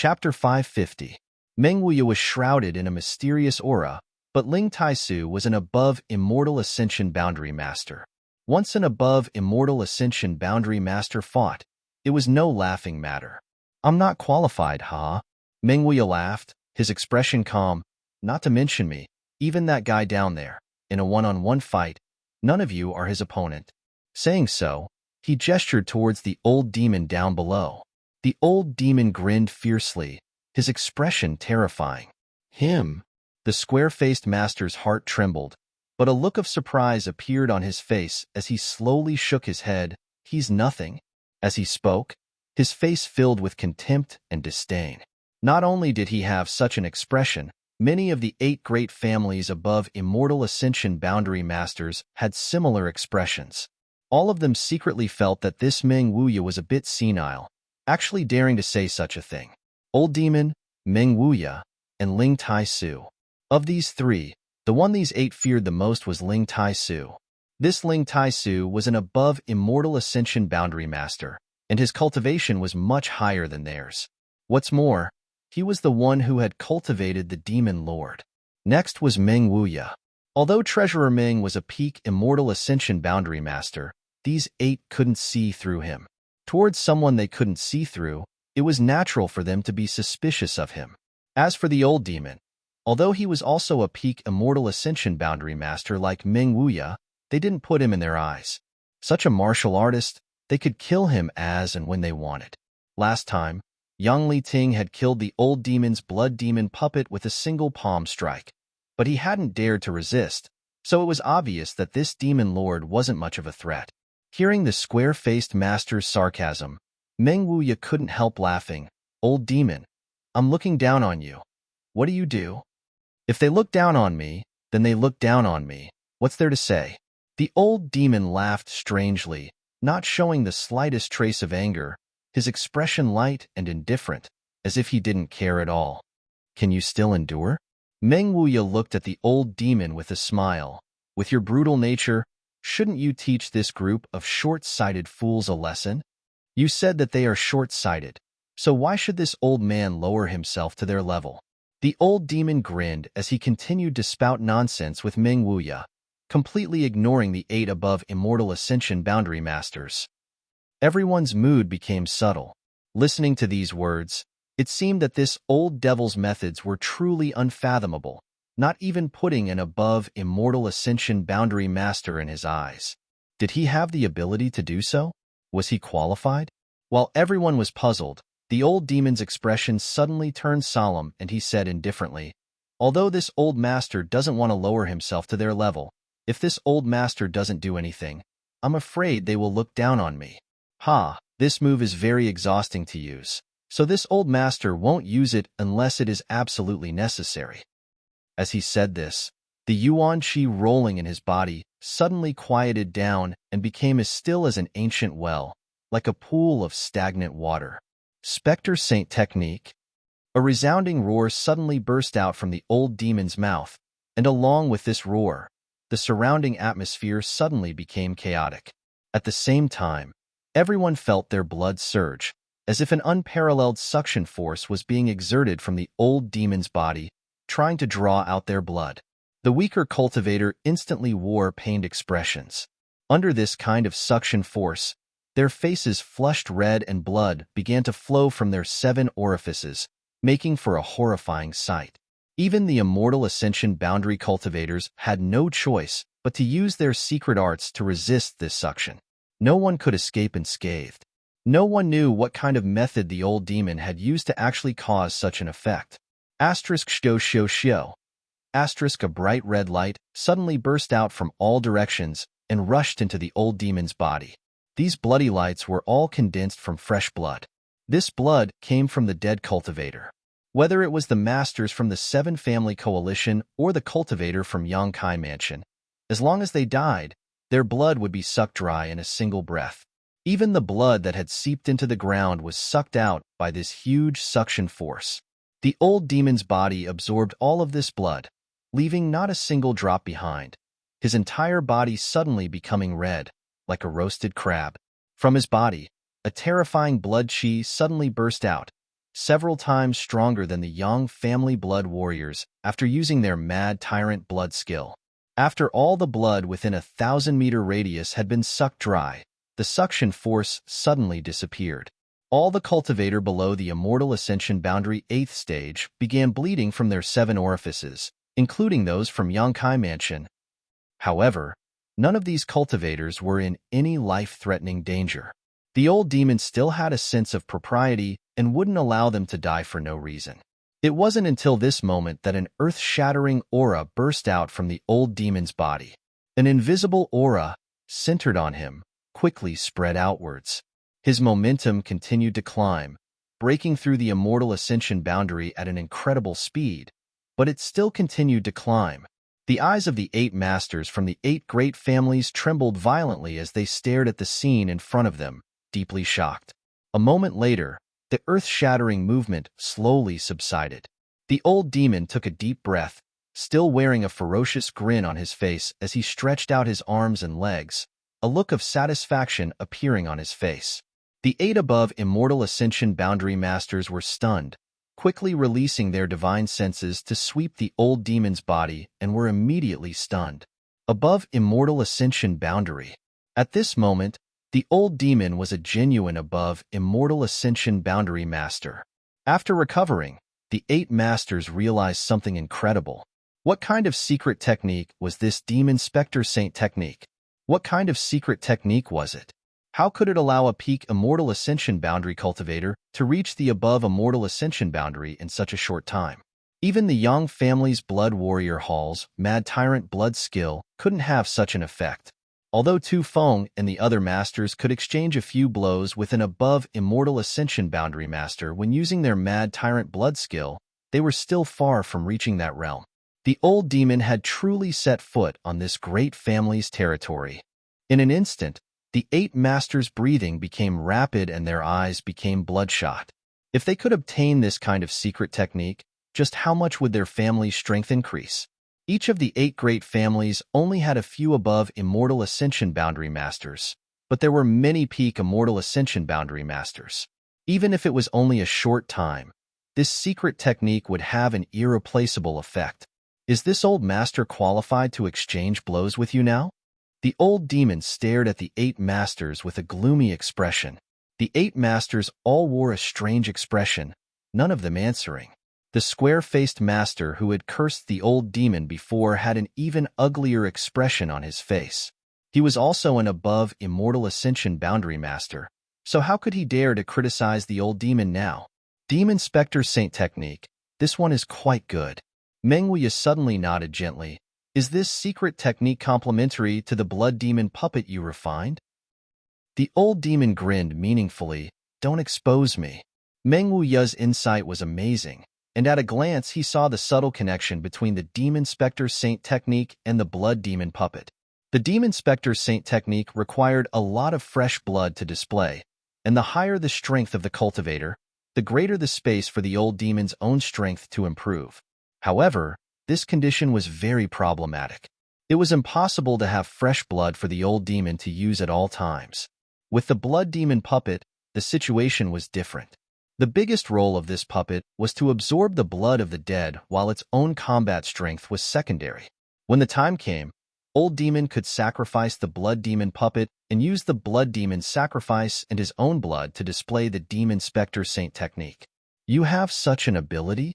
Chapter 550. Meng Wuya was shrouded in a mysterious aura, but Ling Taisu was an above immortal ascension boundary master. Once an above immortal ascension boundary master fought, it was no laughing matter. I'm not qualified, huh? Meng Wuya laughed, his expression calm. Not to mention me, even that guy down there, in a one-on-one fight, none of you are his opponent. Saying so, he gestured towards the old demon down below. The old demon grinned fiercely, his expression terrifying. Him? The square-faced master's heart trembled, but a look of surprise appeared on his face as he slowly shook his head. He's nothing. As he spoke, his face filled with contempt and disdain. Not only did he have such an expression, many of the 8 great families above immortal ascension boundary masters had similar expressions. All of them secretly felt that this Meng Wuya was a bit senile, actually daring to say such a thing. Old Demon, Meng Wuya, and Ling Taisu. Of these 3, the one these 8 feared the most was Ling Taisu. This Ling Taisu was an above immortal ascension boundary master, and his cultivation was much higher than theirs. What's more, he was the one who had cultivated the Demon Lord. Next was Meng Wuya. Although Treasurer Meng was a peak immortal ascension boundary master, these 8 couldn't see through him. Towards someone they couldn't see through, it was natural for them to be suspicious of him. As for the old demon, although he was also a peak immortal ascension boundary master like Meng Wuya, they didn't put him in their eyes. Such a martial artist, they could kill him as and when they wanted. Last time, Yang Li Ting had killed the old demon's blood demon puppet with a single palm strike, but he hadn't dared to resist, so it was obvious that this demon lord wasn't much of a threat. Hearing the square-faced master's sarcasm, Meng Wuya couldn't help laughing. Old demon, I'm looking down on you. What do you do? If they look down on me, then they look down on me. What's there to say? The old demon laughed strangely, not showing the slightest trace of anger, his expression light and indifferent, as if he didn't care at all. Can you still endure? Meng Wuya looked at the old demon with a smile. With your brutal nature, shouldn't you teach this group of short-sighted fools a lesson? You said that they are short-sighted, so why should this old man lower himself to their level? The old demon grinned as he continued to spout nonsense with Meng Wuya, completely ignoring the 8 above immortal ascension boundary masters. Everyone's mood became subtle. Listening to these words, it seemed that this old devil's methods were truly unfathomable, not even putting an above immortal ascension boundary master in his eyes. Did he have the ability to do so? Was he qualified? While everyone was puzzled, the old demon's expression suddenly turned solemn and he said indifferently, although this old master doesn't want to lower himself to their level, if this old master doesn't do anything, I'm afraid they will look down on me. This move is very exhausting to use, so this old master won't use it unless it is absolutely necessary. As he said this, the yuan qi rolling in his body suddenly quieted down and became as still as an ancient well, like a pool of stagnant water. Spectre Saint technique. A resounding roar suddenly burst out from the old demon's mouth, and along with this roar, the surrounding atmosphere suddenly became chaotic. At the same time, everyone felt their blood surge, as if an unparalleled suction force was being exerted from the old demon's body, trying to draw out their blood. The weaker cultivator instantly wore pained expressions. Under this kind of suction force, their faces flushed red and blood began to flow from their 7 orifices, making for a horrifying sight. Even the immortal ascension boundary cultivators had no choice but to use their secret arts to resist this suction. No one could escape unscathed. No one knew what kind of method the old demon had used to actually cause such an effect. Asterisk shio shio shio. Asterisk a bright red light suddenly burst out from all directions and rushed into the old demon's body. These bloody lights were all condensed from fresh blood. This blood came from the dead cultivator. Whether it was the masters from the 7 family coalition or the cultivator from Yangkai Mansion, as long as they died, their blood would be sucked dry in a single breath. Even the blood that had seeped into the ground was sucked out by this huge suction force. The old demon's body absorbed all of this blood, leaving not a single drop behind, his entire body suddenly becoming red, like a roasted crab. From his body, a terrifying blood qi suddenly burst out, several times stronger than the Yang family blood warriors after using their mad tyrant blood skill. After all the blood within a 1,000-meter radius had been sucked dry, the suction force suddenly disappeared. All the cultivator below the Immortal Ascension Boundary 8th stage began bleeding from their 7 orifices, including those from Yangkai Mansion. However, none of these cultivators were in any life-threatening danger. The old demon still had a sense of propriety and wouldn't allow them to die for no reason. It wasn't until this moment that an earth-shattering aura burst out from the old demon's body. An invisible aura, centered on him, quickly spread outwards. His momentum continued to climb, breaking through the Immortal Ascension boundary at an incredible speed, but it still continued to climb. The eyes of the 8 masters from the 8 great families trembled violently as they stared at the scene in front of them, deeply shocked. A moment later, the earth-shattering movement slowly subsided. The old demon took a deep breath, still wearing a ferocious grin on his face as he stretched out his arms and legs, a look of satisfaction appearing on his face. The 8 above Immortal Ascension Boundary Masters were stunned, quickly releasing their divine senses to sweep the old demon's body and were immediately stunned. Above Immortal Ascension Boundary. At this moment, the old demon was a genuine above Immortal Ascension Boundary Master. After recovering, the 8 masters realized something incredible. What kind of secret technique was this Demon Spectre Saint technique? What kind of secret technique was it? How could it allow a peak Immortal Ascension Boundary cultivator to reach the above Immortal Ascension Boundary in such a short time? Even the Yang family's Blood Warrior Hall's Mad Tyrant blood skill couldn't have such an effect. Although Tu Feng and the other masters could exchange a few blows with an above Immortal Ascension Boundary Master when using their Mad Tyrant blood skill, they were still far from reaching that realm. The old demon had truly set foot on this great family's territory. In an instant, the 8 masters' breathing became rapid and their eyes became bloodshot. If they could obtain this kind of secret technique, just how much would their family's strength increase? Each of the 8 great families only had a few above Immortal Ascension Boundary Masters, but there were many peak Immortal Ascension Boundary Masters. Even if it was only a short time, this secret technique would have an irreplaceable effect. Is this old master qualified to exchange blows with you now? The old demon stared at the 8 masters with a gloomy expression. The 8 masters all wore a strange expression, none of them answering. The square-faced master who had cursed the old demon before had an even uglier expression on his face. He was also an above Immortal Ascension Boundary Master, so how could he dare to criticize the old demon now? Demon Spectre Saint technique, this one is quite good. Meng Wuya suddenly nodded gently. Is this secret technique complementary to the blood demon puppet you refined? The old demon grinned meaningfully. Don't expose me. Meng Wuya's insight was amazing, and at a glance he saw the subtle connection between the Demon Spectre Saint technique and the blood demon puppet. The Demon Spectre Saint technique required a lot of fresh blood to display, and the higher the strength of the cultivator, the greater the space for the old demon's own strength to improve. However, this condition was very problematic. It was impossible to have fresh blood for the old demon to use at all times. With the blood demon puppet, the situation was different. The biggest role of this puppet was to absorb the blood of the dead while its own combat strength was secondary. When the time came, Old Demon could sacrifice the blood demon puppet and use the blood demon's sacrifice and his own blood to display the Demon Spectre Saint technique. You have such an ability?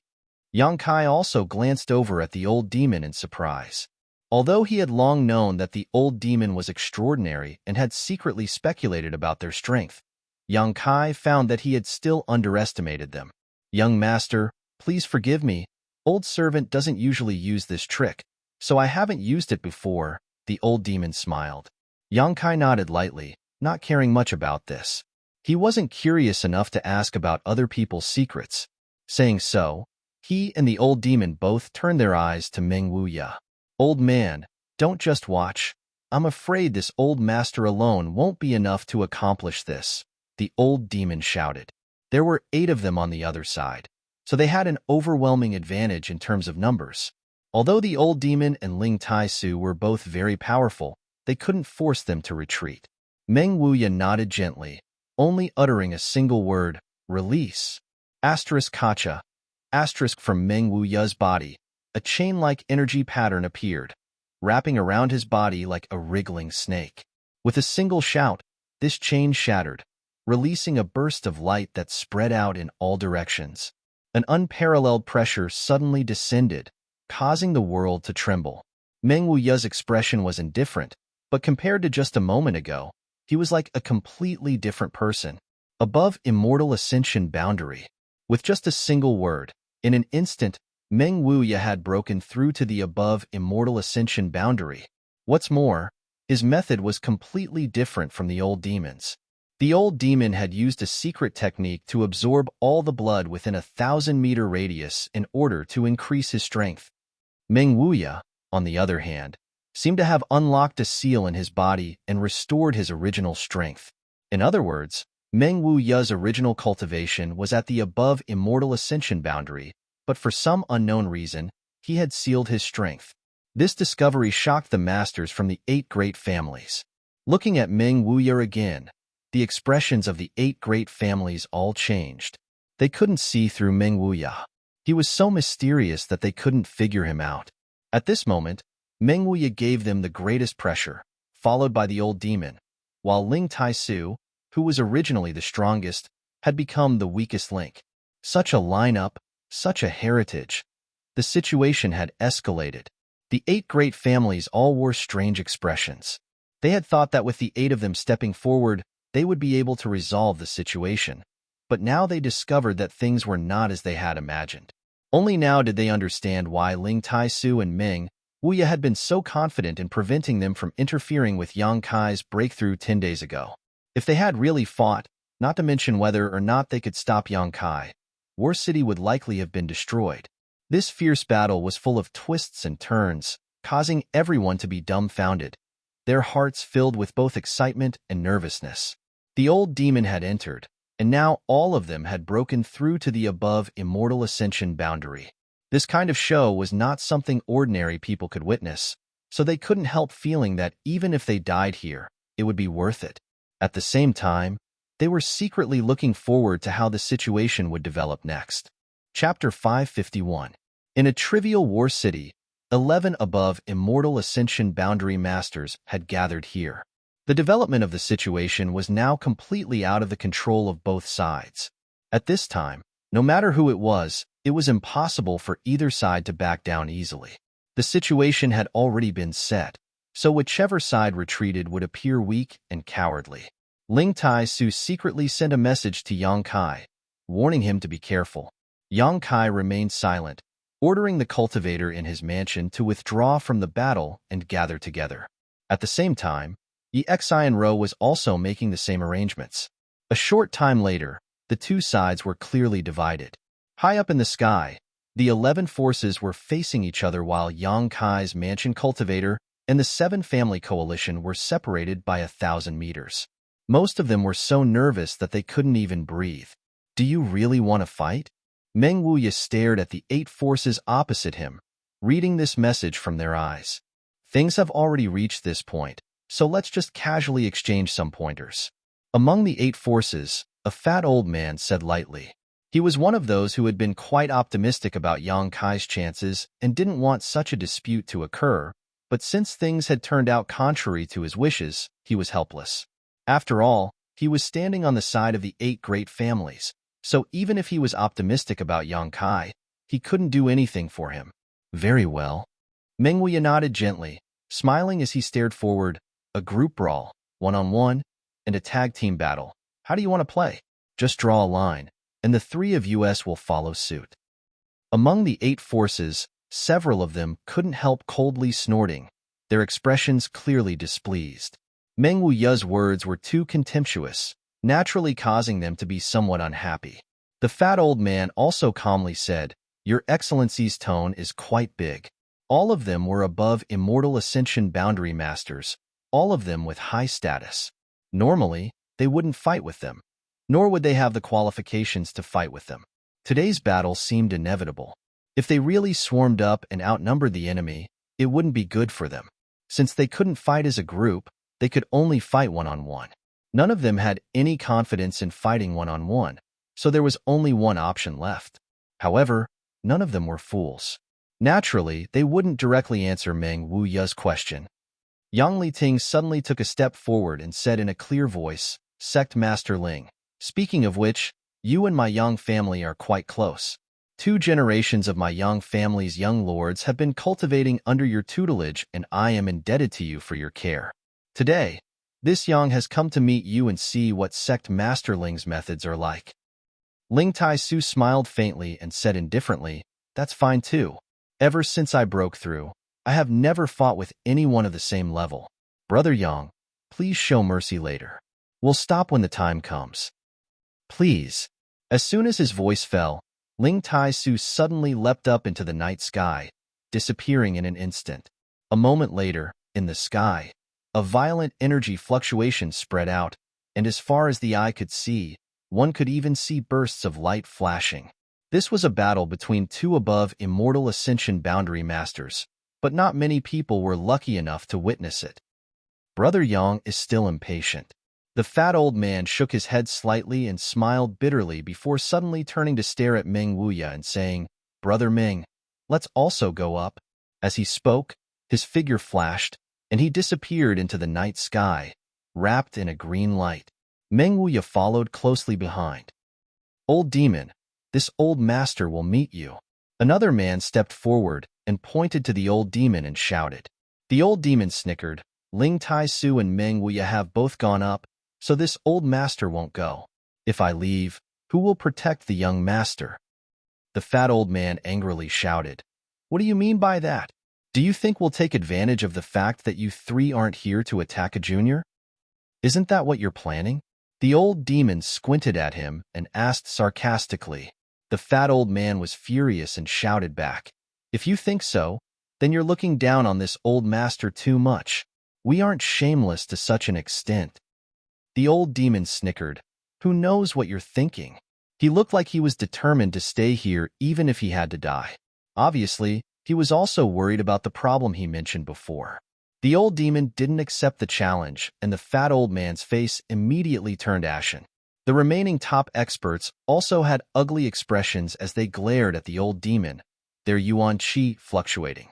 Yang Kai also glanced over at the old demon in surprise. Although he had long known that the old demon was extraordinary and had secretly speculated about their strength, Yang Kai found that he had still underestimated them. Young master, please forgive me. Old servant doesn't usually use this trick, so I haven't used it before, the old demon smiled. Yang Kai nodded lightly, not caring much about this. He wasn't curious enough to ask about other people's secrets. Saying so, he and the old demon both turned their eyes to Meng Wuya. Old man, don't just watch. I'm afraid this old master alone won't be enough to accomplish this, the old demon shouted. There were 8 of them on the other side, so they had an overwhelming advantage in terms of numbers. Although the old demon and Ling Tai-su were both very powerful, they couldn't force them to retreat. Meng Wuya nodded gently, only uttering a single word, release. Asterisk Kacha. Asterisk from Meng Wuya's body. A chain-like energy pattern appeared, wrapping around his body like a wriggling snake. With a single shout, this chain shattered, releasing a burst of light that spread out in all directions. An unparalleled pressure suddenly descended, causing the world to tremble. Meng Wuya's expression was indifferent, but compared to just a moment ago, he was like a completely different person. Above immortal ascension boundary. With just a single word, in an instant, Meng Wuya had broken through to the above immortal ascension boundary. What's more, his method was completely different from the old demons. The old demon had used a secret technique to absorb all the blood within a 1,000-meter radius in order to increase his strength. Meng Wuya, on the other hand, seemed to have unlocked a seal in his body and restored his original strength. In other words, Meng Wuya's original cultivation was at the above immortal ascension boundary, but for some unknown reason, he had sealed his strength. This discovery shocked the masters from the 8 great families. Looking at Meng Wuya again, the expressions of the 8 great families all changed. They couldn't see through Meng Wuya. He was so mysterious that they couldn't figure him out. At this moment, Meng Wuya gave them the greatest pressure, followed by the old demon, while Ling Tai-su, who was originally the strongest, had become the weakest link. Such a lineup, such a heritage. The situation had escalated. The 8 great families all wore strange expressions. They had thought that with the 8 of them stepping forward, they would be able to resolve the situation. But now they discovered that things were not as they had imagined. Only now did they understand why Ling Tai-su and Meng Wuya had been so confident in preventing them from interfering with Yang Kai's breakthrough 10 days ago. If they had really fought, not to mention whether or not they could stop Yang Kai, War City would likely have been destroyed. This fierce battle was full of twists and turns, causing everyone to be dumbfounded, their hearts filled with both excitement and nervousness. The old demon had entered, and now all of them had broken through to the above immortal ascension boundary. This kind of show was not something ordinary people could witness, so they couldn't help feeling that even if they died here, it would be worth it. At the same time, they were secretly looking forward to how the situation would develop next. Chapter 551. In a trivial war city, 11 above immortal ascension boundary masters had gathered here. The development of the situation was now completely out of the control of both sides. At this time, no matter who it was impossible for either side to back down easily. The situation had already been set, so whichever side retreated would appear weak and cowardly. Ling Tai-su secretly sent a message to Yang Kai, warning him to be careful. Yang Kai remained silent, ordering the cultivator in his mansion to withdraw from the battle and gather together. At the same time, Yi Xianro was also making the same arrangements. A short time later, the two sides were clearly divided. High up in the sky, the 11 forces were facing each other while Yang Kai's mansion cultivator and the 7 family coalition were separated by 1,000 meters. Most of them were so nervous that they couldn't even breathe. Do you really want to fight? Meng Wuya stared at the 8 forces opposite him, reading this message from their eyes. Things have already reached this point, so let's just casually exchange some pointers. Among the 8 forces, a fat old man said lightly. He was one of those who had been quite optimistic about Yang Kai's chances and didn't want such a dispute to occur, but since things had turned out contrary to his wishes, he was helpless. After all, he was standing on the side of the 8 great families, so even if he was optimistic about Yang Kai, he couldn't do anything for him. Very well. Meng Wuya nodded gently, smiling as he stared forward. A group brawl, one-on-one, and a tag team battle. How do you want to play? Just draw a line, and the 3 of us will follow suit. Among the 8 forces, several of them couldn't help coldly snorting, their expressions clearly displeased. Meng Wuya's words were too contemptuous, naturally causing them to be somewhat unhappy. The fat old man also calmly said, "Your Excellency's tone is quite big." All of them were above immortal ascension boundary masters, all of them with high status. Normally, they wouldn't fight with them, nor would they have the qualifications to fight with them. Today's battle seemed inevitable. If they really swarmed up and outnumbered the enemy, it wouldn't be good for them. Since they couldn't fight as a group, they could only fight one-on-one. None of them had any confidence in fighting one-on-one, so there was only one option left. However, none of them were fools. Naturally, they wouldn't directly answer Meng Wuya's question. Yang Liting suddenly took a step forward and said in a clear voice, "Sect Master Ling, speaking of which, you and my Yang family are quite close. 2 generations of my Yang family's young lords have been cultivating under your tutelage, and I am indebted to you for your care. Today, this Yang has come to meet you and see what Sect Master Ling's methods are like." Ling Tai-su smiled faintly and said indifferently, "That's fine too. Ever since I broke through, I have never fought with anyone of the same level. Brother Yang, please show mercy later. We'll stop when the time comes. Please." As soon as his voice fell, Ling Tai-su suddenly leapt up into the night sky, disappearing in an instant. A moment later, in the sky, a violent energy fluctuation spread out, and as far as the eye could see, one could even see bursts of light flashing. This was a battle between 2 above immortal ascension boundary masters, but not many people were lucky enough to witness it. Brother Yang is still impatient. The fat old man shook his head slightly and smiled bitterly before suddenly turning to stare at Meng Wuya and saying, "Brother Meng, let's also go up." As he spoke, his figure flashed, and he disappeared into the night sky, wrapped in a green light. Meng Wuya followed closely behind. "Old demon, this old master will meet you." Another man stepped forward and pointed to the old demon and shouted. The old demon snickered. "Ling Tai-su and Meng Wuya have both gone up, so this old master won't go. If I leave, who will protect the young master?" The fat old man angrily shouted. "What do you mean by that? Do you think we'll take advantage of the fact that you 3 aren't here to attack a junior? Isn't that what you're planning?" The old demon squinted at him and asked sarcastically. The fat old man was furious and shouted back, "If you think so, then you're looking down on this old master too much. We aren't shameless to such an extent." The old demon snickered. "Who knows what you're thinking?" He looked like he was determined to stay here even if he had to die. Obviously, he was also worried about the problem he mentioned before. The old demon didn't accept the challenge, and the fat old man's face immediately turned ashen. The remaining top experts also had ugly expressions as they glared at the old demon, their yuan qi fluctuating.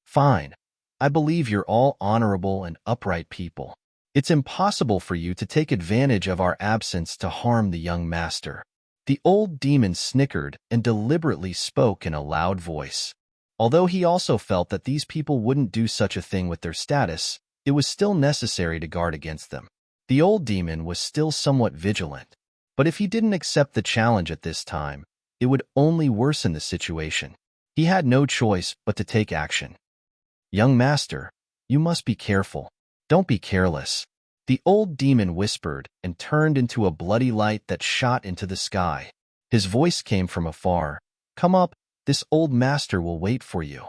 "Fine. I believe you're all honorable and upright people. It's impossible for you to take advantage of our absence to harm the young master." The old demon snickered and deliberately spoke in a loud voice. Although he also felt that these people wouldn't do such a thing with their status, it was still necessary to guard against them. The old demon was still somewhat vigilant, but if he didn't accept the challenge at this time, it would only worsen the situation. He had no choice but to take action. "Young master, you must be careful. Don't be careless," the old demon whispered and turned into a bloody light that shot into the sky. His voice came from afar. "Come up, this old master will wait for you."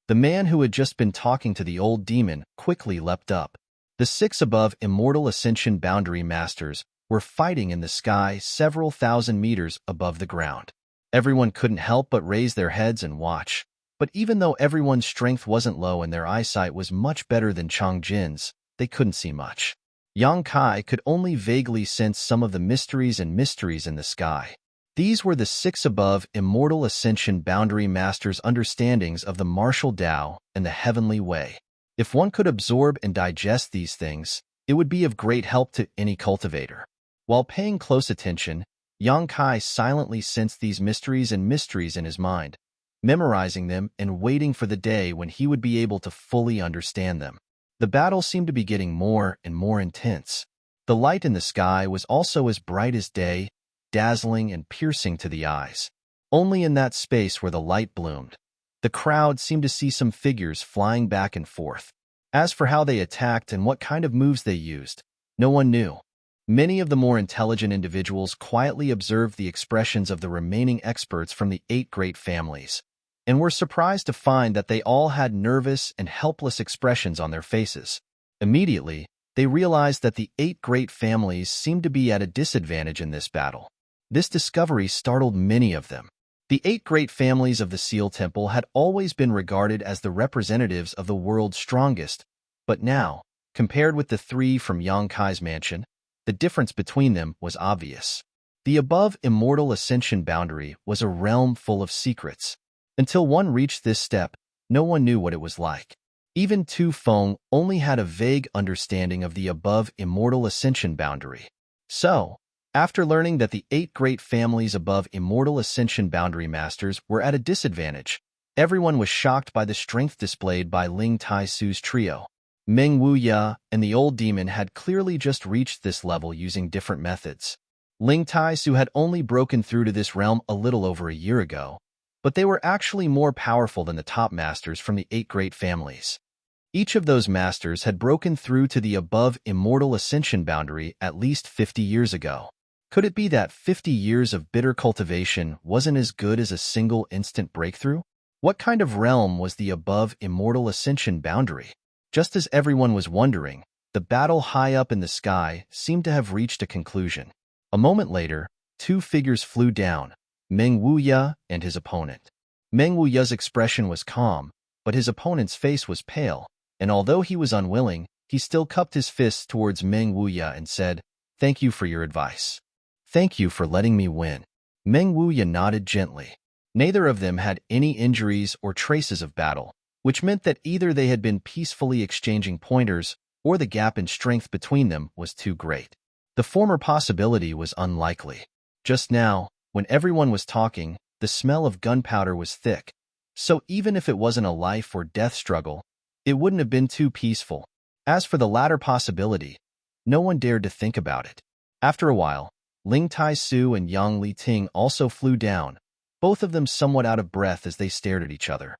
The man who had just been talking to the old demon quickly leapt up. The 6 above immortal ascension boundary masters were fighting in the sky several thousand meters above the ground. Everyone couldn't help but raise their heads and watch. But even though everyone's strength wasn't low and their eyesight was much better than Chang Jin's, they couldn't see much. Yang Kai could only vaguely sense some of the mysteries in the sky. These were the 6 above immortal ascension boundary masters' understandings of the martial Tao and the heavenly way. If one could absorb and digest these things, it would be of great help to any cultivator. While paying close attention, Yang Kai silently sensed these mysteries in his mind, memorizing them and waiting for the day when he would be able to fully understand them. The battle seemed to be getting more and more intense. The light in the sky was also as bright as day, dazzling and piercing to the eyes. Only in that space where the light bloomed, the crowd seemed to see some figures flying back and forth. As for how they attacked and what kind of moves they used, no one knew. Many of the more intelligent individuals quietly observed the expressions of the remaining experts from the 8 great families, and were surprised to find that they all had nervous and helpless expressions on their faces. Immediately, they realized that the 8 great families seemed to be at a disadvantage in this battle. This discovery startled many of them. The 8 great families of the Seal Temple had always been regarded as the representatives of the world's strongest, but now, compared with the 3 from Yang Kai's mansion, the difference between them was obvious. The above immortal ascension boundary was a realm full of secrets. Until one reached this step, no one knew what it was like. Even Tu Feng only had a vague understanding of the above immortal ascension boundary. So, after learning that the 8 great families above immortal ascension boundary masters were at a disadvantage, everyone was shocked by the strength displayed by Ling Tai-Su's trio. Meng Wuya and the old demon had clearly just reached this level using different methods. Ling Tai-Su had only broken through to this realm a little over a year ago, but they were actually more powerful than the top masters from the 8 great families. Each of those masters had broken through to the above immortal ascension boundary at least 50 years ago. Could it be that 50 years of bitter cultivation wasn't as good as a single instant breakthrough? What kind of realm was the above immortal ascension boundary? Just as everyone was wondering, the battle high up in the sky seemed to have reached a conclusion. A moment later, 2 figures flew down, Meng Wuya and his opponent. Meng Wuya's expression was calm, but his opponent's face was pale, and although he was unwilling, he still cupped his fists towards Meng Wuya and said, "Thank you for your advice. Thank you for letting me win." Meng Wuya nodded gently. Neither of them had any injuries or traces of battle, which meant that either they had been peacefully exchanging pointers or the gap in strength between them was too great. The former possibility was unlikely. Just now, when everyone was talking, the smell of gunpowder was thick, so even if it wasn't a life or death struggle, it wouldn't have been too peaceful. As for the latter possibility, no one dared to think about it. After a while, Ling Tai-Su and Yang Li-Ting also flew down, both of them somewhat out of breath as they stared at each other.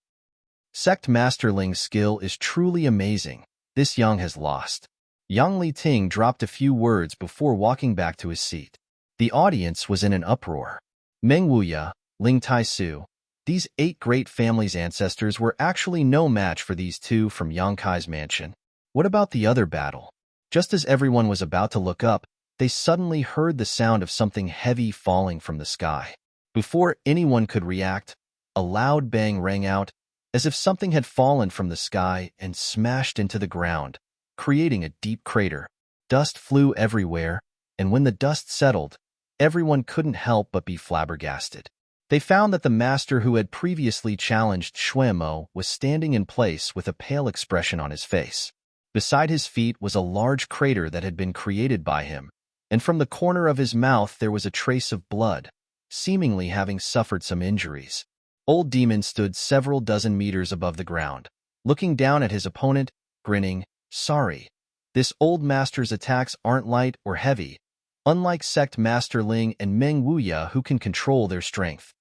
Sect Master Ling's skill is truly amazing. This Yang has lost. Yang Li-Ting dropped a few words before walking back to his seat. The audience was in an uproar. Meng Wuya, Ling Tai-Su, these 8 great families' ancestors were actually no match for these 2 from Yang Kai's mansion. What about the other battle? Just as everyone was about to look up, they suddenly heard the sound of something heavy falling from the sky. Before anyone could react, a loud bang rang out, as if something had fallen from the sky and smashed into the ground, creating a deep crater. Dust flew everywhere, and when the dust settled, everyone couldn't help but be flabbergasted. They found that the master who had previously challenged Shuemo was standing in place with a pale expression on his face. Beside his feet was a large crater that had been created by him, and from the corner of his mouth there was a trace of blood, seemingly having suffered some injuries. Old Demon stood several dozen meters above the ground, looking down at his opponent, grinning. "Sorry, this old master's attacks aren't light or heavy, unlike Sect Master Ling and Meng Wuya who can control their strength."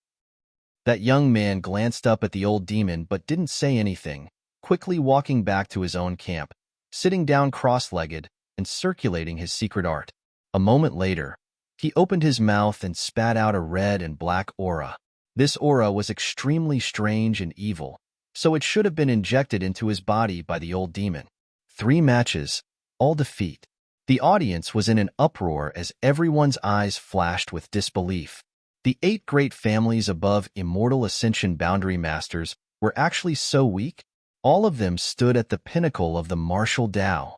That young man glanced up at the old demon but didn't say anything, quickly walking back to his own camp, sitting down cross-legged and circulating his secret art. A moment later, he opened his mouth and spat out a red and black aura. This aura was extremely strange and evil, so it should have been injected into his body by the old demon. 3 matches, all defeat. The audience was in an uproar as everyone's eyes flashed with disbelief. The 8 great families above immortal ascension boundary masters were actually so weak, all of them stood at the pinnacle of the martial Tao.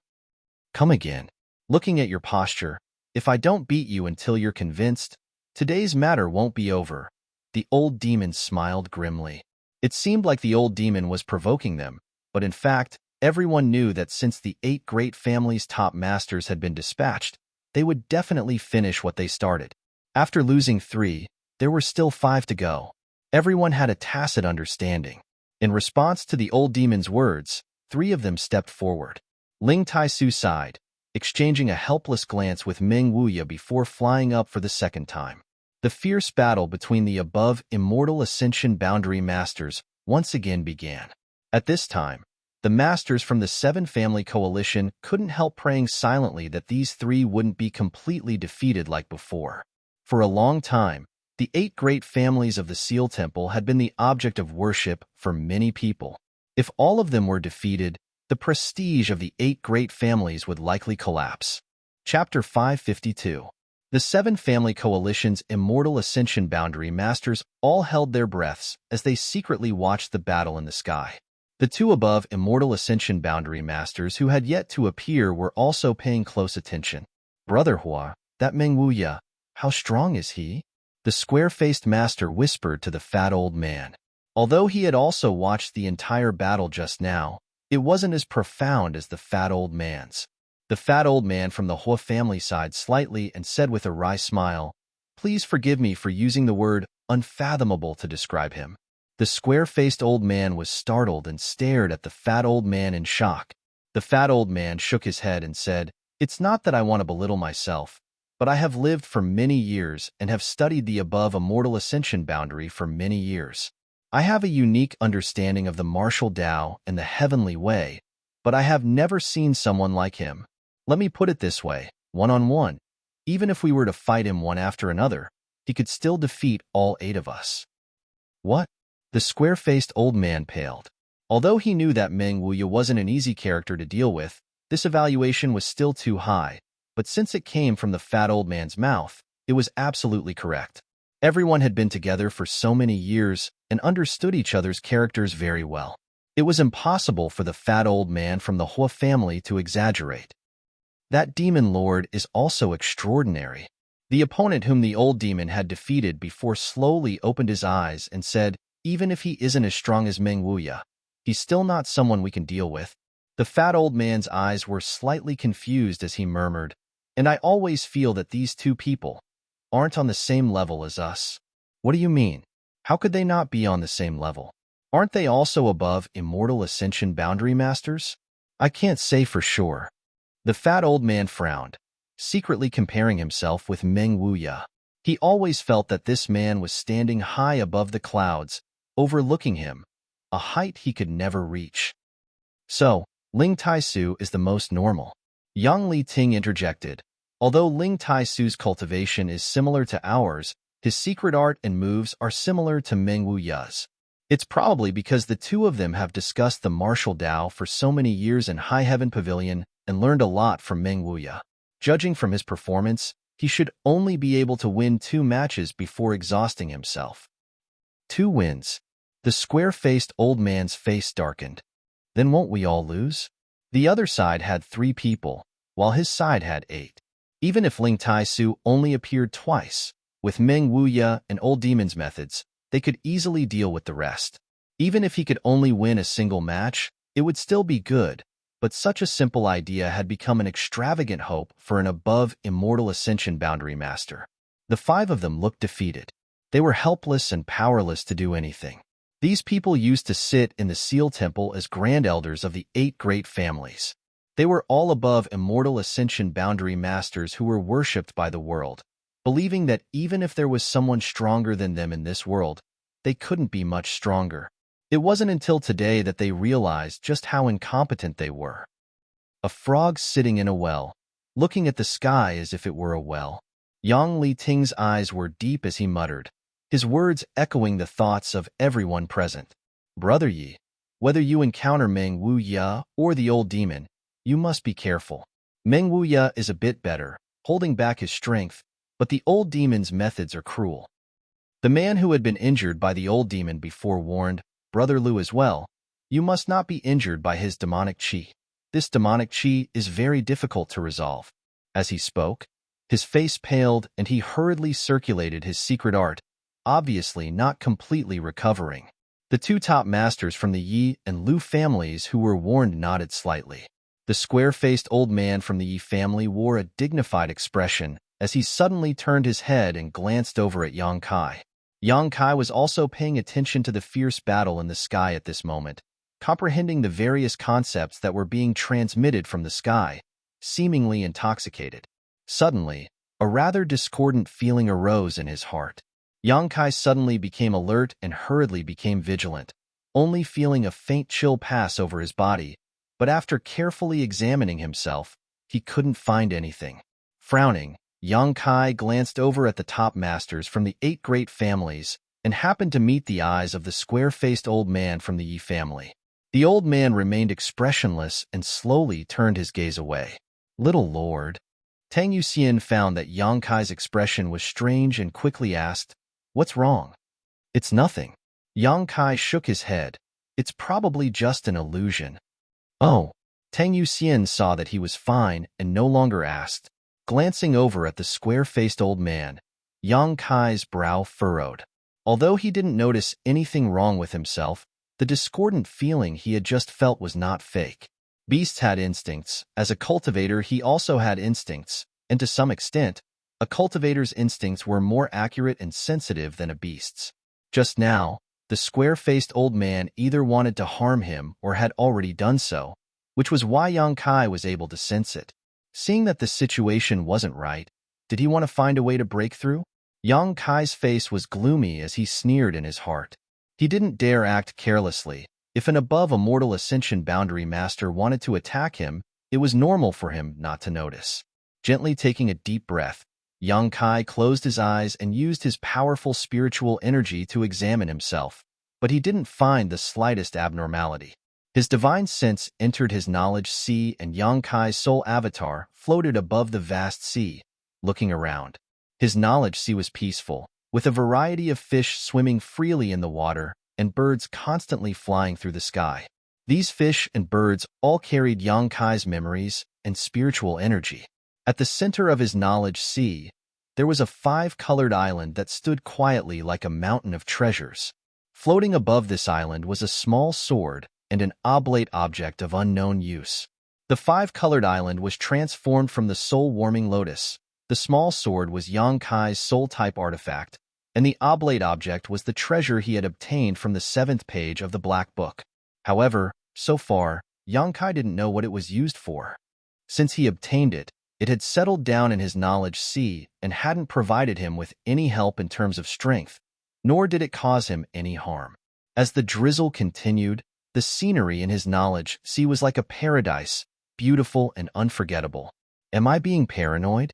"Come again. Looking at your posture, if I don't beat you until you're convinced, today's matter won't be over." The old demon smiled grimly. It seemed like the old demon was provoking them, but in fact, everyone knew that since the 8 great families' top masters had been dispatched, they would definitely finish what they started. After losing 3, there were still 5 to go. Everyone had a tacit understanding. In response to the old demon's words, 3 of them stepped forward. Ling Tai-Su sighed, exchanging a helpless glance with Meng Wuya before flying up for the second time. The fierce battle between the above immortal ascension boundary masters once again began. At this time, the masters from the 7 family coalition couldn't help praying silently that these 3 wouldn't be completely defeated like before. For a long time, the 8 great families of the Seal Temple had been the object of worship for many people. If all of them were defeated, the prestige of the 8 great families would likely collapse. Chapter 552. The 7 family coalition's immortal ascension boundary masters all held their breaths as they secretly watched the battle in the sky. The 2 above immortal ascension boundary masters who had yet to appear were also paying close attention. "Brother Hua, that Meng Wuya, How strong is he? The square-faced master whispered to the fat old man. Although he had also watched the entire battle just now, it wasn't as profound as the fat old man's. The fat old man from the Hua family sighed slightly and said with a wry smile, "Please forgive me for using the word unfathomable to describe him." The square-faced old man was startled and stared at the fat old man in shock. The fat old man shook his head and said, "It's not that I want to belittle myself, but I have lived for many years and have studied the above immortal ascension boundary for many years. I have a unique understanding of the martial Tao and the heavenly way, but I have never seen someone like him. Let me put it this way, one-on-one, even if we were to fight him one after another, he could still defeat all 8 of us." What? The square-faced old man paled. Although he knew that Meng Wuya wasn't an easy character to deal with, this evaluation was still too high, but since it came from the fat old man's mouth, it was absolutely correct. Everyone had been together for so many years and understood each other's characters very well. It was impossible for the fat old man from the Hua family to exaggerate. That demon lord is also extraordinary. The opponent whom the old demon had defeated before slowly opened his eyes and said, "Even if he isn't as strong as Meng Wuya, he's still not someone we can deal with." The fat old man's eyes were slightly confused as he murmured, "And I always feel that these 2 people aren't on the same level as us." What do you mean? How could they not be on the same level? Aren't they also above immortal ascension boundary masters? I can't say for sure. The fat old man frowned, secretly comparing himself with Meng Wuya. He always felt that this man was standing high above the clouds, overlooking him, a height he could never reach. So, Ling Taisu is the most normal. Yang Li Ting interjected. Although Ling Taisu's cultivation is similar to ours, his secret art and moves are similar to Meng Wuya's. It's probably because the 2 of them have discussed the martial Tao for so many years in High Heaven Pavilion and learned a lot from Meng Wuya. Judging from his performance, he should only be able to win 2 matches before exhausting himself. 2 wins. The square-faced old man's face darkened. Then won't we all lose? The other side had 3 people, while his side had 8. Even if Ling Taisu only appeared twice, with Meng Wuya and Old Demon's methods, they could easily deal with the rest. Even if he could only win a single match, it would still be good, but such a simple idea had become an extravagant hope for an above immortal ascension boundary master. The 5 of them looked defeated. They were helpless and powerless to do anything. These people used to sit in the Seal Temple as grand elders of the 8 great families. They were all above immortal ascension boundary masters who were worshipped by the world, believing that even if there was someone stronger than them in this world, they couldn't be much stronger. It wasn't until today that they realized just how incompetent they were. A frog sitting in a well, looking at the sky as if it were a well. Yang Li Ting's eyes were deep as he muttered, his words echoing the thoughts of everyone present. "Brother Yi, whether you encounter Meng Wuya or the old demon, you must be careful. Meng Wuya is a bit better, holding back his strength, but the old demon's methods are cruel." The man who had been injured by the old demon before warned, "Brother Lu as well, you must not be injured by his demonic qi. This demonic qi is very difficult to resolve." As he spoke, his face paled and he hurriedly circulated his secret art, obviously not completely recovering. The 2 top masters from the Yi and Lu families who were warned nodded slightly. The square-faced old man from the Yi family wore a dignified expression as he suddenly turned his head and glanced over at Yang Kai. Yang Kai was also paying attention to the fierce battle in the sky at this moment, comprehending the various concepts that were being transmitted from the sky, seemingly intoxicated. Suddenly, a rather discordant feeling arose in his heart. Yang Kai suddenly became alert and hurriedly became vigilant, only feeling a faint chill pass over his body, but after carefully examining himself, he couldn't find anything. Frowning, Yang Kai glanced over at the top masters from the 8 great families and happened to meet the eyes of the square-faced old man from the Yi family. The old man remained expressionless and slowly turned his gaze away. "Little lord." Tang Yuxian found that Yang Kai's expression was strange and quickly asked, "What's wrong?" "It's nothing." Yang Kai shook his head. "It's probably just an illusion." "Oh." Tang Yuxian saw that he was fine and no longer asked. Glancing over at the square-faced old man, Yang Kai's brow furrowed. Although he didn't notice anything wrong with himself, the discordant feeling he had just felt was not fake. Beasts had instincts. As a cultivator, he also had instincts, and to some extent, a cultivator's instincts were more accurate and sensitive than a beast's. Just now, the square-faced old man either wanted to harm him or had already done so, which was why Yang Kai was able to sense it. Seeing that the situation wasn't right, did he want to find a way to break through? Yang Kai's face was gloomy as he sneered in his heart. He didn't dare act carelessly. If an above-immortal ascension boundary master wanted to attack him, it was normal for him not to notice. Gently taking a deep breath, Yang Kai closed his eyes and used his powerful spiritual energy to examine himself, but he didn't find the slightest abnormality. His divine sense entered his knowledge sea, and Yang Kai's soul avatar floated above the vast sea, looking around. His knowledge sea was peaceful, with a variety of fish swimming freely in the water and birds constantly flying through the sky. These fish and birds all carried Yang Kai's memories and spiritual energy. At the center of his knowledge sea, there was a 5-colored island that stood quietly like a mountain of treasures. Floating above this island was a small sword and an oblate object of unknown use. The 5-colored island was transformed from the soul-warming lotus. The small sword was Yang Kai's soul-type artifact, and the oblate object was the treasure he had obtained from the 7th page of the Black Book. However, so far, Yang Kai didn't know what it was used for. Since he obtained it, it had settled down in his knowledge sea and hadn't provided him with any help in terms of strength, nor did it cause him any harm. As the drizzle continued, the scenery in his knowledge sea was like a paradise, beautiful and unforgettable. Am I being paranoid?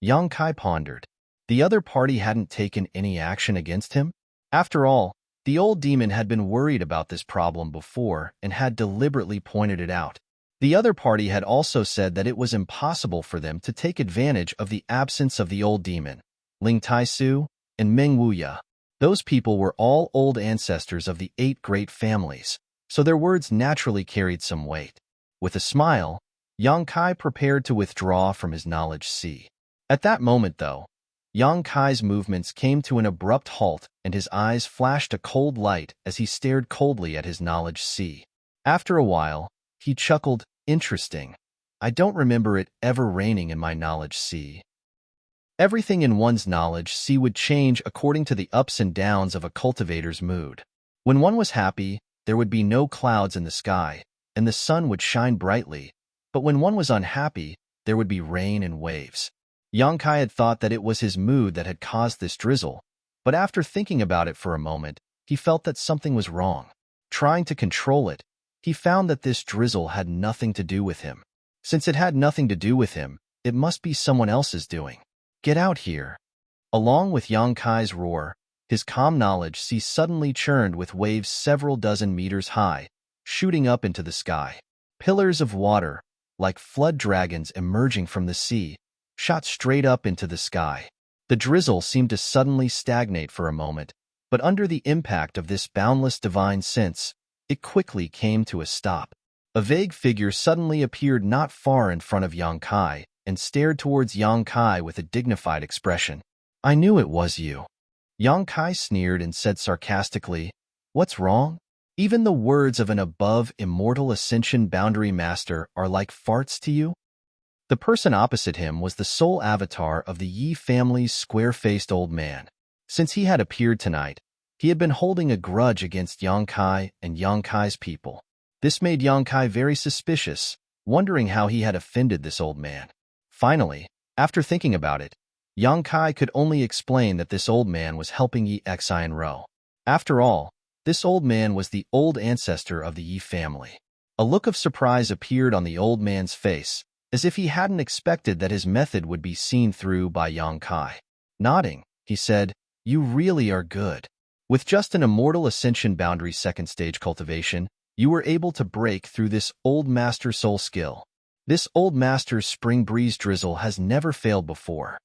Yang Kai pondered. The other party hadn't taken any action against him. After all, the old demon had been worried about this problem before and had deliberately pointed it out. The other party had also said that it was impossible for them to take advantage of the absence of the old demon, Ling Taisu and Meng Wuya. Those people were all old ancestors of the 8 great families, so their words naturally carried some weight. With a smile, Yang Kai prepared to withdraw from his knowledge sea. At that moment, though, Yang Kai's movements came to an abrupt halt and his eyes flashed a cold light as he stared coldly at his knowledge sea. After a while, he chuckled, "Interesting. I don't remember it ever raining in my knowledge sea." Everything in one's knowledge sea would change according to the ups and downs of a cultivator's mood. When one was happy, there would be no clouds in the sky, and the sun would shine brightly, but when one was unhappy, there would be rain and waves. Yang Kai had thought that it was his mood that had caused this drizzle, but after thinking about it for a moment, he felt that something was wrong. Trying to control it, he found that this drizzle had nothing to do with him. Since it had nothing to do with him, it must be someone else's doing. "Get out here." Along with Yang Kai's roar, his calm knowledge sea suddenly churned with waves several dozen meters high, shooting up into the sky. Pillars of water, like flood dragons emerging from the sea, shot straight up into the sky. The drizzle seemed to suddenly stagnate for a moment, but under the impact of this boundless divine sense, it quickly came to a stop. A vague figure suddenly appeared not far in front of Yang Kai and stared towards Yang Kai with a dignified expression. "I knew it was you." Yang Kai sneered and said sarcastically, "What's wrong? Even the words of an above immortal ascension boundary master are like farts to you?" The person opposite him was the sole avatar of the Yi family's square-faced old man. Since he had appeared tonight, he had been holding a grudge against Yang Kai and Yang Kai's people. This made Yang Kai very suspicious, wondering how he had offended this old man. Finally, after thinking about it, Yang Kai could only explain that this old man was helping Yi Xianro. After all, this old man was the old ancestor of the Yi family. A look of surprise appeared on the old man's face, as if he hadn't expected that his method would be seen through by Yang Kai. Nodding, he said, "You really are good. With just an immortal ascension boundary 2nd stage cultivation, you were able to break through this old master soul skill. This old master's spring breeze drizzle has never failed before."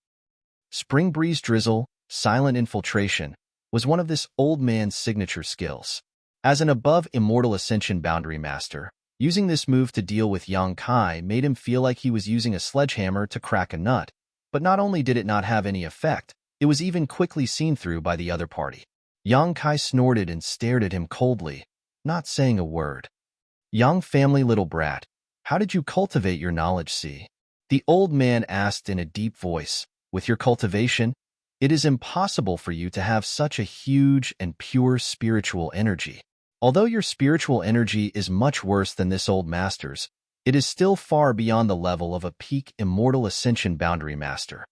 Spring breeze drizzle, silent infiltration, was one of this old man's signature skills. As an above immortal ascension boundary master, using this move to deal with Yang Kai made him feel like he was using a sledgehammer to crack a nut, but not only did it not have any effect, It was even quickly seen through by the other party. Yang Kai snorted and stared at him coldly, not saying a word. Yang family little brat, how did you cultivate your knowledge, see? The old man asked in a deep voice. With your cultivation, it is impossible for you to have such a huge and pure spiritual energy. Although your spiritual energy is much worse than this old master's, it is still far beyond the level of a peak immortal ascension boundary master.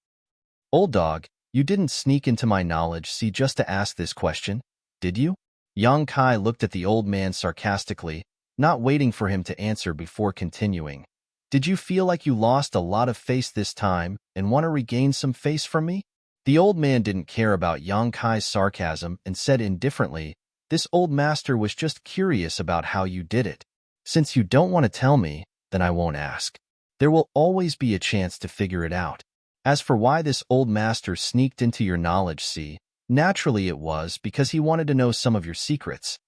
Old dog, you didn't sneak into my knowledge see just to ask this question, did you? Yang Kai looked at the old man sarcastically, not waiting for him to answer before continuing. Did you feel like you lost a lot of face this time and want to regain some face from me? The old man didn't care about Yang Kai's sarcasm and said indifferently, this old master was just curious about how you did it. Since you don't want to tell me, then I won't ask. There will always be a chance to figure it out. As for why this old master sneaked into your knowledge, see, naturally it was because he wanted to know some of your secrets.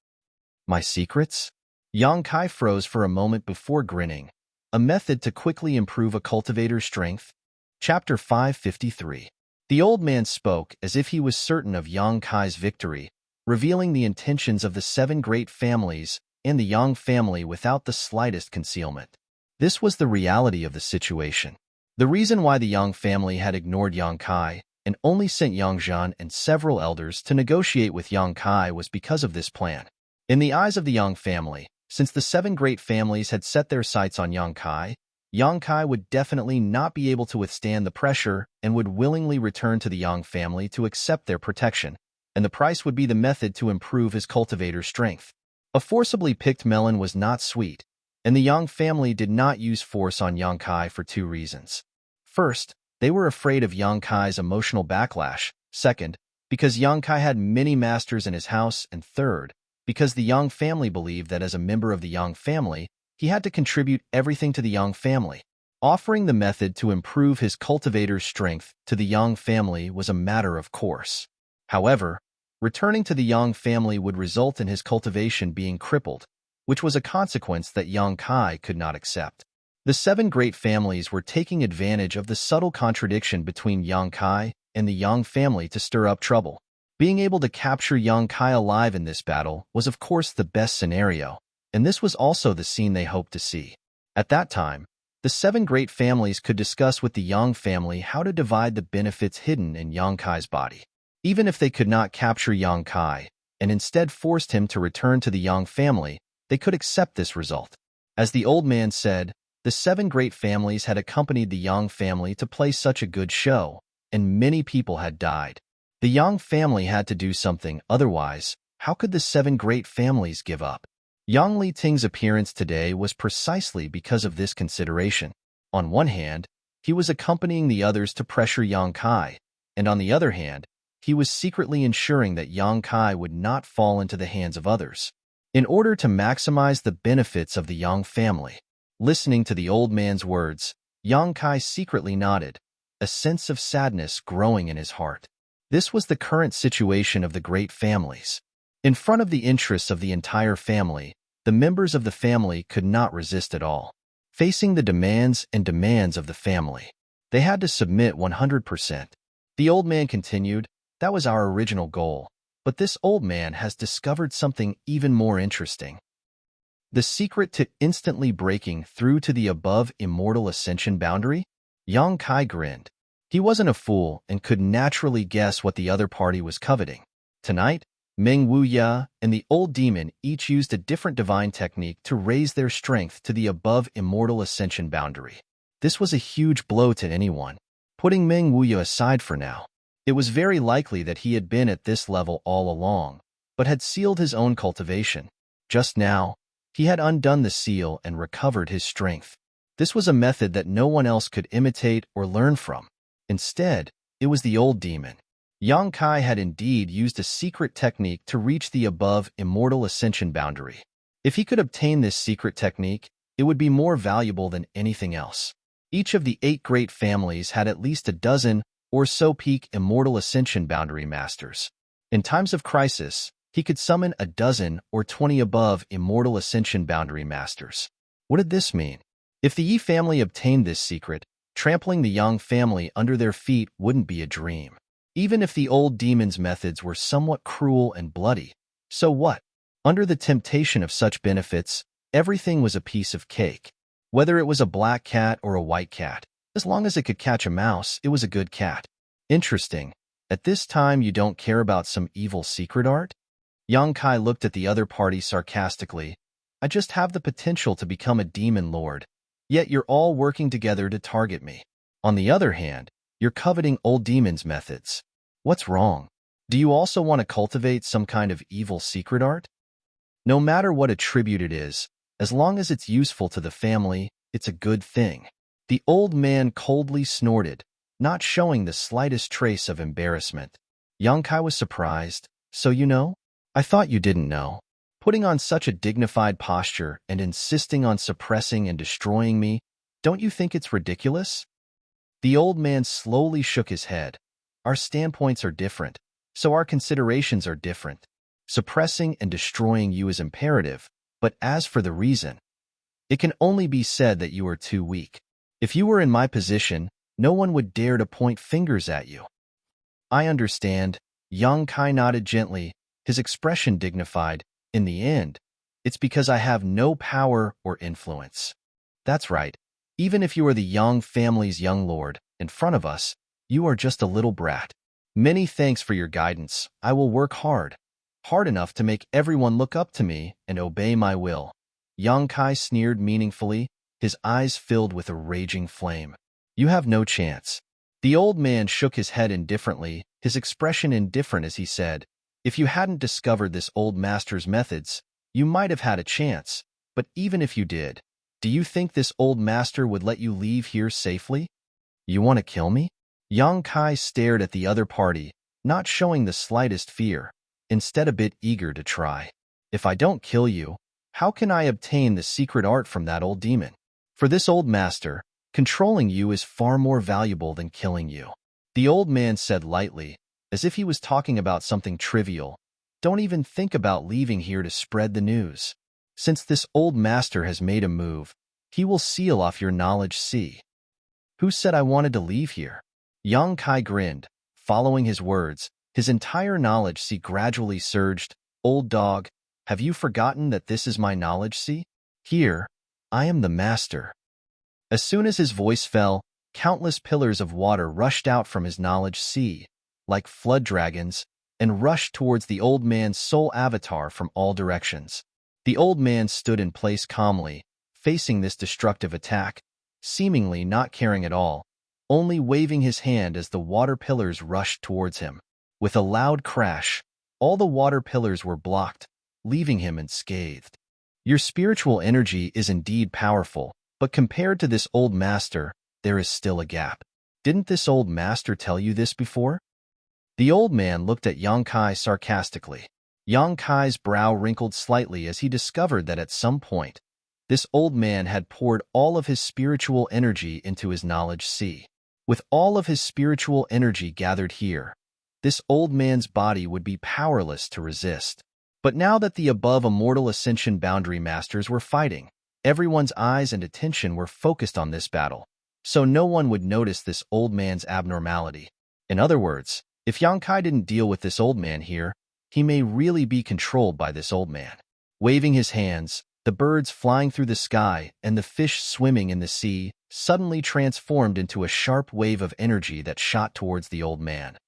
My secrets? Yang Kai froze for a moment before grinning. A method to quickly improve a cultivator's strength. Chapter 553. The old man spoke as if he was certain of Yang Kai's victory, revealing the intentions of the 7 great families and the Yang family without the slightest concealment. This was the reality of the situation. The reason why the Yang family had ignored Yang Kai and only sent Yang Zhan and several elders to negotiate with Yang Kai was because of this plan. In the eyes of the Yang family, since the 7 great families had set their sights on Yang Kai would definitely not be able to withstand the pressure and would willingly return to the Yang family to accept their protection, and the price would be the method to improve his cultivator's strength. A forcibly picked melon was not sweet, and the Yang family did not use force on Yang Kai for 2 reasons. First, they were afraid of Yang Kai's emotional backlash. Second, because Yang Kai had many masters in his house, and third, because the Yang family believed that as a member of the Yang family, he had to contribute everything to the Yang family. Offering the method to improve his cultivator's strength to the Yang family was a matter of course. However, returning to the Yang family would result in his cultivation being crippled, which was a consequence that Yang Kai could not accept. The 7 great families were taking advantage of the subtle contradiction between Yang Kai and the Yang family to stir up trouble. Being able to capture Yang Kai alive in this battle was of course the best scenario, and this was also the scene they hoped to see. At that time, the 7 great families could discuss with the Yang family how to divide the benefits hidden in Yang Kai's body. Even if they could not capture Yang Kai, and instead forced him to return to the Yang family, they could accept this result. As the old man said, the 7 great families had accompanied the Yang family to play such a good show, and many people had died. The Yang family had to do something, otherwise, how could the 7 great families give up? Yang Li Ting's appearance today was precisely because of this consideration. On one hand, he was accompanying the others to pressure Yang Kai, and on the other hand, he was secretly ensuring that Yang Kai would not fall into the hands of others. In order to maximize the benefits of the Yang family. Listening to the old man's words, Yang Kai secretly nodded, a sense of sadness growing in his heart. This was the current situation of the great families. In front of the interests of the entire family, the members of the family could not resist at all. Facing the demands of the family, they had to submit 100%. The old man continued, that was our original goal, but this old man has discovered something even more interesting. The secret to instantly breaking through to the above immortal ascension boundary? Yang Kai grinned. He wasn't a fool and could naturally guess what the other party was coveting. Tonight, Meng Wuya and the old demon each used a different divine technique to raise their strength to the above immortal ascension boundary. This was a huge blow to anyone. Putting Meng Wuya aside for now, it was very likely that he had been at this level all along, but had sealed his own cultivation. Just now, he had undone the seal and recovered his strength. This was a method that no one else could imitate or learn from. Instead, it was the old demon. Yang Kai had indeed used a secret technique to reach the above immortal ascension boundary. If he could obtain this secret technique, it would be more valuable than anything else. Each of the 8 great families had at least a dozen or so peak immortal ascension boundary masters. In times of crisis, he could summon a dozen or 20 above immortal ascension boundary masters. What did this mean? If the Yi family obtained this secret, trampling the Yang family under their feet wouldn't be a dream. Even if the old demon's methods were somewhat cruel and bloody, so what? Under the temptation of such benefits, everything was a piece of cake. Whether it was a black cat or a white cat, as long as it could catch a mouse, it was a good cat. Interesting. At this time, you don't care about some evil secret art? Yang Kai looked at the other party sarcastically. I just have the potential to become a demon lord. Yet you're all working together to target me. On the other hand, you're coveting old demon's methods. What's wrong? Do you also want to cultivate some kind of evil secret art? No matter what attribute it is, as long as it's useful to the family, it's a good thing. The old man coldly snorted, not showing the slightest trace of embarrassment. Yang Kai was surprised. So you know? I thought you didn't know. Putting on such a dignified posture and insisting on suppressing and destroying me, don't you think it's ridiculous? The old man slowly shook his head. Our standpoints are different, so our considerations are different. Suppressing and destroying you is imperative, but as for the reason, it can only be said that you are too weak. If you were in my position, no one would dare to point fingers at you. I understand. Yang Kai nodded gently, his expression dignified. In the end, it's because I have no power or influence. That's right. Even if you are the Yang family's young lord, in front of us, you are just a little brat. Many thanks for your guidance. I will work hard. Hard enough to make everyone look up to me and obey my will. Yang Kai sneered meaningfully, his eyes filled with a raging flame. You have no chance. The old man shook his head indifferently, his expression indifferent as he said, if you hadn't discovered this old master's methods, you might have had a chance, but even if you did, do you think this old master would let you leave here safely? You want to kill me? Yang Kai stared at the other party, not showing the slightest fear, instead a bit eager to try. If I don't kill you, how can I obtain the secret art from that old demon? For this old master, controlling you is far more valuable than killing you. The old man said lightly, as if he was talking about something trivial. Don't even think about leaving here to spread the news. Since this old master has made a move, he will seal off your knowledge sea. Who said I wanted to leave here? Yang Kai grinned, following his words. His entire knowledge sea gradually surged. Old dog, have you forgotten that this is my knowledge sea? Here, I am the master. As soon as his voice fell, countless pillars of water rushed out from his knowledge sea, like flood dragons, and rushed towards the old man's soul avatar from all directions. The old man stood in place calmly, facing this destructive attack, seemingly not caring at all, only waving his hand as the water pillars rushed towards him. With a loud crash, all the water pillars were blocked, leaving him unscathed. Your spiritual energy is indeed powerful, but compared to this old master, there is still a gap. Didn't this old master tell you this before? The old man looked at Yang Kai sarcastically. Yang Kai's brow wrinkled slightly as he discovered that at some point, this old man had poured all of his spiritual energy into his knowledge sea. With all of his spiritual energy gathered here, this old man's body would be powerless to resist. But now that the above immortal ascension boundary masters were fighting, everyone's eyes and attention were focused on this battle, so no one would notice this old man's abnormality. In other words, if Yang Kai didn't deal with this old man here, he may really be controlled by this old man. Waving his hands, the birds flying through the sky and the fish swimming in the sea suddenly transformed into a sharp wave of energy that shot towards the old man.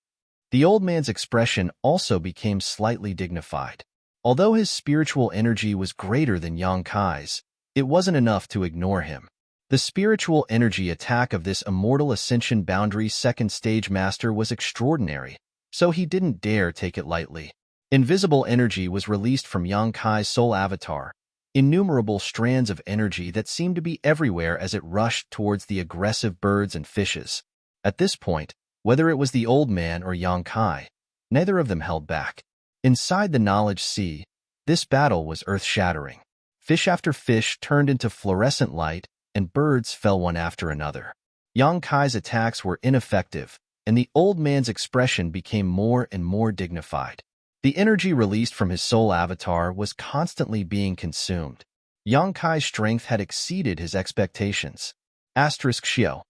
The old man's expression also became slightly dignified. Although his spiritual energy was greater than Yang Kai's, it wasn't enough to ignore him. The spiritual energy attack of this immortal ascension boundary second stage master was extraordinary, so he didn't dare take it lightly. Invisible energy was released from Yang Kai's soul avatar, innumerable strands of energy that seemed to be everywhere as it rushed towards the aggressive birds and fishes. At this point, whether it was the old man or Yang Kai, neither of them held back. Inside the knowledge sea, this battle was earth-shattering. Fish after fish turned into fluorescent light, and birds fell one after another. Yang Kai's attacks were ineffective, and the old man's expression became more and more dignified. The energy released from his soul avatar was constantly being consumed. Yang Kai's strength had exceeded his expectations. Asterisk Xiao.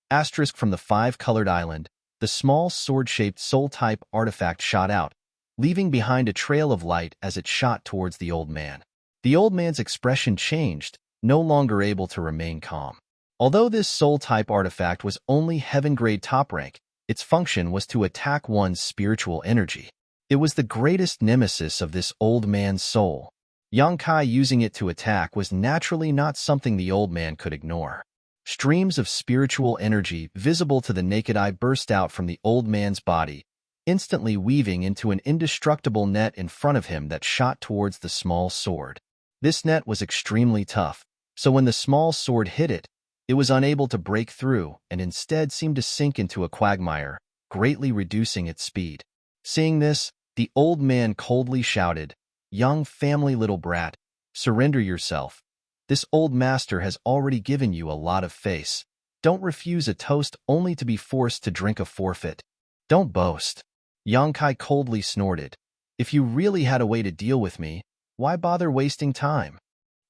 Asterisk from the five-colored island. the small sword-shaped soul-type artifact shot out, leaving behind a trail of light as it shot towards the old man. The old man's expression changed, no longer able to remain calm. Although this soul-type artifact was only heaven-grade top rank, its function was to attack one's spiritual energy. It was the greatest nemesis of this old man's soul. Yangkai using it to attack was naturally not something the old man could ignore. Streams of spiritual energy visible to the naked eye burst out from the old man's body, instantly weaving into an indestructible net in front of him that shot towards the small sword. This net was extremely tough, so when the small sword hit it, it was unable to break through and instead seemed to sink into a quagmire, greatly reducing its speed. Seeing this, the old man coldly shouted, "Young family little brat, surrender yourself. This old master has already given you a lot of face. Don't refuse a toast only to be forced to drink a forfeit. Don't boast." Yangkai coldly snorted, "If you really had a way to deal with me, why bother wasting time?"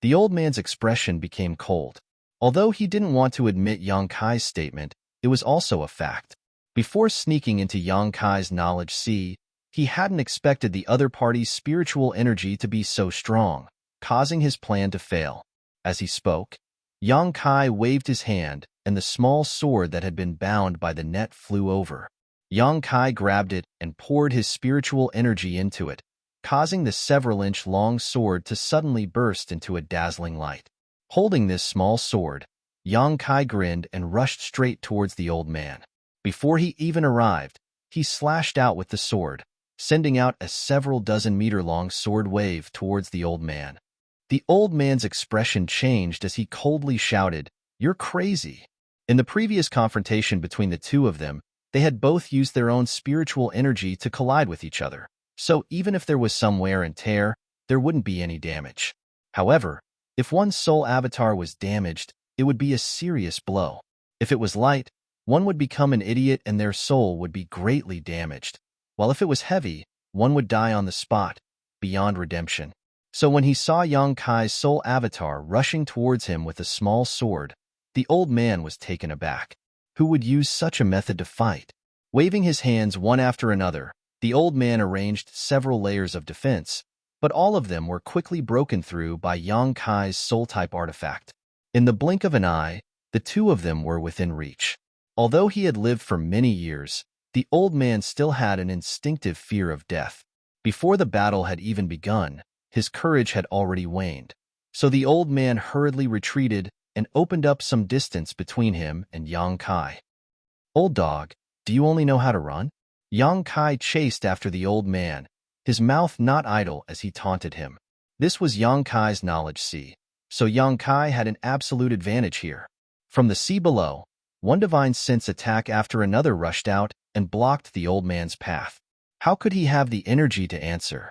The old man's expression became cold. Although he didn't want to admit Yangkai's statement, it was also a fact. Before sneaking into Yangkai's knowledge sea, he hadn't expected the other party's spiritual energy to be so strong, causing his plan to fail. As he spoke, Yangkai waved his hand, and the small sword that had been bound by the net flew over. Yangkai grabbed it and poured his spiritual energy into it, causing the several-inch-long sword to suddenly burst into a dazzling light. Holding this small sword, Yangkai grinned and rushed straight towards the old man. Before he even arrived, he slashed out with the sword, sending out a several-dozen-meter-long sword wave towards the old man. The old man's expression changed as he coldly shouted, "You're crazy." In the previous confrontation between the two of them, they had both used their own spiritual energy to collide with each other, so even if there was some wear and tear, there wouldn't be any damage. However, if one's soul avatar was damaged, it would be a serious blow. If it was light, one would become an idiot and their soul would be greatly damaged, while if it was heavy, one would die on the spot, beyond redemption. So when he saw Yangkai's soul avatar rushing towards him with a small sword, the old man was taken aback. Who would use such a method to fight? Waving his hands one after another, the old man arranged several layers of defense, but all of them were quickly broken through by Yangkai's soul-type artifact. In the blink of an eye, the two of them were within reach. Although he had lived for many years, the old man still had an instinctive fear of death. Before the battle had even begun, his courage had already waned. So the old man hurriedly retreated and opened up some distance between him and Yangkai. "Old dog, do you only know how to run?" Yangkai chased after the old man, his mouth not idle as he taunted him. This was Yangkai's knowledge sea, so Yangkai had an absolute advantage here. From the sea below, one divine sense attack after another rushed out and blocked the old man's path. How could he have the energy to answer?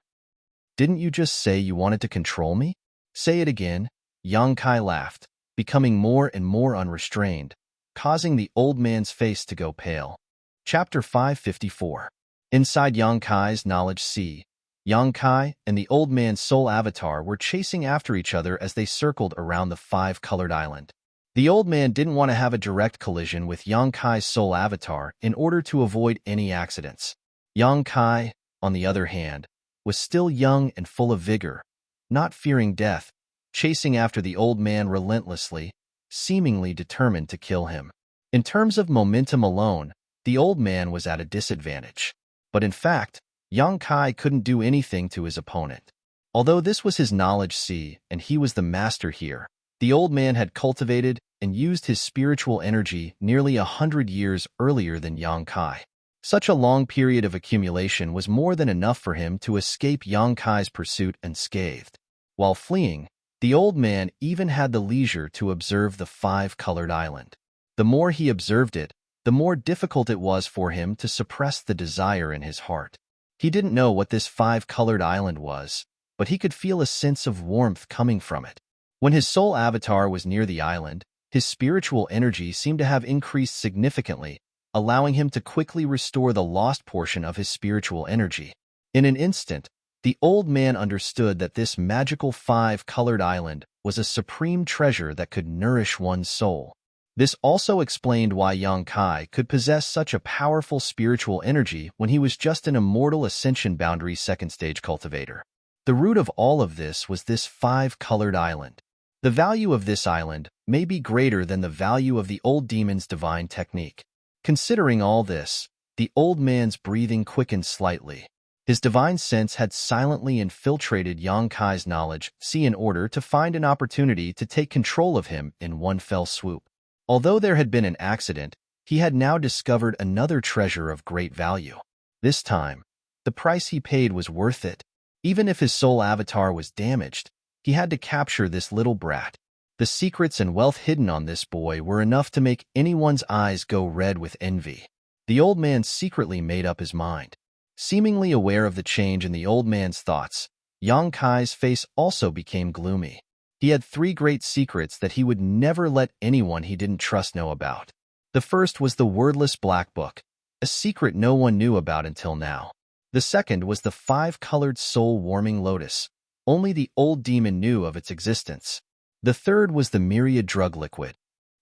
"Didn't you just say you wanted to control me?" "Say it again." Yangkai laughed, becoming more and more unrestrained, causing the old man's face to go pale. Chapter 554. Inside Yangkai's knowledge sea, Yangkai and the old man's soul avatar were chasing after each other as they circled around the five-colored island. The old man didn't want to have a direct collision with Yangkai's soul avatar in order to avoid any accidents. Yangkai, on the other hand, was still young and full of vigor, not fearing death, chasing after the old man relentlessly, seemingly determined to kill him. In terms of momentum alone, the old man was at a disadvantage. But in fact, Yangkai couldn't do anything to his opponent. Although this was his knowledge sea and he was the master here, the old man had cultivated and used his spiritual energy nearly 100 years earlier than Yangkai. Such a long period of accumulation was more than enough for him to escape Yangkai's pursuit unscathed. While fleeing, the old man even had the leisure to observe the five-colored island. The more he observed it, the more difficult it was for him to suppress the desire in his heart. He didn't know what this five-colored island was, but he could feel a sense of warmth coming from it. When his soul avatar was near the island, his spiritual energy seemed to have increased significantly, allowing him to quickly restore the lost portion of his spiritual energy. In an instant, the old man understood that this magical five-colored island was a supreme treasure that could nourish one's soul. This also explained why Yang Kai could possess such a powerful spiritual energy when he was just an immortal ascension boundary second stage cultivator. The root of all of this was this five-colored island. The value of this island may be greater than the value of the old demon's divine technique. Considering all this, the old man's breathing quickened slightly. His divine sense had silently infiltrated Yang Kai's knowledge, in order to find an opportunity to take control of him in one fell swoop. Although there had been an accident, he had now discovered another treasure of great value. This time, the price he paid was worth it. Even if his soul avatar was damaged, he had to capture this little brat. The secrets and wealth hidden on this boy were enough to make anyone's eyes go red with envy. The old man secretly made up his mind. Seemingly aware of the change in the old man's thoughts, Yang Kai's face also became gloomy. He had three great secrets that he would never let anyone he didn't trust know about. The first was the wordless black book, a secret no one knew about until now. The second was the five-colored soul-warming lotus. Only the old demon knew of its existence. The third was the myriad drug liquid.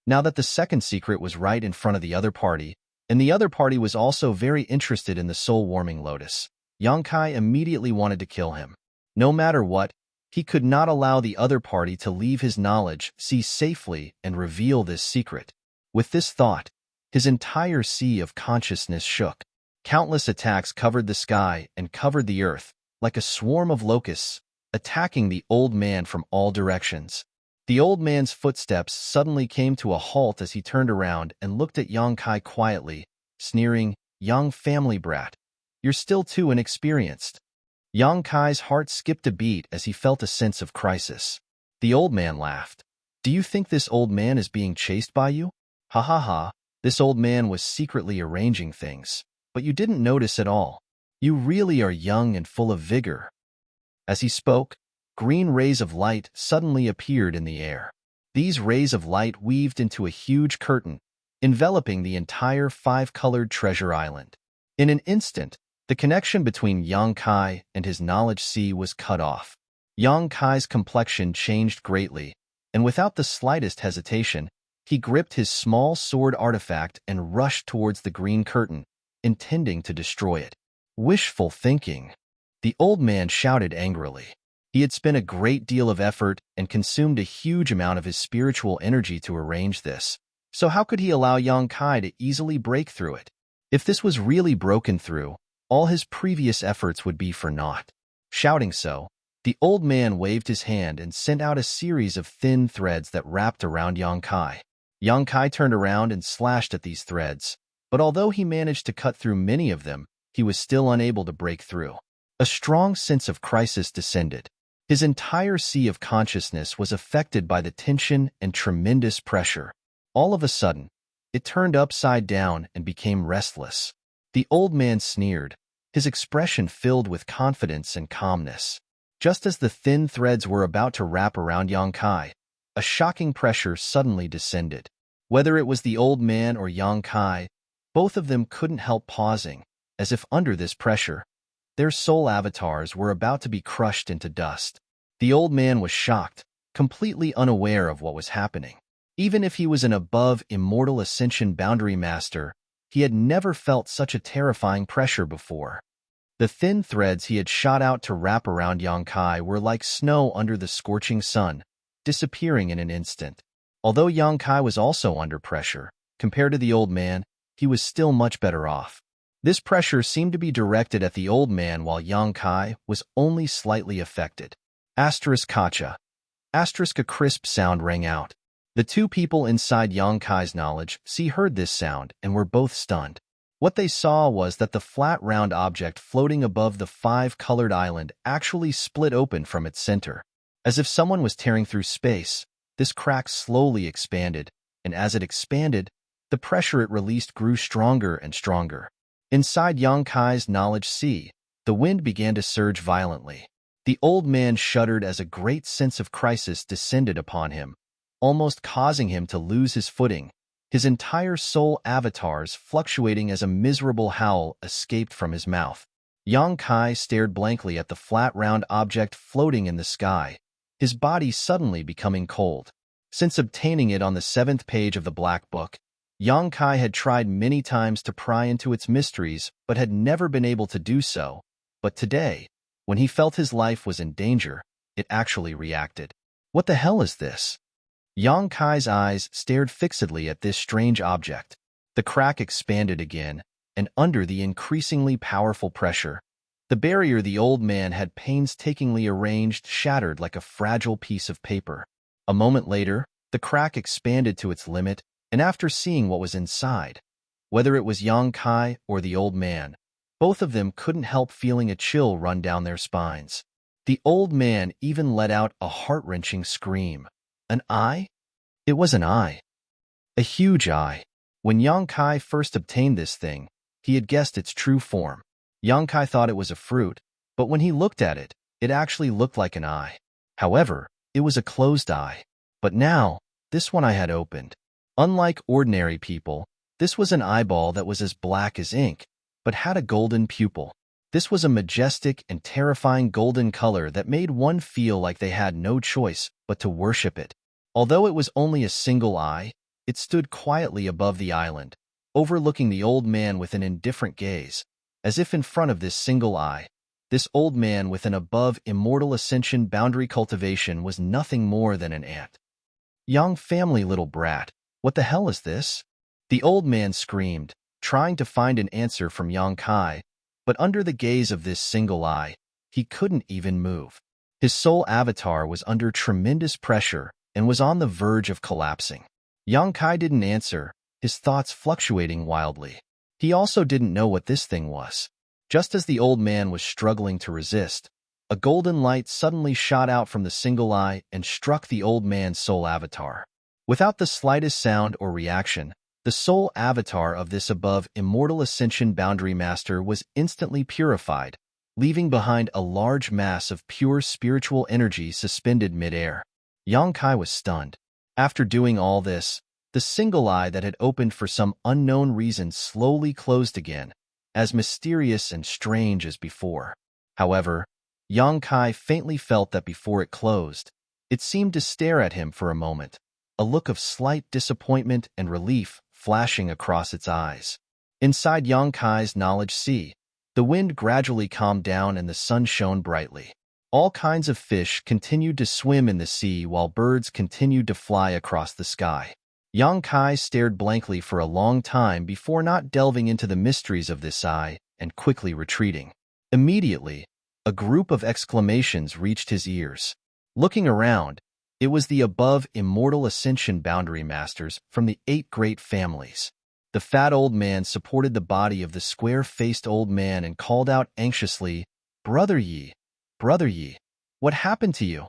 Now that the second secret was right in front of the other party, and the other party was also very interested in the soul-warming lotus, Yang Kai immediately wanted to kill him. No matter what, he could not allow the other party to leave his knowledge safely and reveal this secret. With this thought, his entire sea of consciousness shook. Countless attacks covered the sky and covered the earth, like a swarm of locusts, attacking the old man from all directions. The old man's footsteps suddenly came to a halt as he turned around and looked at Yang Kai quietly, sneering, "Young family brat, you're still too inexperienced." Yang Kai's heart skipped a beat as he felt a sense of crisis. The old man laughed. "Do you think this old man is being chased by you? Ha ha ha, this old man was secretly arranging things, but you didn't notice at all. You really are young and full of vigor." As he spoke, green rays of light suddenly appeared in the air. These rays of light weaved into a huge curtain, enveloping the entire five-colored treasure island. In an instant, the connection between Yang Kai and his knowledge sea was cut off. Yang Kai's complexion changed greatly, and without the slightest hesitation, he gripped his small sword artifact and rushed towards the green curtain, intending to destroy it. "Wishful thinking," the old man shouted angrily. He had spent a great deal of effort and consumed a huge amount of his spiritual energy to arrange this, so how could he allow Yang Kai to easily break through it? If this was really broken through, all his previous efforts would be for naught. Shouting so, the old man waved his hand and sent out a series of thin threads that wrapped around Yang Kai. Yang Kai turned around and slashed at these threads, but although he managed to cut through many of them, he was still unable to break through. A strong sense of crisis descended. His entire sea of consciousness was affected by the tension and tremendous pressure. All of a sudden, it turned upside down and became restless. The old man sneered, his expression filled with confidence and calmness. Just as the thin threads were about to wrap around Yang Kai, a shocking pressure suddenly descended. Whether it was the old man or Yang Kai, both of them couldn't help pausing, as if under this pressure, their soul avatars were about to be crushed into dust. The old man was shocked, completely unaware of what was happening. Even if he was an above immortal ascension boundary master, he had never felt such a terrifying pressure before. The thin threads he had shot out to wrap around Yang Kai were like snow under the scorching sun, disappearing in an instant. Although Yang Kai was also under pressure, compared to the old man, he was still much better off. This pressure seemed to be directed at the old man while Yang Kai was only slightly affected. Kacha. A crisp sound rang out. The two people inside Yang Kai's knowledge heard this sound and were both stunned. What they saw was that the flat round object floating above the five-colored island actually split open from its center. As if someone was tearing through space, this crack slowly expanded, and as it expanded, the pressure it released grew stronger and stronger. Inside Yang Kai's knowledge sea, the wind began to surge violently. The old man shuddered as a great sense of crisis descended upon him, almost causing him to lose his footing. His entire soul avatars fluctuating as a miserable howl escaped from his mouth. Yang Kai stared blankly at the flat round object floating in the sky, his body suddenly becoming cold. Since obtaining it on the 7th page of the Black Book, Yang Kai had tried many times to pry into its mysteries but had never been able to do so. But today, when he felt his life was in danger, it actually reacted. What the hell is this? Yang Kai's eyes stared fixedly at this strange object. The crack expanded again, and under the increasingly powerful pressure, the barrier the old man had painstakingly arranged shattered like a fragile piece of paper. A moment later, the crack expanded to its limit, and after seeing what was inside, whether it was Yang Kai or the old man, both of them couldn't help feeling a chill run down their spines. The old man even let out a heart-wrenching scream. An eye? It was an eye. A huge eye. When Yang Kai first obtained this thing, he had guessed its true form. Yang Kai thought it was a fruit, but when he looked at it, it actually looked like an eye. However, it was a closed eye. But now, this one I had opened. Unlike ordinary people, this was an eyeball that was as black as ink, but had a golden pupil. This was a majestic and terrifying golden color that made one feel like they had no choice but to worship it. Although it was only a single eye, it stood quietly above the island, overlooking the old man with an indifferent gaze, as if in front of this single eye. This old man with an above immortal ascension boundary cultivation was nothing more than an ant. Young family little brat, what the hell is this? The old man screamed, trying to find an answer from Yang Kai, but under the gaze of this single eye, he couldn't even move. His soul avatar was under tremendous pressure and was on the verge of collapsing. Yang Kai didn't answer, his thoughts fluctuating wildly. He also didn't know what this thing was. Just as the old man was struggling to resist, a golden light suddenly shot out from the single eye and struck the old man's soul avatar. Without the slightest sound or reaction, the soul avatar of this above immortal ascension boundary master was instantly purified, leaving behind a large mass of pure spiritual energy suspended mid-air. Yang Kai was stunned. After doing all this, the single eye that had opened for some unknown reason slowly closed again, as mysterious and strange as before. However, Yang Kai faintly felt that before it closed, it seemed to stare at him for a moment, a look of slight disappointment and relief flashing across its eyes. Inside Yang Kai's knowledge sea, the wind gradually calmed down and the sun shone brightly. All kinds of fish continued to swim in the sea while birds continued to fly across the sky. Yang Kai stared blankly for a long time before not delving into the mysteries of this eye and quickly retreating. Immediately, a group of exclamations reached his ears. Looking around, it was the above immortal ascension boundary masters from the 8 great families. The fat old man supported the body of the square-faced old man and called out anxiously, Brother Yi, what happened to you?"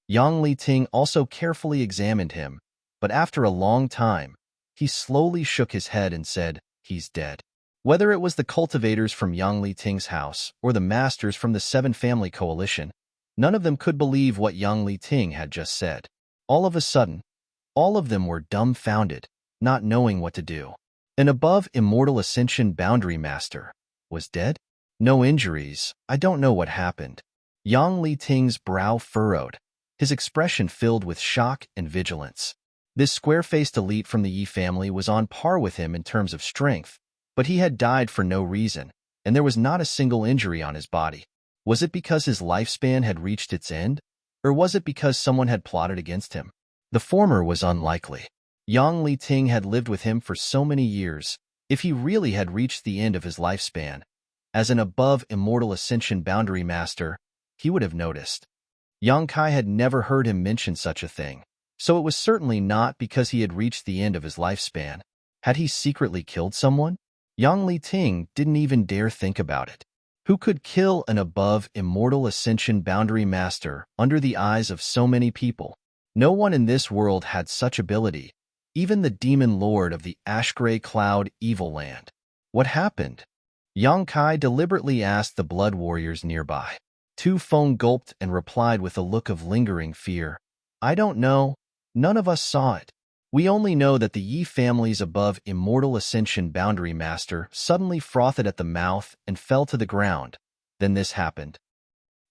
Yang Li Ting also carefully examined him, but after a long time, he slowly shook his head and said, "He's dead." Whether it was the cultivators from Yang Li Ting's house or the masters from the 7 Family Coalition, none of them could believe what Yang Li Ting had just said. All of a sudden, all of them were dumbfounded, not knowing what to do. An above immortal ascension boundary master was dead? No injuries, I don't know what happened. Yang Li Ting's brow furrowed, his expression filled with shock and vigilance. This square-faced elite from the Yi family was on par with him in terms of strength, but he had died for no reason, and there was not a single injury on his body. Was it because his lifespan had reached its end, or was it because someone had plotted against him? The former was unlikely. Yang Li Ting had lived with him for so many years. If he really had reached the end of his lifespan, as an above immortal ascension boundary master, he would have noticed. Yang Kai had never heard him mention such a thing, so it was certainly not because he had reached the end of his lifespan. Had he secretly killed someone? Yang Li Ting didn't even dare think about it. Who could kill an above immortal ascension boundary master under the eyes of so many people? No one in this world had such ability, even the demon lord of the ash-gray cloud evil land. What happened? Yang Kai deliberately asked the blood warriors nearby. Tu Feng gulped and replied with a look of lingering fear. "I don't know. None of us saw it. We only know that the Yi family's above immortal ascension boundary master suddenly frothed at the mouth and fell to the ground. Then this happened."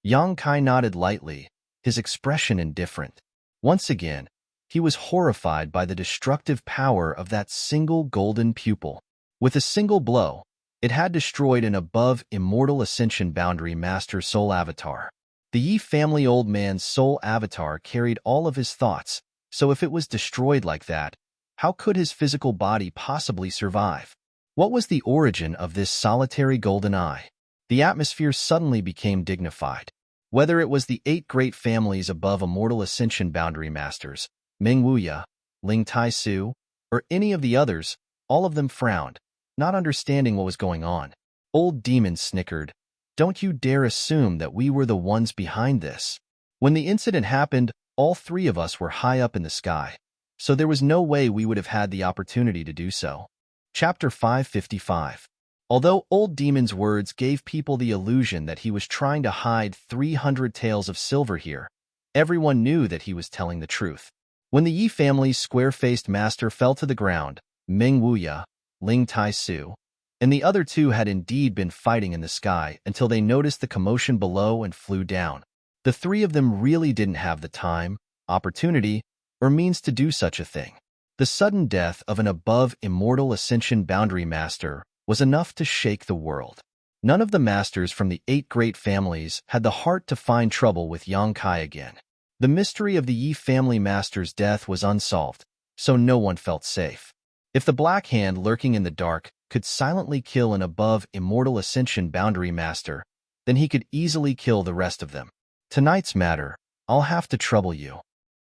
Yang Kai nodded lightly, his expression indifferent. Once again, He was horrified by the destructive power of that single golden pupil. With a single blow, it had destroyed an above immortal ascension boundary master soul avatar. The Yi family old man's soul avatar carried all of his thoughts, so if it was destroyed like that, how could his physical body possibly survive? What was the origin of this solitary golden eye? The atmosphere suddenly became dignified. Whether it was the 8 great families above immortal ascension boundary masters, Meng Wuya, Ling Tai-su, or any of the others, all of them frowned, not understanding what was going on. Old Demon snickered. Don't you dare assume that we were the ones behind this. When the incident happened, all 3 of us were high up in the sky, so there was no way we would have had the opportunity to do so. Chapter 555. Although Old Demon's words gave people the illusion that he was trying to hide 300 tales of silver here, everyone knew that he was telling the truth. When the Yi family's square-faced master fell to the ground, Meng Wuya, Ling Tai-su, and the other 2 had indeed been fighting in the sky until they noticed the commotion below and flew down. The 3 of them really didn't have the time, opportunity, or means to do such a thing. The sudden death of an above immortal ascension boundary master was enough to shake the world. None of the masters from the 8 great families had the heart to find trouble with Yang Kai again. The mystery of the Yi family master's death was unsolved, so no one felt safe. If the Black Hand lurking in the dark could silently kill an above immortal ascension boundary master, then he could easily kill the rest of them. Tonight's matter, I'll have to trouble you.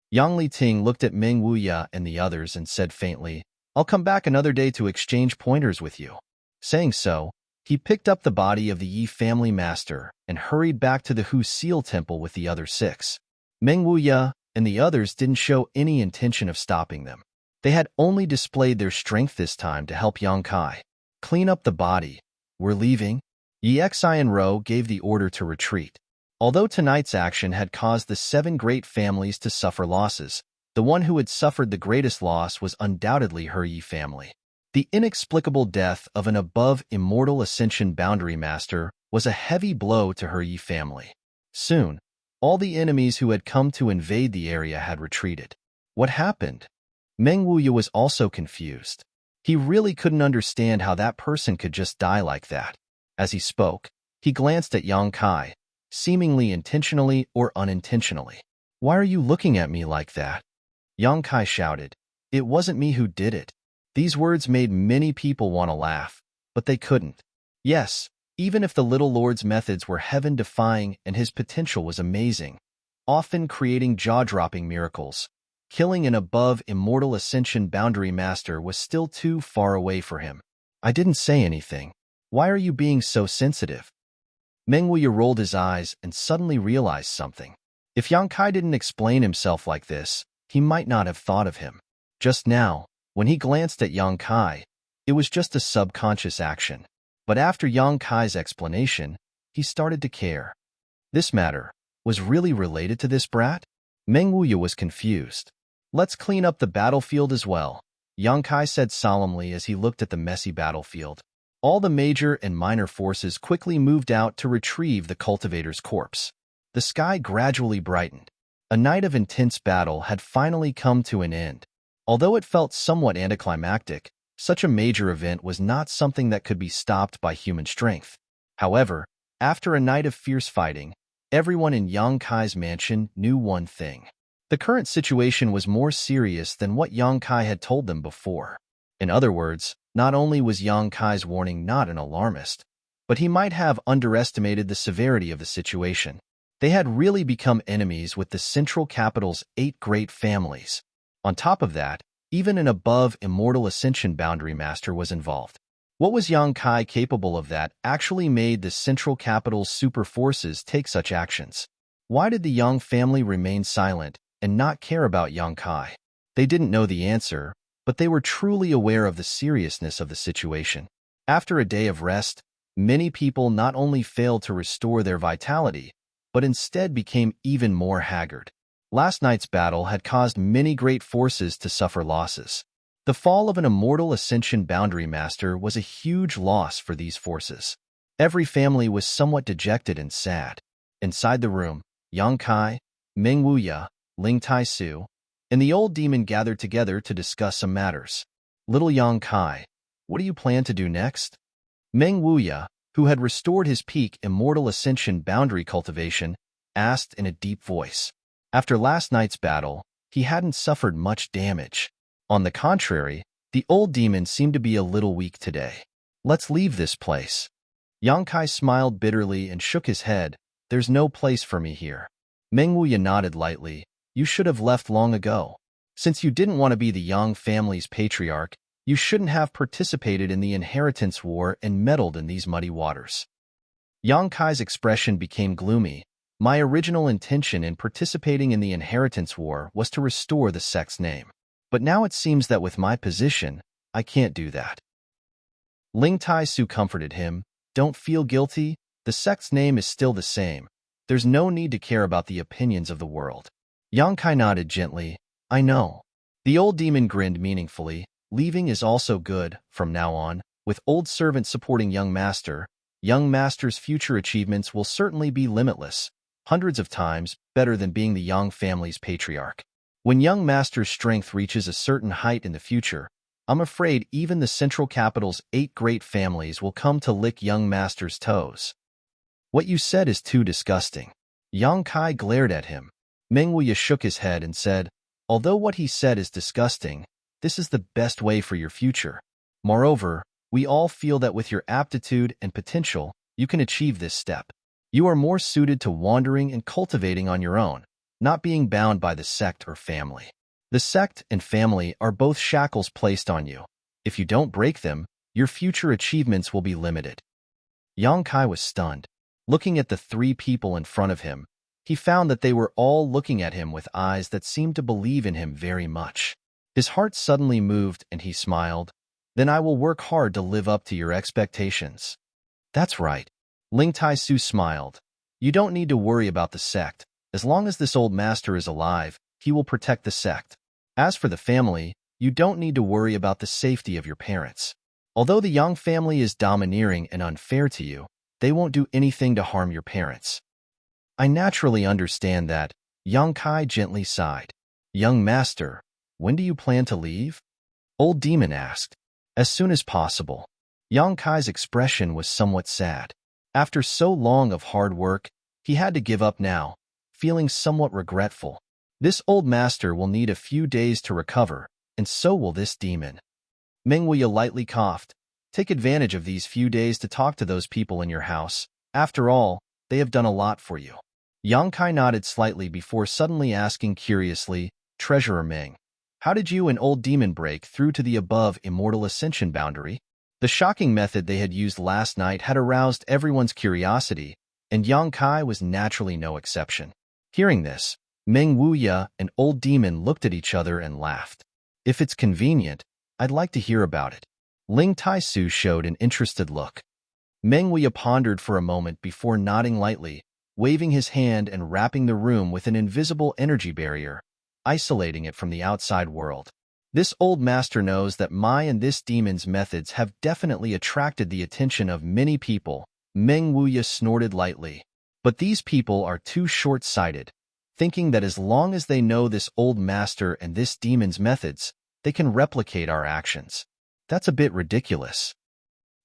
Yang Liting looked at Meng Wuya and the others and said faintly, I'll come back another day to exchange pointers with you. Saying so, he picked up the body of the Yi family master and hurried back to the Hu Seal Temple with the other 6. Meng Wuya and the others didn't show any intention of stopping them. They had only displayed their strength this time to help Yang Kai. Clean up the body. We're leaving. Yi Xianro gave the order to retreat. Although tonight's action had caused the 7 great families to suffer losses, the one who had suffered the greatest loss was undoubtedly her Yi family. The inexplicable death of an above immortal ascension boundary master was a heavy blow to her Yi family. Soon, all the enemies who had come to invade the area had retreated. What happened? Meng Wuya was also confused. He really couldn't understand how that person could just die like that. As he spoke, he glanced at Yang Kai, seemingly intentionally or unintentionally. Why are you looking at me like that? Yang Kai shouted. It wasn't me who did it. These words made many people want to laugh, but they couldn't. Yes, even if the Little Lord's methods were heaven-defying and his potential was amazing, often creating jaw-dropping miracles, killing an above immortal ascension boundary master was still too far away for him. I didn't say anything. Why are you being so sensitive? Meng Wuya rolled his eyes and suddenly realized something. If Yang Kai didn't explain himself like this, he might not have thought of him. Just now, when he glanced at Yang Kai, it was just a subconscious action. But after Yang Kai's explanation, he started to care. This matter was really related to this brat? Meng Wuya was confused. Let's clean up the battlefield as well, Yang Kai said solemnly as he looked at the messy battlefield. All the major and minor forces quickly moved out to retrieve the cultivator's corpse. The sky gradually brightened. A night of intense battle had finally come to an end. Although it felt somewhat anticlimactic, such a major event was not something that could be stopped by human strength. However, after a night of fierce fighting, everyone in Yang Kai's mansion knew one thing. The current situation was more serious than what Yang Kai had told them before. In other words, not only was Yang Kai's warning not an alarmist, but he might have underestimated the severity of the situation. They had really become enemies with the central capital's 8 great families. On top of that, even an above immortal ascension boundary master was involved. What was Yang Kai capable of that actually made the central capital's super forces take such actions? Why did the Yang family remain silent and not care about Yang Kai? They didn't know the answer, but they were truly aware of the seriousness of the situation. After a day of rest, many people not only failed to restore their vitality, but instead became even more haggard. Last night's battle had caused many great forces to suffer losses. The fall of an immortal ascension boundary master was a huge loss for these forces. Every family was somewhat dejected and sad. Inside the room, Yang Kai, Meng Wuya, Ling Tai-su, and the old demon gathered together to discuss some matters. Little Yang Kai, what do you plan to do next? Meng Wuya, who had restored his peak immortal ascension boundary cultivation, asked in a deep voice. After last night's battle, he hadn't suffered much damage. On the contrary, the old demon seemed to be a little weak today. Let's leave this place. Yang Kai smiled bitterly and shook his head. There's no place for me here. Meng Wuya nodded lightly. You should have left long ago. Since you didn't want to be the Yang family's patriarch, you shouldn't have participated in the inheritance war and meddled in these muddy waters. Yang Kai's expression became gloomy. My original intention in participating in the inheritance war was to restore the sect's name. But now it seems that with my position, I can't do that. Ling Tai-su comforted him. Don't feel guilty. The sect's name is still the same. There's no need to care about the opinions of the world. Yang Kai nodded gently. I know. The old demon grinned meaningfully. Leaving is also good, from now on. With old servant supporting young master's future achievements will certainly be limitless. Hundreds of times better than being the Yang family's patriarch. When young master's strength reaches a certain height in the future, I'm afraid even the central capital's 8 great families will come to lick young master's toes. What you said is too disgusting. Yang Kai glared at him. Meng Wuya shook his head and said, although what he said is disgusting, this is the best way for your future. Moreover, we all feel that with your aptitude and potential, you can achieve this step. You are more suited to wandering and cultivating on your own, not being bound by the sect or family. The sect and family are both shackles placed on you. If you don't break them, your future achievements will be limited. Yang Kai was stunned. Looking at the 3 people in front of him, he found that they were all looking at him with eyes that seemed to believe in him very much. His heart suddenly moved and he smiled. Then I will work hard to live up to your expectations. That's right. Ling Tai-su smiled. You don't need to worry about the sect. As long as this old master is alive, he will protect the sect. As for the family, you don't need to worry about the safety of your parents. Although the Yang family is domineering and unfair to you, they won't do anything to harm your parents. I naturally understand that. Yang Kai gently sighed. Young master, when do you plan to leave? Old demon asked. As soon as possible. Yang Kai's expression was somewhat sad. After so long of hard work, he had to give up now, feeling somewhat regretful. This old master will need a few days to recover, and so will this demon. Meng Wuya lightly coughed. Take advantage of these few days to talk to those people in your house. After all, they have done a lot for you. Yang Kai nodded slightly before suddenly asking curiously, Treasurer Meng, how did you and old demon break through to the above immortal ascension boundary? The shocking method they had used last night had aroused everyone's curiosity, and Yang Kai was naturally no exception. Hearing this, Meng Wuya and old demon looked at each other and laughed. If it's convenient, I'd like to hear about it. Ling Tai-su showed an interested look. Meng Wuya pondered for a moment before nodding lightly, waving his hand and wrapping the room with an invisible energy barrier, isolating it from the outside world. This old master knows that my and this demon's methods have definitely attracted the attention of many people. Meng Wuya snorted lightly. But these people are too short-sighted, thinking that as long as they know this old master and this demon's methods, they can replicate our actions. That's a bit ridiculous.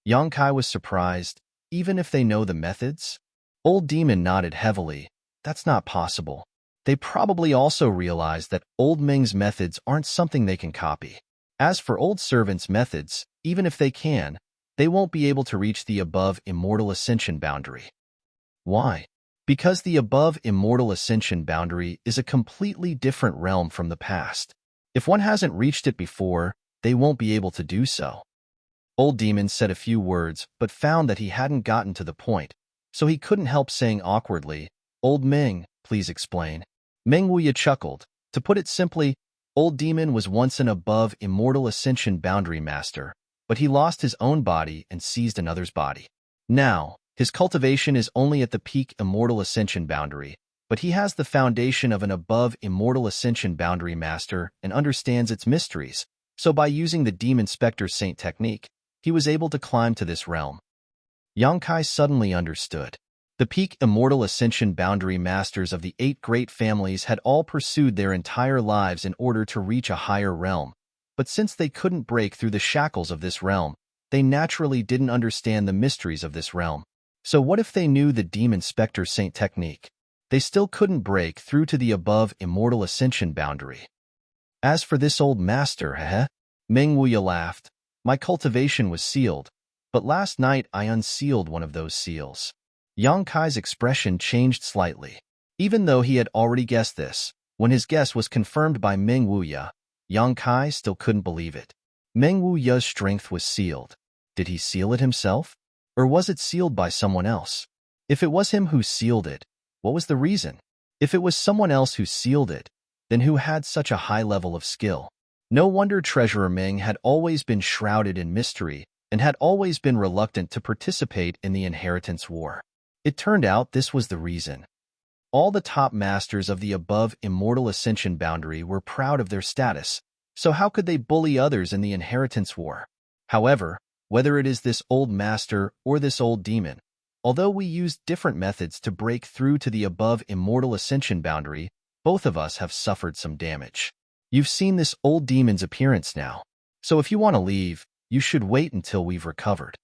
Yang Kai was surprised. Even if they know the methods? Old demon nodded heavily. That's not possible. They probably also realize that old Meng's methods aren't something they can copy. As for old servant's methods, even if they can, they won't be able to reach the above immortal ascension boundary. Why? Because the above immortal ascension boundary is a completely different realm from the past. If one hasn't reached it before, they won't be able to do so. Old demon said a few words, but found that he hadn't gotten to the point, so he couldn't help saying awkwardly, Old Meng, please explain. Meng Wuya chuckled. To put it simply, old demon was once an above immortal ascension boundary master, but he lost his own body and seized another's body. Now, his cultivation is only at the peak immortal ascension boundary, but he has the foundation of an above immortal ascension boundary master and understands its mysteries, so by using the Demon Spectre Saint technique, he was able to climb to this realm. Yang Kai suddenly understood. The peak immortal ascension boundary masters of the 8 great families had all pursued their entire lives in order to reach a higher realm, but since they couldn't break through the shackles of this realm, they naturally didn't understand the mysteries of this realm. So what if they knew the Demon Spectre Saint technique? They still couldn't break through to the above immortal ascension boundary. As for this old master, Meng Wuya laughed. My cultivation was sealed, but last night I unsealed one of those seals. Yang Kai's expression changed slightly. Even though he had already guessed this, when his guess was confirmed by Meng Wuya, Yang Kai still couldn't believe it. Meng Wuya's strength was sealed. Did he seal it himself? Or was it sealed by someone else? If it was him who sealed it, what was the reason? If it was someone else who sealed it, then who had such a high level of skill? No wonder Treasurer Ming had always been shrouded in mystery and had always been reluctant to participate in the inheritance war. It turned out this was the reason. All the top masters of the above immortal ascension boundary were proud of their status, so how could they bully others in the inheritance war? However, whether it is this old master or this old demon, although we used different methods to break through to the above immortal ascension boundary, both of us have suffered some damage. You've seen this old demon's appearance now, so if you want to leave, you should wait until we've recovered.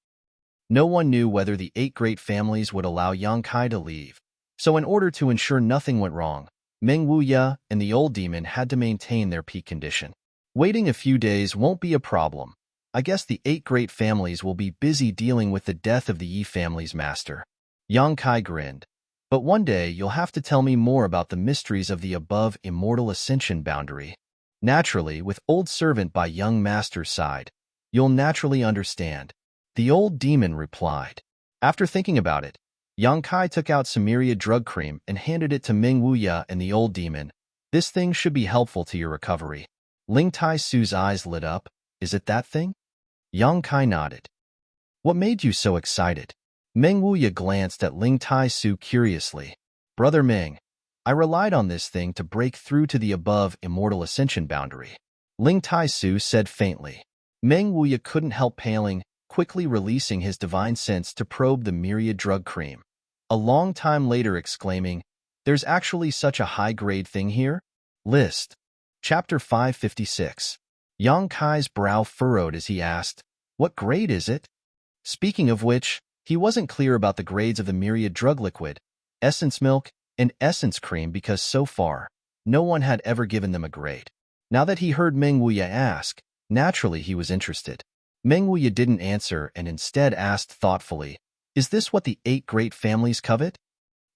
No one knew whether the 8 great families would allow Yang Kai to leave, so in order to ensure nothing went wrong, Meng Wuya and the old demon had to maintain their peak condition. Waiting a few days won't be a problem. I guess the 8 great families will be busy dealing with the death of the Yi family's master. Yang Kai grinned. But one day you'll have to tell me more about the mysteries of the above immortal ascension boundary. Naturally, with old servant by young master's side, you'll naturally understand. The old demon replied. After thinking about it, Yang Kai took out some myriad drug cream and handed it to Meng Wuya and the old demon. This thing should be helpful to your recovery. Ling Tai Su's eyes lit up. Is it that thing? Yang Kai nodded. What made you so excited? Meng Wuya glanced at Ling Tai Su curiously. Brother Meng, I relied on this thing to break through to the above immortal ascension boundary. Ling Tai Su said faintly. Meng Wuya couldn't help paling, quickly releasing his divine sense to probe the myriad drug cream. A long time later exclaiming, there's actually such a high-grade thing here? List. Chapter 556. Yang Kai's brow furrowed as he asked, what grade is it? Speaking of which, he wasn't clear about the grades of the myriad drug liquid, essence milk, and essence cream because so far, no one had ever given them a grade. Now that he heard Meng Wuya ask, naturally he was interested. Meng Wuya didn't answer and instead asked thoughtfully, is this what the 8 great families covet?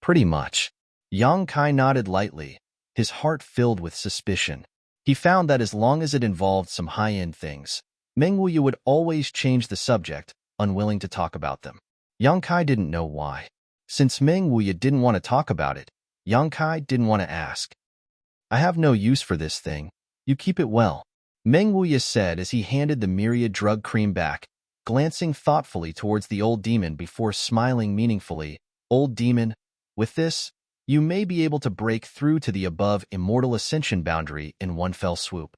Pretty much. Yang Kai nodded lightly, his heart filled with suspicion. He found that as long as it involved some high-end things, Meng Wuya would always change the subject, unwilling to talk about them. Yang Kai didn't know why. Since Meng Wuya didn't want to talk about it, Yang Kai didn't want to ask. I have no use for this thing. You keep it well. Meng Wuya said as he handed the myriad drug cream back, glancing thoughtfully towards the old demon before smiling meaningfully. Old demon, with this, you may be able to break through to the above immortal ascension boundary in one fell swoop.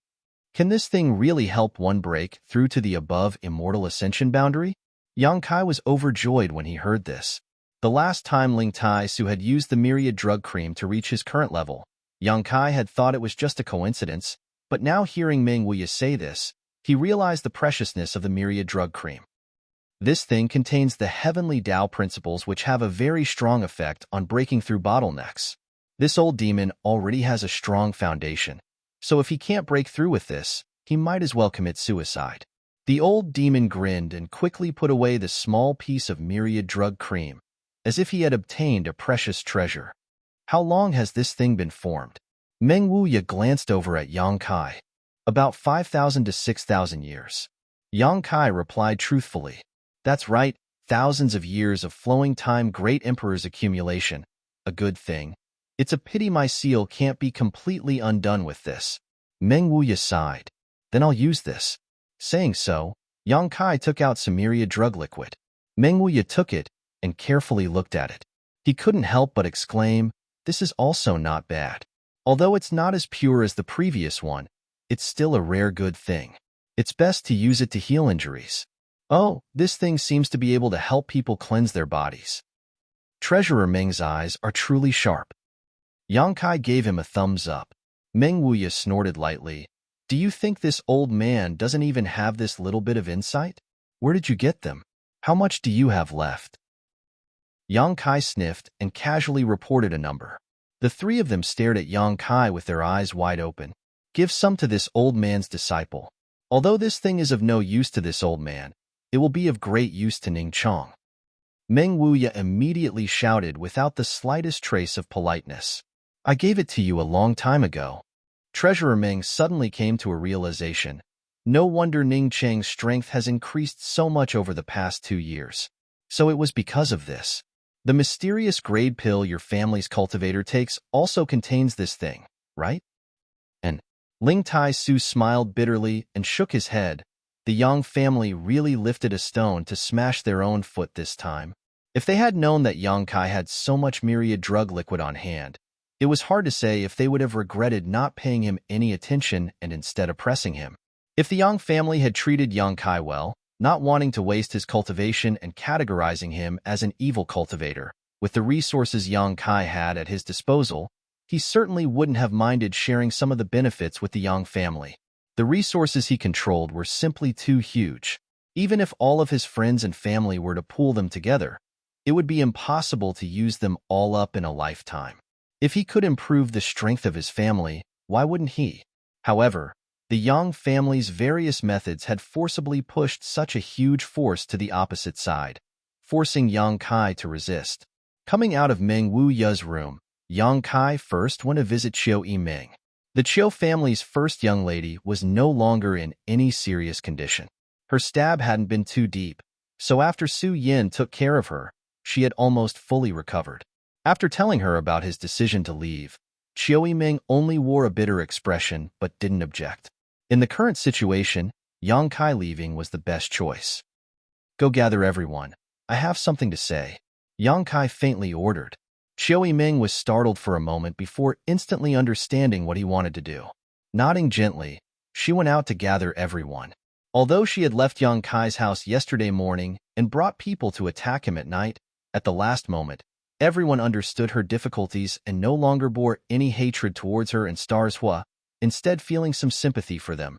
Can this thing really help one break through to the above immortal ascension boundary? Yang Kai was overjoyed when he heard this. The last time Ling Tai Su had used the myriad drug cream to reach his current level, Yang Kai had thought it was just a coincidence, but now hearing Meng Wuya say this, he realized the preciousness of the myriad drug cream. This thing contains the heavenly Tao principles which have a very strong effect on breaking through bottlenecks. This old demon already has a strong foundation, so if he can't break through with this, he might as well commit suicide. The old demon grinned and quickly put away the small piece of myriad drug cream, as if he had obtained a precious treasure. How long has this thing been formed? Meng Wuya glanced over at Yang Kai. About 5,000 to 6,000 years. Yang Kai replied truthfully. That's right, thousands of years of flowing time, great emperor's accumulation. A good thing. It's a pity my seal can't be completely undone with this. Meng Wuya sighed. Then I'll use this. Saying so, Yang Kai took out some myriad drug liquid. Meng Wuya took it and carefully looked at it. He couldn't help but exclaim, this is also not bad. Although it's not as pure as the previous one, it's still a rare good thing. It's best to use it to heal injuries. Oh, this thing seems to be able to help people cleanse their bodies. Treasurer Meng's eyes are truly sharp. Yang Kai gave him a thumbs up. Meng Wuya snorted lightly. Do you think this old man doesn't even have this little bit of insight? Where did you get them? How much do you have left? Yang Kai sniffed and casually reported a number. The three of them stared at Yang Kai with their eyes wide open. Give some to this old man's disciple. Although this thing is of no use to this old man, it will be of great use to Ning Chong. Meng Wuya immediately shouted without the slightest trace of politeness. I gave it to you a long time ago. Treasurer Meng suddenly came to a realization. No wonder Ning Cheng's strength has increased so much over the past 2 years. So it was because of this. The mysterious grade pill your family's cultivator takes also contains this thing, right? And Ling Tai Su smiled bitterly and shook his head. The Yang family really lifted a stone to smash their own foot this time. If they had known that Yang Kai had so much myriad drug liquid on hand, it was hard to say if they would have regretted not paying him any attention and instead oppressing him. If the Yang family had treated Yang Kai well, not wanting to waste his cultivation and categorizing him as an evil cultivator, with the resources Yang Kai had at his disposal, he certainly wouldn't have minded sharing some of the benefits with the Yang family. The resources he controlled were simply too huge. Even if all of his friends and family were to pool them together, it would be impossible to use them all up in a lifetime. If he could improve the strength of his family, why wouldn't he? However, the Yang family's various methods had forcibly pushed such a huge force to the opposite side, forcing Yang Kai to resist. Coming out of Meng Wuya's room, Yang Kai first went to visit Chiu Yimeng. The Chiu family's first young lady was no longer in any serious condition. Her stab hadn't been too deep, so after Su Yin took care of her, she had almost fully recovered. After telling her about his decision to leave, Chiu Yimeng only wore a bitter expression but didn't object. In the current situation, Yang Kai leaving was the best choice. Go gather everyone. I have something to say. Yang Kai faintly ordered. Chiu Yimeng was startled for a moment before instantly understanding what he wanted to do. Nodding gently, she went out to gather everyone. Although she had left Yang Kai's house yesterday morning and brought people to attack him at night, at the last moment, everyone understood her difficulties and no longer bore any hatred towards her and Stars Hua, instead feeling some sympathy for them.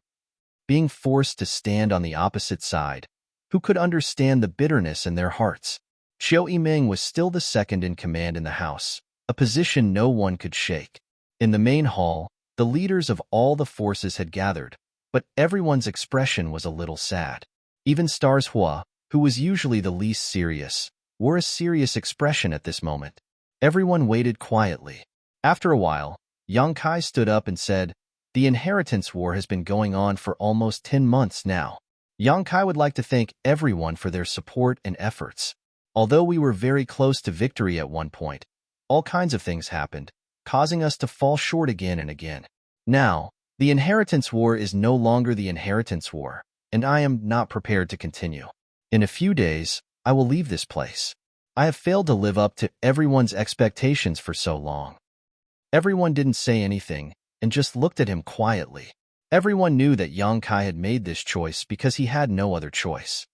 Being forced to stand on the opposite side, who could understand the bitterness in their hearts? Chiu Yimeng was still the second in command in the house, a position no one could shake. In the main hall, the leaders of all the forces had gathered, but everyone's expression was a little sad. Even Stars Hua, who was usually the least serious, wore a serious expression at this moment. Everyone waited quietly. After a while, Yang Kai stood up and said, the inheritance war has been going on for almost 10 months now. Yang Kai would like to thank everyone for their support and efforts. Although we were very close to victory at one point, all kinds of things happened, causing us to fall short again and again. Now, the inheritance war is no longer the inheritance war, and I am not prepared to continue. In a few days, I will leave this place. I have failed to live up to everyone's expectations for so long. Everyone didn't say anything, and just looked at him quietly. Everyone knew that Yang Kai had made this choice because he had no other choice.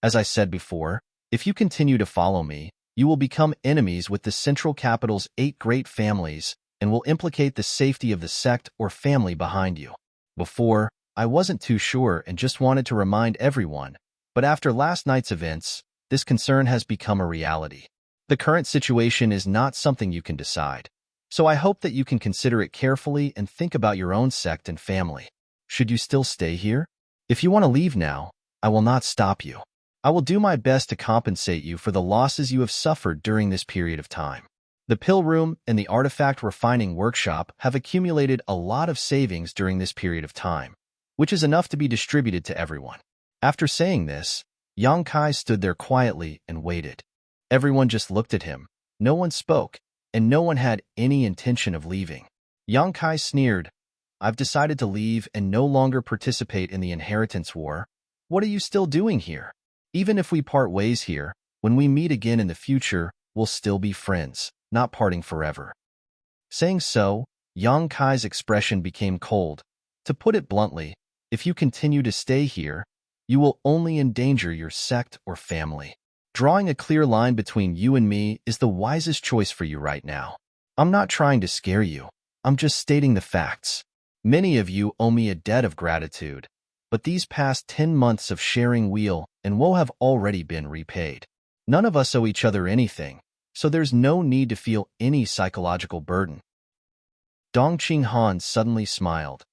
As I said before, if you continue to follow me, you will become enemies with the central capital's 8 great families and will implicate the safety of the sect or family behind you. Before, I wasn't too sure and just wanted to remind everyone, but after last night's events, this concern has become a reality. The current situation is not something you can decide. So I hope that you can consider it carefully and think about your own sect and family. Should you still stay here? If you want to leave now, I will not stop you. I will do my best to compensate you for the losses you have suffered during this period of time. The pill room and the artifact refining workshop have accumulated a lot of savings during this period of time, which is enough to be distributed to everyone. After saying this, Yang Kai stood there quietly and waited. Everyone just looked at him. No one spoke, and no one had any intention of leaving. Yang Kai sneered, I've decided to leave and no longer participate in the inheritance war. What are you still doing here? Even if we part ways here, when we meet again in the future, we'll still be friends, not parting forever. Saying so, Yang Kai's expression became cold. To put it bluntly, if you continue to stay here, you will only endanger your sect or family. Drawing a clear line between you and me is the wisest choice for you right now. I'm not trying to scare you. I'm just stating the facts. Many of you owe me a debt of gratitude, but these past 10 months of sharing weal and woe have already been repaid. None of us owe each other anything, so there's no need to feel any psychological burden. Dongqing Han suddenly smiled.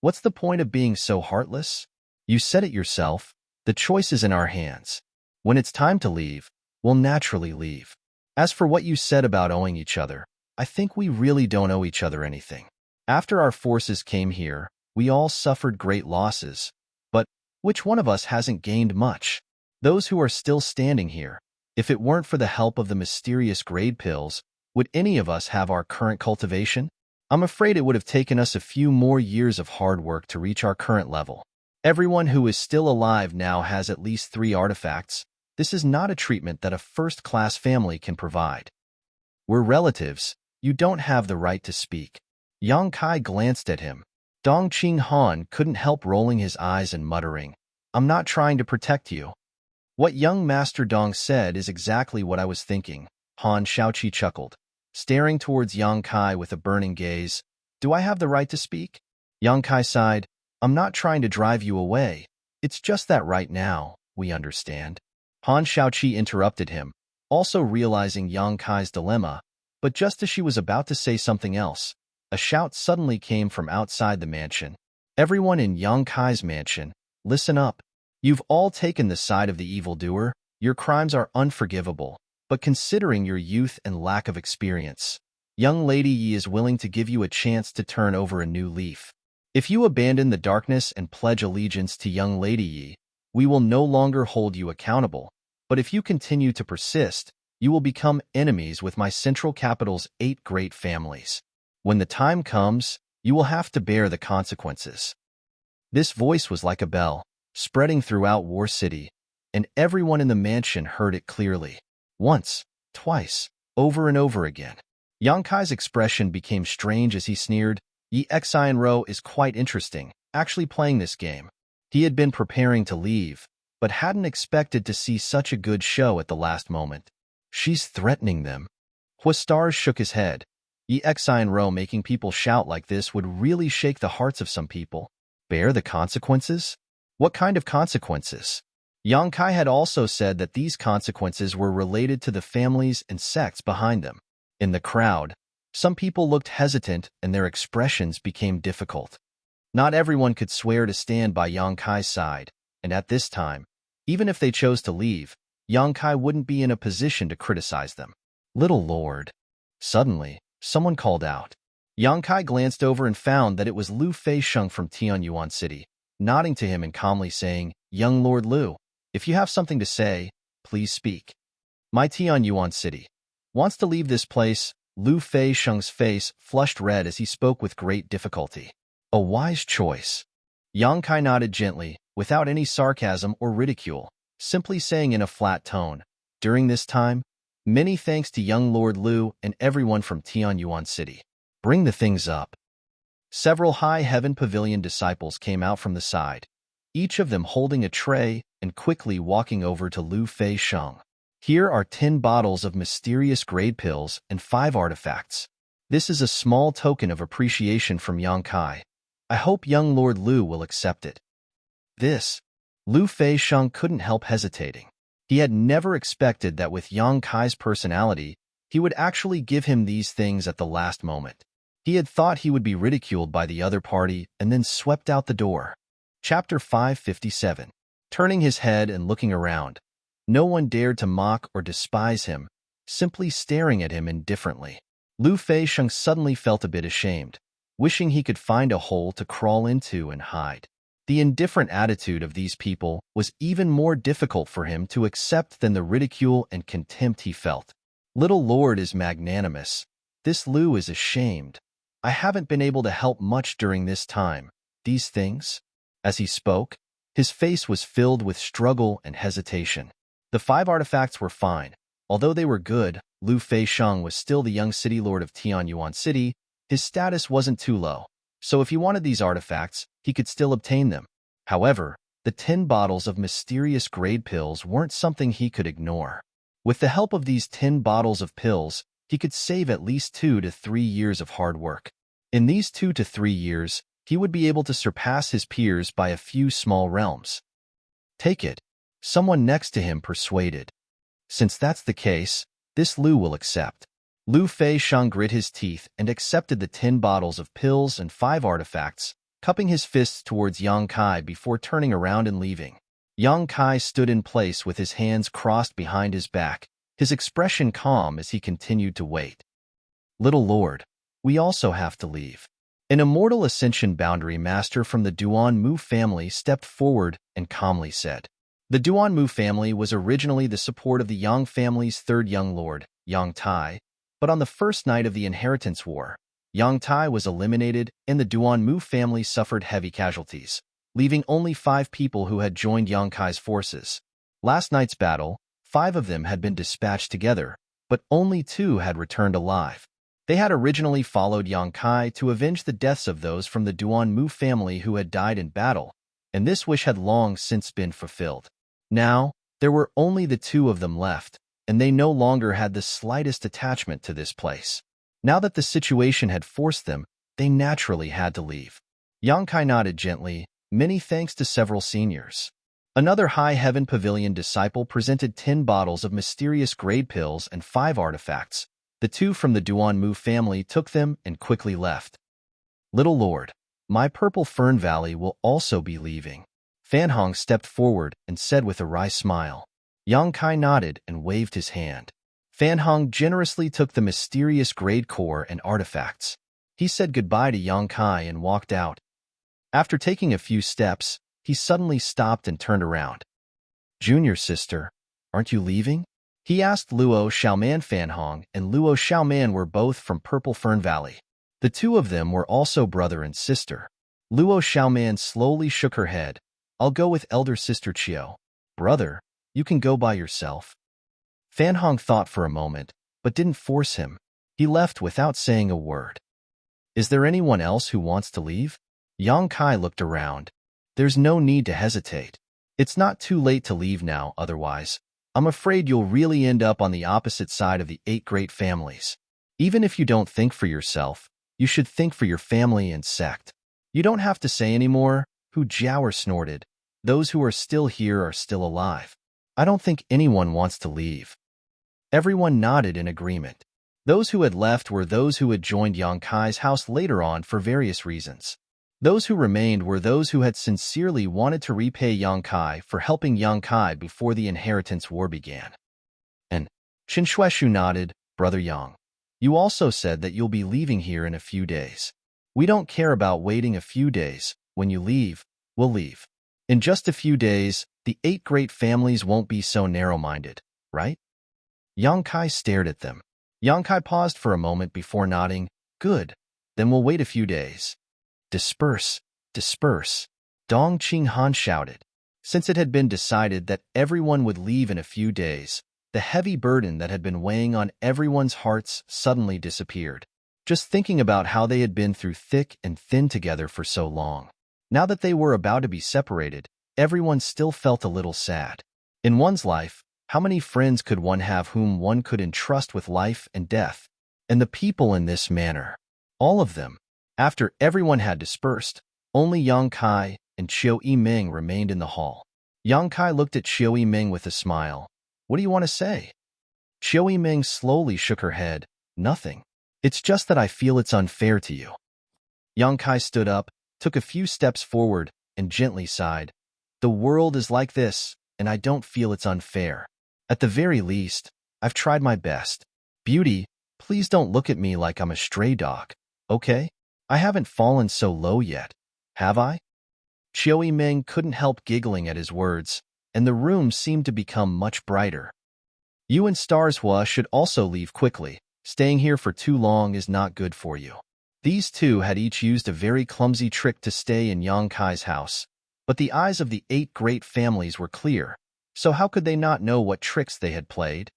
What's the point of being so heartless? You said it yourself, the choice is in our hands. When it's time to leave, we'll naturally leave. As for what you said about owing each other, I think we really don't owe each other anything. After our forces came here, we all suffered great losses, but which one of us hasn't gained much? Those who are still standing here, if it weren't for the help of the mysterious grade pills, would any of us have our current cultivation? I'm afraid it would have taken us a few more years of hard work to reach our current level. Everyone who is still alive now has at least 3 artifacts. This is not a treatment that a first-class family can provide. We're relatives. You don't have the right to speak. Yang Kai glanced at him. Dongqing Han couldn't help rolling his eyes and muttering, I'm not trying to protect you. What young Master Dong said is exactly what I was thinking. Han Shaoqi chuckled, staring towards Yang Kai with a burning gaze. Do I have the right to speak? Yang Kai sighed. I'm not trying to drive you away. It's just that right now, we understand. Han Shaoqi interrupted him, also realizing Yang Kai's dilemma, but just as she was about to say something else, a shout suddenly came from outside the mansion. Everyone in Yang Kai's mansion, listen up. You've all taken the side of the evildoer. Your crimes are unforgivable, but considering your youth and lack of experience, young Lady Yi is willing to give you a chance to turn over a new leaf. If you abandon the darkness and pledge allegiance to young Lady Yi, we will no longer hold you accountable, but if you continue to persist, you will become enemies with my central capital's 8 great families. When the time comes, you will have to bear the consequences. This voice was like a bell, spreading throughout War City, and everyone in the mansion heard it clearly. Once, twice, over and over again. Yang Kai's expression became strange as he sneered, Yi Xianro is quite interesting, actually playing this game. He had been preparing to leave, but hadn't expected to see such a good show at the last moment. She's threatening them. Huastars shook his head. Yi Xianro making people shout like this would really shake the hearts of some people. Bear the consequences? What kind of consequences? Yang Kai had also said that these consequences were related to the families and sects behind them. In the crowd, some people looked hesitant and their expressions became difficult. Not everyone could swear to stand by Yang Kai's side, and at this time, even if they chose to leave, Yang Kai wouldn't be in a position to criticize them. Little Lord. Suddenly, someone called out. Yang Kai glanced over and found that it was Lu Feisheng from Tianyuan City, nodding to him and calmly saying, Young Lord Lu, if you have something to say, please speak. My Tianyuan City wants to leave this place. Lu Feisheng's face flushed red as he spoke with great difficulty. A wise choice. Yang Kai nodded gently, without any sarcasm or ridicule, simply saying in a flat tone, During this time, many thanks to young Lord Lu and everyone from Tianyuan City. Bring the things up. Several High Heaven Pavilion disciples came out from the side, each of them holding a tray and quickly walking over to Lu Feisheng. Here are 10 bottles of mysterious grade pills and 5 artifacts. This is a small token of appreciation from Yang Kai. I hope young Lord Lu will accept it. This, Lu Feisheng couldn't help hesitating. He had never expected that with Yang Kai's personality, he would actually give him these things at the last moment. He had thought he would be ridiculed by the other party and then swept out the door. Chapter 557. Turning his head and looking around, no one dared to mock or despise him, simply staring at him indifferently. Lu Feisheng suddenly felt a bit ashamed, wishing he could find a hole to crawl into and hide. The indifferent attitude of these people was even more difficult for him to accept than the ridicule and contempt he felt. Little Lord is magnanimous. This Lu is ashamed. I haven't been able to help much during this time. These things? As he spoke, his face was filled with struggle and hesitation. The 5 artifacts were fine. Although they were good, Lu Feisheng was still the young city lord of Tianyuan City. His status wasn't too low, so if he wanted these artifacts, he could still obtain them. However, the 10 bottles of mysterious grade pills weren't something he could ignore. With the help of these 10 bottles of pills, he could save at least 2 to 3 years of hard work. In these 2 to 3 years, he would be able to surpass his peers by a few small realms. Take it, someone next to him persuaded. Since that's the case, this Lu will accept. Lu Feixiang grit his teeth and accepted the 10 bottles of pills and 5 artifacts, cupping his fists towards Yang Kai before turning around and leaving. Yang Kai stood in place with his hands crossed behind his back, his expression calm as he continued to wait. Little Lord, we also have to leave. An immortal Ascension Boundary Master from the Duan Mu family stepped forward and calmly said. The Duan Mu family was originally the support of the Yang family's third young lord, Yang Tai, but on the first night of the Inheritance War, Yang Tai was eliminated and the Duan Mu family suffered heavy casualties, leaving only 5 people who had joined Yang Kai's forces. Last night's battle, 5 of them had been dispatched together, but only 2 had returned alive. They had originally followed Yang Kai to avenge the deaths of those from the Duan Mu family who had died in battle, and this wish had long since been fulfilled. Now, there were only the 2 of them left, and they no longer had the slightest attachment to this place. Now that the situation had forced them, they naturally had to leave. Yang Kai nodded gently, many thanks to several seniors. Another High Heaven Pavilion disciple presented 10 bottles of mysterious grade pills and 5 artifacts. The 2 from the Duan Mu family took them and quickly left. Little Lord, my Purple Fern Valley will also be leaving. Fan Hong stepped forward and said with a wry smile. Yang Kai nodded and waved his hand. Fan Hong generously took the mysterious grade core and artifacts. He said goodbye to Yang Kai and walked out. After taking a few steps, he suddenly stopped and turned around. Junior sister, aren't you leaving? He asked Luo Xiaoman. Fan Hong and Luo Xiaoman were both from Purple Fern Valley. The 2 of them were also brother and sister. Luo Xiaoman slowly shook her head. I'll go with elder sister Qiu. Brother, you can go by yourself. Fan Hong thought for a moment, but didn't force him. He left without saying a word. Is there anyone else who wants to leave? Yang Kai looked around. There's no need to hesitate. It's not too late to leave now, otherwise, I'm afraid you'll really end up on the opposite side of the 8 great families. Even if you don't think for yourself, you should think for your family and sect. You don't have to say anymore, Hu Jiao snorted. Those who are still here are still alive. I don't think anyone wants to leave. Everyone nodded in agreement. Those who had left were those who had joined Yang Kai's house later on for various reasons. Those who remained were those who had sincerely wanted to repay Yang Kai for helping Yang Kai before the Inheritance War began. And Qin Shueshu nodded, Brother Yang. You also said that you'll be leaving here in a few days. We don't care about waiting a few days. When you leave, we'll leave. In just a few days, the 8 great families won't be so narrow-minded, right? Yang Kai stared at them. Yang Kai paused for a moment before nodding. Good, then we'll wait a few days. Disperse, disperse. Dong Qinghan shouted. Since it had been decided that everyone would leave in a few days, the heavy burden that had been weighing on everyone's hearts suddenly disappeared. Just thinking about how they had been through thick and thin together for so long. Now that they were about to be separated, everyone still felt a little sad. In one's life, how many friends could one have whom one could entrust with life and death? And the people in this manner, all of them. After everyone had dispersed, only Yang Kai and Qiu Yiming remained in the hall. Yang Kai looked at Qiu Yiming with a smile. What do you want to say? Qiu Yiming slowly shook her head. Nothing. It's just that I feel it's unfair to you. Yang Kai stood up, took a few steps forward, and gently sighed. The world is like this, and I don't feel it's unfair. At the very least, I've tried my best. Beauty, please don't look at me like I'm a stray dog, okay? I haven't fallen so low yet, have I? Qiu Yiming couldn't help giggling at his words, and the room seemed to become much brighter. You and Starshua should also leave quickly. Staying here for too long is not good for you. These 2 had each used a very clumsy trick to stay in Yang Kai's house, but the eyes of the 8 great families were clear, so how could they not know what tricks they had played?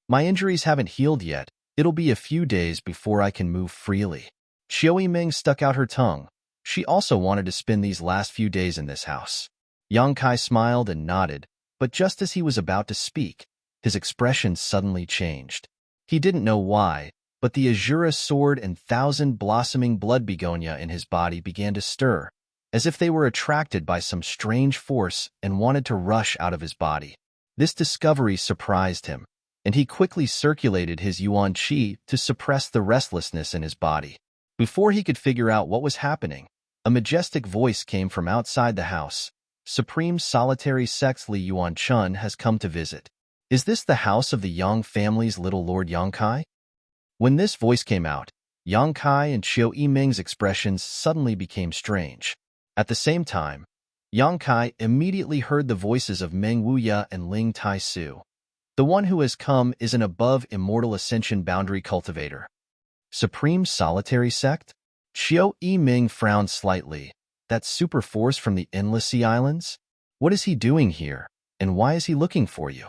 My injuries haven't healed yet. It'll be a few days before I can move freely. Qiu Yiming stuck out her tongue. She also wanted to spend these last few days in this house. Yang Kai smiled and nodded, but just as he was about to speak, his expression suddenly changed. He didn't know why, but the azura sword and thousand blossoming blood begonia in his body began to stir, as if they were attracted by some strange force and wanted to rush out of his body. This discovery surprised him, and he quickly circulated his yuan qi to suppress the restlessness in his body. Before he could figure out what was happening, a majestic voice came from outside the house. Supreme Solitary Sect Li Yuan Chun has come to visit. Is this the house of the Yang family's little Lord Yang Kai? When this voice came out, Yang Kai and Qiu Yiming's expressions suddenly became strange. At the same time, Yang Kai immediately heard the voices of Meng Wuya and Ling Tai Su. The one who has come is an above immortal ascension boundary cultivator. Supreme Solitary Sect? Qiu Yiming frowned slightly. That super force from the Endless Sea Islands? What is he doing here, and why is he looking for you?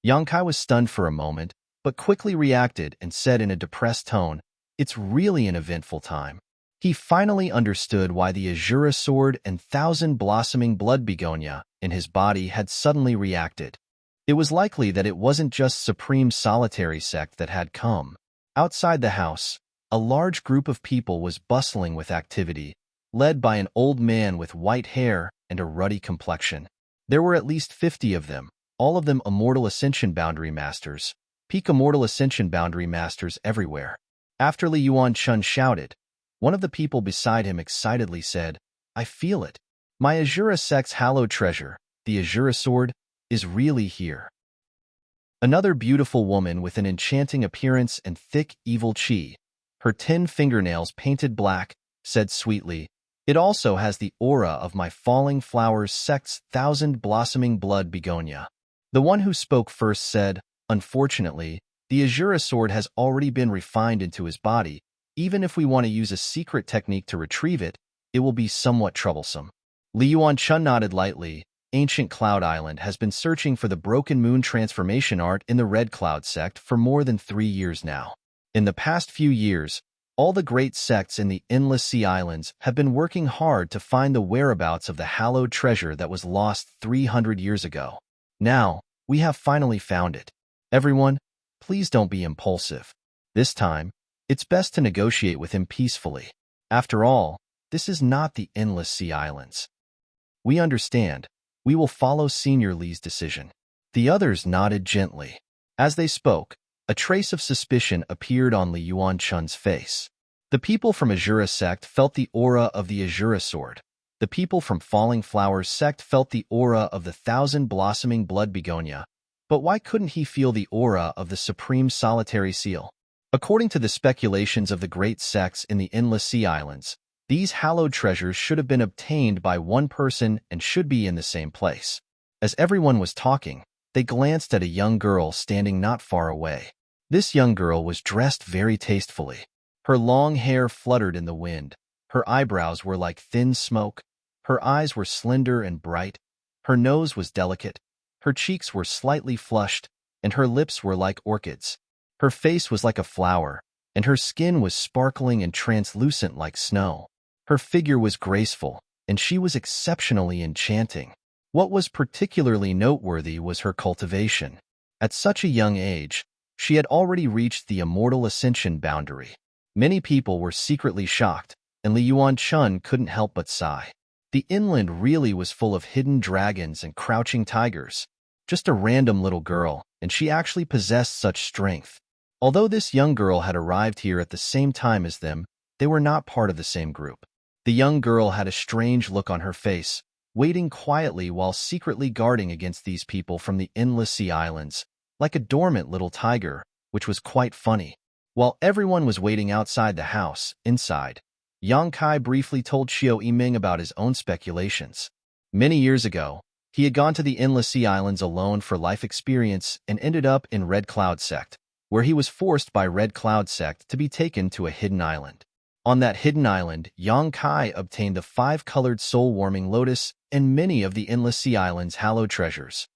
Yang Kai was stunned for a moment, but quickly reacted and said in a depressed tone, "It's really an eventful time." He finally understood why the azura sword and thousand blossoming blood begonia in his body had suddenly reacted. It was likely that it wasn't just Supreme Solitary Sect that had come. Outside the house, a large group of people was bustling with activity, led by an old man with white hair and a ruddy complexion. There were at least 50 of them, all of them Immortal Ascension Boundary Masters, peak Immortal Ascension Boundary Masters everywhere. After Li Yuan Chun shouted, one of the people beside him excitedly said, "I feel it. My Azura Sect's hallowed treasure, the Azura Sword, is really here." Another beautiful woman with an enchanting appearance and thick evil chi, her 10 fingernails painted black, said sweetly, "It also has the aura of my Falling Flowers Sect's thousand blossoming blood begonia." The one who spoke first said, "Unfortunately, the Azura sword has already been refined into his body. Even if we want to use a secret technique to retrieve it, it will be somewhat troublesome." Li Yuan Chun nodded lightly. Ancient Cloud Island has been searching for the Broken Moon transformation art in the Red Cloud sect for more than 3 years now. In the past few years, all the great sects in the Endless Sea Islands have been working hard to find the whereabouts of the hallowed treasure that was lost 300 years ago. Now, we have finally found it. Everyone, please don't be impulsive. This time, it's best to negotiate with him peacefully. After all, this is not the Endless Sea Islands. We understand. We will follow Senior Li's decision. The others nodded gently. As they spoke, a trace of suspicion appeared on Li Yuan Chun's face. The people from Azura Sect felt the aura of the Azura Sword. The people from Falling Flowers Sect felt the aura of the thousand blossoming blood begonia. But why couldn't he feel the aura of the Supreme Solitary Seal? According to the speculations of the great sects in the Endless Sea Islands, these hallowed treasures should have been obtained by one person and should be in the same place. As everyone was talking, they glanced at a young girl standing not far away. This young girl was dressed very tastefully. Her long hair fluttered in the wind. Her eyebrows were like thin smoke. Her eyes were slender and bright. Her nose was delicate. Her cheeks were slightly flushed, and her lips were like orchids. Her face was like a flower, and her skin was sparkling and translucent like snow. Her figure was graceful, and she was exceptionally enchanting. What was particularly noteworthy was her cultivation. At such a young age, she had already reached the Immortal Ascension boundary. Many people were secretly shocked, and Li Yuan Chun couldn't help but sigh. The inland really was full of hidden dragons and crouching tigers. Just a random little girl, and she actually possessed such strength. Although this young girl had arrived here at the same time as them, they were not part of the same group. The young girl had a strange look on her face, waiting quietly while secretly guarding against these people from the Endless Sea Islands, like a dormant little tiger, which was quite funny. While everyone was waiting outside the house, inside, Yang Kai briefly told Qiu Yiming about his own speculations. Many years ago, he had gone to the Endless Sea Islands alone for life experience and ended up in Red Cloud Sect, where he was forced by Red Cloud Sect to be taken to a hidden island. On that hidden island, Yang Kai obtained the 5-colored soul-warming lotus and many of the Endless Sea Island's hallowed treasures.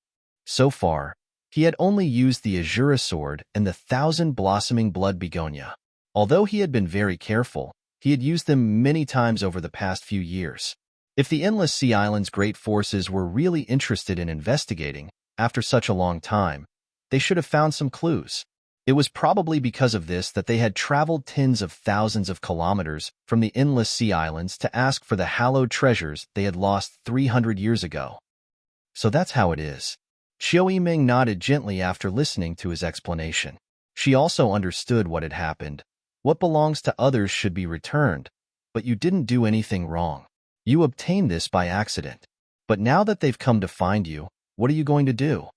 So far, he had only used the Azura sword and the thousand blossoming blood begonia. Although he had been very careful, he had used them many times over the past few years. If the Endless Sea Island's great forces were really interested in investigating, after such a long time, they should have found some clues. It was probably because of this that they had traveled tens of thousands of kilometers from the endless sea islands to ask for the hallowed treasures they had lost 300 years ago. So that's how it is. Xiao Yiming nodded gently after listening to his explanation. She also understood what had happened. What belongs to others should be returned, but you didn't do anything wrong. You obtained this by accident. But now that they've come to find you, what are you going to do?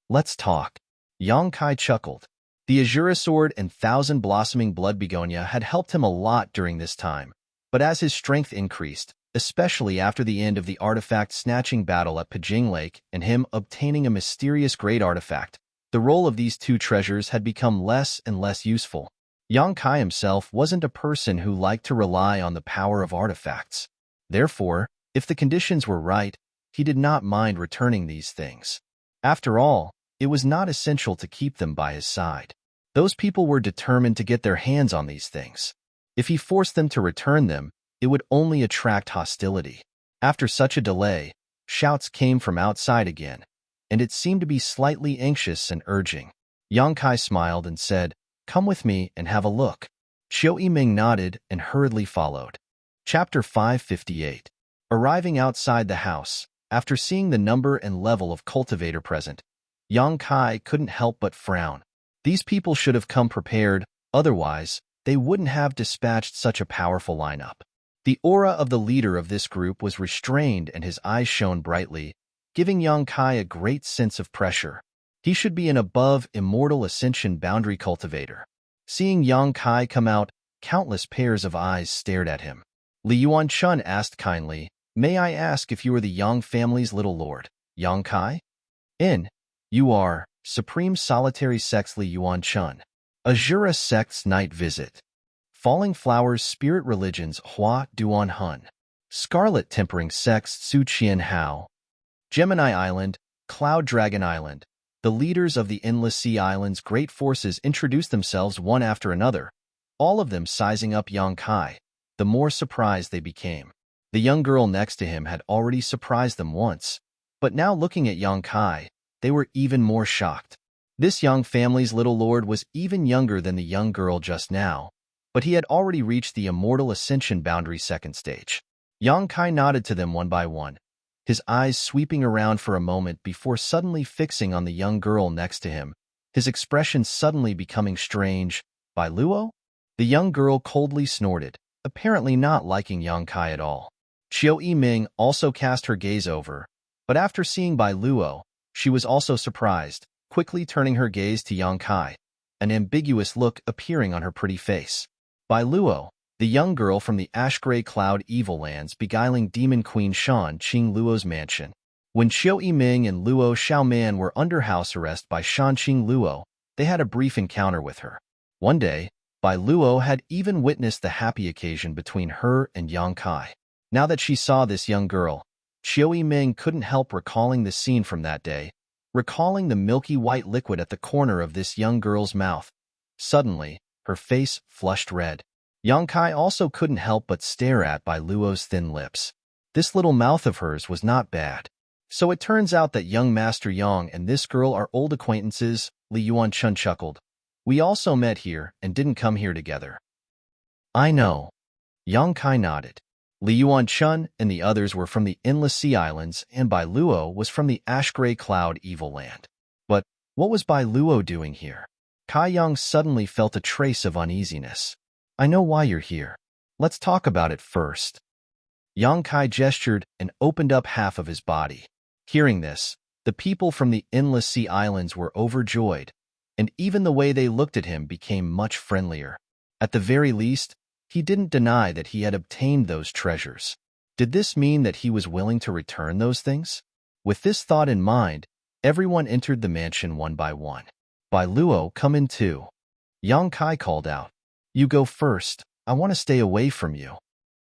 Let's talk. Yang Kai chuckled. The Azura Sword and Thousand Blossoming Blood Begonia had helped him a lot during this time, but as his strength increased, especially after the end of the artifact-snatching battle at Pijing Lake and him obtaining a mysterious great artifact, the role of these two treasures had become less and less useful. Yang Kai himself wasn't a person who liked to rely on the power of artifacts. Therefore, if the conditions were right, he did not mind returning these things. After all, it was not essential to keep them by his side. Those people were determined to get their hands on these things. If he forced them to return them, it would only attract hostility. After such a delay, shouts came from outside again, and it seemed to be slightly anxious and urging. Yang Kai smiled and said, "Come with me and have a look." Xiao Yiming nodded and hurriedly followed. Chapter 558. Arriving outside the house, after seeing the number and level of cultivator present, Yang Kai couldn't help but frown. These people should have come prepared, otherwise, they wouldn't have dispatched such a powerful lineup. The aura of the leader of this group was restrained and his eyes shone brightly, giving Yang Kai a great sense of pressure. He should be an above immortal ascension boundary cultivator. Seeing Yang Kai come out, countless pairs of eyes stared at him. Li Yuanchun asked kindly, "May I ask if you are the Yang family's little lord, Yang Kai?" You are, Supreme Solitary Sect's Li Yuanchun. Azura Sect's Night Visit. Falling Flowers Spirit Religions Hua Duan Hun. Scarlet Tempering Sect's Su Qian Hao. Gemini Island, Cloud Dragon Island. The leaders of the Endless Sea Island's great forces introduced themselves one after another, all of them sizing up Yang Kai. The more surprised they became. The young girl next to him had already surprised them once, but now looking at Yang Kai, they were even more shocked. This Yang family's little lord was even younger than the young girl just now, but he had already reached the Immortal Ascension Boundary second stage. Yang Kai nodded to them one by one, his eyes sweeping around for a moment before suddenly fixing on the young girl next to him, his expression suddenly becoming strange. "Bai Luo?" The young girl coldly snorted, apparently not liking Yang Kai at all. Xiao Yiming also cast her gaze over, but after seeing Bai Luo, she was also surprised, quickly turning her gaze to Yang Kai, an ambiguous look appearing on her pretty face. Bai Luo, the young girl from the ash-gray cloud evil lands beguiling Demon Queen Shan Qing Luo's mansion. When Xiao Yiming and Luo Xiaoman were under house arrest by Shan Qing Luo, they had a brief encounter with her. One day, Bai Luo had even witnessed the happy occasion between her and Yang Kai. Now that she saw this young girl, Xiao Yiming couldn't help recalling the scene from that day, recalling the milky white liquid at the corner of this young girl's mouth. Suddenly, her face flushed red. Yang Kai also couldn't help but stare at Bai Luo's thin lips. This little mouth of hers was not bad. So it turns out that young Master Yang and this girl are old acquaintances, Li Yuanchun chuckled. "We also met here and didn't come here together." "I know." Yang Kai nodded. Li Yuanchun and the others were from the Endless Sea Islands, and Bai Luo was from the Ash-Gray Cloud Evil Land. But what was Bai Luo doing here? Kai Yang suddenly felt a trace of uneasiness. "I know why you're here. Let's talk about it first." Yang Kai gestured and opened up half of his body. Hearing this, the people from the Endless Sea Islands were overjoyed, and even the way they looked at him became much friendlier. At the very least, he didn't deny that he had obtained those treasures. Did this mean that he was willing to return those things? With this thought in mind, everyone entered the mansion one by one. "Bai Luo, come in too." Yang Kai called out. "You go first. I want to stay away from you."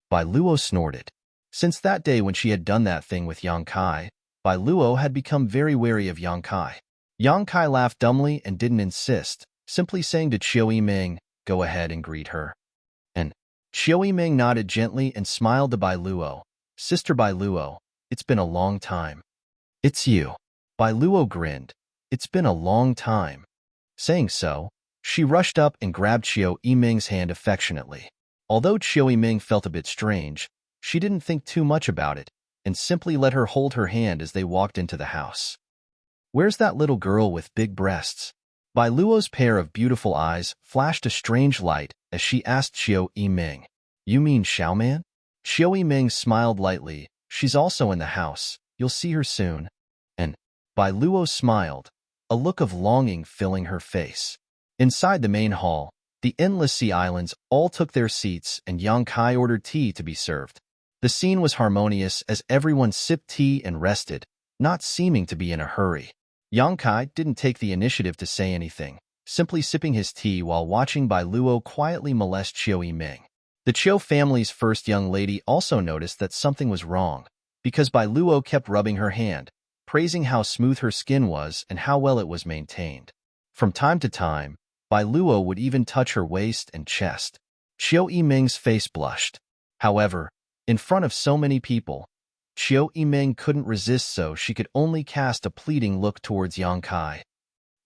Bai Luo snorted. Since that day when she had done that thing with Yang Kai, Bai Luo had become very wary of Yang Kai. Yang Kai laughed dumbly and didn't insist, simply saying to Xiao Yiming, "Go ahead and greet her." And Xiao Yiming nodded gently and smiled to Bai Luo. "Sister Bai Luo, it's been a long time." "It's you." Bai Luo grinned. It's been a long time. Saying so, she rushed up and grabbed Qiu Yiming's hand affectionately. Although Qiu Yiming felt a bit strange, she didn't think too much about it and simply let her hold her hand as they walked into the house. "Where's that little girl with big breasts?" Bai Luo's pair of beautiful eyes flashed a strange light as she asked Qiu Yiming. "You mean Xiaoman?" Qiu Yiming smiled lightly. "She's also in the house. You'll see her soon." And Bai Luo smiled, a look of longing filling her face. Inside the main hall, the endless sea islands all took their seats and Yang Kai ordered tea to be served. The scene was harmonious as everyone sipped tea and rested, not seeming to be in a hurry. Yang Kai didn't take the initiative to say anything, simply sipping his tea while watching Bai Luo quietly molest Qiu Yiming. The Qiu family's first young lady also noticed that something was wrong, because Bai Luo kept rubbing her hand, praising how smooth her skin was and how well it was maintained. From time to time, Bai Luo would even touch her waist and chest. Qiu Yiming's face blushed. However, in front of so many people, Qiu Yiming couldn't resist, so she could only cast a pleading look towards Yang Kai.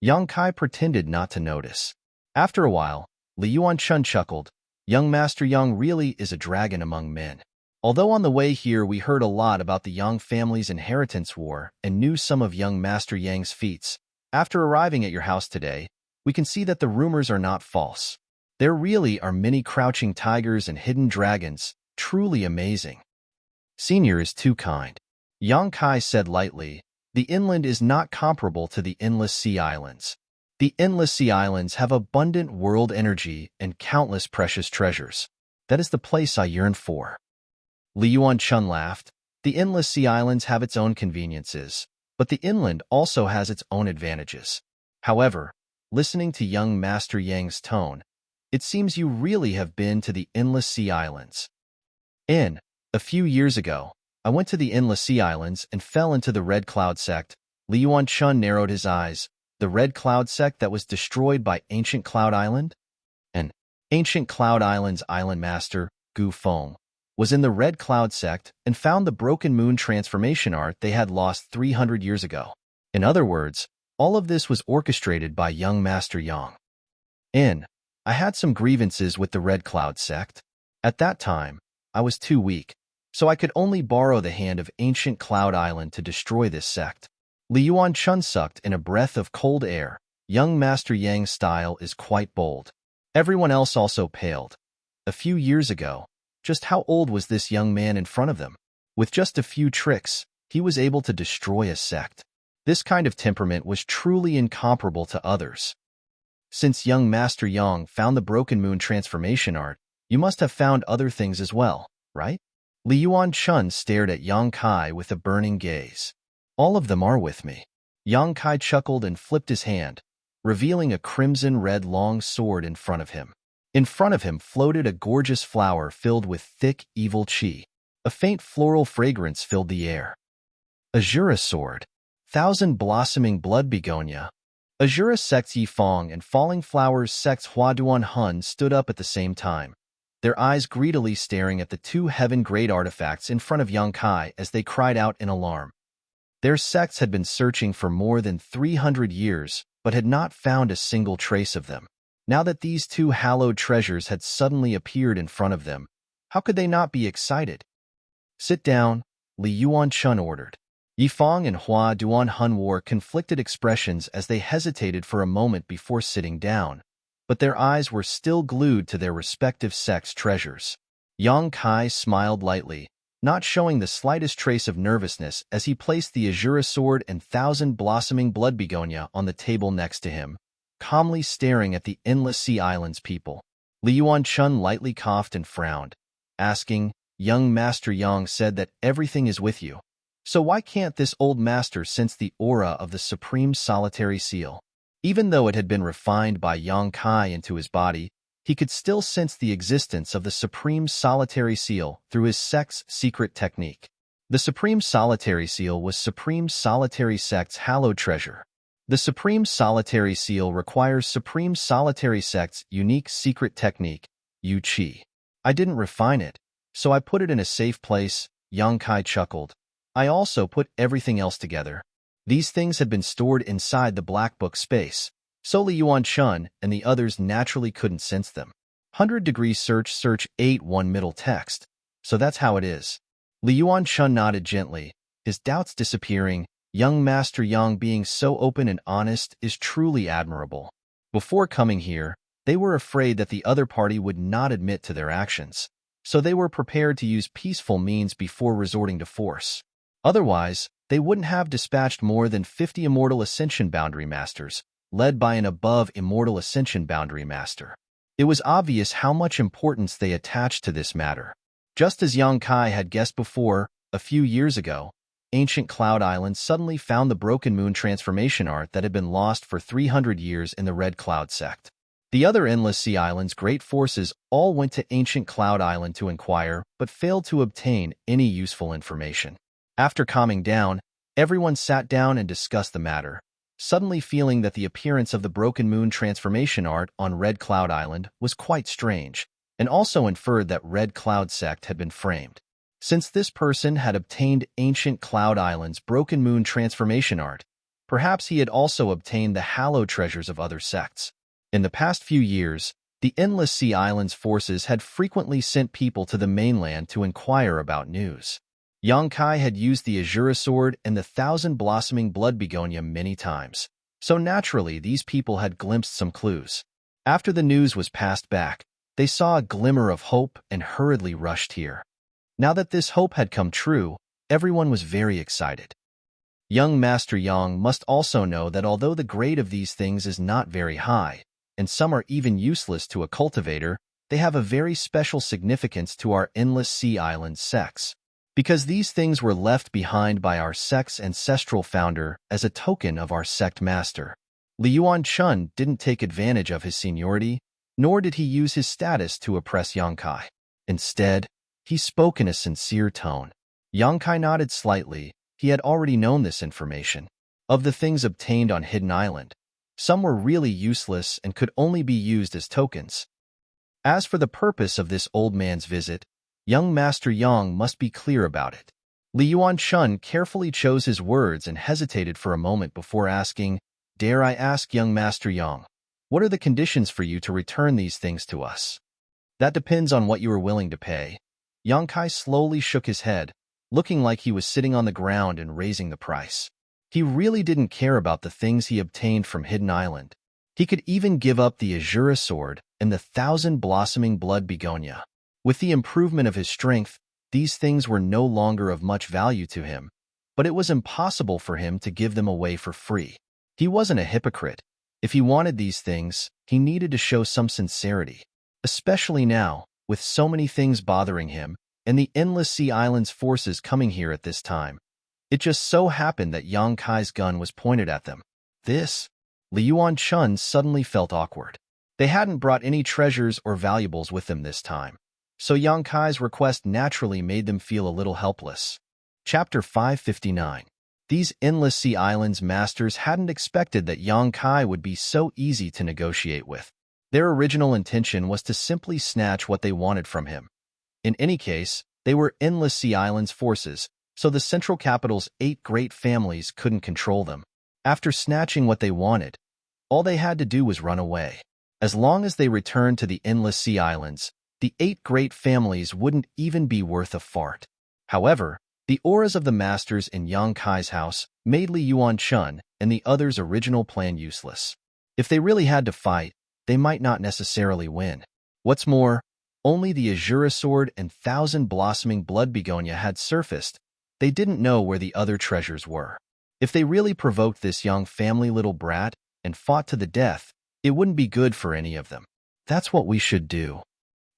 Yang Kai pretended not to notice. After a while, Li Yuanchun chuckled. "Young Master Yang really is a dragon among men." Although on the way here we heard a lot about the Yang family's inheritance war and knew some of young Master Yang's feats, after arriving at your house today, we can see that the rumors are not false. There really are many crouching tigers and hidden dragons, truly amazing. "Senior is too kind," Yang Kai said lightly. "The inland is not comparable to the endless sea islands. The endless sea islands have abundant world energy and countless precious treasures. That is the place I yearn for." Li Yuanchun laughed. "The endless sea islands have its own conveniences, but the inland also has its own advantages. However, listening to young Master Yang's tone, it seems you really have been to the endless sea islands." A few years ago, I went to the endless sea islands and fell into the Red Cloud sect." Li Yuanchun narrowed his eyes. "The Red Cloud sect that was destroyed by Ancient Cloud Island?" And Ancient Cloud Island's island master, Gu Feng, was in the Red Cloud sect and found the Broken Moon transformation art they had lost 300 years ago. In other words, all of this was orchestrated by young Master Yang. I had some grievances with the Red Cloud sect. At that time, I was too weak, so I could only borrow the hand of Ancient Cloud Island to destroy this sect." Li Yuanchun sucked in a breath of cold air. Young Master Yang's style is quite bold. Everyone else also paled. A few years ago, just how old was this young man in front of them? With just a few tricks, he was able to destroy a sect. This kind of temperament was truly incomparable to others. "Since young Master Yang found the Broken Moon transformation art, you must have found other things as well, right?" Li Yuanchun stared at Yang Kai with a burning gaze. "All of them are with me." Yang Kai chuckled and flipped his hand, revealing a crimson-red long sword in front of him. In front of him floated a gorgeous flower filled with thick, evil qi. A faint floral fragrance filled the air. Azura sword. Thousand blossoming blood begonia. Azura sects Yifang and Falling Flowers sects Huaduan Hun stood up at the same time, their eyes greedily staring at the two heaven-grade artifacts in front of Yang Kai as they cried out in alarm. Their sects had been searching for more than 300 years, but had not found a single trace of them. Now that these two hallowed treasures had suddenly appeared in front of them, how could they not be excited? "Sit down," Li Yuanchun ordered. Yifang and Hua Duan Hun wore conflicted expressions as they hesitated for a moment before sitting down, but their eyes were still glued to their respective sects' treasures. Yang Kai smiled lightly, not showing the slightest trace of nervousness as he placed the Azura sword and thousand blossoming blood begonia on the table next to him, calmly staring at the endless sea islands people. Li Yuanchun lightly coughed and frowned, asking, "Young Master Yang said that everything is with you. So why can't this old master sense the aura of the supreme solitary seal?" Even though it had been refined by Yang Kai into his body, he could still sense the existence of the supreme solitary seal through his sect's secret technique. The supreme solitary seal was Supreme Solitary Sect's hallowed treasure. The supreme solitary seal requires Supreme Solitary Sect's unique secret technique, Yu Qi. "I didn't refine it, so I put it in a safe place," Yang Kai chuckled. "I also put everything else together." These things had been stored inside the Black Book space, so Li Yuanchun and the others naturally couldn't sense them. 100-degree search 81 middle text. So that's how it is. Li Yuanchun nodded gently, his doubts disappearing. Young Master Yang being so open and honest is truly admirable. Before coming here, they were afraid that the other party would not admit to their actions, so they were prepared to use peaceful means before resorting to force. Otherwise, they wouldn't have dispatched more than 50 Immortal Ascension Boundary Masters, led by an above Immortal Ascension Boundary Master. It was obvious how much importance they attached to this matter. Just as Yang Kai had guessed before, a few years ago, ancient Cloud Island suddenly found the Broken Moon transformation art that had been lost for 300 years in the Red Cloud sect. The other Endless Sea Island's great forces all went to ancient Cloud Island to inquire, but failed to obtain any useful information. After calming down, everyone sat down and discussed the matter, suddenly feeling that the appearance of the Broken Moon transformation art on Red Cloud Island was quite strange, and also inferred that Red Cloud sect had been framed. Since this person had obtained ancient Cloud Island's Broken Moon transformation art, perhaps he had also obtained the hallowed treasures of other sects. In the past few years, the Endless Sea Island's forces had frequently sent people to the mainland to inquire about news. Yang Kai had used the Azura Sword and the 1,000-blossoming blood begonia many times, so naturally these people had glimpsed some clues. After the news was passed back, they saw a glimmer of hope and hurriedly rushed here. Now that this hope had come true, everyone was very excited. Young Master Yang must also know that although the grade of these things is not very high, and some are even useless to a cultivator, they have a very special significance to our Endless Sea Island sects, because these things were left behind by our sect's ancestral founder as a token of our sect master. Li Yuanchun didn't take advantage of his seniority, nor did he use his status to oppress Yang Kai. Instead, he spoke in a sincere tone. Yang Kai nodded slightly. He had already known this information. Of the things obtained on Hidden Island, some were really useless and could only be used as tokens. As for the purpose of this old man's visit, young Master Yang must be clear about it. Li Yuanchun carefully chose his words and hesitated for a moment before asking, "Dare I ask, young Master Yang, what are the conditions for you to return these things to us?" "That depends on what you are willing to pay." Yang Kai slowly shook his head, looking like he was sitting on the ground and raising the price. He really didn't care about the things he obtained from Hidden Island. He could even give up the Azura Sword and the 1,000-blossoming blood begonia. With the improvement of his strength, these things were no longer of much value to him, but it was impossible for him to give them away for free. He wasn't a hypocrite. If he wanted these things, he needed to show some sincerity, especially now, with so many things bothering him, and the Endless Sea Island's forces coming here at this time. It just so happened that Yang Kai's gun was pointed at them. Li Yuanchun suddenly felt awkward. They hadn't brought any treasures or valuables with them this time, so Yang Kai's request naturally made them feel a little helpless. Chapter 559. These Endless Sea Islands masters hadn't expected that Yang Kai would be so easy to negotiate with. Their original intention was to simply snatch what they wanted from him. In any case, they were Endless Sea Islands forces, so the central capital's 8 great families couldn't control them. After snatching what they wanted, all they had to do was run away. As long as they returned to the Endless Sea Islands, the 8 great families wouldn't even be worth a fart. However, the auras of the masters in Yang Kai's house made Li Yuanchun and the others' original plan useless. If they really had to fight, they might not necessarily win. What's more, only the Azura Sword and 1,000-blossoming blood begonia had surfaced. They didn't know where the other treasures were. If they really provoked this young family little brat and fought to the death, it wouldn't be good for any of them. That's what we should do.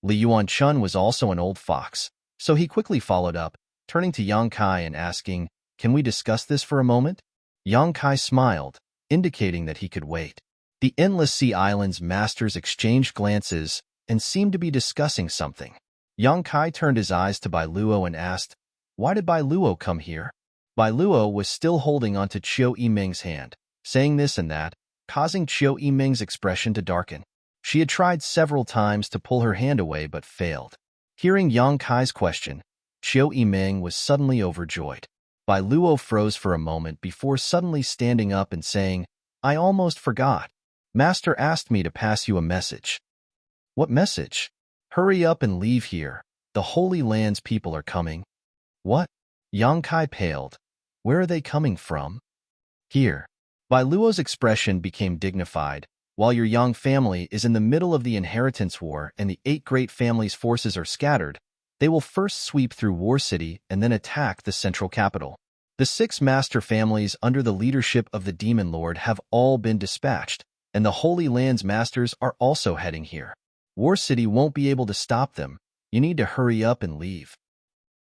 Li Yuanchun was also an old fox, so he quickly followed up, turning to Yang Kai and asking, "Can we discuss this for a moment?" Yang Kai smiled, indicating that he could wait. The Endless Sea Islands masters exchanged glances and seemed to be discussing something. Yang Kai turned his eyes to Bai Luo and asked, "Why did Bai Luo come here?" Bai Luo was still holding onto Qiu Yimeng's hand, saying this and that, causing Qiu Yimeng's expression to darken. She had tried several times to pull her hand away but failed. Hearing Yang Kai's question, Qiu Yimeng was suddenly overjoyed. Bai Luo froze for a moment before suddenly standing up and saying, I almost forgot. Master asked me to pass you a message. What message? Hurry up and leave here. The Holy Land's people are coming. What? Yang Kai paled. Where are they coming from? Here. Bai Luo's expression became dignified. While your Yang family is in the middle of the inheritance war and the 8 great families' forces are scattered, they will first sweep through War City and then attack the central capital. The 6 master families under the leadership of the Demon Lord have all been dispatched, and the Holy Land's masters are also heading here. War City won't be able to stop them. You need to hurry up and leave.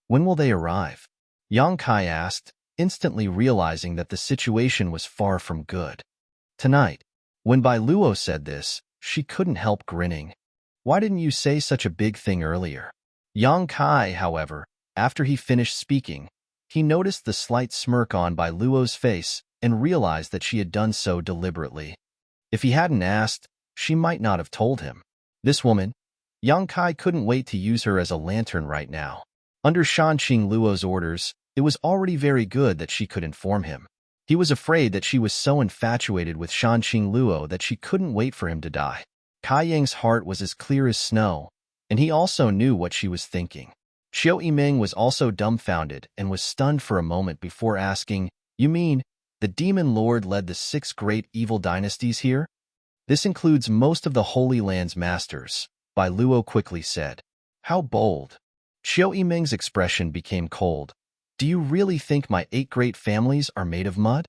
When will they arrive? Yang Kai asked, instantly realizing that the situation was far from good. Tonight. When Bai Luo said this, she couldn't help grinning. Why didn't you say such a big thing earlier? Yang Kai, however, after he finished speaking, he noticed the slight smirk on Bai Luo's face and realized that she had done so deliberately. If he hadn't asked, she might not have told him. This woman, Yang Kai couldn't wait to use her as a lantern right now. Under Shanqing Luo's orders, it was already very good that she could inform him. He was afraid that she was so infatuated with Shanqing Luo that she couldn't wait for him to die. Kai Yang's heart was as clear as snow, and he also knew what she was thinking. Xiao Yiming was also dumbfounded and was stunned for a moment before asking, You mean, the Demon Lord led the 6 great evil dynasties here? This includes most of the Holy Land's masters, Bai Luo quickly said. How bold. Xiao Yiming's expression became cold. Do you really think my 8 great families are made of mud?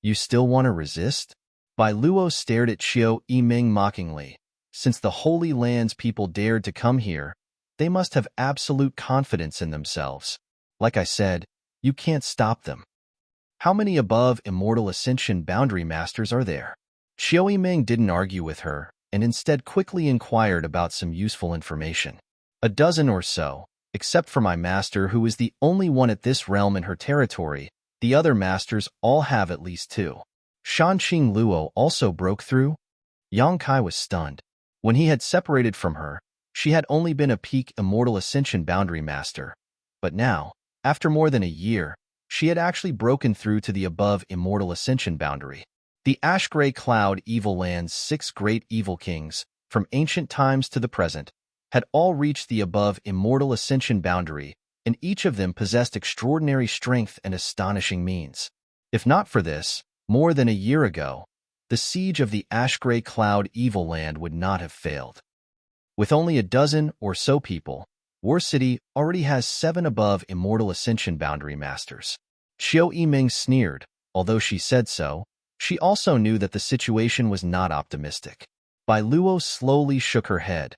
You still want to resist? Bai Luo stared at Xiao Yiming mockingly. Since the Holy Land's people dared to come here, they must have absolute confidence in themselves. Like I said, you can't stop them. How many above Immortal Ascension Boundary Masters are there? Xiao Yiming didn't argue with her, and instead quickly inquired about some useful information. A dozen or so. Except for my master, who is the only one at this realm in her territory, the other masters all have at least 2. Shanqing Luo also broke through? Yang Kai was stunned. When he had separated from her, she had only been a peak Immortal Ascension Boundary Master. But now, after more than a year, she had actually broken through to the above Immortal Ascension Boundary. The Ash-Gray Cloud Evil Land's 6 great evil kings, from ancient times to the present, had all reached the above Immortal Ascension boundary, and each of them possessed extraordinary strength and astonishing means. If not for this, more than a year ago, the siege of the Ash-Gray Cloud Evil Land would not have failed. With only a dozen or so people, War City already has 7 above Immortal Ascension boundary masters. Xiao Yiming sneered. Although she said so, she also knew that the situation was not optimistic. Bai Luo slowly shook her head,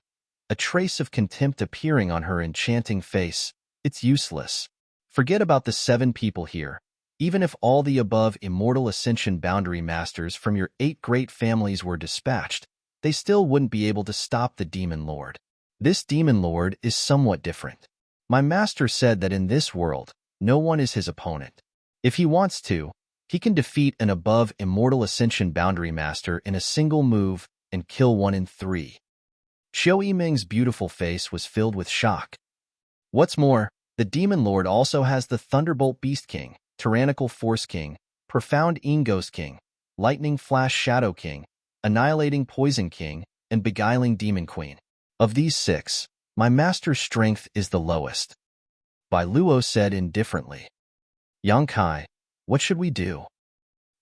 a trace of contempt appearing on her enchanting face. It's useless. Forget about the 7 people here. Even if all the above Immortal Ascension boundary masters from your 8 great families were dispatched, they still wouldn't be able to stop the Demon Lord. This Demon Lord is somewhat different. My master said that in this world, no one is his opponent. If he wants to, he can defeat an above Immortal Ascension boundary master in a single move and kill 1 in 3. Xiao Yiming's beautiful face was filled with shock. What's more, the Demon Lord also has the Thunderbolt Beast King, Tyrannical Force King, Profound Inghost King, Lightning Flash Shadow King, Annihilating Poison King, and Beguiling Demon Queen. Of these 6, my master's strength is the lowest. Bai Luo said indifferently. Yang Kai, what should we do?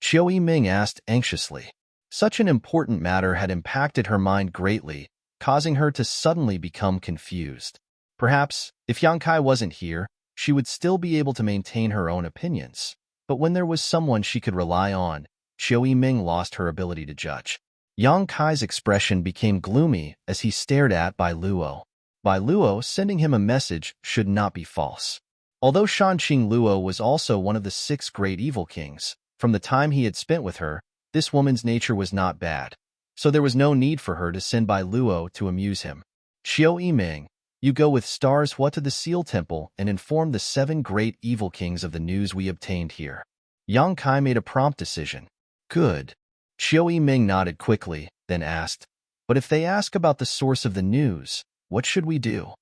Xiao Yiming asked anxiously. Such an important matter had impacted her mind greatly, causing her to suddenly become confused. Perhaps, if Yang Kai wasn't here, she would still be able to maintain her own opinions. But when there was someone she could rely on, Xiao Yiming lost her ability to judge. Yang Kai's expression became gloomy as he stared at Bai Luo. Bai Luo sending him a message should not be false. Although Shanqing Luo was also one of the 6 great evil kings, from the time he had spent with her, this woman's nature was not bad. So there was no need for her to send Bai Luo to amuse him. Xiao Yiming, you go with Stars Hua to the Seal Temple and inform the 7 great evil kings of the news we obtained here. Yang Kai made a prompt decision. Good. Xiao Yiming nodded quickly, then asked, but if they ask about the source of the news, what should we do?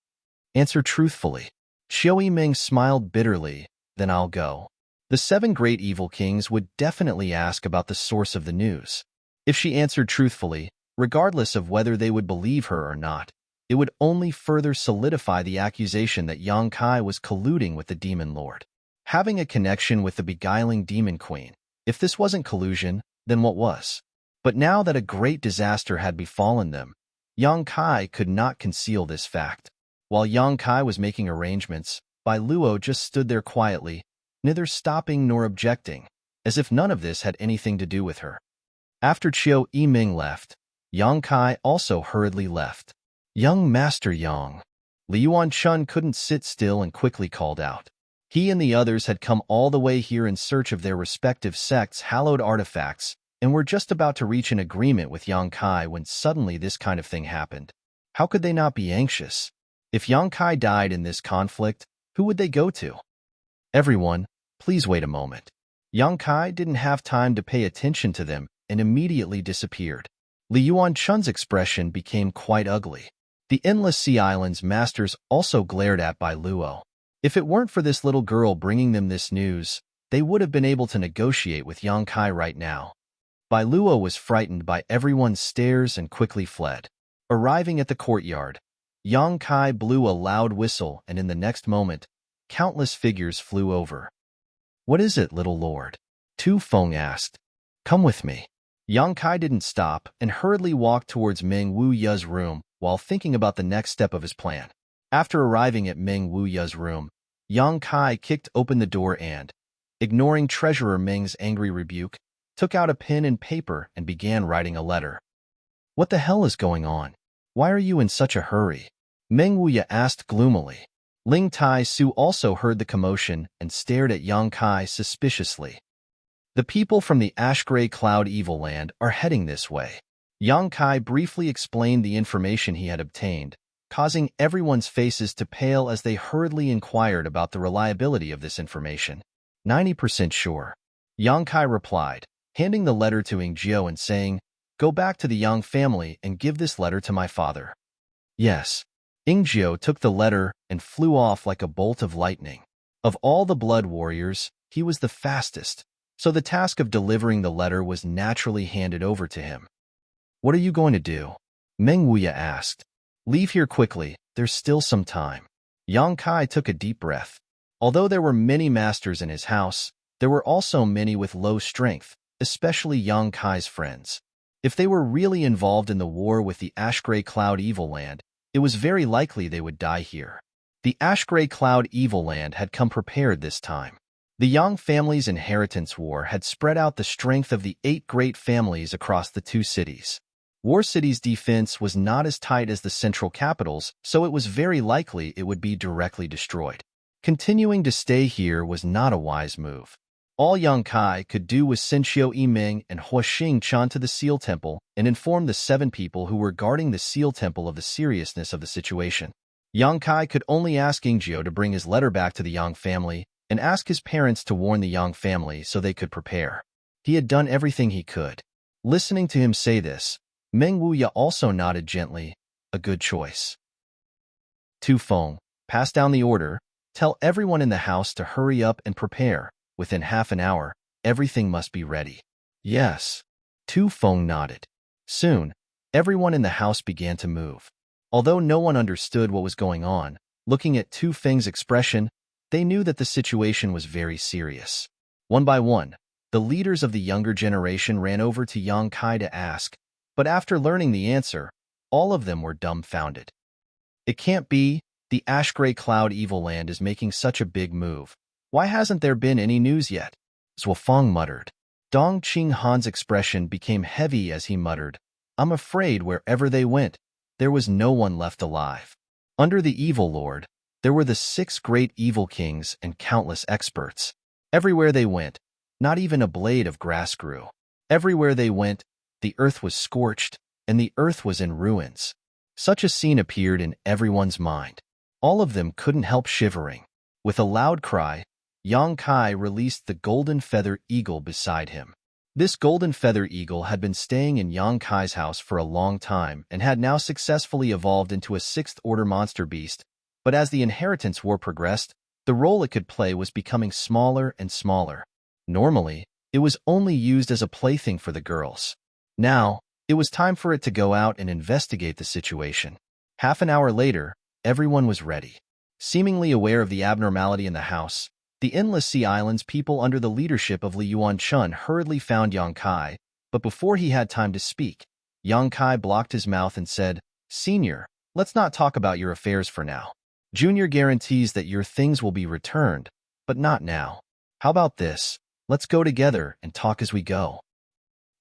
Answer truthfully. Xiao Yiming smiled bitterly, then I'll go. The 7 great evil kings would definitely ask about the source of the news. If she answered truthfully, regardless of whether they would believe her or not, it would only further solidify the accusation that Yang Kai was colluding with the Demon Lord, having a connection with the beguiling Demon Queen. If this wasn't collusion, then what was? But now that a great disaster had befallen them, Yang Kai could not conceal this fact. While Yang Kai was making arrangements, Bai Luo just stood there quietly, neither stopping nor objecting, as if none of this had anything to do with her. After Chiu Yiming left, Yang Kai also hurriedly left. Young Master Yang. Li Yuanchun couldn't sit still and quickly called out. He and the others had come all the way here in search of their respective sects' hallowed artifacts, and were just about to reach an agreement with Yang Kai when suddenly this kind of thing happened. How could they not be anxious? If Yang Kai died in this conflict, who would they go to? Everyone, please wait a moment. Yang Kai didn't have time to pay attention to them and immediately disappeared. Li Yuanchun's expression became quite ugly. The Endless Sea Island's masters also glared at Bai Luo. If it weren't for this little girl bringing them this news, they would have been able to negotiate with Yang Kai right now. Bai Luo was frightened by everyone's stares and quickly fled. Arriving at the courtyard, Yang Kai blew a loud whistle, and in the next moment, countless figures flew over. "What is it, little lord?" Tu Feng asked. "Come with me." Yang Kai didn't stop and hurriedly walked towards Meng Wu Ye's room while thinking about the next step of his plan. After arriving at Meng Wu Ye's room, Yang Kai kicked open the door and, ignoring Treasurer Meng's angry rebuke, took out a pen and paper and began writing a letter. "What the hell is going on? Why are you in such a hurry?" Meng Wuya asked gloomily. Ling Tai Su also heard the commotion and stared at Yang Kai suspiciously. "The people from the Ash-Gray Cloud Evil Land are heading this way." Yang Kai briefly explained the information he had obtained, causing everyone's faces to pale as they hurriedly inquired about the reliability of this information. 90% sure. Yang Kai replied, handing the letter to Ingjiu and saying, "Go back to the Yang family and give this letter to my father." Yes. Ingjiu took the letter and flew off like a bolt of lightning. Of all the blood warriors, he was the fastest, so the task of delivering the letter was naturally handed over to him. "What are you going to do?" Meng Wuya asked. "Leave here quickly, there's still some time." Yang Kai took a deep breath. Although there were many masters in his house, there were also many with low strength, especially Yang Kai's friends. If they were really involved in the war with the Ash-Gray Cloud Evil Land, it was very likely they would die here. The Ash-Gray Cloud Evil Land had come prepared this time. The Yang family's inheritance war had spread out the strength of the 8 great families across the 2 cities. War City's defense was not as tight as the central capital's, so it was very likely it would be directly destroyed. Continuing to stay here was not a wise move. All Yang Kai could do was send Chiu Yiming and Hua Xingchan to the Seal Temple and inform the 7 people who were guarding the Seal Temple of the seriousness of the situation. Yang Kai could only ask Ingjiu to bring his letter back to the Yang family and ask his parents to warn the Yang family so they could prepare. He had done everything he could. Listening to him say this, Meng Wuya also nodded gently. A good choice. Tu Feng, pass down the order. Tell everyone in the house to hurry up and prepare. Within half an hour, everything must be ready. Yes. Tu Feng nodded. Soon, everyone in the house began to move. Although no one understood what was going on, looking at Tu Feng's expression, they knew that the situation was very serious. One by one, the leaders of the younger generation ran over to Yang Kai to ask, but after learning the answer, all of them were dumbfounded. It can't be, the Ash-Gray Cloud Evil Land is making such a big move. Why hasn't there been any news yet? Zhuofang muttered. Dong Qinghan's expression became heavy as he muttered, I'm afraid wherever they went, there was no one left alive. Under the Evil Lord, there were the 6 great evil kings and countless experts. Everywhere they went, not even a blade of grass grew. Everywhere they went, the earth was scorched, and the earth was in ruins. Such a scene appeared in everyone's mind. All of them couldn't help shivering. With a loud cry, Yang Kai released the golden feather eagle beside him. This golden feather eagle had been staying in Yang Kai's house for a long time and had now successfully evolved into a 6th-order monster beast, but as the inheritance war progressed, The role it could play was becoming smaller and smaller. Normally, it was only used as a plaything for the girls. Now, it was time for it to go out and investigate the situation. Half an hour later, everyone was ready. Seemingly aware of the abnormality in the house, the Endless Sea Islands people under the leadership of Li Yuan-chun hurriedly found Yang Kai, but before he had time to speak, Yang Kai blocked his mouth and said, "Senior, let's not talk about your affairs for now. Junior guarantees that your things will be returned, but not now. How about this? Let's go together and talk as we go."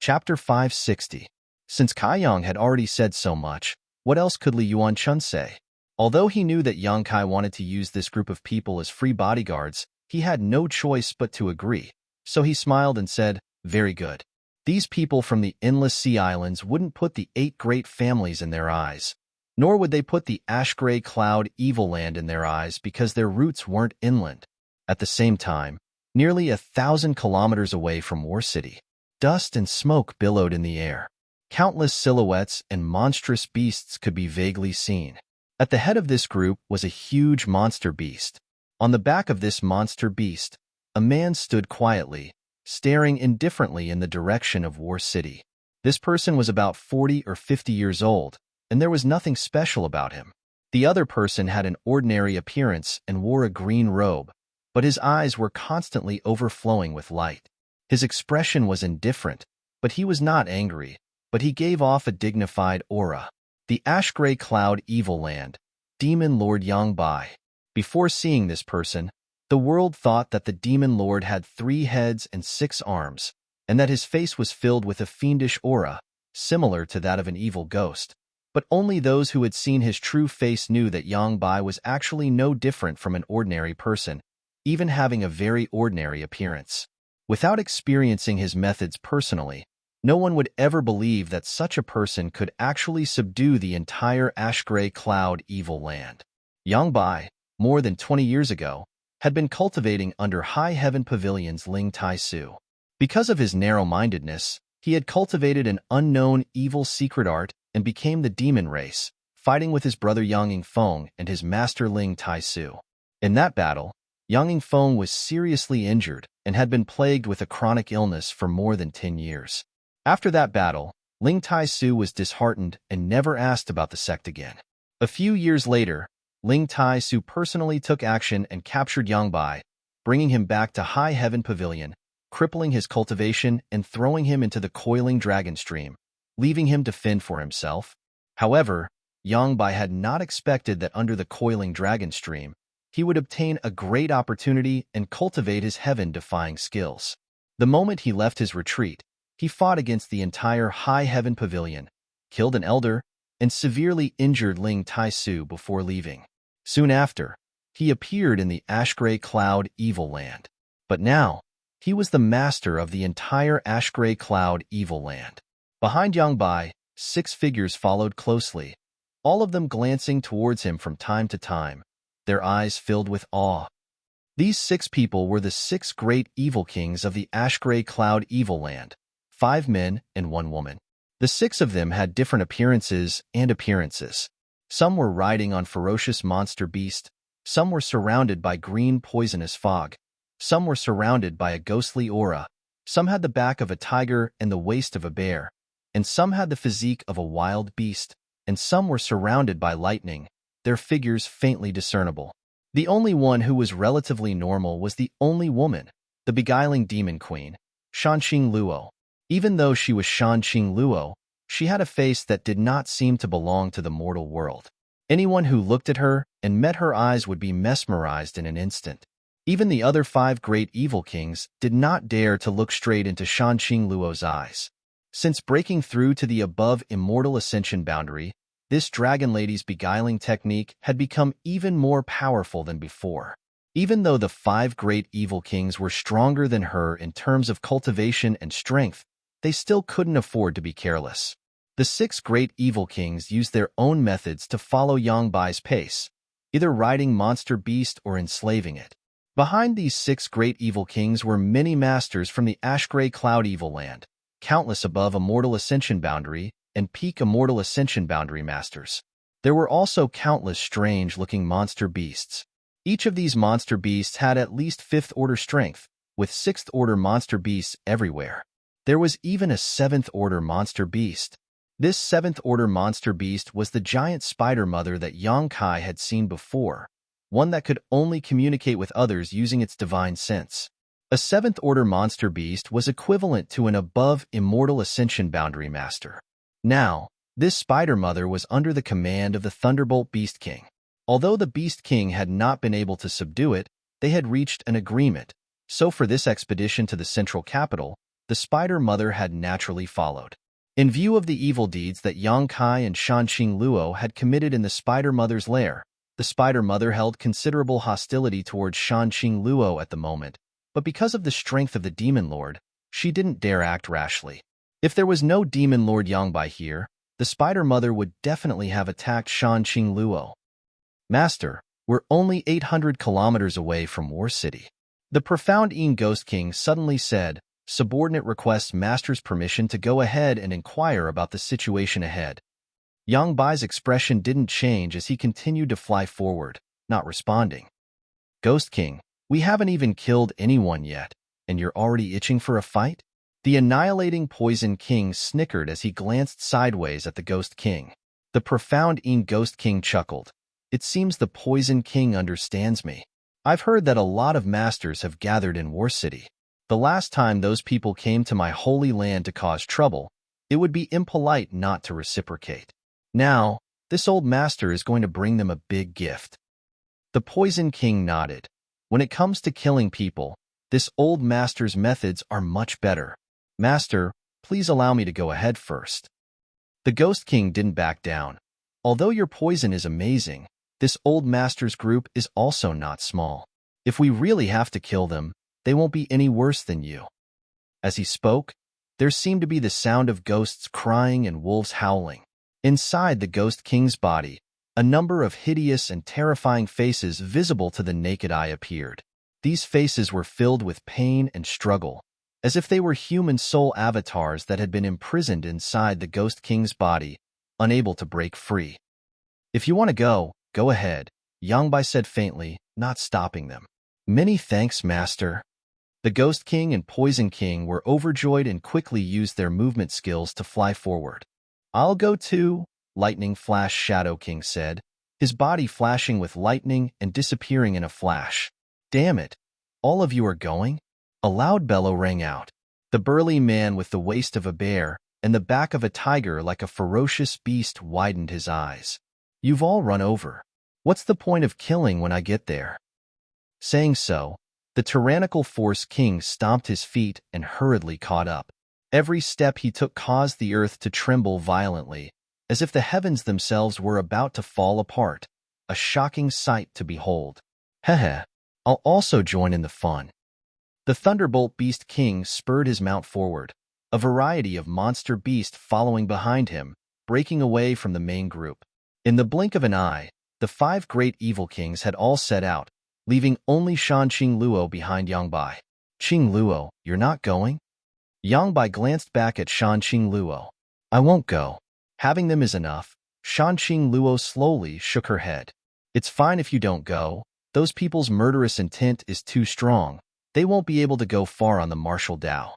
Chapter 560. Since Kai Yang had already said so much, what else could Li Yuan-chun say? Although he knew that Yang Kai wanted to use this group of people as free bodyguards, he had no choice but to agree. So he smiled and said, "Very good. These people from the Endless Sea Islands wouldn't put the 8 great families in their eyes, nor would they put the ash-gray cloud evil land in their eyes because their roots weren't inland." At the same time, nearly 1,000 kilometers away from War City, dust and smoke billowed in the air. Countless silhouettes and monstrous beasts could be vaguely seen. At the head of this group was a huge monster beast. On the back of this monster beast, a man stood quietly, staring indifferently in the direction of War City. This person was about 40 or 50 years old, and there was nothing special about him. The other person had an ordinary appearance and wore a green robe, but his eyes were constantly overflowing with light. His expression was indifferent, but he was not angry, but he gave off a dignified aura. The ash-gray cloud evil land, Demon Lord Yang Bai. Before seeing this person, the world thought that the Demon Lord had 3 heads and 6 arms, and that his face was filled with a fiendish aura, similar to that of an evil ghost. But only those who had seen his true face knew that Yang Bai was actually no different from an ordinary person, even having a very ordinary appearance. Without experiencing his methods personally, no one would ever believe that such a person could actually subdue the entire ash-gray cloud evil land. Yang Bai, more than 20 years ago, had been cultivating under High Heaven Pavilion's Ling Tai Su. Because of his narrow-mindedness, he had cultivated an unknown evil secret art and became the demon race, fighting with his brother Yang Yingfeng and his master Ling Tai Su. In that battle, Yang Yingfeng was seriously injured and had been plagued with a chronic illness for more than 10 years. After that battle, Ling Tai Su was disheartened and never asked about the sect again. A few years later, Ling Tai Su personally took action and captured Yang Bai, bringing him back to High Heaven Pavilion, crippling his cultivation and throwing him into the coiling dragon stream, leaving him to fend for himself. However, Yang Bai had not expected that under the coiling dragon stream, he would obtain a great opportunity and cultivate his heaven-defying skills. The moment he left his retreat, he fought against the entire High Heaven Pavilion, killed an elder, and severely injured Ling Tai Su before leaving. Soon after, he appeared in the ash-gray cloud evil land. But now, he was the master of the entire ash-gray cloud evil land. Behind Yang Bai, 6 figures followed closely, all of them glancing towards him from time to time, their eyes filled with awe. These 6 people were the 6 great evil kings of the ash-gray cloud evil land, 5 men and 1 woman. The 6 of them had different appearances. Some were riding on ferocious monster beast, some were surrounded by green poisonous fog, some were surrounded by a ghostly aura, some had the back of a tiger and the waist of a bear, and some had the physique of a wild beast, and some were surrounded by lightning, their figures faintly discernible. The only one who was relatively normal was the only woman, the beguiling demon queen, Shanxing Luo. Even though she was Shanxing Luo, she had a face that did not seem to belong to the mortal world. Anyone who looked at her and met her eyes would be mesmerized in an instant. Even the other 5 great evil kings did not dare to look straight into Shanxing Luo's eyes. Since breaking through to the above immortal ascension boundary, this dragon lady's beguiling technique had become even more powerful than before. Even though the 5 great evil kings were stronger than her in terms of cultivation and strength, they still couldn't afford to be careless. The 6 great evil kings used their own methods to follow Yang Bai's pace, either riding monster beast or enslaving it. Behind these 6 great evil kings were many masters from the ash-gray cloud evil land, countless above immortal ascension boundary and peak immortal ascension boundary masters. There were also countless strange-looking monster beasts. Each of these monster beasts had at least 5th-order strength, with 6th-order monster beasts everywhere. There was even a 7th-order monster beast. This 7th-order monster beast was the giant spider mother that Yang Kai had seen before, one that could only communicate with others using its divine sense. A 7th-order monster beast was equivalent to an above immortal ascension boundary master. Now, this spider mother was under the command of the Thunderbolt Beast King. Although the Beast King had not been able to subdue it, they had reached an agreement, so for this expedition to the central capital, the Spider Mother had naturally followed. In view of the evil deeds that Yang Kai and Shanxing Luo had committed in the Spider Mother's lair, the Spider Mother held considerable hostility towards Shanxing Luo at the moment, but because of the strength of the Demon Lord, she didn't dare act rashly. If there was no Demon Lord Yangbai here, the Spider Mother would definitely have attacked Shanxing Luo. Master, we're only 800 kilometers away from War City. The profound Een Ghost King suddenly said, subordinate requests Master's permission to go ahead and inquire about the situation ahead. Yang Bai's expression didn't change as he continued to fly forward, not responding. Ghost King, we haven't even killed anyone yet, and you're already itching for a fight? The annihilating Poison King snickered as he glanced sideways at the Ghost King. The profound Een Ghost King chuckled. It seems the Poison King understands me. I've heard that a lot of masters have gathered in War City. The last time those people came to my holy land to cause trouble, it would be impolite not to reciprocate. Now, this old master is going to bring them a big gift. The Poison King nodded. When it comes to killing people, this old master's methods are much better. Master, please allow me to go ahead first. The Ghost King didn't back down. Although your poison is amazing, this old master's group is also not small. If we really have to kill them, they won't be any worse than you. As he spoke, there seemed to be the sound of ghosts crying and wolves howling. Inside the Ghost King's body, a number of hideous and terrifying faces visible to the naked eye appeared. These faces were filled with pain and struggle, as if they were human soul avatars that had been imprisoned inside the Ghost King's body, unable to break free. If you want to go ahead, Yangbai said faintly, not stopping them. Many thanks, Master. The Ghost King and Poison King were overjoyed and quickly used their movement skills to fly forward. I'll go too, Lightning Flash Shadow King said, his body flashing with lightning and disappearing in a flash. Damn it, all of you are going? A loud bellow rang out. The burly man with the waist of a bear and the back of a tiger like a ferocious beast widened his eyes. You've all run over. What's the point of killing when I get there? Saying so, the tyrannical Force King stomped his feet and hurriedly caught up. Every step he took caused the earth to tremble violently, as if the heavens themselves were about to fall apart, a shocking sight to behold. Heh, I'll also join in the fun. The Thunderbolt Beast King spurred his mount forward, a variety of monster beasts following behind him, breaking away from the main group. In the blink of an eye, the 5 great evil kings had all set out, leaving only Shanxing Luo behind Yangbai. Qing Luo, you're not going? Yangbai glanced back at Shanxing Luo. I won't go. Having them is enough. Shanxing Luo slowly shook her head. It's fine if you don't go. Those people's murderous intent is too strong. They won't be able to go far on the martial Dao.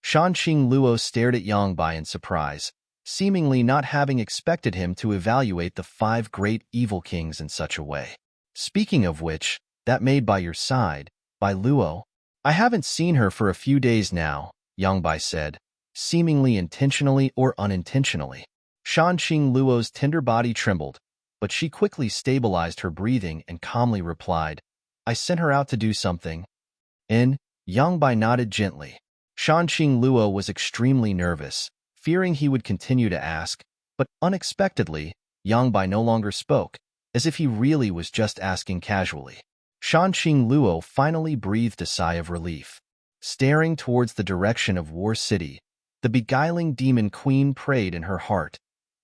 Shanxing Luo stared at Yangbai in surprise, seemingly not having expected him to evaluate the 5 great evil kings in such a way. Speaking of which, that maid by your side, by Luo, I haven't seen her for a few days now, Yangbai said, seemingly intentionally or unintentionally. Shanxing Luo's tender body trembled, but she quickly stabilized her breathing and calmly replied, I sent her out to do something. Yangbai nodded gently. Shanxing Luo was extremely nervous, fearing he would continue to ask, but unexpectedly, Yangbai no longer spoke, as if he really was just asking casually. Shanxing Luo finally breathed a sigh of relief. Staring towards the direction of War City, the beguiling demon queen prayed in her heart.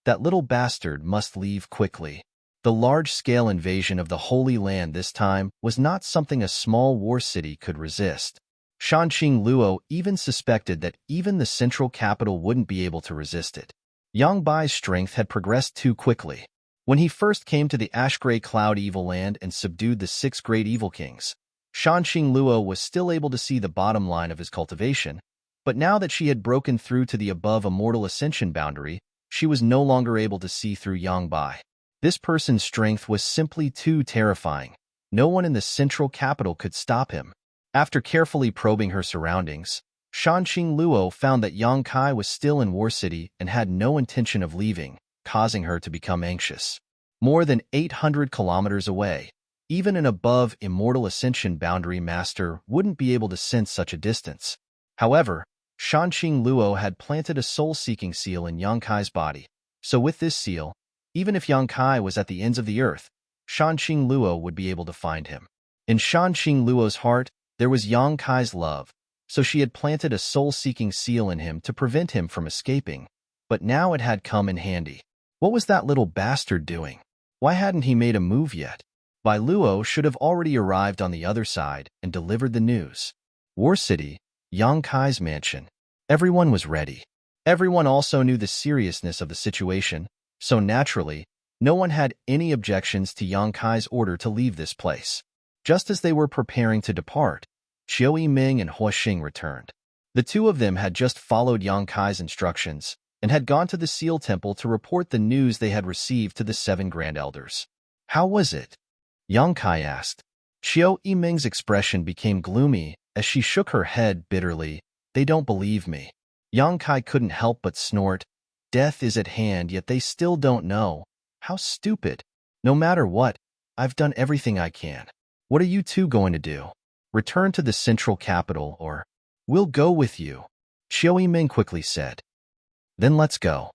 That little bastard must leave quickly. The large-scale invasion of the Holy Land this time was not something a small War City could resist. Shanxing Luo even suspected that even the central capital wouldn't be able to resist it. Yangbai's strength had progressed too quickly. When he first came to the ash-gray cloud evil land and subdued the 6 great evil kings, Shanxing Luo was still able to see the bottom line of his cultivation, but now that she had broken through to the above immortal ascension boundary, she was no longer able to see through Yang Bai. This person's strength was simply too terrifying. No one in the central capital could stop him. After carefully probing her surroundings, Shanxing Luo found that Yang Kai was still in War City and had no intention of leaving, causing her to become anxious. More than 800 kilometers away, even an above immortal ascension boundary master wouldn't be able to sense such a distance. However, Shanxing Luo had planted a soul-seeking seal in Yang Kai's body, so with this seal, even if Yang Kai was at the ends of the earth, Shanxing Luo would be able to find him. In Shanxing Luo's heart, there was Yang Kai's love, so she had planted a soul-seeking seal in him to prevent him from escaping, but now it had come in handy. What was that little bastard doing? Why hadn't he made a move yet? Bai Luo should have already arrived on the other side and delivered the news. War City, Yang Kai's mansion. Everyone was ready. Everyone also knew the seriousness of the situation, so naturally, no one had any objections to Yang Kai's order to leave this place. Just as they were preparing to depart, Qiu Yiming and Hua Xing returned. The two of them had just followed Yang Kai's instructions and had gone to the Seal Temple to report the news they had received to the 7 Grand Elders. How was it? Yang Kai asked. Qiu Yiming's expression became gloomy as she shook her head bitterly. They don't believe me. Yang Kai couldn't help but snort. Death is at hand, yet they still don't know. How stupid. No matter what, I've done everything I can. What are you two going to do? Return to the central capital or... We'll go with you, Qiu Yiming quickly said. Then let's go.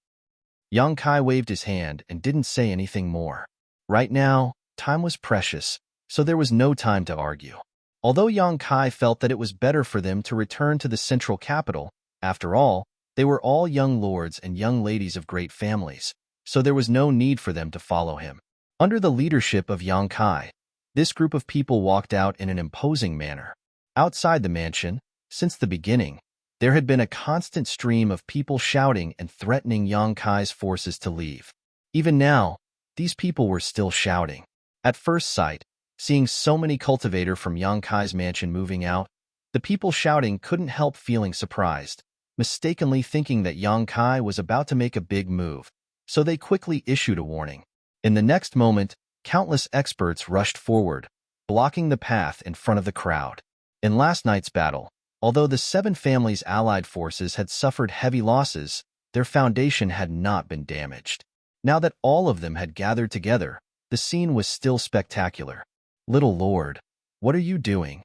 Yang Kai waved his hand and didn't say anything more. Right now, time was precious, so there was no time to argue. Although Yang Kai felt that it was better for them to return to the central capital, after all, they were all young lords and young ladies of great families, so there was no need for them to follow him. Under the leadership of Yang Kai, this group of people walked out in an imposing manner. Outside the mansion, since the beginning, there had been a constant stream of people shouting and threatening Yang Kai's forces to leave. Even now, these people were still shouting. At first sight, seeing so many cultivators from Yang Kai's mansion moving out, the people shouting couldn't help feeling surprised, mistakenly thinking that Yang Kai was about to make a big move, so they quickly issued a warning. In the next moment, countless experts rushed forward, blocking the path in front of the crowd. In last night's battle, although the 7 families' allied forces had suffered heavy losses, their foundation had not been damaged. Now that all of them had gathered together, the scene was still spectacular. Little Lord, what are you doing?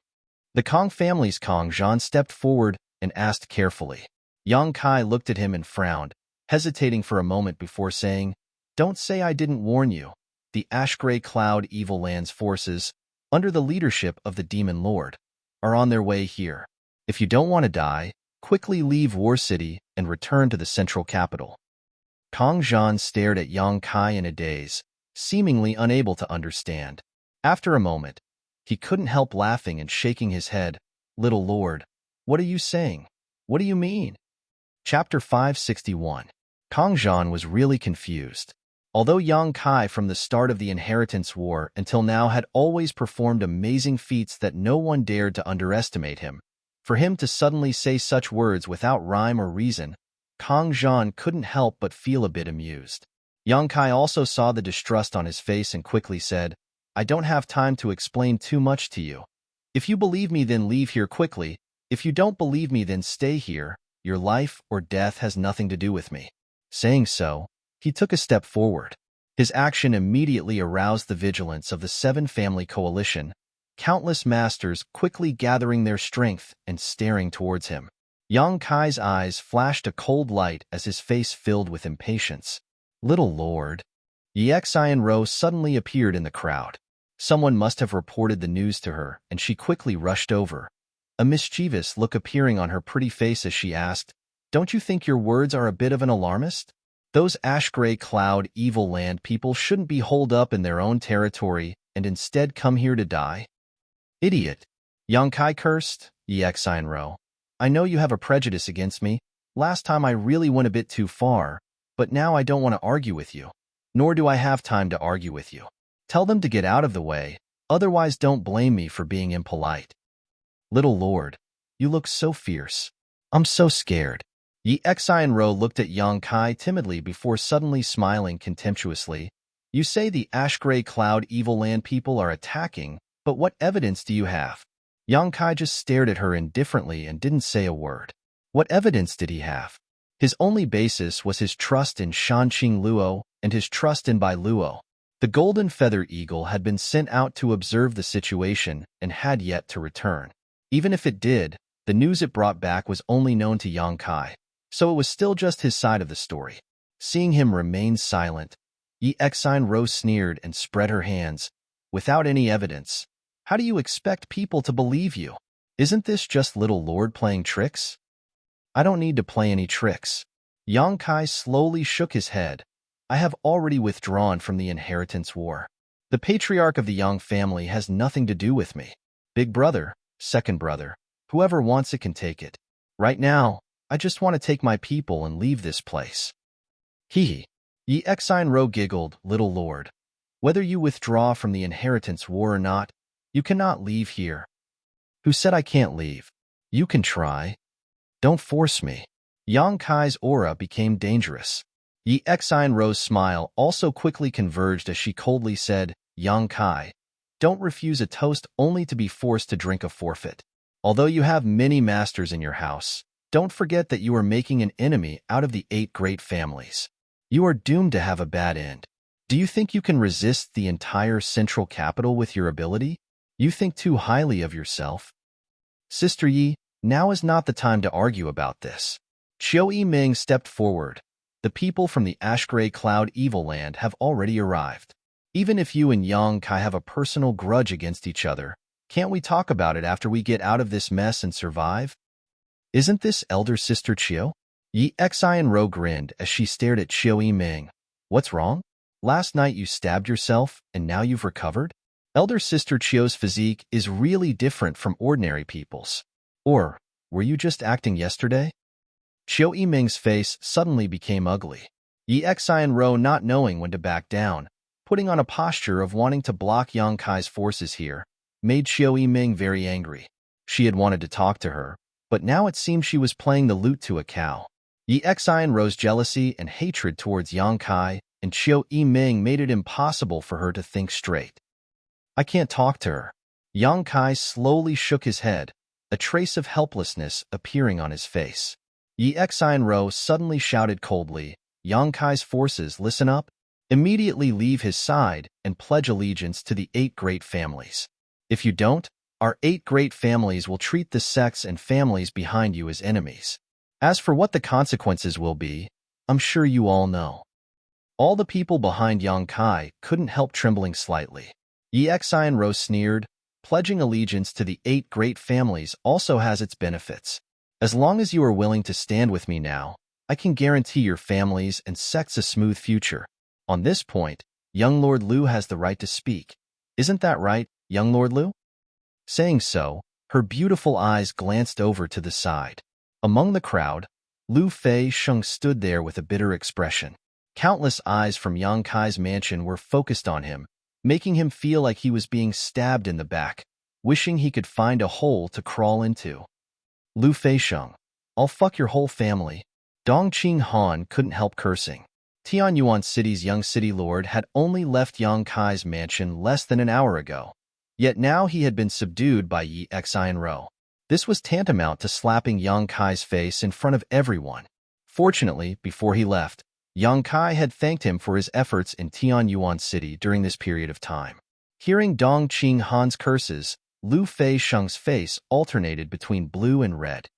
The Kong family's Kong Zhan stepped forward and asked carefully. Yang Kai looked at him and frowned, hesitating for a moment before saying, Don't say I didn't warn you. The Ash-Gray Cloud Evil Land's forces, under the leadership of the Demon Lord, are on their way here. If you don't want to die, quickly leave War City and return to the central capital. Kong Zhan stared at Yang Kai in a daze, seemingly unable to understand. After a moment, he couldn't help laughing and shaking his head. Little Lord, what are you saying? What do you mean? Chapter 561. Kong Zhan was really confused. Although Yang Kai from the start of the Inheritance War until now had always performed amazing feats that no one dared to underestimate him, for him to suddenly say such words without rhyme or reason, Kong Zhan couldn't help but feel a bit amused. Yang Kai also saw the distrust on his face and quickly said, I don't have time to explain too much to you. If you believe me, then leave here quickly. If you don't believe me, then stay here. Your life or death has nothing to do with me. Saying so, he took a step forward. His action immediately aroused the vigilance of the 7 family coalition, countless masters quickly gathering their strength and staring towards him. Yang Kai's eyes flashed a cold light as his face filled with impatience. Little Lord. Yixian Rou suddenly appeared in the crowd. Someone must have reported the news to her, and she quickly rushed over, a mischievous look appearing on her pretty face as she asked, Don't you think your words are a bit of an alarmist? Those Ash-Gray Cloud Evil Land people shouldn't be holed up in their own territory and instead come here to die. Idiot. Yang Kai cursed. Yixian Rou. I know you have a prejudice against me. Last time I really went a bit too far, but now I don't want to argue with you. nor do I have time to argue with you. Tell them to get out of the way, otherwise don't blame me for being impolite. Little lord, you look so fierce. I'm so scared. Yi Xianro looked at Yang Kai timidly before suddenly smiling contemptuously. You say the ash-gray cloud evil land people are attacking, but what evidence do you have? Yang Kai just stared at her indifferently and didn't say a word. What evidence did he have? His only basis was his trust in Shanqing Luo and his trust in Bai Luo. The golden feather eagle had been sent out to observe the situation and had yet to return. Even if it did, the news it brought back was only known to Yang Kai, so it was still just his side of the story. Seeing him remain silent, Yi Xianro sneered and spread her hands. Without any evidence, how do you expect people to believe you? Isn't this just little lord playing tricks? I don't need to play any tricks. Yang Kai slowly shook his head. I have already withdrawn from the inheritance war. The patriarch of the Yang family has nothing to do with me. Big brother, second brother, whoever wants it can take it. Right now, I just want to take my people and leave this place. Hee. Yi Xianro giggled, little lord. Whether you withdraw from the inheritance war or not, you cannot leave here. Who said I can't leave? You can try. Don't force me. Yang Kai's aura became dangerous. Yi Xianro's smile also quickly converged as she coldly said, Yang Kai, don't refuse a toast only to be forced to drink a forfeit. Although you have many masters in your house, don't forget that you are making an enemy out of the 8 great families. You are doomed to have a bad end. Do you think you can resist the entire central capital with your ability? You think too highly of yourself. Sister Yi, now is not the time to argue about this. Qiu Yiming stepped forward. The people from the Ash-Gray Cloud Evil Land have already arrived. Even if you and Yang Kai have a personal grudge against each other, can't we talk about it after we get out of this mess and survive? Isn't this elder sister Qiu? Yi Xianro grinned as she stared at Qiu Yiming. What's wrong? Last night you stabbed yourself and now you've recovered? Elder sister Qiu's physique is really different from ordinary people's. Or, were you just acting yesterday? Qiu Yiming's face suddenly became ugly. Yi Xianro not knowing when to back down, putting on a posture of wanting to block Yang Kai's forces here, made Qiu Yiming very angry. She had wanted to talk to her, but now it seemed she was playing the lute to a cow. Yi Xianro's jealousy and hatred towards Yang Kai and Qiu Yiming made it impossible for her to think straight. I can't talk to her. Yang Kai slowly shook his head, a trace of helplessness appearing on his face. Yi Xianro suddenly shouted coldly, Yang Kai's forces, listen up. Immediately leave his side and pledge allegiance to the 8 great families. If you don't, our 8 great families will treat the sects and families behind you as enemies. As for what the consequences will be, I'm sure you all know. All the people behind Yang Kai couldn't help trembling slightly. Yi Xianro sneered, pledging allegiance to the 8 great families also has its benefits. As long as you are willing to stand with me now, I can guarantee your families and sects a smooth future. On this point, young Lord Lu has the right to speak. Isn't that right, young Lord Lu? Saying so, her beautiful eyes glanced over to the side. Among the crowd, Lu Fei Sheng stood there with a bitter expression. Countless eyes from Yang Kai's mansion were focused on him, making him feel like he was being stabbed in the back, wishing he could find a hole to crawl into. Lu Fei Sheng, I'll fuck your whole family. Dongqing Han couldn't help cursing. Tianyuan City's young city lord had only left Yang Kai's mansion less than an hour ago, yet now he had been subdued by Yi Xianro. This was tantamount to slapping Yang Kai's face in front of everyone. Fortunately, before he left, Yang Kai had thanked him for his efforts in Tianyuan City during this period of time. Hearing Dongqing Han's curses, Lu Fei Sheng's face alternated between blue and red.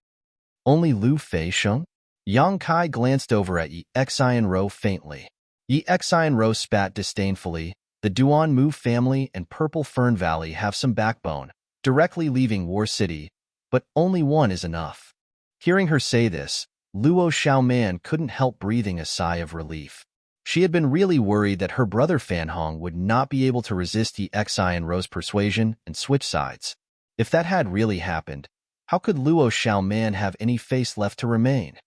Only Lu Fei Sheng? Yang Kai glanced over at Yi Xianro faintly. Yi Xianro spat disdainfully. The Duanmu family and Purple Fern Valley have some backbone, directly leaving War City, but only one is enough. Hearing her say this, Luo Xiaoman couldn't help breathing a sigh of relief. She had been really worried that her brother Fanhong would not be able to resist Yi Xianro's persuasion and switch sides. If that had really happened, how could Luo Xiaoman have any face left to remain?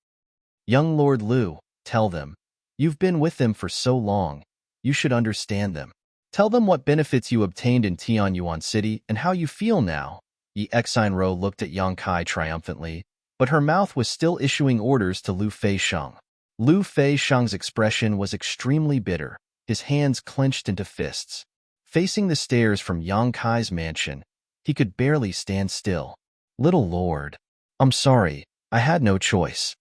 Young Lord Lu, tell them, you've been with them for so long, You should understand them. Tell them what benefits you obtained in Tianyuan City and how you feel now. Yi Xinro looked at Yang Kai triumphantly, but her mouth was still issuing orders to Lu Feixiang. Lu Feixiang's expression was extremely bitter, his hands clenched into fists. Facing the stairs from Yang Kai's mansion, he could barely stand still. Little lord, I'm sorry, I had no choice.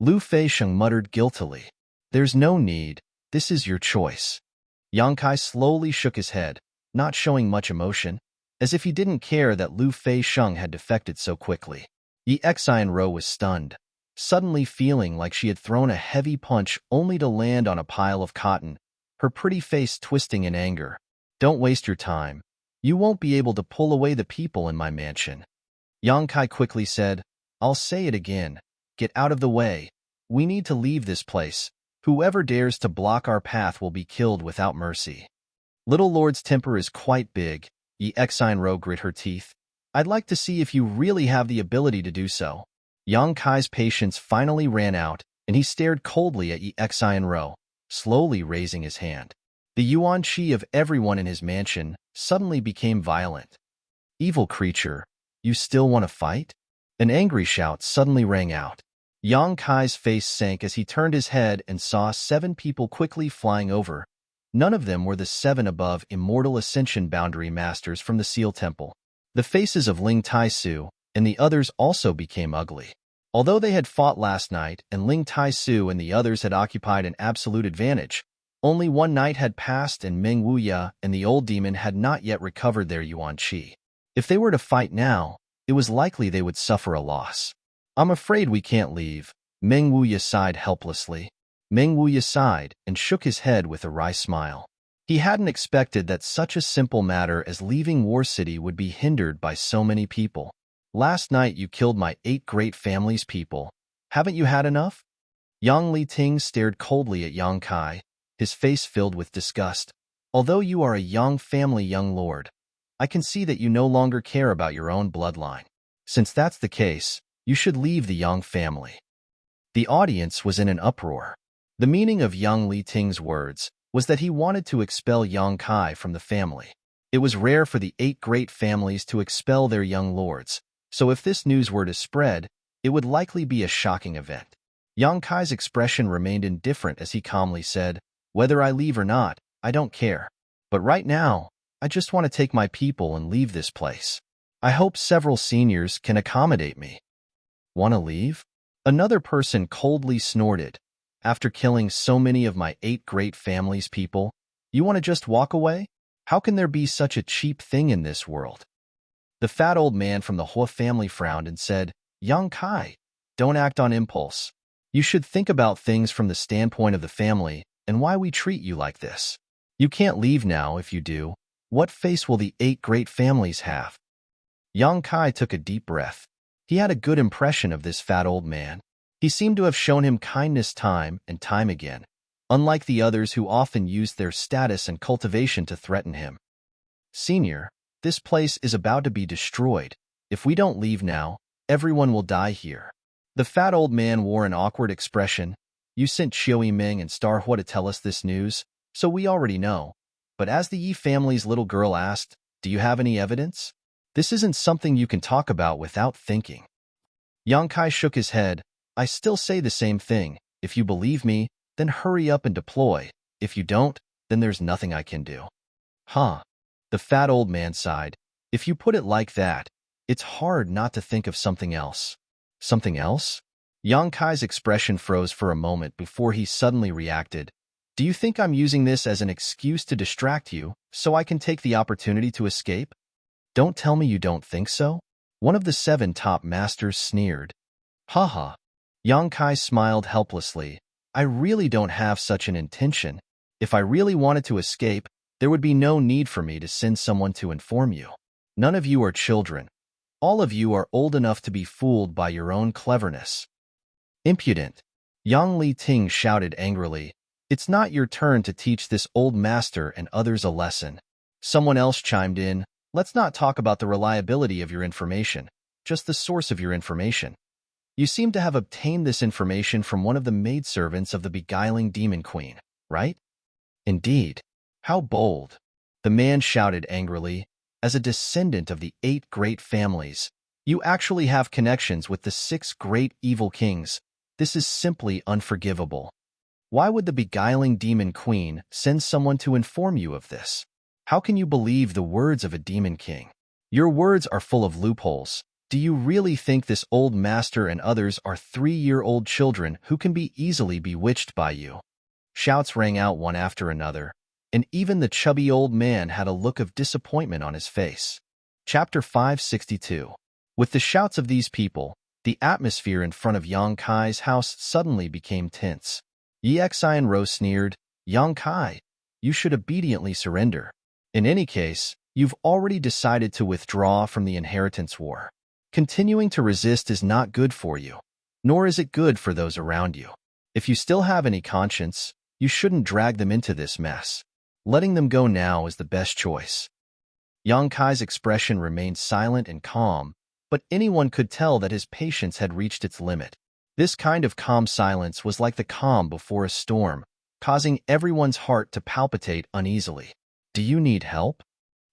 Lu Feixiang muttered guiltily. There's no need, this is your choice. Yang Kai slowly shook his head, not showing much emotion, as if he didn't care that Lu Feixiang had defected so quickly. Yi Xinro was stunned, suddenly feeling like she had thrown a heavy punch only to land on a pile of cotton, her pretty face twisting in anger. Don't waste your time. You won't be able to pull away the people in my mansion. Yang Kai quickly said, I'll say it again. Get out of the way. We need to leave this place. Whoever dares to block our path will be killed without mercy. Little Lord's temper is quite big. Yi Xinro grit her teeth. I'd like to see if you really have the ability to do so. Yang Kai's patience finally ran out, and he stared coldly at Yi Xinro, slowly raising his hand. The yuan qi of everyone in his mansion suddenly became violent. Evil creature, you still want to fight? An angry shout suddenly rang out. Yang Kai's face sank as he turned his head and saw 7 people quickly flying over. None of them were the 7 above immortal ascension boundary masters from the Seal Temple. The faces of Ling Taisu and the others also became ugly. Although they had fought last night and Ling Taisu and the others had occupied an absolute advantage, only one night had passed and Meng Wuya and the old demon had not yet recovered their yuan qi. If they were to fight now, it was likely they would suffer a loss. I'm afraid we can't leave. Meng Wuya sighed helplessly. Meng Wuya sighed and shook his head with a wry smile. He hadn't expected that such a simple matter as leaving War City would be hindered by so many people. Last night you killed my 8 great families' people. Haven't you had enough? Yang Li Ting stared coldly at Yang Kai, his face filled with disgust. Although you are a Yang family young lord, I can see that you no longer care about your own bloodline. Since that's the case, you should leave the Yang family. The audience was in an uproar. The meaning of Yang Li Ting's words was that he wanted to expel Yang Kai from the family. It was rare for the 8 great families to expel their young lords, so if this news were to spread, it would likely be a shocking event. Yang Kai's expression remained indifferent as he calmly said, Whether I leave or not, I don't care. But right now, I just want to take my people and leave this place. I hope several seniors can accommodate me. Want to leave? Another person coldly snorted. After killing so many of my 8 great families' people, you want to just walk away? How can there be such a cheap thing in this world? The fat old man from the Hua family frowned and said, Yang Kai, don't act on impulse. You should think about things from the standpoint of the family and why we treat you like this. You can't leave now. If you do, what face will the 8 great families have? Yang Kai took a deep breath. He had a good impression of this fat old man. He seemed to have shown him kindness time and time again, unlike the others who often used their status and cultivation to threaten him. Senior, this place is about to be destroyed. If we don't leave now, everyone will die here. The fat old man wore an awkward expression. You sent Qiu Yiming and Star Hua to tell us this news, so we already know. But as the Yi family's little girl asked, do you have any evidence? This isn't something you can talk about without thinking. Yang Kai shook his head. I still say the same thing. If you believe me, then hurry up and deploy. If you don't, then there's nothing I can do. Huh. The fat old man sighed. If you put it like that, it's hard not to think of something else. Something else? Yang Kai's expression froze for a moment before he suddenly reacted. Do you think I'm using this as an excuse to distract you, so I can take the opportunity to escape? Don't tell me you don't think so? One of the 7 top masters sneered. Haha. Yang Kai smiled helplessly. I really don't have such an intention. If I really wanted to escape, there would be no need for me to send someone to inform you. None of you are children. All of you are old enough to be fooled by your own cleverness. Impudent. Yang Li Ting shouted angrily. It's not your turn to teach this old master and others a lesson. Someone else chimed in. Let's not talk about the reliability of your information, just the source of your information. You seem to have obtained this information from one of the maidservants of the beguiling demon queen, right? Indeed. How bold! The man shouted angrily. As a descendant of the 8 great families, you actually have connections with the 6 great evil kings. This is simply unforgivable. Why would the beguiling demon queen send someone to inform you of this? How can you believe the words of a demon king? Your words are full of loopholes. Do you really think this old master and others are 3-year-old children who can be easily bewitched by you? Shouts rang out one after another, and even the chubby old man had a look of disappointment on his face. Chapter 562. With the shouts of these people, the atmosphere in front of Yang Kai's house suddenly became tense. Yi Xian Rose sneered, "Yang Kai, you should obediently surrender. In any case, you've already decided to withdraw from the inheritance war. Continuing to resist is not good for you, nor is it good for those around you. If you still have any conscience, you shouldn't drag them into this mess. Letting them go now is the best choice." Yang Kai's expression remained silent and calm, but anyone could tell that his patience had reached its limit. This kind of calm silence was like the calm before a storm, causing everyone's heart to palpitate uneasily. "Do you need help?"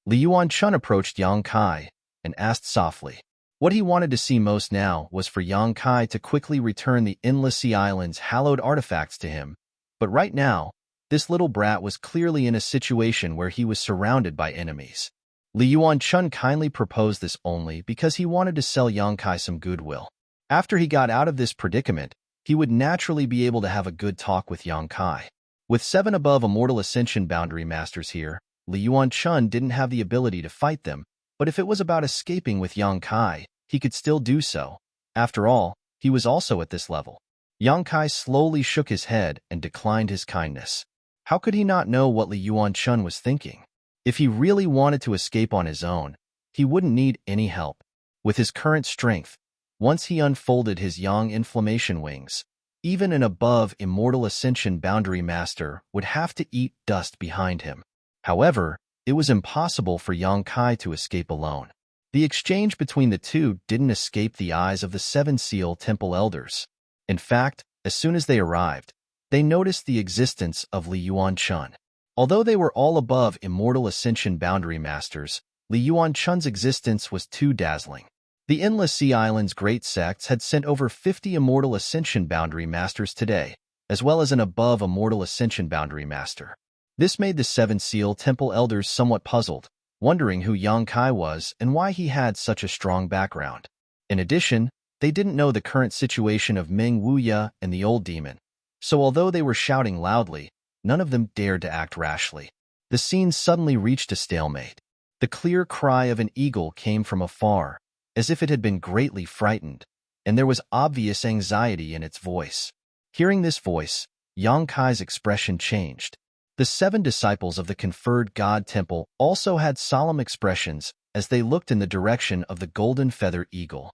Li Yuanchun approached Yang Kai and asked softly. What he wanted to see most now was for Yang Kai to quickly return the Endless Sea Island's hallowed artifacts to him. But right now, this little brat was clearly in a situation where he was surrounded by enemies. Li Yuanchun kindly proposed this only because he wanted to sell Yang Kai some goodwill. After he got out of this predicament, he would naturally be able to have a good talk with Yang Kai. With 7 above Immortal Ascension Boundary Masters here, Li Yuanchun didn't have the ability to fight them, but if it was about escaping with Yang Kai, he could still do so. After all, he was also at this level. Yang Kai slowly shook his head and declined his kindness. How could he not know what Li Yuanchun was thinking? If he really wanted to escape on his own, he wouldn't need any help. With his current strength, once he unfolded his Yang Inflammation wings, even an above Immortal Ascension Boundary Master would have to eat dust behind him. However, it was impossible for Yang Kai to escape alone. The exchange between the two didn't escape the eyes of the 7 Seal Temple Elders. In fact, as soon as they arrived, they noticed the existence of Li Yuanchun. Although they were all above Immortal Ascension Boundary Masters, Li Yuanchun's existence was too dazzling. The Endless Sea Island's great sects had sent over 50 Immortal Ascension Boundary Masters today, as well as an above Immortal Ascension Boundary Master. This made the 7 Seal Temple Elders somewhat puzzled, wondering who Yang Kai was and why he had such a strong background. In addition, they didn't know the current situation of Meng Wuya and the old demon, so although they were shouting loudly, none of them dared to act rashly. The scene suddenly reached a stalemate. The clear cry of an eagle came from afar, as if it had been greatly frightened, and there was obvious anxiety in its voice. Hearing this voice, Yang Kai's expression changed. The 7 disciples of the conferred God Temple also had solemn expressions as they looked in the direction of the golden feather eagle.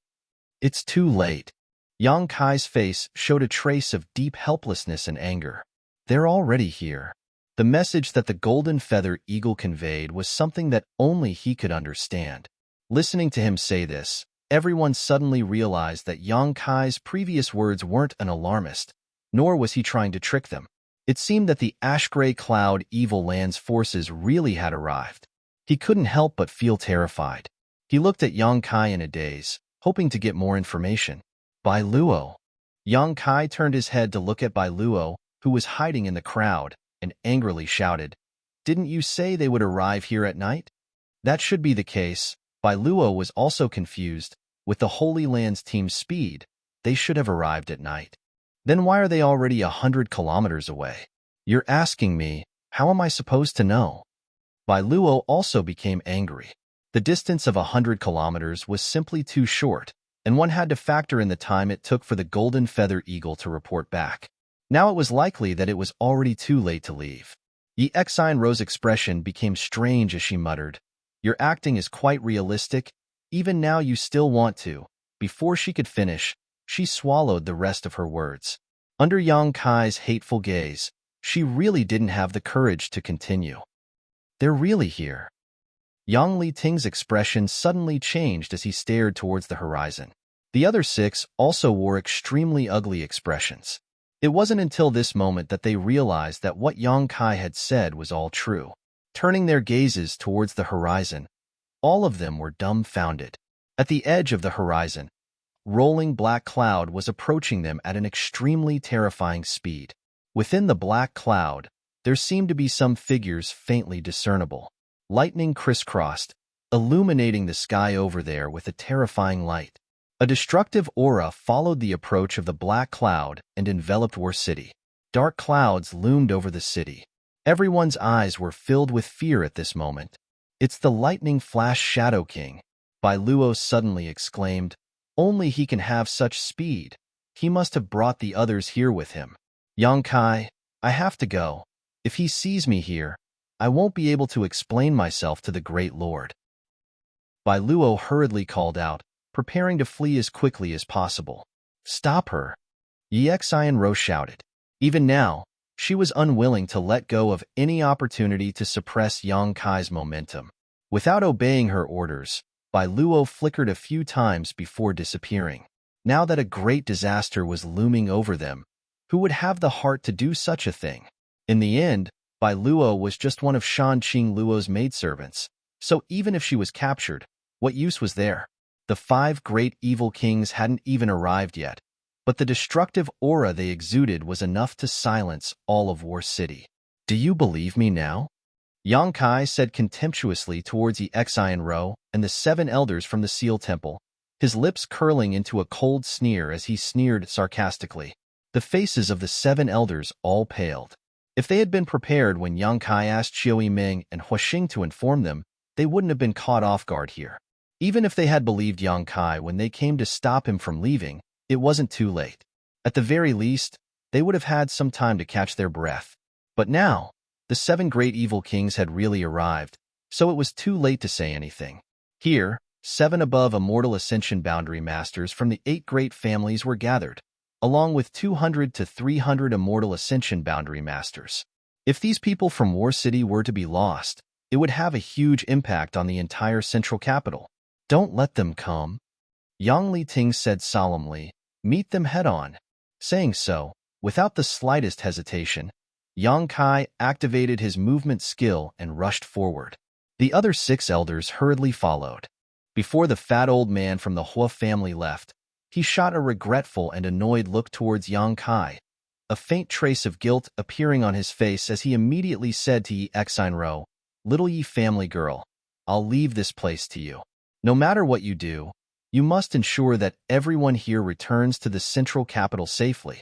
It's too late. Yang Kai's face showed a trace of deep helplessness and anger. They're already here. The message that the golden feather eagle conveyed was something that only he could understand. Listening to him say this, everyone suddenly realized that Yang Kai's previous words weren't an alarmist, nor was he trying to trick them. It seemed that the ash-gray cloud evil land's forces really had arrived. He couldn't help but feel terrified. He looked at Yang Kai in a daze, hoping to get more information. Bai Luo. Yang Kai turned his head to look at Bai Luo, who was hiding in the crowd, and angrily shouted, "Didn't you say they would arrive here at night?" That should be the case. Bai Luo was also confused. With the Holy Land's team's speed, they should have arrived at night. Then why are they already 100 kilometers away? You're asking me, how am I supposed to know? Bai Luo also became angry. The distance of 100 kilometers was simply too short, and one had to factor in the time it took for the golden feather eagle to report back. Now it was likely that it was already too late to leave. Yi Xian Rose's expression became strange as she muttered, "Your acting is quite realistic. Even now you still want to." Before she could finish, she swallowed the rest of her words. Under Yang Kai's hateful gaze, she really didn't have the courage to continue. They're really here. Yang Li Ting's expression suddenly changed as he stared towards the horizon. The other 6 also wore extremely ugly expressions. It wasn't until this moment that they realized that what Yang Kai had said was all true. Turning their gazes towards the horizon, all of them were dumbfounded. At the edge of the horizon, rolling black cloud was approaching them at an extremely terrifying speed. Within the black cloud, there seemed to be some figures faintly discernible. Lightning crisscrossed, illuminating the sky over there with a terrifying light. A destructive aura followed the approach of the black cloud and enveloped War City. Dark clouds loomed over the city. Everyone's eyes were filled with fear at this moment. "It's the lightning flash Shadow King," Bai Luo suddenly exclaimed. "Only he can have such speed. He must have brought the others here with him. Yang Kai, I have to go. If he sees me here, I won't be able to explain myself to the Great Lord." Bai Luo hurriedly called out, preparing to flee as quickly as possible. "Stop her!" Yi Xianro shouted. Even now, she was unwilling to let go of any opportunity to suppress Yang Kai's momentum. Without obeying her orders, Bai Luo flickered a few times before disappearing. Now that a great disaster was looming over them, who would have the heart to do such a thing? In the end, Bai Luo was just one of Shan Qing Luo's maidservants, so even if she was captured, what use was there? The 5 great evil kings hadn't even arrived yet, but the destructive aura they exuded was enough to silence all of War City. "Do you believe me now?" Yang Kai said contemptuously towards Yi Xianro and the 7 elders from the Seal Temple, his lips curling into a cold sneer as he sneered sarcastically. The faces of the 7 elders all paled. If they had been prepared when Yang Kai asked Xiao Yiming and Huaxing to inform them, they wouldn't have been caught off guard here. Even if they had believed Yang Kai when they came to stop him from leaving, it wasn't too late. At the very least, they would have had some time to catch their breath. But now, the 7 great evil kings had really arrived, so it was too late to say anything. Here, 7 above immortal ascension boundary masters from the 8 great families were gathered, along with 200 to 300 immortal ascension boundary masters. If these people from War City were to be lost, it would have a huge impact on the entire central capital. "Don't let them come," Yang Liting said solemnly. "Meet them head-on." Saying so, without the slightest hesitation, Yang Kai activated his movement skill and rushed forward. The other 6 elders hurriedly followed. Before the fat old man from the Hua family left, he shot a regretful and annoyed look towards Yang Kai, a faint trace of guilt appearing on his face as he immediately said to Yi Xianro, "Little Yi family girl, I'll leave this place to you. No matter what you do, you must ensure that everyone here returns to the central capital safely."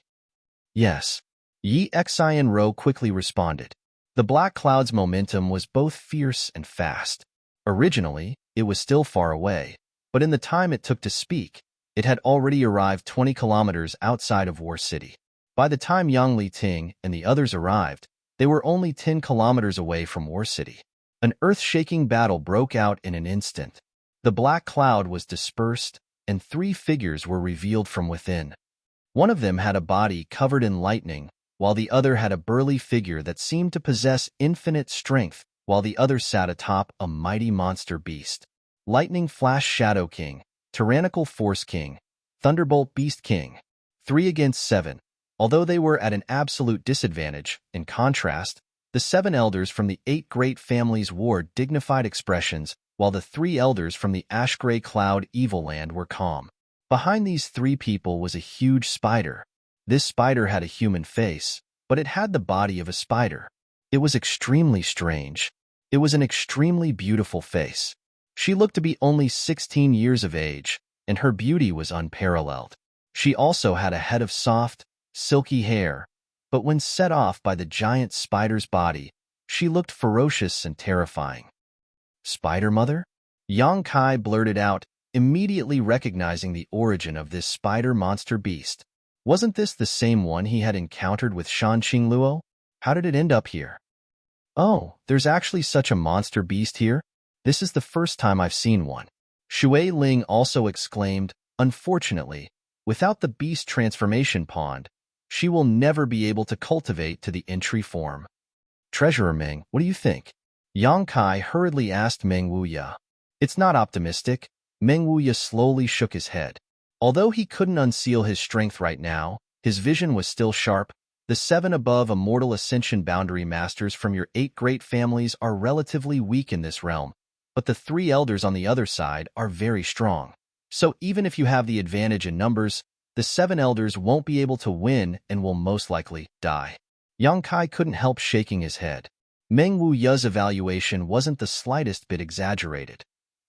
"Yes," Yi Xianro quickly responded. The black cloud's momentum was both fierce and fast. Originally, it was still far away, but in the time it took to speak, it had already arrived 20 kilometers outside of War City. By the time Yang Liting and the others arrived, they were only 10 kilometers away from War City. An earth-shaking battle broke out in an instant. The black cloud was dispersed, and 3 figures were revealed from within. One of them had a body covered in lightning, while the other had a burly figure that seemed to possess infinite strength, while the other sat atop a mighty monster beast. Lightning Flash Shadow King, Tyrannical Force King, Thunderbolt Beast King. 3 against 7. Although they were at an absolute disadvantage, in contrast, the 7 elders from the 8 great families wore dignified expressions, while the 3 elders from the ash-gray cloud evil land were calm. Behind these 3 people was a huge spider. This spider had a human face, but it had the body of a spider. It was extremely strange. It was an extremely beautiful face. She looked to be only 16 years of age, and her beauty was unparalleled. She also had a head of soft, silky hair, but when set off by the giant spider's body, she looked ferocious and terrifying. "Spider Mother?" Yang Kai blurted out, immediately recognizing the origin of this spider monster beast. Wasn't this the same one he had encountered with Shanqing Luo? How did it end up here? "Oh, there's actually such a monster beast here? This is the first time I've seen one." Shui Ling also exclaimed, "Unfortunately, without the beast transformation pond, she will never be able to cultivate to the entry form." "Treasurer Meng, what do you think?" Yang Kai hurriedly asked Meng Wuya. "It's not optimistic." Meng Wuya slowly shook his head. Although he couldn't unseal his strength right now, His vision was still sharp. The 7 above immortal ascension boundary masters from your 8 great families are relatively weak in this realm, but the 3 elders on the other side are very strong. So even if you have the advantage in numbers, the 7 elders won't be able to win and will most likely die. Yang Kai couldn't help shaking his head. Meng Wuya's evaluation wasn't the slightest bit exaggerated.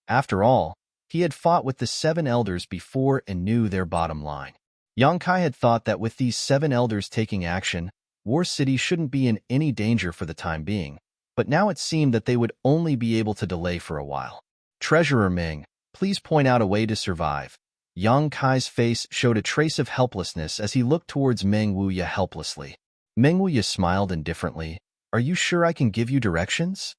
After all, he had fought with the 7 elders before and knew their bottom line. Yang Kai had thought that with these 7 elders taking action, War City shouldn't be in any danger for the time being, but now it seemed that they would only be able to delay for a while. Treasurer Meng, please point out a way to survive. Yang Kai's face showed a trace of helplessness as he looked towards Meng Wuya helplessly. Meng Wuya smiled indifferently. Are you sure I can give you directions?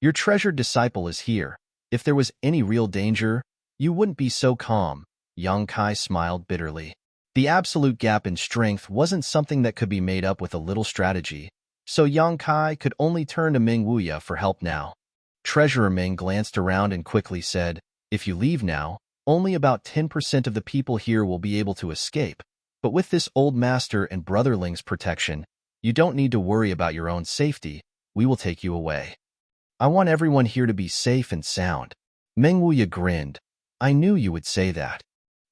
Your treasured disciple is here. If there was any real danger, you wouldn't be so calm. Yang Kai smiled bitterly. The absolute gap in strength wasn't something that could be made up with a little strategy, so Yang Kai could only turn to Meng Wuya for help now. Treasurer Meng glanced around and quickly said, if you leave now, only about 10% of the people here will be able to escape, but with this old master and brotherling's protection, you don't need to worry about your own safety. We will take you away. I want everyone here to be safe and sound. Meng Wuya grinned. I knew you would say that.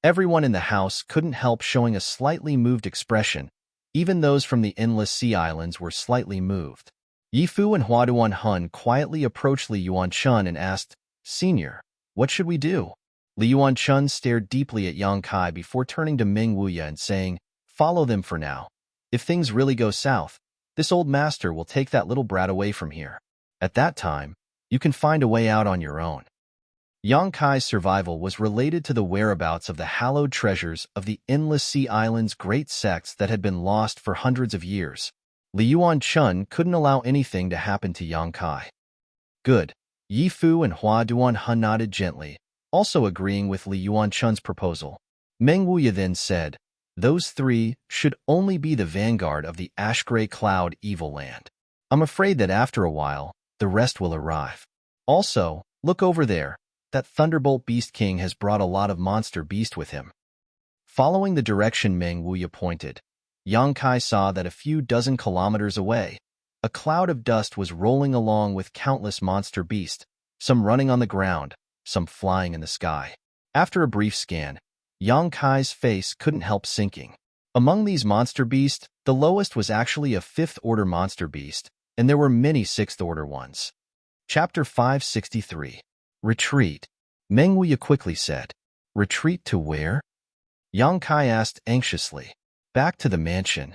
Everyone in the house couldn't help showing a slightly moved expression. Even those from the Endless Sea Islands were slightly moved. Yifu and Huaduan Hun quietly approached Li Yuanchun and asked, Senior, what should we do? Li Yuanchun stared deeply at Yang Kai before turning to Meng Wuya and saying, follow them for now. If things really go south, this old master will take that little brat away from here. At that time, you can find a way out on your own. Yang Kai's survival was related to the whereabouts of the hallowed treasures of the Endless Sea Islands' great sects that had been lost for hundreds of years. Li Yuanchun couldn't allow anything to happen to Yang Kai. Good. Yifu and Huaduan Hun nodded gently, also agreeing with Li Yuanchun's proposal. Meng Wuya then said, those 3 should only be the vanguard of the ash-gray cloud evil land. I'm afraid that after a while, the rest will arrive. Also, look over there. That Thunderbolt Beast King has brought a lot of monster beast with him. Following the direction Meng Wuya pointed, Yang Kai saw that a few dozen kilometers away, a cloud of dust was rolling along with countless monster beasts, some running on the ground, some flying in the sky. After a brief scan, Yang Kai's face couldn't help sinking. Among these monster beasts, the lowest was actually a 5th-order monster beast, and there were many 6th-order ones. Chapter 563. Retreat. Meng Wuya quickly said. Retreat to where? Yang Kai asked anxiously. Back to the mansion.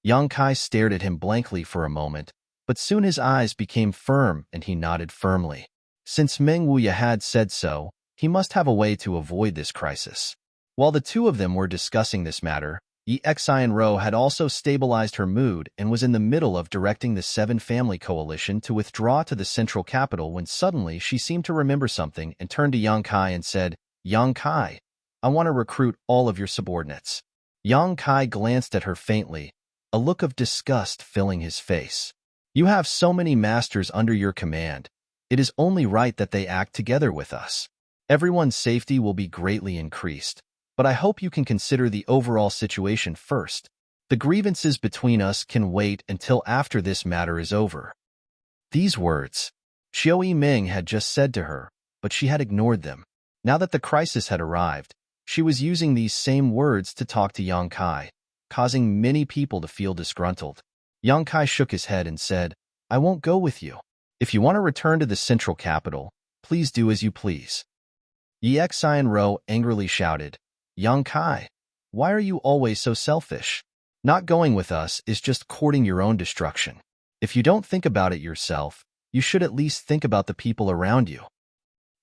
Yang Kai stared at him blankly for a moment, but soon his eyes became firm and he nodded firmly. Since Meng Wuya had said so, he must have a way to avoid this crisis. While the 2 of them were discussing this matter, Yi Xianro had also stabilized her mood and was in the middle of directing the 7-family coalition to withdraw to the central capital when suddenly she seemed to remember something and turned to Yang Kai and said, Yang Kai, I want to recruit all of your subordinates. Yang Kai glanced at her faintly, a look of disgust filling his face. You have so many masters under your command. It is only right that they act together with us. Everyone's safety will be greatly increased. But I hope you can consider the overall situation first. The grievances between us can wait until after this matter is over. These words, Xiao Yiming had just said to her, but she had ignored them. Now that the crisis had arrived, she was using these same words to talk to Yang Kai, causing many people to feel disgruntled. Yang Kai shook his head and said, I won't go with you. If you want to return to the central capital, please do as you please. Yi Xianro angrily shouted, Yang Kai, why are you always so selfish? Not going with us is just courting your own destruction. If you don't think about it yourself, you should at least think about the people around you.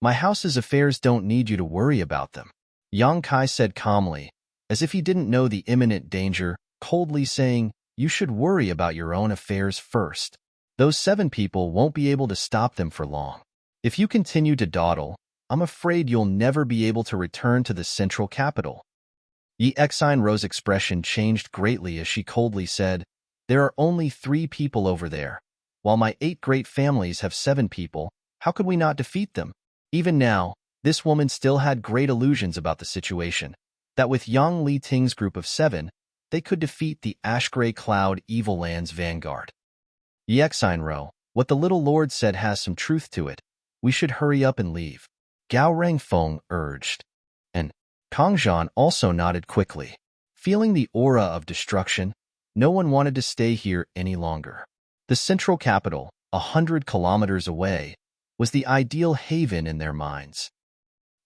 My house's affairs don't need you to worry about them. Yang Kai said calmly, as if he didn't know the imminent danger, coldly saying, you should worry about your own affairs first. Those 7 people won't be able to stop them for long. If you continue to dawdle, I'm afraid you'll never be able to return to the central capital. Yi Xianro's expression changed greatly as she coldly said, there are only 3 people over there. While my 8 great families have 7 people, how could we not defeat them? Even now, this woman still had great illusions about the situation, that with Yang Li Ting's group of 7, they could defeat the ash-gray cloud evil land's vanguard. Yexinro, what the little lord said has some truth to it. We should hurry up and leave, Gao Rangfeng urged. And Kangzhan also nodded quickly. Feeling the aura of destruction, no one wanted to stay here any longer. The central capital, 100 kilometers away, was the ideal haven in their minds.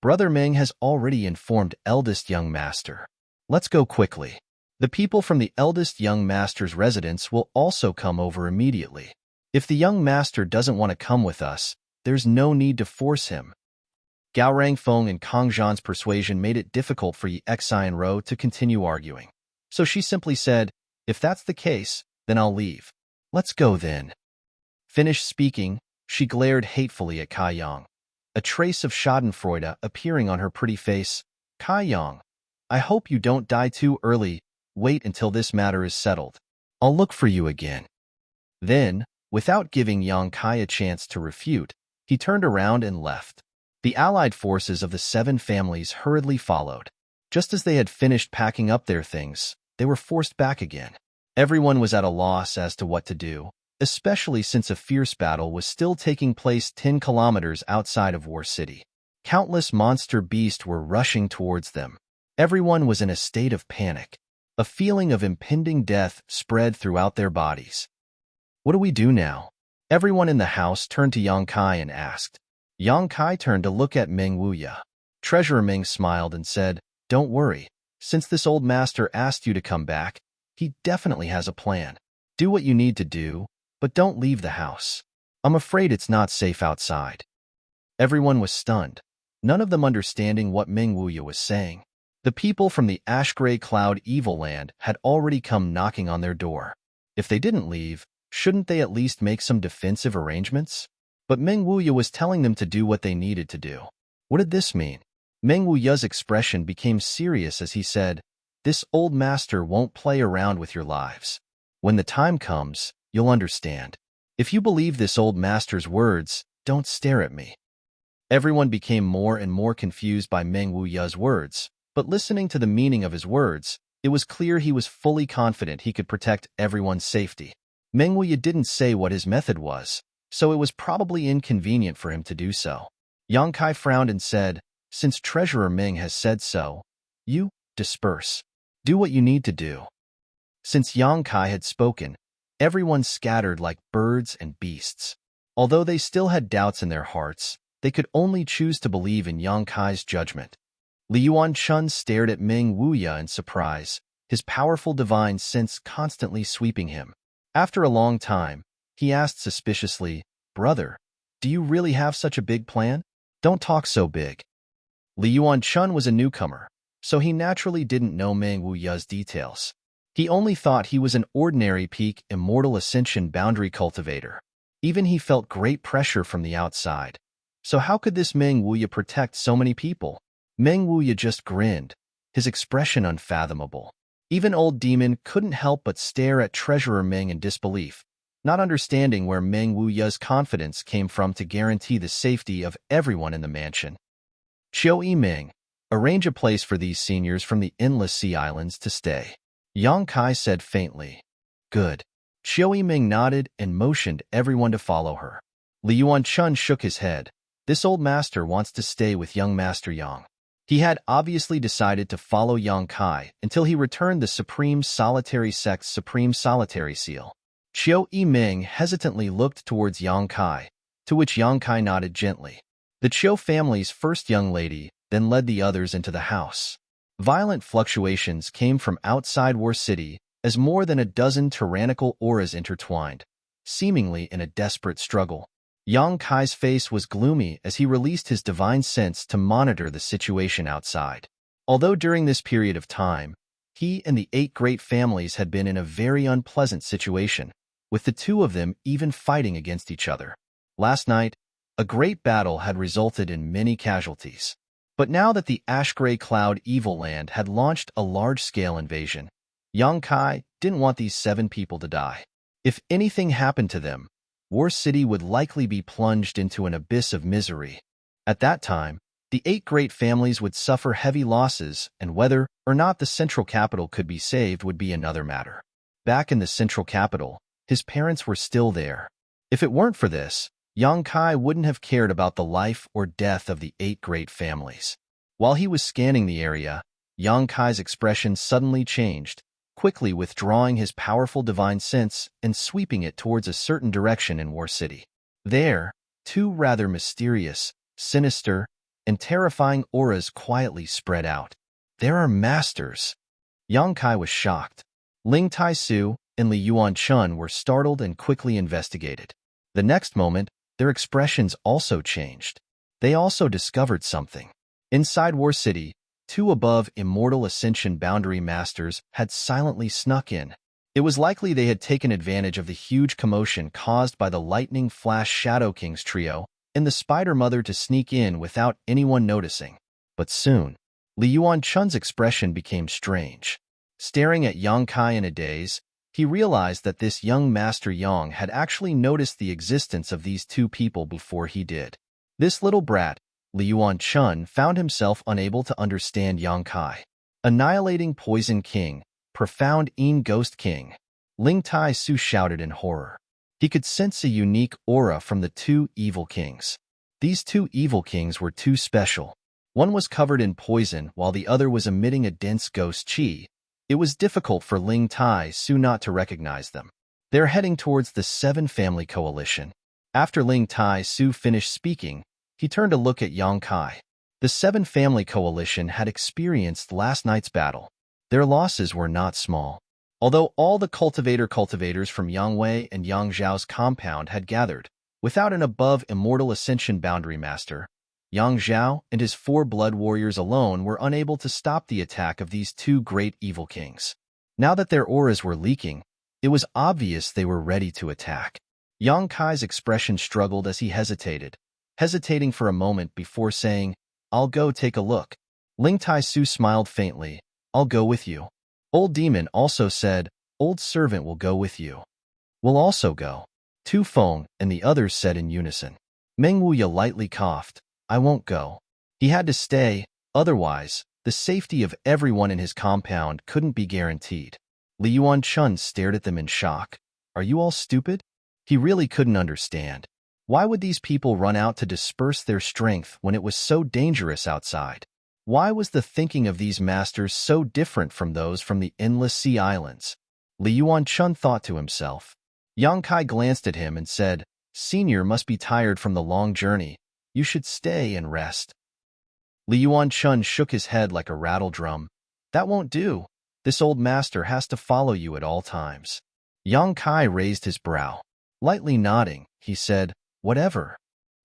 Brother Ming has already informed eldest young master. Let's go quickly. The people from the eldest young master's residence will also come over immediately. If the young master doesn't want to come with us, there's no need to force him. Gao Rangfeng and Kangzhan's persuasion made it difficult for Yi Xianro to continue arguing. So she simply said, if that's the case, then I'll leave. Let's go then. Finished speaking, she glared hatefully at Kai Yang, a trace of schadenfreude appearing on her pretty face. Kai Yang, I hope you don't die too early. Wait until this matter is settled. I'll look for you again. Then, without giving Yang Kai a chance to refute, he turned around and left. The allied forces of the 7 families hurriedly followed. Just as they had finished packing up their things, they were forced back again. Everyone was at a loss as to what to do, especially since a fierce battle was still taking place 10 kilometers outside of War City. Countless monster beasts were rushing towards them. Everyone was in a state of panic. A feeling of impending death spread throughout their bodies. What do we do now? Everyone in the house turned to Yang Kai and asked. Yang Kai turned to look at Meng Wuya. Treasurer Ming smiled and said, don't worry. Since this old master asked you to come back, he definitely has a plan. Do what you need to do, but don't leave the house. I'm afraid it's not safe outside. Everyone was stunned, none of them understanding what Meng Wuya was saying. The people from the ash-gray cloud evil land had already come knocking on their door. If they didn't leave, shouldn't they at least make some defensive arrangements? But Meng Wuya was telling them to do what they needed to do. What did this mean? Meng Wuya's expression became serious as he said, this old master won't play around with your lives. When the time comes, you'll understand. If you believe this old master's words, don't stare at me. Everyone became more and more confused by Meng Wuya's words, but listening to the meaning of his words, it was clear he was fully confident he could protect everyone's safety. Meng Wuya didn't say what his method was, so it was probably inconvenient for him to do so. Yang Kai frowned and said, since Treasurer Ming has said so, you disperse. Do what you need to do. Since Yang Kai had spoken, everyone scattered like birds and beasts. Although they still had doubts in their hearts, they could only choose to believe in Yang Kai's judgment. Li Yuan-chun stared at Meng Wuya in surprise, his powerful divine sense constantly sweeping him. After a long time, he asked suspiciously, brother, do you really have such a big plan? Don't talk so big. Li Yuan-chun was a newcomer, so he naturally didn't know Meng Wuya's details. He only thought he was an ordinary peak immortal ascension boundary cultivator. Even he felt great pressure from the outside. So how could this Meng Wuya protect so many people? Meng Wuya just grinned, his expression unfathomable. Even old demon couldn't help but stare at Treasurer Ming in disbelief, not understanding where Meng Wuya's confidence came from to guarantee the safety of everyone in the mansion. Chiu Yiming, arrange a place for these seniors from the Endless Sea Islands to stay. Yang Kai said faintly. Good. Chiu Yiming nodded and motioned everyone to follow her. Li Yuan-chun shook his head. This old master wants to stay with young Master Yang. He had obviously decided to follow Yang Kai until he returned the Supreme Solitary Sect's Supreme Solitary Seal. Chiu Yiming hesitantly looked towards Yang Kai, to which Yang Kai nodded gently. The Chiu family's first young lady then led the others into the house. Violent fluctuations came from outside War City as more than a dozen tyrannical auras intertwined, seemingly in a desperate struggle. Yang Kai's face was gloomy as he released his divine sense to monitor the situation outside. Although during this period of time, he and the 8 great families had been in a very unpleasant situation, with the 2 of them even fighting against each other. Last night, a great battle had resulted in many casualties. But now that the Ash-Gray Cloud Evil Land had launched a large-scale invasion, Yang Kai didn't want these 7 people to die. If anything happened to them, War City would likely be plunged into an abyss of misery. At that time, The 8 great families would suffer heavy losses, and whether or not the central capital could be saved would be another matter. Back in the central capital, his parents were still there. If it weren't for this, Yang Kai wouldn't have cared about the life or death of the 8 great families. While he was scanning the area, Yang Kai's expression suddenly changed, quickly withdrawing his powerful divine sense and sweeping it towards a certain direction in War City. There, 2 rather mysterious, sinister, and terrifying auras quietly spread out. There are masters. Yang Kai was shocked. Ling Tai-su and Li Yuan-chun were startled and quickly investigated. The next moment, their expressions also changed. They also discovered something. Inside War City, 2 above immortal ascension boundary masters had silently snuck in. It was likely they had taken advantage of the huge commotion caused by the Lightning Flash Shadow Kings trio and the Spider Mother to sneak in without anyone noticing. But soon, Li Yuan-chun's expression became strange. Staring at Yang Kai in a daze, he realized that this young Master Yang had actually noticed the existence of these 2 people before he did. This little brat, Li Yuan-chun, found himself unable to understand Yang Kai. Annihilating Poison King, Profound Ghost King, Ling Tai-su shouted in horror. He could sense a unique aura from the 2 evil kings. These 2 evil kings were too special. One was covered in poison while the other was emitting a dense ghost chi. It was difficult for Ling Tai-su not to recognize them. They're heading towards the 7 family coalition. After Ling Tai-su finished speaking, he turned to look at Yang Kai. The 7 family coalition had experienced last night's battle. Their losses were not small. Although all the cultivators from Yang Wei and Yang Zhao's compound had gathered, without an above immortal ascension boundary master, Yang Zhao and his 4 blood warriors alone were unable to stop the attack of these 2 great evil kings. Now that their auras were leaking, it was obvious they were ready to attack. Yang Kai's expression struggled as he hesitating for a moment before saying, "I'll go take a look." Ling Tai-su smiled faintly. "I'll go with you." Old Demon also said, "Old Servant will go with you." "We'll also go." Tu Feng and the others said in unison. Meng Wuya lightly coughed. "I won't go." He had to stay, otherwise, the safety of everyone in his compound couldn't be guaranteed. Li Yuan-chun stared at them in shock. "Are you all stupid?" He really couldn't understand. Why would these people run out to disperse their strength when it was so dangerous outside? Why was the thinking of these masters so different from those from the Endless Sea Islands? Li Yuan-chun thought to himself. Yang Kai glanced at him and said, "Senior must be tired from the long journey. You should stay and rest." Li Yuan-chun shook his head like a rattle drum. "That won't do. This old master has to follow you at all times." Yang Kai raised his brow. Lightly nodding, he said, "Whatever."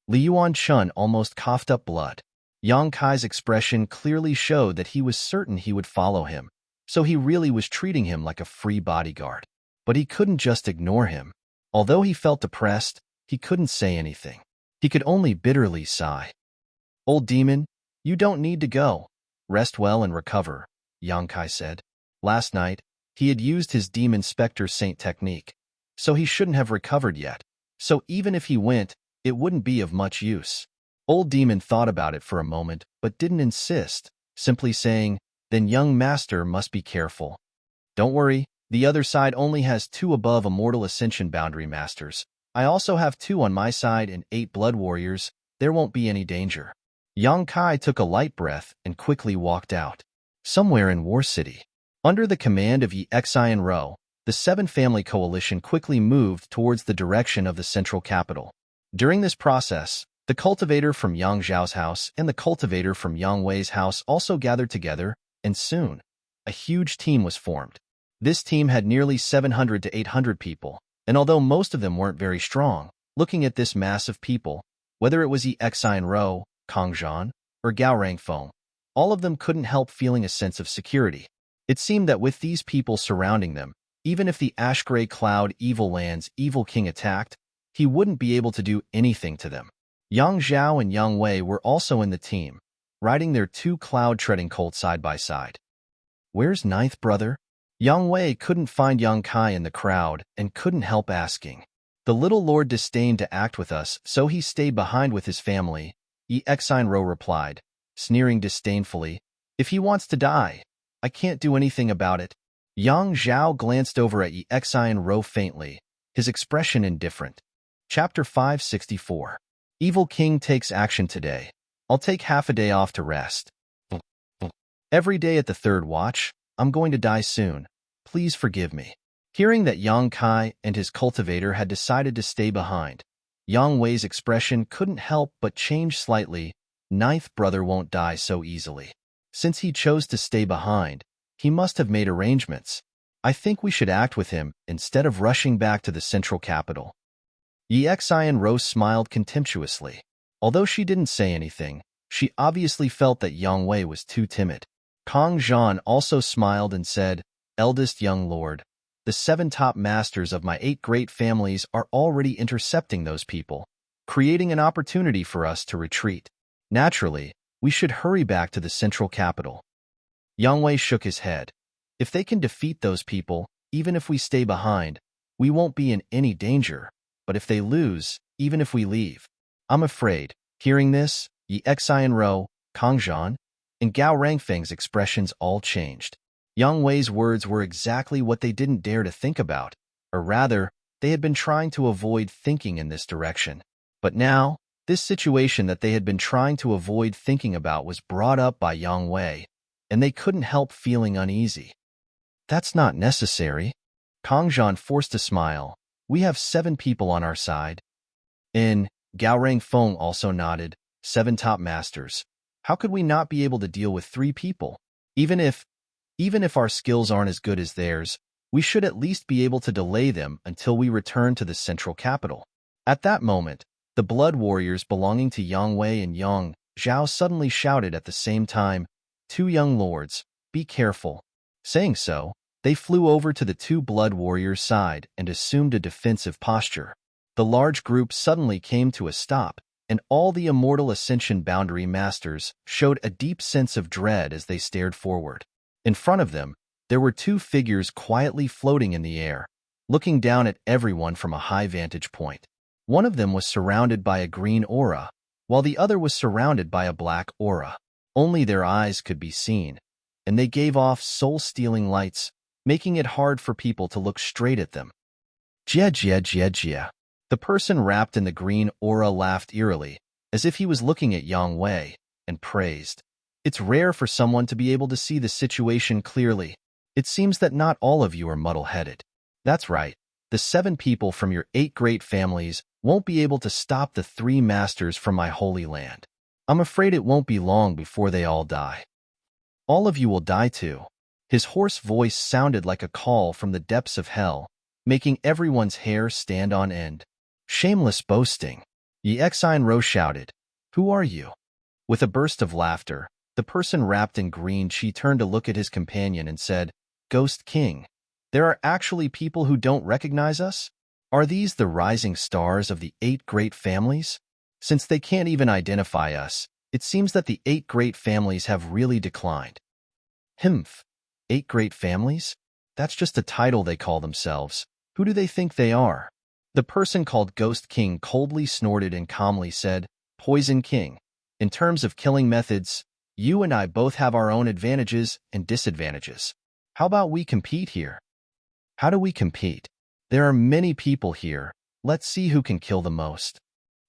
Li Yuan-chun almost coughed up blood. Yang Kai's expression clearly showed that he was certain he would follow him, so he really was treating him like a free bodyguard. But he couldn't just ignore him. Although he felt depressed, he couldn't say anything. He could only bitterly sigh. "Old Demon, you don't need to go. Rest well and recover," Yang Kai said. Last night, he had used his Demon Spectre Saint technique, so he shouldn't have recovered yet. So even if he went, it wouldn't be of much use. Old Demon thought about it for a moment, but didn't insist, simply saying, "Then young master must be careful. Don't worry, the other side only has 2 above immortal ascension boundary masters. I also have 2 on my side and 8 blood warriors. There won't be any danger." Yang Kai took a light breath and quickly walked out. Somewhere in War City, under the command of Yi Xian Ro, the 7 family coalition quickly moved towards the direction of the central capital. During this process, the cultivator from Yang Zhao's house and the cultivator from Yang Wei's house also gathered together, and soon, a huge team was formed. This team had nearly 700 to 800 people, and although most of them weren't very strong, looking at this mass of people, whether it was Yi Xian Ro, Kang Zhan, or Gao Rangfeng, all of them couldn't help feeling a sense of security. It seemed that with these people surrounding them, even if the Ash-Gray Cloud Evil Land's evil king attacked, he wouldn't be able to do anything to them. Yang Zhao and Yang Wei were also in the team, riding their 2 cloud-treading colts side by side. "Where's Ninth Brother?" Yang Wei couldn't find Yang Kai in the crowd and couldn't help asking. "The little lord disdained to act with us, so he stayed behind with his family," Yi Xian Ro replied. sneering disdainfully. If he wants to die, I can't do anything about it. Yang Zhao glanced over at Yi Xi and Ro faintly, his expression indifferent. Chapter 564. Evil King takes action today. I'll take half a day off to rest. Every day at the third watch, I'm going to die soon. Please forgive me. Hearing that Yang Kai and his cultivator had decided to stay behind, Yang Wei's expression couldn't help but change slightly. Ninth brother won't die so easily. Since he chose to stay behind, he must have made arrangements. I think we should act with him instead of rushing back to the central capital. Yi Xi and Rose smiled contemptuously. Although she didn't say anything, she obviously felt that Yang Wei was too timid. Kong Zhan also smiled and said, Eldest young lord, the 7 top masters of my 8 great families are already intercepting those people, creating an opportunity for us to retreat. Naturally, we should hurry back to the central capital. Yang Wei shook his head. If they can defeat those people, even if we stay behind, we won't be in any danger. But if they lose, even if we leave, I'm afraid. Hearing this, Yi Xi and Ro, Kong Zhan, and Gao Rangfeng's expressions all changed. Yang Wei's words were exactly what they didn't dare to think about, or rather, they had been trying to avoid thinking in this direction. But now, this situation that they had been trying to avoid thinking about was brought up by Yang Wei, and they couldn't help feeling uneasy. That's not necessary. Kong Zhan forced a smile. We have 7 people on our side. Gao Rangfeng also nodded. 7 top masters. How could we not be able to deal with 3 people? Even if our skills aren't as good as theirs, we should at least be able to delay them until we return to the central capital. At that moment, the blood warriors belonging to Yang Wei and Yang Zhao suddenly shouted at the same time, 2 young lords, be careful. Saying so, they flew over to the 2 blood warriors' side and assumed a defensive posture. The large group suddenly came to a stop, and all the immortal Ascension Boundary Masters showed a deep sense of dread as they stared forward. In front of them, there were 2 figures quietly floating in the air, looking down at everyone from a high vantage point. One of them was surrounded by a green aura, while the other was surrounded by a black aura. Only their eyes could be seen, and they gave off soul-stealing lights, making it hard for people to look straight at them. Jia jia jia jia. The person wrapped in the green aura laughed eerily, as if he was looking at Yang Wei, and praised. It's rare for someone to be able to see the situation clearly. It seems that not all of you are muddle-headed. That's right. The 7 people from your 8 great families won't be able to stop the 3 masters from my holy land. I'm afraid it won't be long before they all die. All of you will die too. His hoarse voice sounded like a call from the depths of hell, making everyone's hair stand on end. Shameless boasting. Yi Xi and Ro shouted, Who are you? With a burst of laughter, the person wrapped in green chi turned to look at his companion and said, Ghost King, there are actually people who don't recognize us? Are these the rising stars of the 8 great families? Since they can't even identify us, it seems that the 8 great families have really declined. Humph. 8 great families? That's just a title they call themselves. Who do they think they are? The person called Ghost King coldly snorted and calmly said, Poison King. In terms of killing methods, you and I both have our own advantages and disadvantages. How about we compete here? How do we compete? There are many people here. Let's see who can kill the most.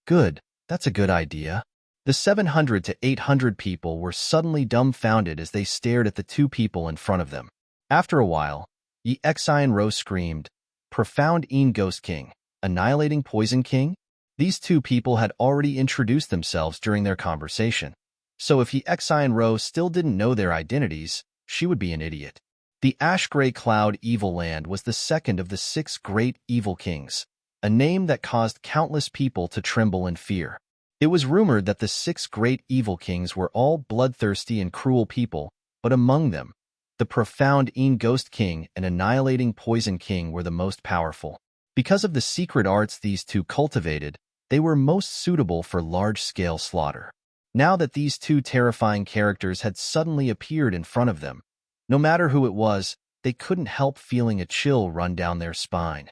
Good. That's a good idea. The 700 to 800 people were suddenly dumbfounded as they stared at the 2 people in front of them. After a while, Yi Xi and Ro screamed, Profound Ghost King, Annihilating Poison King? These 2 people had already introduced themselves during their conversation. So if Yi Xi and Ro still didn't know their identities, she would be an idiot. The Ash-Gray Cloud Evil Land was the second of the 6 great evil kings, a name that caused countless people to tremble in fear. It was rumored that the 6 great evil kings were all bloodthirsty and cruel people, but among them, the Profound Ghost King and Annihilating Poison King were the most powerful. Because of the secret arts these 2 cultivated, they were most suitable for large-scale slaughter. Now that these 2 terrifying characters had suddenly appeared in front of them, no matter who it was, they couldn't help feeling a chill run down their spine.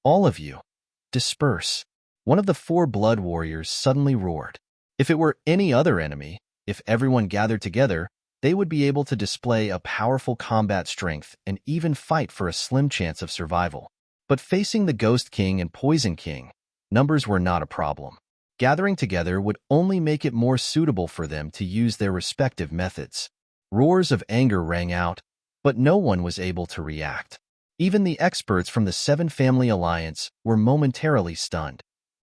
All of you, disperse. One of the 4 blood warriors suddenly roared. If it were any other enemy, If everyone gathered together, they would be able to display a powerful combat strength and even fight for a slim chance of survival. But facing the Ghost King and Poison King, numbers were not a problem. Gathering together would only make it more suitable for them to use their respective methods. Roars of anger rang out, but no one was able to react. Even the experts from the Seven Family Alliance were momentarily stunned.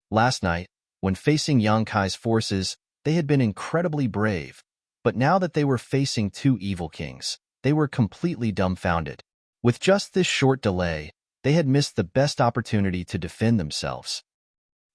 Last night, when facing Yang Kai's forces, they had been incredibly brave, but now that they were facing two evil kings, they were completely dumbfounded. With just this short delay, they had missed the best opportunity to defend themselves.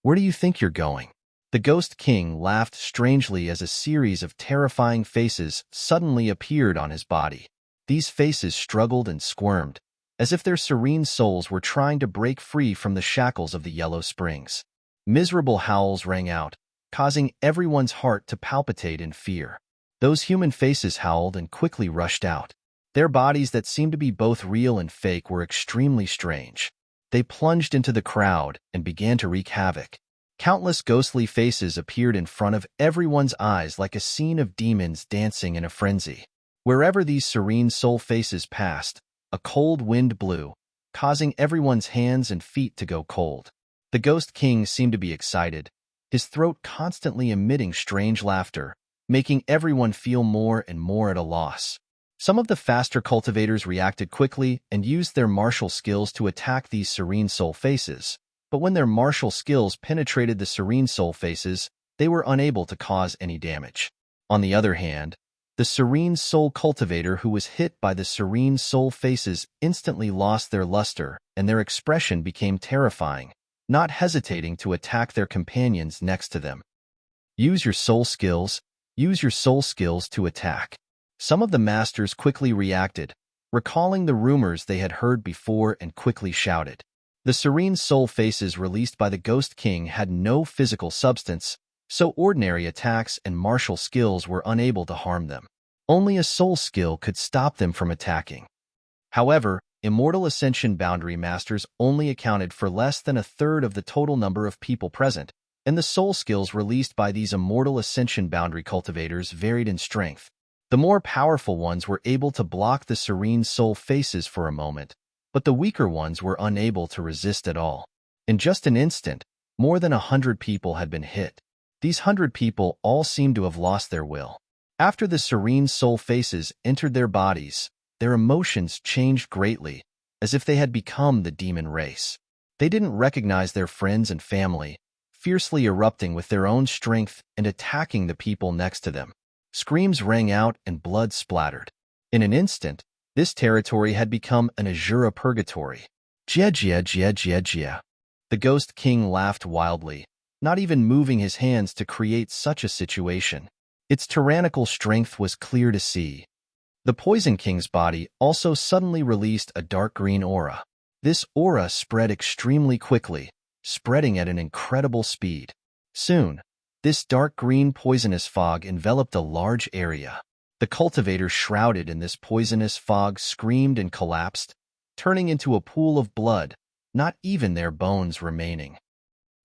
"Where do you think you're going?" The Ghost King laughed strangely as a series of terrifying faces suddenly appeared on his body. These faces struggled and squirmed, as if their serene souls were trying to break free from the shackles of the Yellow Springs. Miserable howls rang out, causing everyone's heart to palpitate in fear. Those human faces howled and quickly rushed out. Their bodies that seemed to be both real and fake were extremely strange. They plunged into the crowd and began to wreak havoc. Countless ghostly faces appeared in front of everyone's eyes like a scene of demons dancing in a frenzy. Wherever these serene soul faces passed, a cold wind blew, causing everyone's hands and feet to go cold. The Ghost King seemed to be excited, his throat constantly emitting strange laughter, making everyone feel more and more at a loss. Some of the faster cultivators reacted quickly and used their martial skills to attack these serene soul faces, but when their martial skills penetrated the serene soul faces, they were unable to cause any damage. On the other hand, the serene soul cultivator who was hit by the serene soul faces instantly lost their luster and their expression became terrifying, not hesitating to attack their companions next to them. Use your soul skills to attack. Some of the masters quickly reacted, recalling the rumors they had heard before and quickly shouted. The serene soul faces released by the Ghost King had no physical substance, so ordinary attacks and martial skills were unable to harm them. Only a soul skill could stop them from attacking. However, Immortal Ascension Boundary Masters only accounted for less than a third of the total number of people present, and the soul skills released by these Immortal Ascension Boundary cultivators varied in strength. The more powerful ones were able to block the serene soul faces for a moment, but the weaker ones were unable to resist at all. In just an instant, more than 100 people had been hit. These 100 people all seemed to have lost their will. After the serene soul faces entered their bodies, their emotions changed greatly, as if they had become the demon race. They didn't recognize their friends and family, fiercely erupting with their own strength and attacking the people next to them. Screams rang out and blood splattered. In an instant, this territory had become an Azura purgatory. Jia jia jia jia jia. The Ghost King laughed wildly, not even moving his hands to create such a situation. Its tyrannical strength was clear to see. The Poison King's body also suddenly released a dark green aura. This aura spread extremely quickly, spreading at an incredible speed. Soon, this dark green poisonous fog enveloped a large area. The cultivators shrouded in this poisonous fog screamed and collapsed, turning into a pool of blood, not even their bones remaining.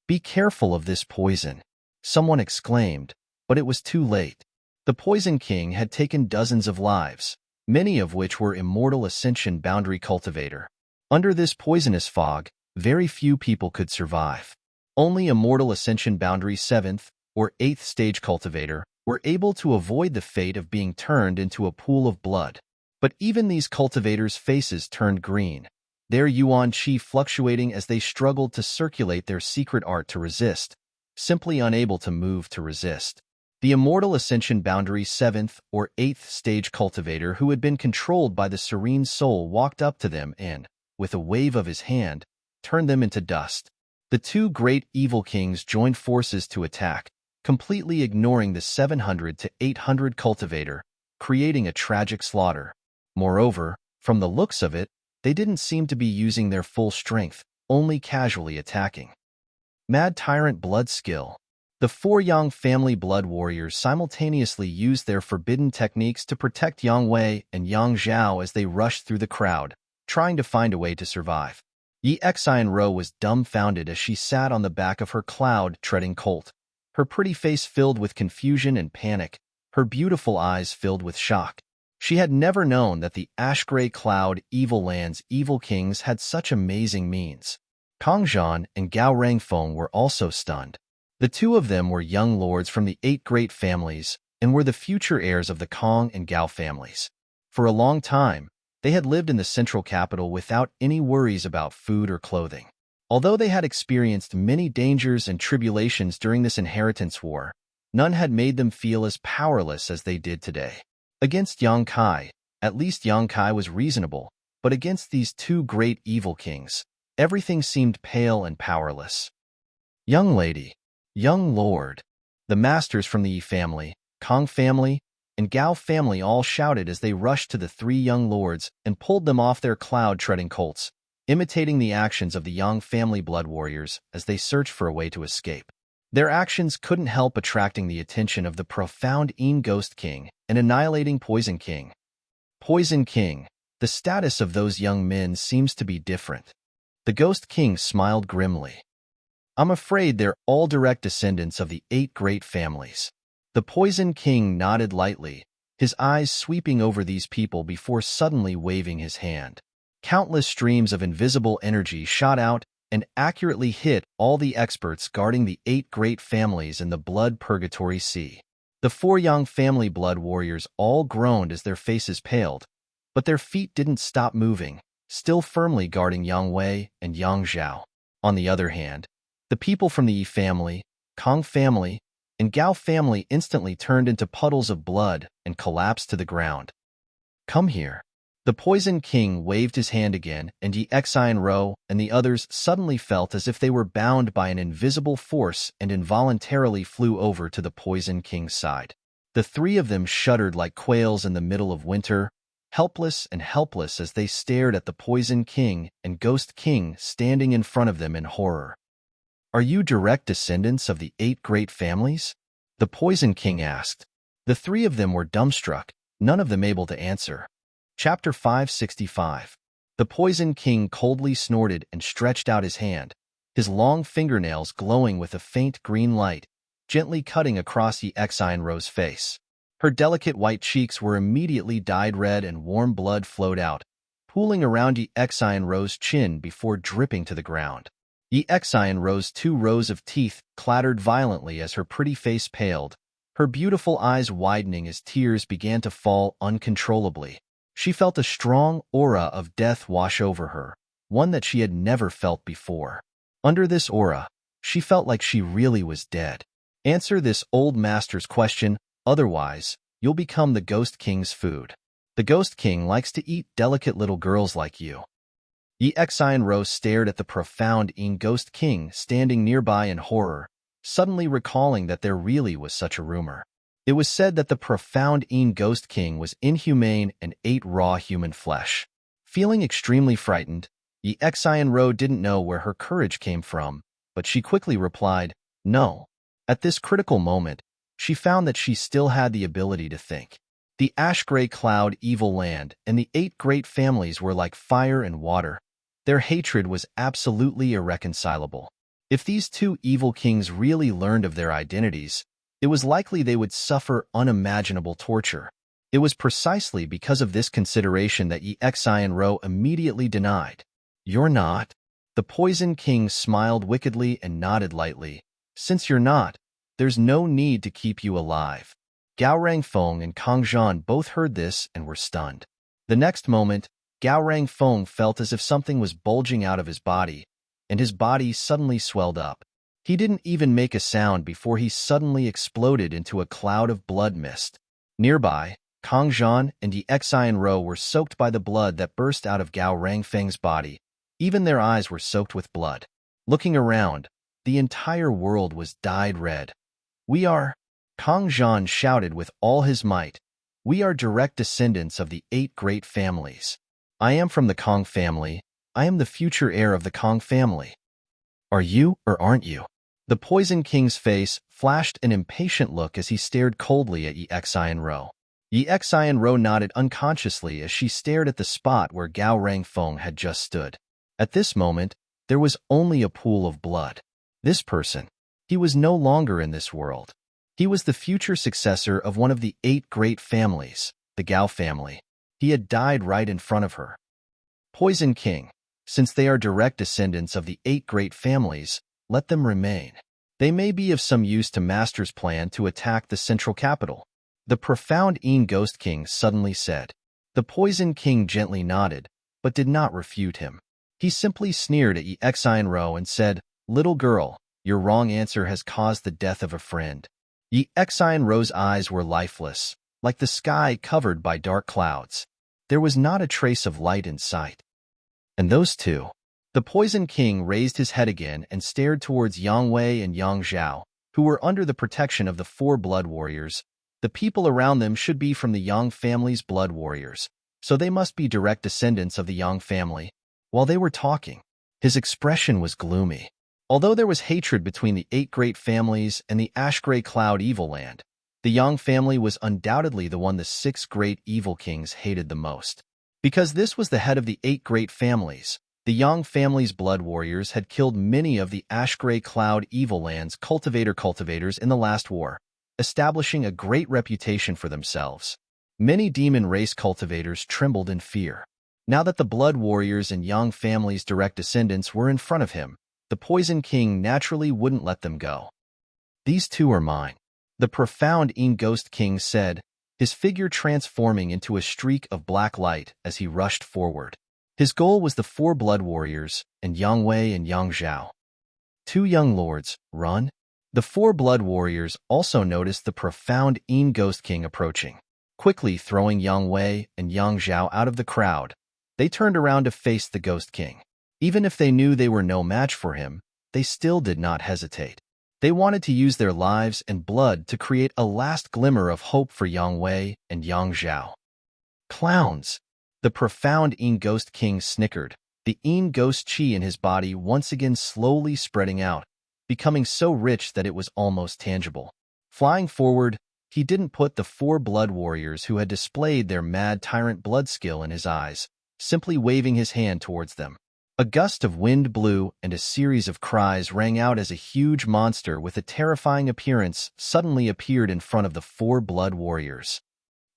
"Be careful of this poison," someone exclaimed, but it was too late. The Poison King had taken dozens of lives, many of which were Immortal Ascension Boundary Cultivator. Under this poisonous fog, very few people could survive. Only Immortal Ascension Boundary 7th or 8th Stage Cultivator were able to avoid the fate of being turned into a pool of blood. But even these cultivators' faces turned green, their yuan qi fluctuating as they struggled to circulate their secret art to resist, simply unable to move to resist. The Immortal Ascension Boundary 7th or 8th Stage Cultivator who had been controlled by the Serene Soul walked up to them and, with a wave of his hand, turned them into dust. The two great evil kings joined forces to attack, completely ignoring the 700 to 800 cultivator, creating a tragic slaughter. Moreover, from the looks of it, they didn't seem to be using their full strength, only casually attacking. Mad Tyrant Blood Skill. The four Yang family blood warriors simultaneously used their forbidden techniques to protect Yang Wei and Yang Zhao as they rushed through the crowd, trying to find a way to survive. Yi Xianro was dumbfounded as she sat on the back of her cloud-treading colt, her pretty face filled with confusion and panic, her beautiful eyes filled with shock. She had never known that the ash-gray cloud evil land's evil kings had such amazing means. Kang Zhan and Gao Rangfeng were also stunned. The two of them were young lords from the 8 great families and were the future heirs of the Kang and Gao families. For a long time, they had lived in the central capital without any worries about food or clothing. Although they had experienced many dangers and tribulations during this inheritance war, none had made them feel as powerless as they did today. Against Yang Kai, at least Yang Kai was reasonable, but against these two great evil kings, everything seemed pale and powerless. Young lady, young lord, the masters from the Yi family, Kang family, and Gao family all shouted as they rushed to the 3 young lords and pulled them off their cloud-treading colts, imitating the actions of the Yang family blood warriors as they searched for a way to escape. Their actions couldn't help attracting the attention of the profound Yin Ghost King and annihilating Poison King. Poison King, the status of those young men seems to be different. The Ghost King smiled grimly. I'm afraid they're all direct descendants of the 8 great families. The Poison King nodded lightly, his eyes sweeping over these people before suddenly waving his hand. Countless streams of invisible energy shot out and accurately hit all the experts guarding the 8 great families in the blood purgatory sea. The 4 young family blood warriors all groaned as their faces paled, but their feet didn't stop moving, still firmly guarding Yang Wei and Yang Zhao. On the other hand, the people from the Yi family, Kang family, and Gao family instantly turned into puddles of blood and collapsed to the ground. Come here. The Poison King waved his hand again, and Yi Xianro and the others suddenly felt as if they were bound by an invisible force and involuntarily flew over to the Poison King's side. The 3 of them shuddered like quails in the middle of winter, helpless as they stared at the Poison King and Ghost King standing in front of them in horror. Are you direct descendants of the 8 great families? The Poison King asked. The 3 of them were dumbstruck, none of them able to answer. Chapter 565. The Poison King coldly snorted and stretched out his hand, his long fingernails glowing with a faint green light, gently cutting across Yi Xianro's face. Her delicate white cheeks were immediately dyed red and warm blood flowed out, pooling around Yi Xianro's chin before dripping to the ground. Yi Xianro's 2 rows of teeth clattered violently as her pretty face paled, her beautiful eyes widening as tears began to fall uncontrollably. She felt a strong aura of death wash over her, one that she had never felt before. Under this aura, she felt like she really was dead. Answer this old master's question, otherwise, you'll become the Ghost King's food. The Ghost King likes to eat delicate little girls like you. Yi Xianro stared at the profound Yin Ghost King standing nearby in horror, suddenly recalling that there really was such a rumor. It was said that the profound Yin Ghost King was inhumane and ate raw human flesh. Feeling extremely frightened, Yi Xianro didn't know where her courage came from, but she quickly replied, no. At this critical moment, she found that she still had the ability to think. The ash-gray cloud evil land and the 8 great families were like fire and water. Their hatred was absolutely irreconcilable. If these 2 evil kings really learned of their identities, it was likely they would suffer unimaginable torture. It was precisely because of this consideration that Yi Xianro immediately denied. You're not. The Poison King smiled wickedly and nodded lightly. Since you're not, there's no need to keep you alive. Gao Rangfeng and Kang Zhan both heard this and were stunned. The next moment, Gao Rangfeng felt as if something was bulging out of his body, and his body suddenly swelled up. He didn't even make a sound before he suddenly exploded into a cloud of blood mist. Nearby, Kang Zhan and Yi Xianro were soaked by the blood that burst out of Gao Rangfeng's body. Even their eyes were soaked with blood. Looking around, the entire world was dyed red. We are, Kang Zhan shouted with all his might, we are direct descendants of the 8 great families. I am from the Kang family. I am the future heir of the Kang family. Are you or aren't you? The Poison King's face flashed an impatient look as he stared coldly at Yi Xianro. Yi Xianro nodded unconsciously as she stared at the spot where Gao Rangfeng had just stood. At this moment, there was only a pool of blood. This person, he was no longer in this world. He was the future successor of one of the 8 great families, the Gao family. He had died right in front of her. Poison King, since they are direct descendants of the 8 great families, let them remain. They may be of some use to Master's plan to attack the central capital. The profound Ghost King suddenly said. The Poison King gently nodded, but did not refute him. He simply sneered at Exine and said, "Little girl, your wrong answer has caused the death of a friend." Exine eyes were lifeless, like the sky covered by dark clouds. There was not a trace of light in sight. And those two. The Poison King raised his head again and stared towards Yang Wei and Yang Zhao, who were under the protection of the 4 blood warriors. The people around them should be from the Yang family's blood warriors, so they must be direct descendants of the Yang family. While they were talking, his expression was gloomy. Although there was hatred between the 8 great families and the Ash-Gray Cloud Evil Land, the Yang family was undoubtedly the one the 6 great evil kings hated the most. Because this was the head of the 8 great families, the Yang family's blood warriors had killed many of the Ash-Gray Cloud Evil Land's cultivators in the last war, establishing a great reputation for themselves. Many demon race cultivators trembled in fear. Now that the blood warriors and Yang family's direct descendants were in front of him, the Poison King naturally wouldn't let them go. "These 2 are mine," the profound Ghost King said, his figure transforming into a streak of black light as he rushed forward. His goal was the 4 blood warriors and Yang Wei and Yang Zhao. 2 young lords, run. The 4 blood warriors also noticed the profound Ghost King approaching. Quickly throwing Yang Wei and Yang Zhao out of the crowd, they turned around to face the Ghost King. Even if they knew they were no match for him, they still did not hesitate. They wanted to use their lives and blood to create a last glimmer of hope for Yang Wei and Yang Zhao. "Clowns!" The profound Ghost King snickered, the Ghost Chi in his body once again slowly spreading out, becoming so rich that it was almost tangible. Flying forward, he didn't put the 4 blood warriors who had displayed their mad tyrant blood skill in his eyes, simply waving his hand towards them. A gust of wind blew and a series of cries rang out as a huge monster with a terrifying appearance suddenly appeared in front of the 4 blood warriors.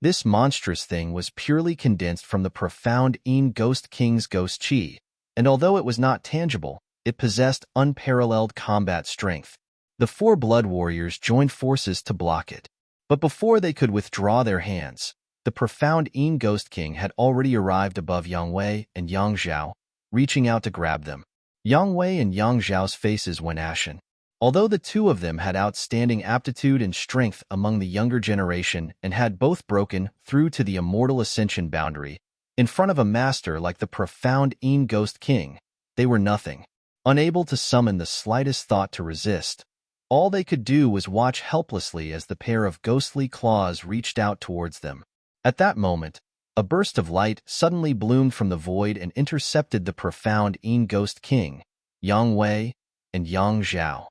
This monstrous thing was purely condensed from the profound Ghost King's Ghost Chi, and although it was not tangible, it possessed unparalleled combat strength. The 4 blood warriors joined forces to block it. But before they could withdraw their hands, the profound Ghost King had already arrived above Yang Wei and Yang Zhao, reaching out to grab them. Yang Wei and Yang Zhao's faces went ashen. Although the 2 of them had outstanding aptitude and strength among the younger generation and had both broken through to the immortal ascension boundary, in front of a master like the profound Ghost King, they were nothing. Unable to summon the slightest thought to resist, all they could do was watch helplessly as the pair of ghostly claws reached out towards them. At that moment, a burst of light suddenly bloomed from the void and intercepted the profound Ghost King, Yang Wei, and Yang Zhao.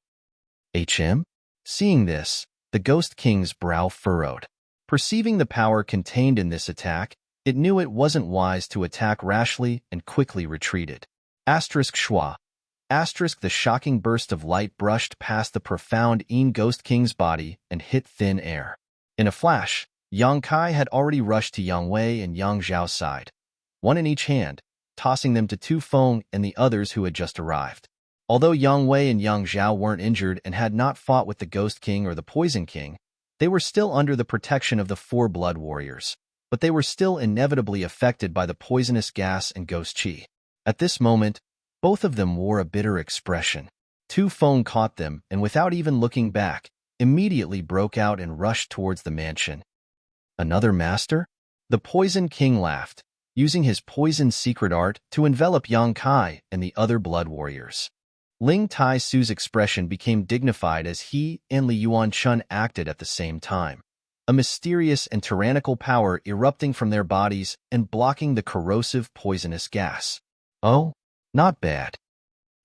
"HM?" Seeing this, the Ghost King's brow furrowed. Perceiving the power contained in this attack, it knew it wasn't wise to attack rashly and quickly retreated. Schwa. The shocking burst of light brushed past the profound Ghost King's body and hit thin air. In a flash, Yang Kai had already rushed to Yang Wei and Yang Zhao's side, one in each hand, tossing them to Tu Feng and the others who had just arrived. Although Yang Wei and Yang Zhao weren't injured and had not fought with the Ghost King or the Poison King, they were still under the protection of the 4 blood warriors, but they were still inevitably affected by the poisonous gas and Ghost Chi. At this moment, both of them wore a bitter expression. Tu Feng caught them and without even looking back, immediately broke out and rushed towards the mansion. "Another master?" The Poison King laughed, using his poison secret art to envelop Yang Kai and the other blood warriors. Ling Tai Su's expression became dignified as he and Li Yuanchun acted at the same time, a mysterious and tyrannical power erupting from their bodies and blocking the corrosive poisonous gas. "Oh, not bad."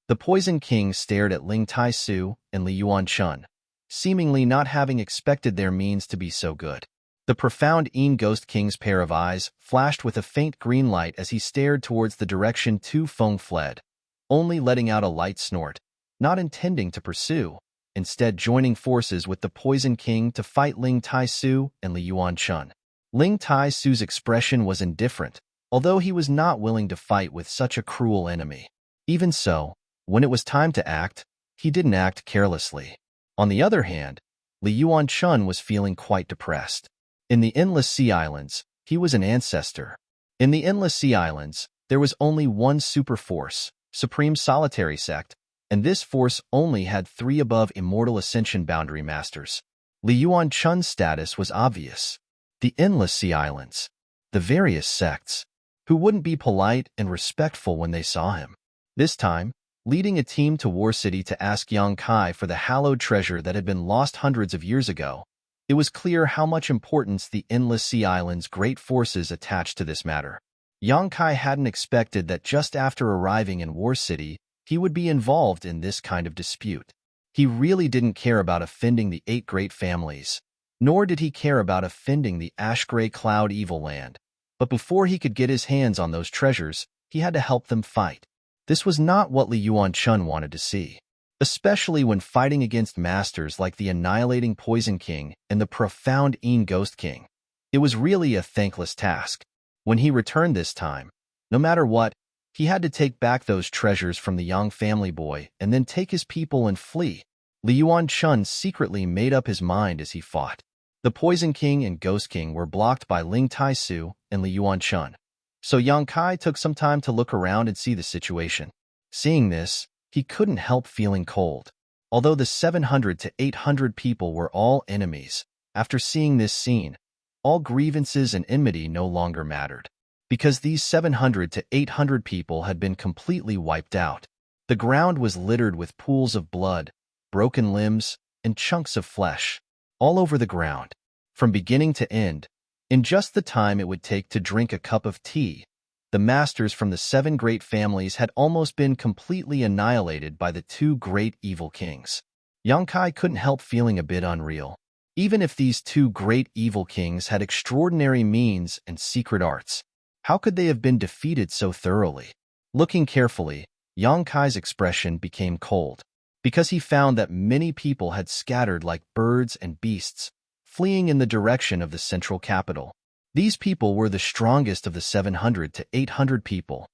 The Poison King stared at Ling Tai Su and Li Yuanchun, seemingly not having expected their means to be so good. The profound Ghost King's pair of eyes flashed with a faint green light as he stared towards the direction Tu Feng fled, only letting out a light snort, not intending to pursue. instead joining forces with the Poison King to fight Ling Tai-su and Li Yuan-chun. Ling Tai-su's expression was indifferent, although he was not willing to fight with such a cruel enemy. Even so, when it was time to act, he didn't act carelessly. On the other hand, Li Yuan-chun was feeling quite depressed. In the Endless Sea Islands, he was an ancestor. In the Endless Sea Islands, there was only one super force, Supreme Solitary Sect, and this force only had 3 above Immortal Ascension Boundary Masters. Li Yuan-chun's status was obvious. The Endless Sea Islands. The various sects. Who wouldn't be polite and respectful when they saw him? This time, leading a team to War City to ask Yang Kai for the hallowed treasure that had been lost hundreds of years ago, it was clear how much importance the Endless Sea Islands' great forces attached to this matter. Yang Kai hadn't expected that just after arriving in War City, he would be involved in this kind of dispute. He really didn't care about offending the 8 great families, nor did he care about offending the Ash-Gray Cloud Evil Land. But before he could get his hands on those treasures, he had to help them fight. This was not what Li Yuan-chun wanted to see, especially when fighting against masters like the annihilating Poison King and the profound Ghost King. It was really a thankless task. When he returned this time, no matter what, he had to take back those treasures from the young family boy and then take his people and flee. Li Yuan-chun secretly made up his mind as he fought. The Poison King and Ghost King were blocked by Ling Tai-su and Li Yuan-chun, so Yang Kai took some time to look around and see the situation. Seeing this, he couldn't help feeling cold. Although the 700 to 800 people were all enemies, after seeing this scene, all grievances and enmity no longer mattered, because these 700 to 800 people had been completely wiped out. The ground was littered with pools of blood, broken limbs, and chunks of flesh, all over the ground, from beginning to end. In just the time it would take to drink a cup of tea, the masters from the 7 great families had almost been completely annihilated by the 2 great evil kings. Yang Kai couldn't help feeling a bit unreal. Even if these 2 great evil kings had extraordinary means and secret arts, how could they have been defeated so thoroughly? Looking carefully, Yang Kai's expression became cold, because he found that many people had scattered like birds and beasts, fleeing in the direction of the central capital. These people were the strongest of the 700 to 800 people.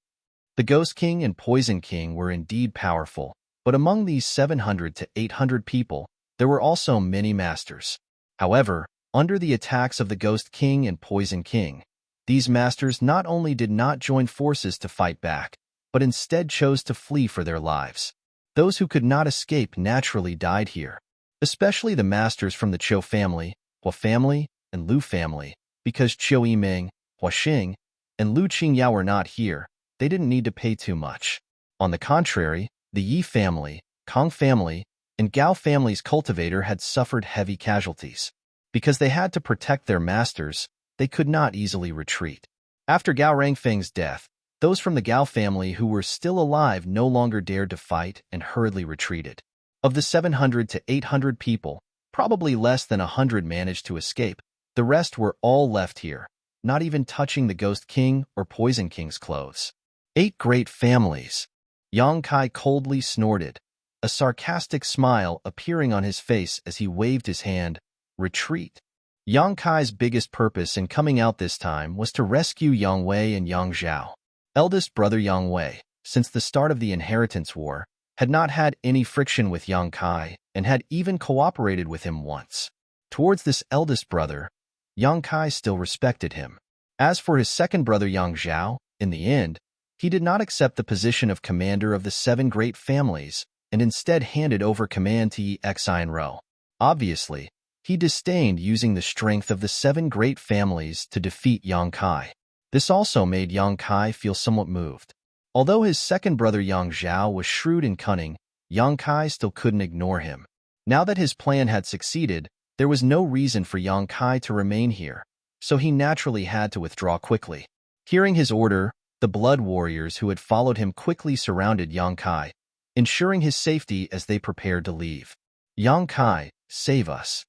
The Ghost King and Poison King were indeed powerful, but among these 700 to 800 people, there were also many masters. However, under the attacks of the Ghost King and Poison King, these masters not only did not join forces to fight back, but instead chose to flee for their lives. Those who could not escape naturally died here, especially the masters from the Qiu family, Hua family, and Lu family, because Qiu Yiming, Hua Xing, and Lu Qingyao were not here. They didn't need to pay too much. On the contrary, the Yi family, Kong family, and Gao family's cultivator had suffered heavy casualties. Because they had to protect their masters, they could not easily retreat. After Gao Rangfeng's death, those from the Gao family who were still alive no longer dared to fight and hurriedly retreated. Of the 700 to 800 people, probably less than 100 managed to escape. The rest were all left here, not even touching the Ghost King or Poison King's clothes. 8 great families. Yang Kai coldly snorted, a sarcastic smile appearing on his face as he waved his hand. Retreat. Yang Kai's biggest purpose in coming out this time was to rescue Yang Wei and Yang Zhao. Eldest brother Yang Wei, since the start of the Inheritance War, had not had any friction with Yang Kai and had even cooperated with him once. Towards this eldest brother, Yang Kai still respected him. As for his second brother Yang Zhao, in the end, he did not accept the position of commander of the 7 great families and instead handed over command to Yi Xianro. Obviously, he disdained using the strength of the 7 great families to defeat Yang Kai. This also made Yang Kai feel somewhat moved. Although his second brother Yang Zhao was shrewd and cunning, Yang Kai still couldn't ignore him. Now that his plan had succeeded, there was no reason for Yang Kai to remain here, so he naturally had to withdraw quickly. Hearing his order, the blood warriors who had followed him quickly surrounded Yang Kai, ensuring his safety as they prepared to leave. Yang Kai, save us.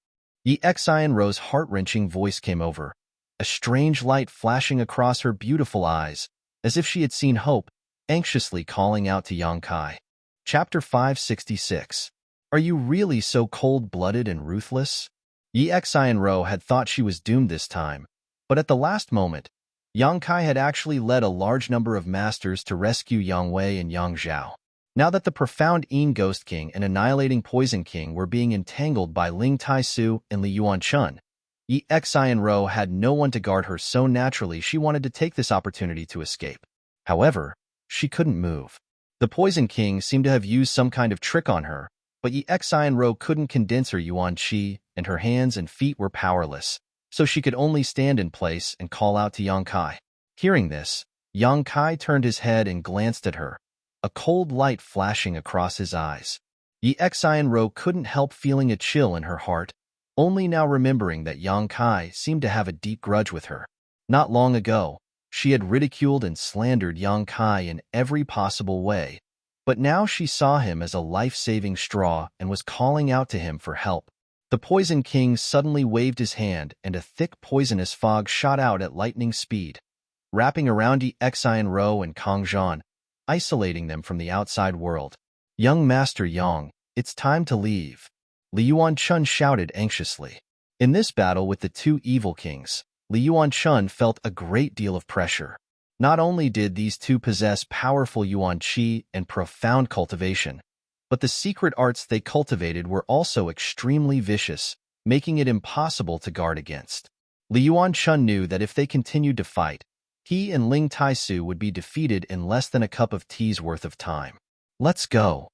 Yi Xianro's heart-wrenching voice came over, a strange light flashing across her beautiful eyes, as if she had seen hope, anxiously calling out to Yang Kai. Chapter 566. Are you really so cold-blooded and ruthless? Yi Xianro had thought she was doomed this time, but at the last moment, Yang Kai had actually led a large number of masters to rescue Yang Wei and Yang Zhao. Now that the profound Yin Ghost King and annihilating Poison King were being entangled by Ling Taisu and Li Yuanchun, Yi Xianro had no one to guard her, so naturally she wanted to take this opportunity to escape. However, she couldn't move. The Poison King seemed to have used some kind of trick on her, but Yi Xianro couldn't condense her Yuan Qi, and her hands and feet were powerless, so she could only stand in place and call out to Yang Kai. Hearing this, Yang Kai turned his head and glanced at her, a cold light flashing across his eyes. Yi Xianro couldn't help feeling a chill in her heart, only now remembering that Yang Kai seemed to have a deep grudge with her. Not long ago, she had ridiculed and slandered Yang Kai in every possible way, but now she saw him as a life-saving straw and was calling out to him for help. The Poison King suddenly waved his hand, and a thick poisonous fog shot out at lightning speed, wrapping around Yi Xianro and Kang Zhan, isolating them from the outside world. "Young Master Yang, it's time to leave," Li Yuanchun shouted anxiously. In this battle with the two evil kings, Li Yuanchun felt a great deal of pressure. Not only did these two possess powerful Yuan Qi and profound cultivation, but the secret arts they cultivated were also extremely vicious, making it impossible to guard against. Li Yuanchun knew that if they continued to fight, he and Ling Taisu would be defeated in less than a cup of tea's worth of time. "Let's go,"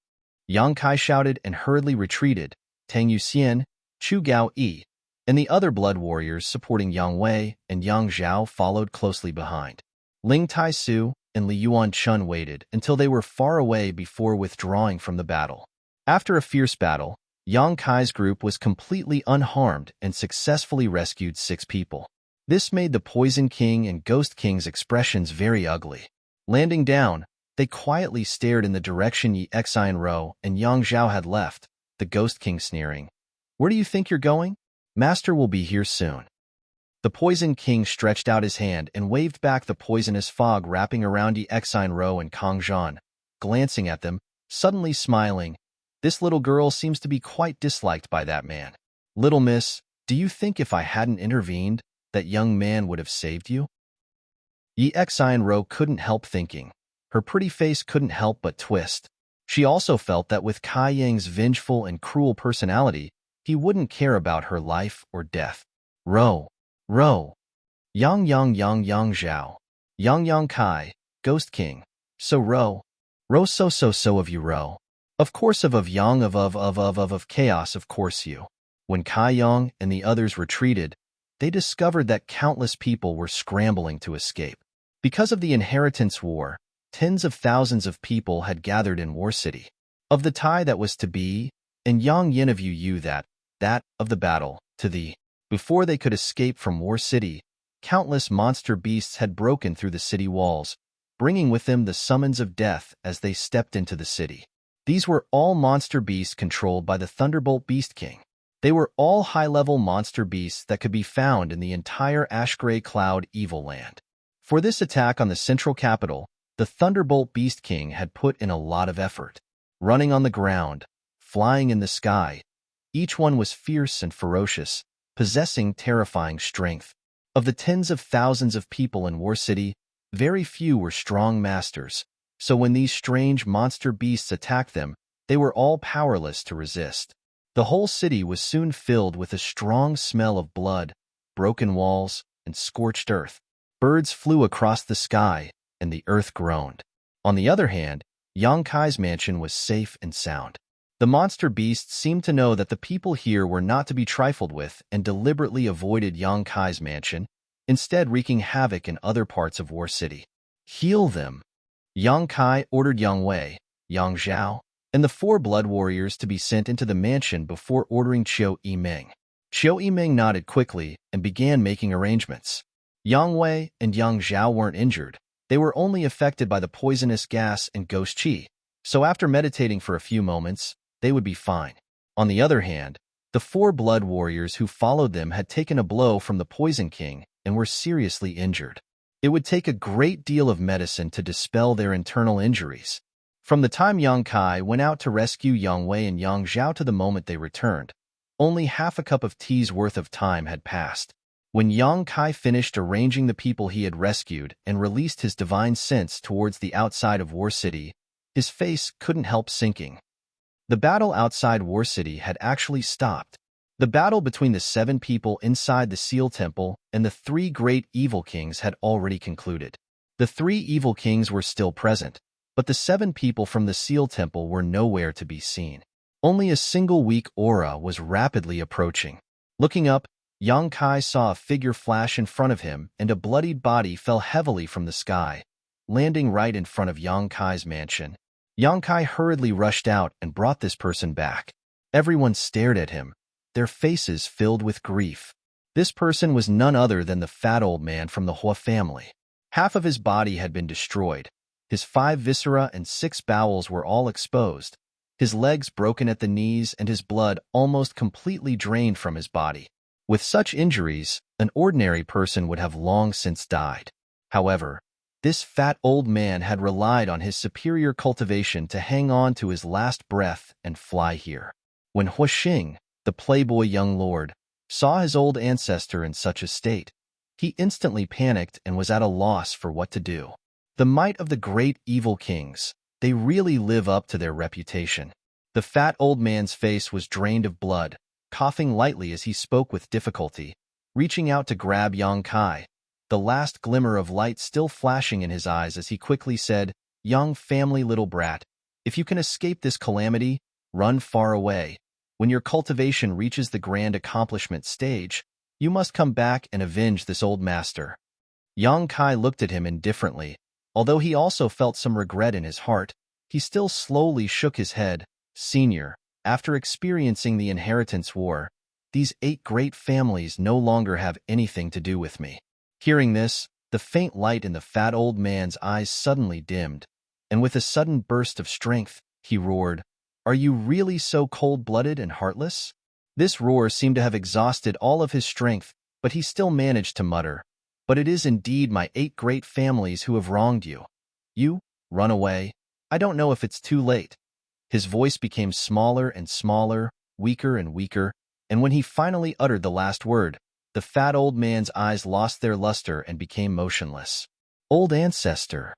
Yang Kai shouted and hurriedly retreated. Tang Yuxian, Chu Gao Yi, and the other blood warriors supporting Yang Wei and Yang Zhao followed closely behind. Ling Taisu and Li Yuanchun waited until they were far away before withdrawing from the battle. After a fierce battle, Yang Kai's group was completely unharmed and successfully rescued 6 people. This made the Poison King and Ghost King's expressions very ugly. Landing down, they quietly stared in the direction Yi Xianro and Yang Zhao had left, the Ghost King sneering. "Where do you think you're going? Master will be here soon." The Poison King stretched out his hand and waved back the poisonous fog wrapping around Yi Xianro and Kang Zhan, glancing at them, suddenly smiling. "This little girl seems to be quite disliked by that man. Little miss, do you think if I hadn't intervened, that young man would have saved you?" Yi Xianro couldn't help thinking. Her pretty face couldn't help but twist. She also felt that with Kai Yang's vengeful and cruel personality, he wouldn't care about her life or death. Row. Yang Zhao. Yang Kai, Ghost King. So row so of you row. Of course of Yang of chaos of course you. When Kai Yang and the others retreated, they discovered that countless people were scrambling to escape. Because of the inheritance war, tens of thousands of people had gathered in War City. Of the tie that was to be, and Yang Yin of you that of the battle, to the. Before they could escape from War City, countless monster beasts had broken through the city walls, bringing with them the summons of death as they stepped into the city. These were all monster beasts controlled by the Thunderbolt Beast King. They were all high-level monster beasts that could be found in the entire Ashgrey Cloud Evil Land. For this attack on the central capital, the Thunderbolt Beast King had put in a lot of effort. Running on the ground, flying in the sky, each one was fierce and ferocious, possessing terrifying strength. Of the tens of thousands of people in War City, very few were strong masters, so when these strange monster beasts attacked them, they were all powerless to resist. The whole city was soon filled with a strong smell of blood, broken walls, and scorched earth. Birds flew across the sky, and the earth groaned. On the other hand, Yang Kai's mansion was safe and sound. The monster beasts seemed to know that the people here were not to be trifled with and deliberately avoided Yang Kai's mansion, instead wreaking havoc in other parts of War City. "Heal them." Yang Kai ordered Yang Wei, Yang Zhao, and the 4 blood warriors to be sent into the mansion before ordering Qiu Yimeng. Qiu Yimeng nodded quickly and began making arrangements. Yang Wei and Yang Zhao weren't injured. They were only affected by the poisonous gas and ghost qi, so after meditating for a few moments, they would be fine. On the other hand, the 4 blood warriors who followed them had taken a blow from the Poison King and were seriously injured. It would take a great deal of medicine to dispel their internal injuries. From the time Yang Kai went out to rescue Yang Wei and Yang Zhao to the moment they returned, only half a cup of tea's worth of time had passed. When Yang Kai finished arranging the people he had rescued and released his divine sense towards the outside of War City, his face couldn't help sinking. The battle outside War City had actually stopped. The battle between the 7 people inside the Seal Temple and the 3 great evil kings had already concluded. The 3 evil kings were still present, but the 7 people from the Seal Temple were nowhere to be seen. Only a single weak aura was rapidly approaching. Looking up, Yang Kai saw a figure flash in front of him, and a bloodied body fell heavily from the sky, landing right in front of Yang Kai's mansion. Yang Kai hurriedly rushed out and brought this person back. Everyone stared at him, their faces filled with grief. This person was none other than the fat old man from the Hua family. Half of his body had been destroyed. His 5 viscera and 6 bowels were all exposed, his legs broken at the knees, and his blood almost completely drained from his body. With such injuries, an ordinary person would have long since died. However, this fat old man had relied on his superior cultivation to hang on to his last breath and fly here. When Hua Xing, the playboy young lord, saw his old ancestor in such a state, he instantly panicked and was at a loss for what to do. The might of the great evil kings, they really live up to their reputation. The fat old man's face was drained of blood, coughing lightly as he spoke with difficulty, reaching out to grab Yang Kai, the last glimmer of light still flashing in his eyes as he quickly said, "Young family little brat, if you can escape this calamity, run far away. When your cultivation reaches the grand accomplishment stage, you must come back and avenge this old master." Yang Kai looked at him indifferently. Although he also felt some regret in his heart, he still slowly shook his head. "Senior, after experiencing the inheritance war, these 8 great families no longer have anything to do with me." Hearing this, the faint light in the fat old man's eyes suddenly dimmed, and with a sudden burst of strength, he roared, "Are you really so cold-blooded and heartless?" This roar seemed to have exhausted all of his strength, but he still managed to mutter, "But it is indeed my 8 great families who have wronged you. You, run away. I don't know if it's too late." His voice became smaller and smaller, weaker and weaker, and when he finally uttered the last word, the fat old man's eyes lost their luster and became motionless. "Old ancestor."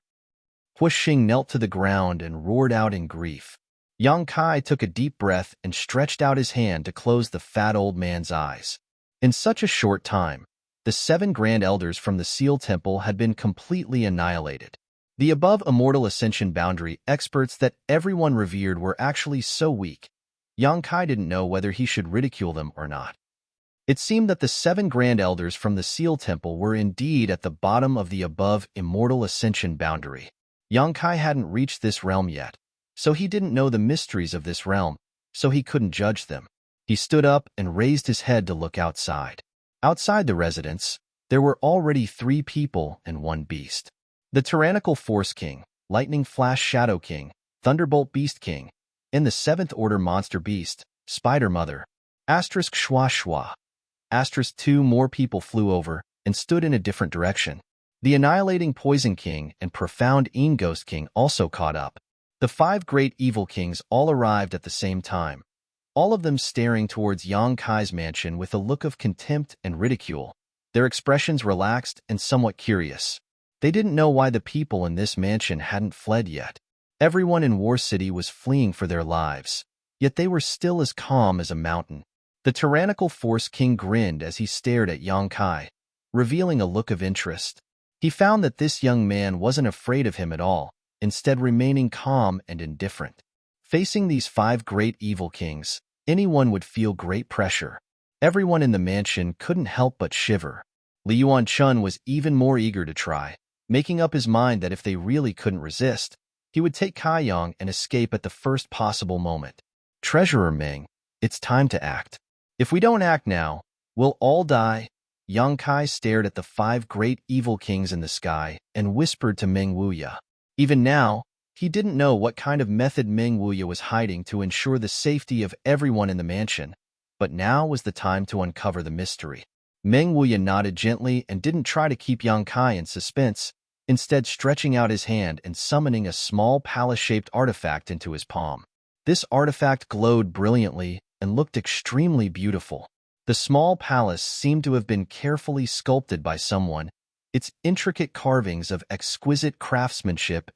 Hua Xing knelt to the ground and roared out in grief. Yang Kai took a deep breath and stretched out his hand to close the fat old man's eyes. In such a short time, the 7 grand elders from the Seal Temple had been completely annihilated. The above immortal ascension boundary experts that everyone revered were actually so weak, Yang Kai didn't know whether he should ridicule them or not. It seemed that the 7 grand elders from the Seal Temple were indeed at the bottom of the above immortal ascension boundary. Yang Kai hadn't reached this realm yet, so he didn't know the mysteries of this realm, so he couldn't judge them. He stood up and raised his head to look outside. Outside the residence, there were already 3 people and 1 beast. The Tyrannical Force King, Lightning Flash Shadow King, Thunderbolt Beast King, and the 7th Order Monster Beast, Spider Mother. Asterisk schwa schwa. Asterisk 2 more people flew over and stood in a different direction. The Annihilating Poison King and Profound Ghost King also caught up. The 5 great evil kings all arrived at the same time, all of them staring towards Yang Kai's mansion with a look of contempt and ridicule, their expressions relaxed and somewhat curious. They didn't know why the people in this mansion hadn't fled yet. Everyone in War City was fleeing for their lives, yet they were still as calm as a mountain. The Tyrannical Force King grinned as he stared at Yang Kai, revealing a look of interest. He found that this young man wasn't afraid of him at all, instead remaining calm and indifferent. Facing these 5 great evil kings, anyone would feel great pressure. Everyone in the mansion couldn't help but shiver. Li Yuan-chun was even more eager to try, making up his mind that if they really couldn't resist, he would take Kai Yang and escape at the first possible moment. "Treasurer Ming, it's time to act. If we don't act now, we'll all die." Yang Kai stared at the 5 great evil kings in the sky and whispered to Meng Wuya. Even now, he didn't know what kind of method Meng Wuya was hiding to ensure the safety of everyone in the mansion, but now was the time to uncover the mystery. Meng Wuya nodded gently and didn't try to keep Yang Kai in suspense. instead stretching out his hand and summoning a small palace-shaped artifact into his palm. This artifact glowed brilliantly and looked extremely beautiful. The small palace seemed to have been carefully sculpted by someone, its intricate carvings of exquisite craftsmanship.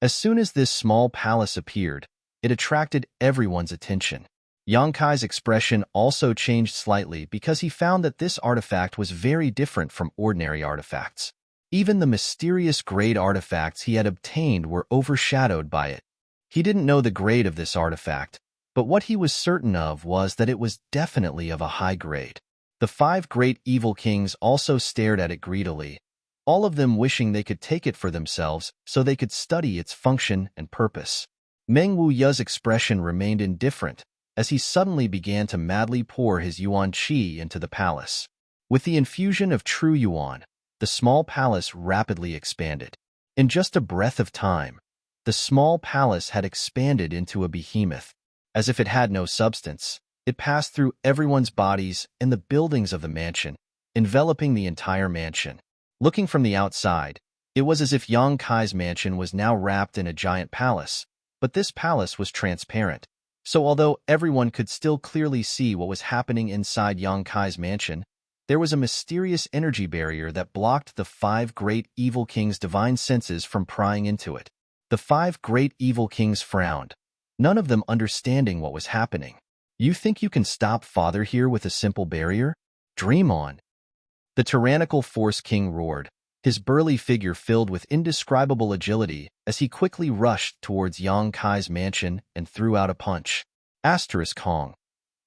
As soon as this small palace appeared, it attracted everyone's attention. Yang Kai's expression also changed slightly because he found that this artifact was very different from ordinary artifacts. Even the mysterious grade artifacts he had obtained were overshadowed by it. He didn't know the grade of this artifact, but what he was certain of was that it was definitely of a high grade. The 5 great evil kings also stared at it greedily, all of them wishing they could take it for themselves so they could study its function and purpose. Meng Wuya's expression remained indifferent as he suddenly began to madly pour his yuan qi into the palace. With the infusion of true yuan, the small palace rapidly expanded. In just a breath of time, the small palace had expanded into a behemoth. As if it had no substance, it passed through everyone's bodies and the buildings of the mansion, enveloping the entire mansion. Looking from the outside, it was as if Yang Kai's mansion was now wrapped in a giant palace, but this palace was transparent. So although everyone could still clearly see what was happening inside Yang Kai's mansion, there was a mysterious energy barrier that blocked the 5 great evil kings' divine senses from prying into it. The 5 great evil kings frowned, none of them understanding what was happening. You think you can stop Father here with a simple barrier? Dream on. The tyrannical Force King roared, his burly figure filled with indescribable agility as he quickly rushed towards Yang Kai's mansion and threw out a punch. Asterisk Hong.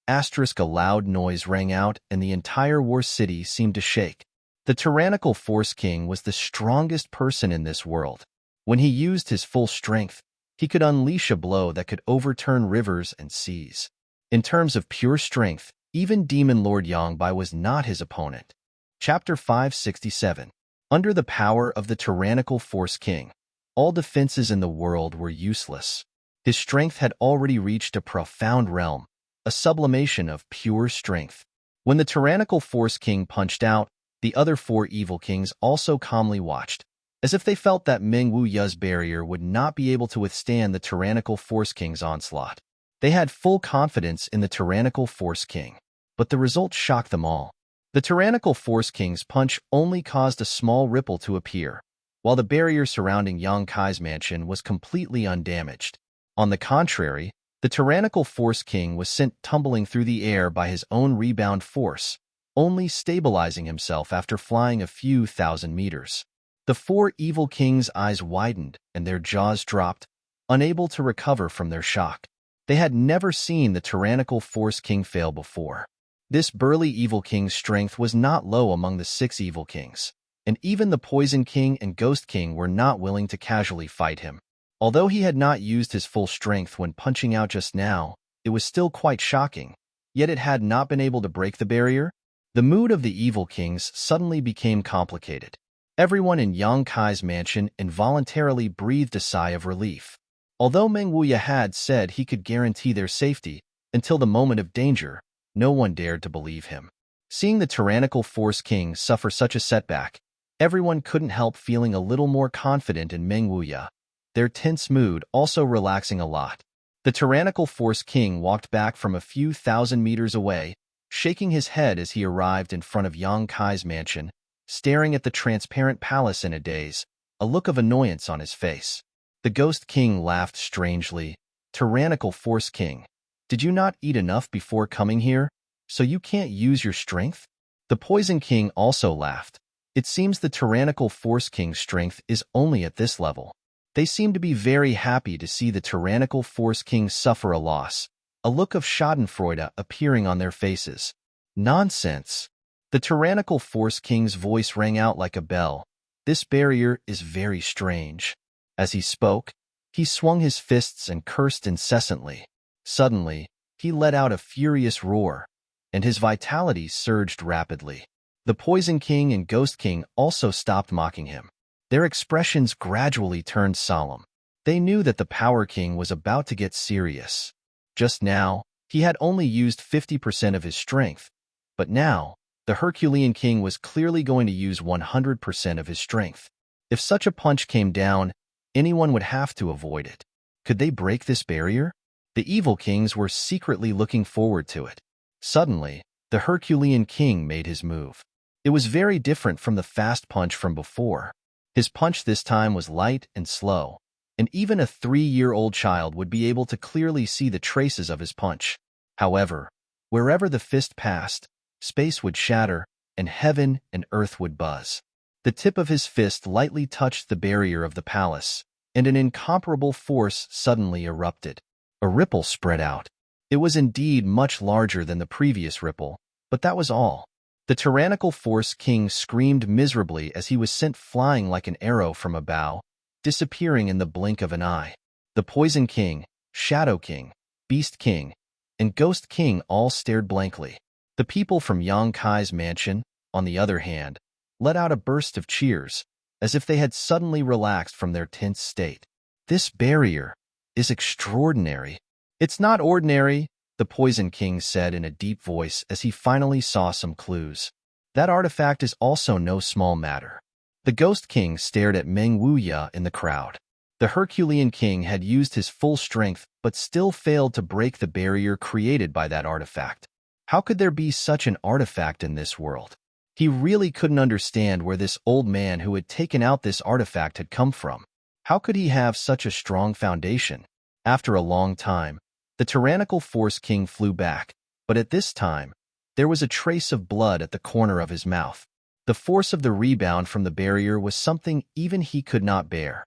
Asterisk a loud noise rang out and the entire war city seemed to shake. The tyrannical Force King was the strongest person in this world. When he used his full strength, he could unleash a blow that could overturn rivers and seas. In terms of pure strength, even Demon Lord Yang Bai was not his opponent. Chapter 567. Under the power of the tyrannical Force King, all defenses in the world were useless. His strength had already reached a profound realm, a sublimation of pure strength. When the tyrannical Force King punched out, the other 4 evil kings also calmly watched, as if they felt that Meng Wuya's barrier would not be able to withstand the tyrannical Force King's onslaught. They had full confidence in the tyrannical Force King, but the result shocked them all. The tyrannical Force King's punch only caused a small ripple to appear, while the barrier surrounding Yang Kai's mansion was completely undamaged. On the contrary, the tyrannical Force King was sent tumbling through the air by his own rebound force, only stabilizing himself after flying a few thousand meters. The 4 evil kings' eyes widened and their jaws dropped, unable to recover from their shock. They had never seen the tyrannical Force King fail before. This burly evil king's strength was not low among the 6 evil kings, and even the Poison King and Ghost King were not willing to casually fight him. Although he had not used his full strength when punching out just now, it was still quite shocking, yet it had not been able to break the barrier. The mood of the evil kings suddenly became complicated. Everyone in Yang Kai's mansion involuntarily breathed a sigh of relief. Although Meng Wuya had said he could guarantee their safety until the moment of danger, no one dared to believe him. Seeing the tyrannical Force King suffer such a setback, everyone couldn't help feeling a little more confident in Meng Wuya, their tense mood also relaxing a lot. The tyrannical Force King walked back from a few thousand meters away, shaking his head as he arrived in front of Yang Kai's mansion, staring at the transparent palace in a daze, a look of annoyance on his face. The Ghost King laughed strangely. Tyrannical Force King, did you not eat enough before coming here, so you can't use your strength? The Poison King also laughed. It seems the tyrannical Force King's strength is only at this level. They seemed to be very happy to see the tyrannical Force King suffer a loss, a look of schadenfreude appearing on their faces. Nonsense. The tyrannical Force King's voice rang out like a bell. This barrier is very strange. As he spoke, he swung his fists and cursed incessantly. Suddenly, he let out a furious roar, and his vitality surged rapidly. The Poison King and Ghost King also stopped mocking him. Their expressions gradually turned solemn. They knew that the Power King was about to get serious. Just now, he had only used 50% of his strength, but now, the Herculean King was clearly going to use 100% of his strength. If such a punch came down, anyone would have to avoid it. Could they break this barrier? The evil kings were secretly looking forward to it. Suddenly, the Herculean king made his move. It was very different from the fast punch from before. His punch this time was light and slow, and even a 3-year-old child would be able to clearly see the traces of his punch. However, wherever the fist passed, space would shatter, and heaven and earth would buzz. The tip of his fist lightly touched the barrier of the palace, and an incomparable force suddenly erupted. A ripple spread out. It was indeed much larger than the previous ripple, but that was all. The tyrannical force king screamed miserably as he was sent flying like an arrow from a bow, disappearing in the blink of an eye. The Poison King, Shadow King, Beast King, and Ghost King all stared blankly. The people from Yang Kai's mansion, on the other hand, let out a burst of cheers, as if they had suddenly relaxed from their tense state. This barrier is extraordinary. It's not ordinary, the Poison King said in a deep voice as he finally saw some clues. That artifact is also no small matter. The Ghost King stared at Meng Wuya in the crowd. The Herculean King had used his full strength but still failed to break the barrier created by that artifact. How could there be such an artifact in this world? He really couldn't understand where this old man who had taken out this artifact had come from. How could he have such a strong foundation? After a long time, the tyrannical Force King flew back, but at this time, there was a trace of blood at the corner of his mouth. The force of the rebound from the barrier was something even he could not bear.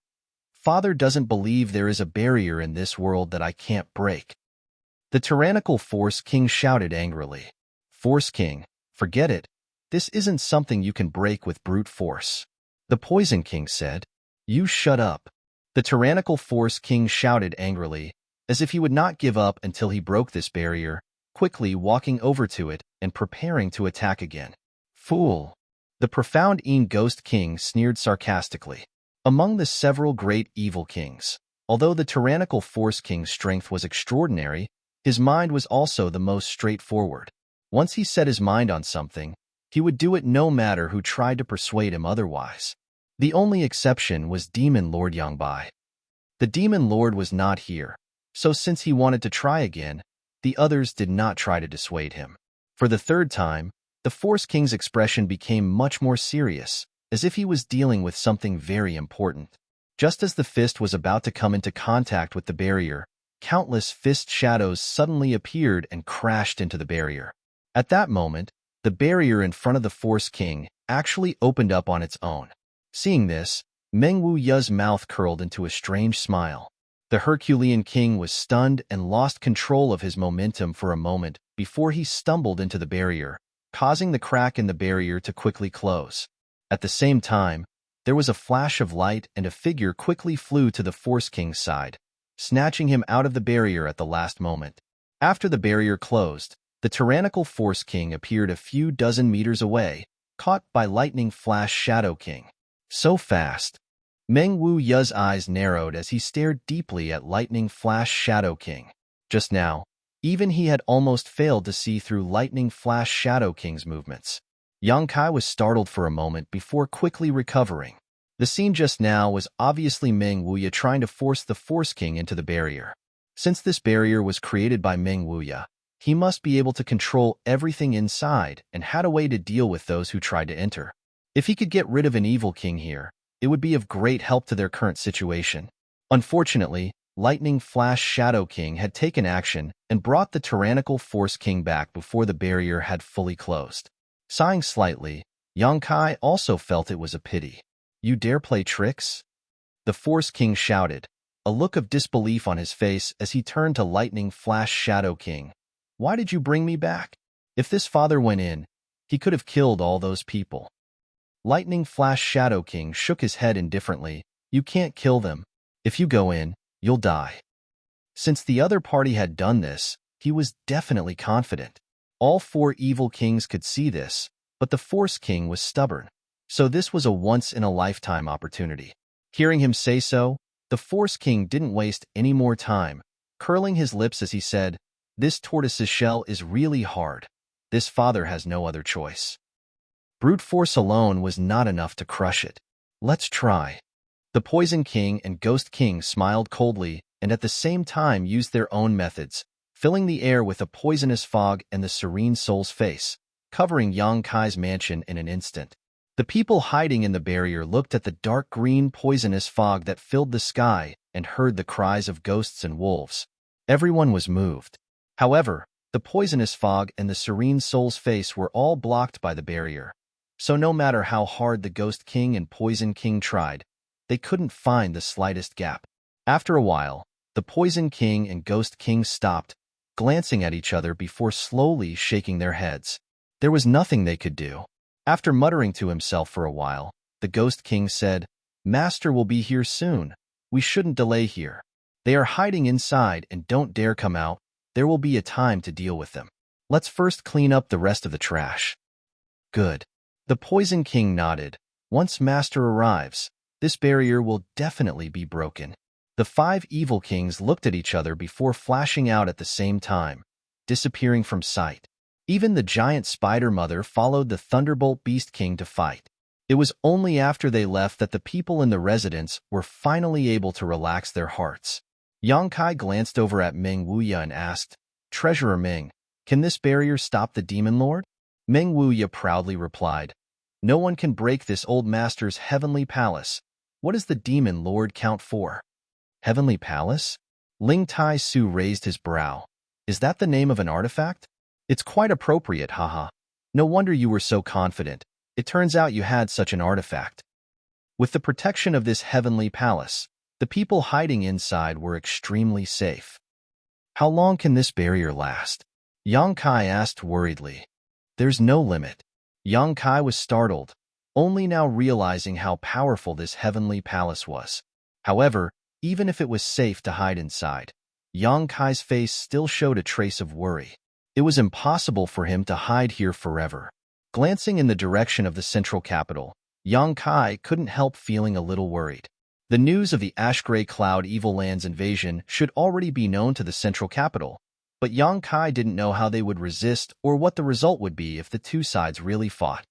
Father doesn't believe there is a barrier in this world that I can't break. The tyrannical Force King shouted angrily. Force King, forget it. This isn't something you can break with brute force. The Poison King said. You shut up. The tyrannical Force King shouted angrily, as if he would not give up until he broke this barrier, quickly walking over to it and preparing to attack again. Fool! The profound Ghost King sneered sarcastically. Among the several great evil kings, although the tyrannical Force King's strength was extraordinary, his mind was also the most straightforward. Once he set his mind on something, he would do it no matter who tried to persuade him otherwise. The only exception was Demon Lord Yangbai. The Demon Lord was not here, so since he wanted to try again, the others did not try to dissuade him. For the third time, the Force King's expression became much more serious, as if he was dealing with something very important. Just as the fist was about to come into contact with the barrier, countless fist shadows suddenly appeared and crashed into the barrier. At that moment, the barrier in front of the Force King actually opened up on its own. Seeing this, Meng Wuya's mouth curled into a strange smile. The Herculean King was stunned and lost control of his momentum for a moment before he stumbled into the barrier, causing the crack in the barrier to quickly close. At the same time, there was a flash of light and a figure quickly flew to the Force King's side, snatching him out of the barrier at the last moment. After the barrier closed, the tyrannical Force King appeared a few dozen meters away, caught by Lightning Flash Shadow King. So fast! Meng Wuya's eyes narrowed as he stared deeply at Lightning Flash Shadow King. Just now, even he had almost failed to see through Lightning Flash Shadow King's movements. Yang Kai was startled for a moment before quickly recovering. The scene just now was obviously Meng Wuya trying to force the Force King into the barrier. Since this barrier was created by Meng Wuya, he must be able to control everything inside and had a way to deal with those who tried to enter. If he could get rid of an evil king here, it would be of great help to their current situation. Unfortunately, Lightning Flash Shadow King had taken action and brought the tyrannical Force King back before the barrier had fully closed. Sighing slightly, Yang Kai also felt it was a pity. You dare play tricks? The Force King shouted, a look of disbelief on his face as he turned to Lightning Flash Shadow King. Why did you bring me back? If this father went in, he could have killed all those people. Lightning Flash Shadow King shook his head indifferently. You can't kill them. If you go in, you'll die. Since the other party had done this, he was definitely confident. All four evil kings could see this, but the Force King was stubborn. So this was a once-in-a-lifetime opportunity. Hearing him say so, the Force King didn't waste any more time, curling his lips as he said, This tortoise's shell is really hard. This father has no other choice. Brute force alone was not enough to crush it. Let's try. The Poison King and Ghost King smiled coldly and at the same time used their own methods, filling the air with a poisonous fog and the serene soul's face, covering Yang Kai's mansion in an instant. The people hiding in the barrier looked at the dark green poisonous fog that filled the sky and heard the cries of ghosts and wolves. Everyone was moved. However, the poisonous fog and the serene soul's face were all blocked by the barrier. So no matter how hard the Ghost King and Poison King tried, they couldn't find the slightest gap. After a while, the Poison King and Ghost King stopped, glancing at each other before slowly shaking their heads. There was nothing they could do. After muttering to himself for a while, the Ghost King said, "Master will be here soon. We shouldn't delay here. They are hiding inside and don't dare come out. There will be a time to deal with them. Let's first clean up the rest of the trash." Good. The Poison King nodded. Once Master arrives, this barrier will definitely be broken. The 5 evil kings looked at each other before flashing out at the same time, disappearing from sight. Even the giant spider mother followed the Thunderbolt Beast King to fight. It was only after they left that the people in the residence were finally able to relax their hearts. Yang Kai glanced over at Meng Wuya and asked, "Treasurer Meng, can this barrier stop the Demon Lord?" Meng Wuya proudly replied, "No one can break this old master's heavenly palace. What does the Demon Lord count for?" Heavenly Palace? Ling Tai Su raised his brow. Is that the name of an artifact? It's quite appropriate, haha. No wonder you were so confident. It turns out you had such an artifact. With the protection of this heavenly palace, the people hiding inside were extremely safe. How long can this barrier last? Yang Kai asked worriedly. There's no limit. Yang Kai was startled, only now realizing how powerful this heavenly palace was. However, even if it was safe to hide inside, Yang Kai's face still showed a trace of worry. It was impossible for him to hide here forever. Glancing in the direction of the central capital, Yang Kai couldn't help feeling a little worried. The news of the Ash-Gray Cloud Evil Land's invasion should already be known to the central capital, but Yang Kai didn't know how they would resist or what the result would be if the two sides really fought.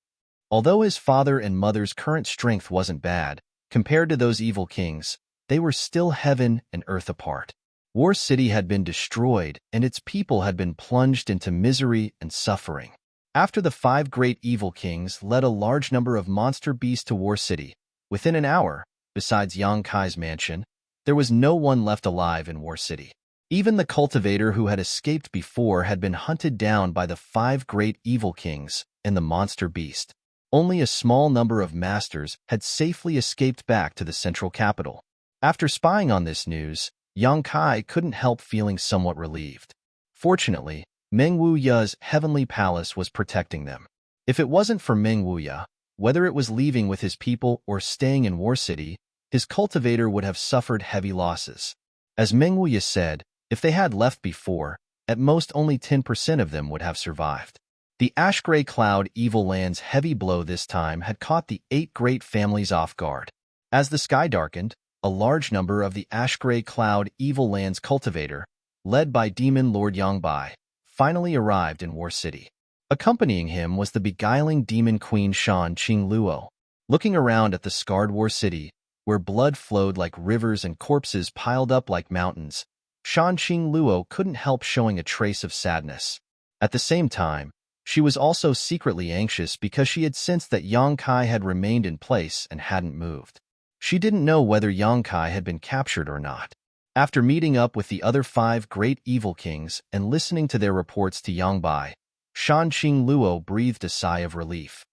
Although his father and mother's current strength wasn't bad, compared to those evil kings, they were still heaven and earth apart. War City had been destroyed, and its people had been plunged into misery and suffering. After the 5 great evil kings led a large number of monster beasts to War City, within an hour, besides Yang Kai's mansion, there was no one left alive in War City. Even the cultivator who had escaped before had been hunted down by the 5 great evil kings and the monster beast. Only a small number of masters had safely escaped back to the central capital. After spying on this news, Yang Kai couldn't help feeling somewhat relieved. Fortunately, Meng Wuya's heavenly palace was protecting them. If it wasn't for Meng Wuya, whether it was leaving with his people or staying in War City, his cultivator would have suffered heavy losses. As Meng Wuya said, if they had left before, at most only 10% of them would have survived. The Ash-Gray Cloud Evil Land's heavy blow this time had caught the 8 great families off guard. As the sky darkened, a large number of the Ash-Gray Cloud Evil Land's cultivator, led by Demon Lord Yangbai, finally arrived in War City. Accompanying him was the beguiling demon queen Shan Qingluo. Looking around at the scarred War City, where blood flowed like rivers and corpses piled up like mountains, Shan Qingluo couldn't help showing a trace of sadness. At the same time, she was also secretly anxious because she had sensed that Yang Kai had remained in place and hadn't moved. She didn't know whether Yang Kai had been captured or not. After meeting up with the other 5 great evil kings and listening to their reports to Yangbai, Shan Qingluo breathed a sigh of relief.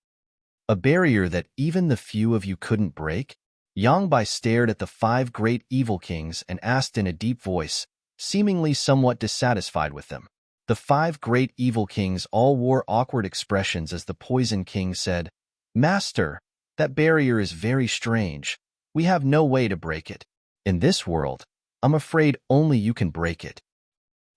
A barrier that even the few of you couldn't break? Yangbai stared at the 5 great evil kings and asked in a deep voice, seemingly somewhat dissatisfied with them. The 5 great evil kings all wore awkward expressions as the Poison King said, "Master, that barrier is very strange. We have no way to break it. In this world, I'm afraid only you can break it."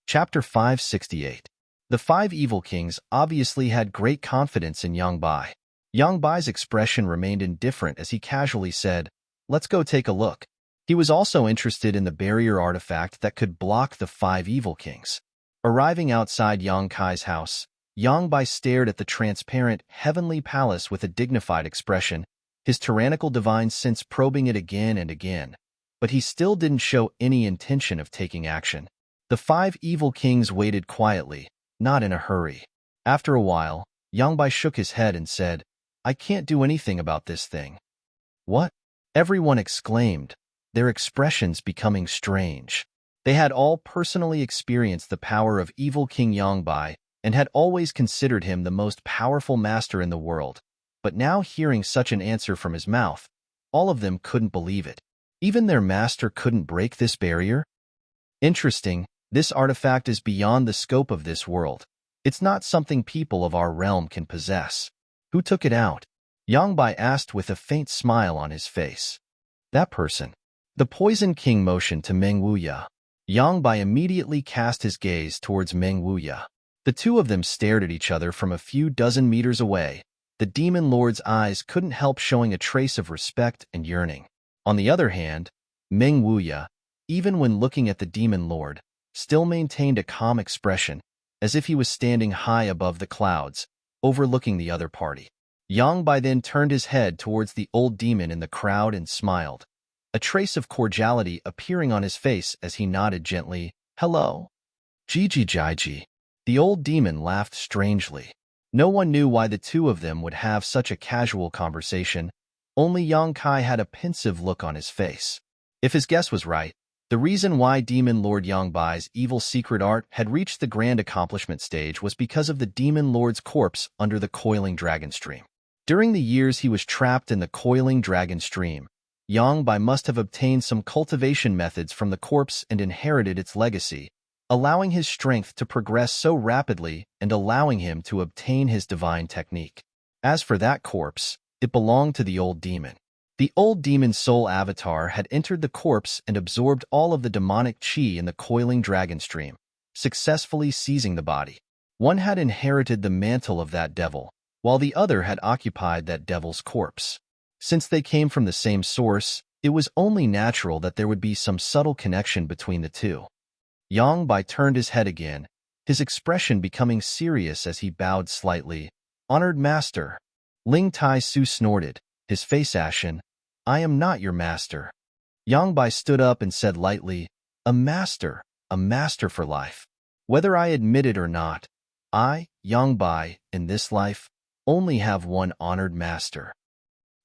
Chapter 568. The 5 evil kings obviously had great confidence in Yangbai. Yangbai's expression remained indifferent as he casually said, "Let's go take a look." He was also interested in the barrier artifact that could block the 5 evil kings. Arriving outside Yang Kai's house, Yangbai stared at the transparent, heavenly palace with a dignified expression, his tyrannical divine sense probing it again and again, but he still didn't show any intention of taking action. The 5 evil kings waited quietly, not in a hurry. After a while, Yangbai shook his head and said, "I can't do anything about this thing." "What?" everyone exclaimed, their expressions becoming strange. They had all personally experienced the power of evil King Yangbai and had always considered him the most powerful master in the world. But now hearing such an answer from his mouth, all of them couldn't believe it. Even their master couldn't break this barrier? Interesting, this artifact is beyond the scope of this world. It's not something people of our realm can possess. Who took it out? Yangbai asked with a faint smile on his face. That person. The Poison King motioned to Meng Wuya. Yangbai immediately cast his gaze towards Meng Wuya. The two of them stared at each other from a few dozen meters away. The Demon Lord's eyes couldn't help showing a trace of respect and yearning. On the other hand, Meng Wuya, even when looking at the Demon Lord, still maintained a calm expression, as if he was standing high above the clouds, overlooking the other party. Yangbai then turned his head towards the old demon in the crowd and smiled, a trace of cordiality appearing on his face as he nodded gently, "Hello." "Jiji Jaiji." The old demon laughed strangely. No one knew why the two of them would have such a casual conversation. Only Yang Kai had a pensive look on his face. If his guess was right, the reason why Demon Lord Yangbai's evil secret art had reached the grand accomplishment stage was because of the Demon Lord's corpse under the coiling dragon stream. During the years he was trapped in the coiling dragon stream, Yangbai must have obtained some cultivation methods from the corpse and inherited its legacy, allowing his strength to progress so rapidly and allowing him to obtain his divine technique. As for that corpse, it belonged to the old demon. The old demon's soul avatar had entered the corpse and absorbed all of the demonic chi in the coiling dragon stream, successfully seizing the body. One had inherited the mantle of that devil, while the other had occupied that devil's corpse. Since they came from the same source, it was only natural that there would be some subtle connection between the two. Yangbai turned his head again, his expression becoming serious as he bowed slightly. "Honored master." Ling Tai Su snorted, his face ashen. "I am not your master." Yangbai stood up and said lightly, a master for life. Whether I admit it or not, I, Yangbai, in this life, only have one honored master."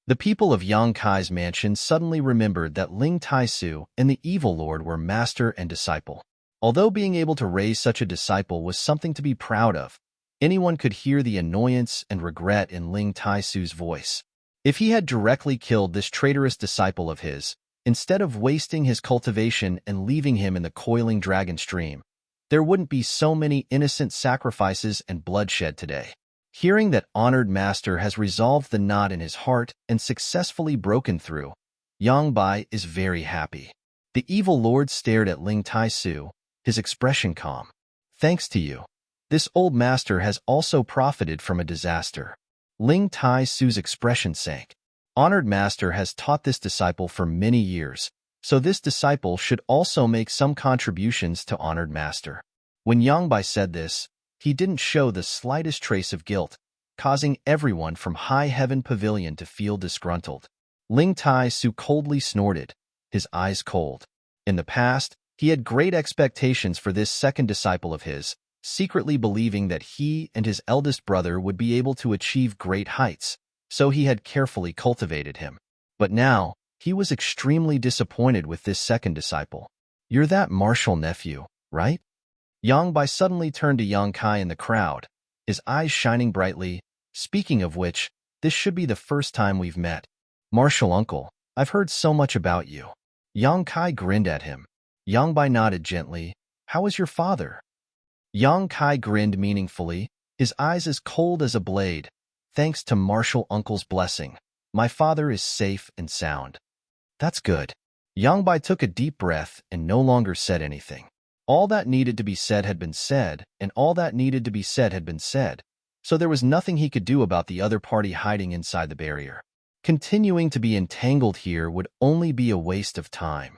The people of Yang Kai's mansion suddenly remembered that Ling Taisu and the Evil Lord were master and disciple. Although being able to raise such a disciple was something to be proud of, anyone could hear the annoyance and regret in Ling Taisu's voice. If he had directly killed this traitorous disciple of his, instead of wasting his cultivation and leaving him in the coiling dragon stream, there wouldn't be so many innocent sacrifices and bloodshed today. Hearing that honored master has resolved the knot in his heart and successfully broken through, Yangbai is very happy. The evil lord stared at Ling Taisu, his expression calm. "Thanks to you, this old master has also profited from a disaster." Ling Taisu's expression sank. Honored master has taught this disciple for many years, so this disciple should also make some contributions to honored master. When Yangbai said this, he didn't show the slightest trace of guilt, causing everyone from High Heaven Pavilion to feel disgruntled. Ling Taisu coldly snorted, his eyes cold. In the past, he had great expectations for this second disciple of his, secretly believing that he and his eldest brother would be able to achieve great heights, so he had carefully cultivated him. But now, he was extremely disappointed with this second disciple. "You're that martial nephew, right?" Yangbai suddenly turned to Yang Kai in the crowd, his eyes shining brightly. "Speaking of which, this should be the first time we've met. Martial uncle, I've heard so much about you." Yang Kai grinned at him. Yangbai nodded gently. "How is your father?" Yang Kai grinned meaningfully, his eyes as cold as a blade. "Thanks to martial uncle's blessing, my father is safe and sound." "That's good." Yangbai took a deep breath and no longer said anything. All that needed to be said had been said, and all that needed to be said had been said, so there was nothing he could do about the other party hiding inside the barrier. Continuing to be entangled here would only be a waste of time.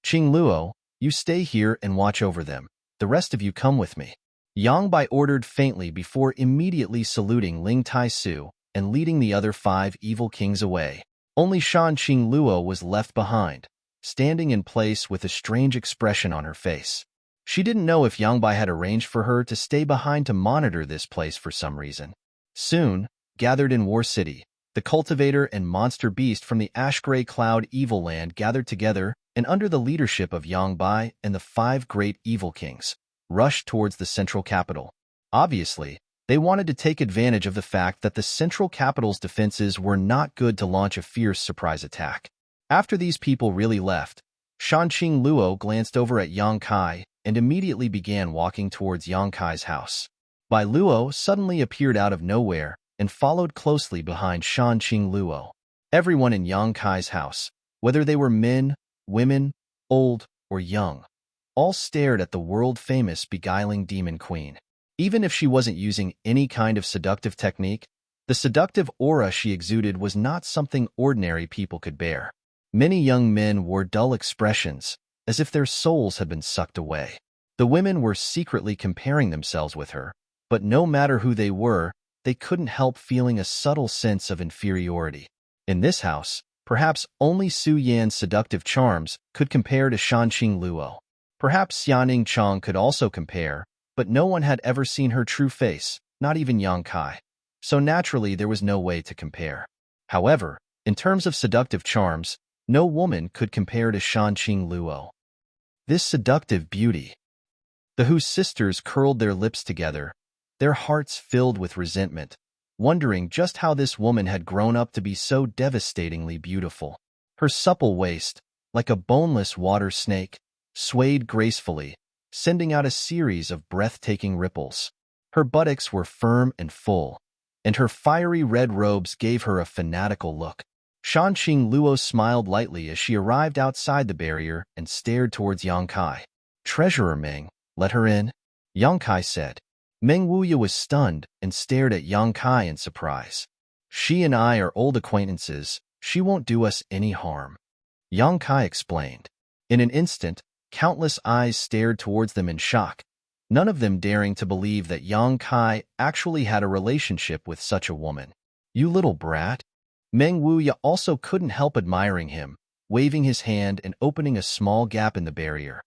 "Qing Luo, you stay here and watch over them. The rest of you come with me." Yangbai ordered faintly before immediately saluting Ling Taisu, and leading the other 5 evil kings away. Only Shan Qing Luo was left behind, standing in place with a strange expression on her face. She didn't know if Yang Bai had arranged for her to stay behind to monitor this place for some reason. Soon, gathered in War City, the cultivator and monster beast from the ash-gray cloud evil land gathered together and under the leadership of Yang Bai and the 5 great evil kings, rushed towards the central capital. Obviously, they wanted to take advantage of the fact that the central capital's defenses were not good to launch a fierce surprise attack. After these people really left, Shanqing Luo glanced over at Yang Kai and immediately began walking towards Yang Kai's house. Bai Luo suddenly appeared out of nowhere and followed closely behind Shanqing Luo. Everyone in Yang Kai's house, whether they were men, women, old, or young, all stared at the world-famous beguiling demon queen. Even if she wasn't using any kind of seductive technique, the seductive aura she exuded was not something ordinary people could bear. Many young men wore dull expressions, as if their souls had been sucked away. The women were secretly comparing themselves with her, but no matter who they were, they couldn't help feeling a subtle sense of inferiority. In this house, perhaps only Su Yan's seductive charms could compare to Shanqing Luo. Perhaps Xianing Chang could also compare, but no one had ever seen her true face, not even Yang Kai. So naturally, there was no way to compare. However, in terms of seductive charms, no woman could compare to Shanqing Luo. This seductive beauty. The Hu sisters curled their lips together, their hearts filled with resentment, wondering just how this woman had grown up to be so devastatingly beautiful. Her supple waist, like a boneless water snake, swayed gracefully, sending out a series of breathtaking ripples. Her buttocks were firm and full, and her fiery red robes gave her a fanatical look. Shanqing Luo smiled lightly as she arrived outside the barrier and stared towards Yang Kai. "Treasurer Meng, let her in," Yang Kai said. Meng Wuya was stunned and stared at Yang Kai in surprise. "She and I are old acquaintances. She won't do us any harm," Yang Kai explained. In an instant, countless eyes stared towards them in shock, none of them daring to believe that Yang Kai actually had a relationship with such a woman. "You little brat." Meng Wuya also couldn't help admiring him, waving his hand and opening a small gap in the barrier.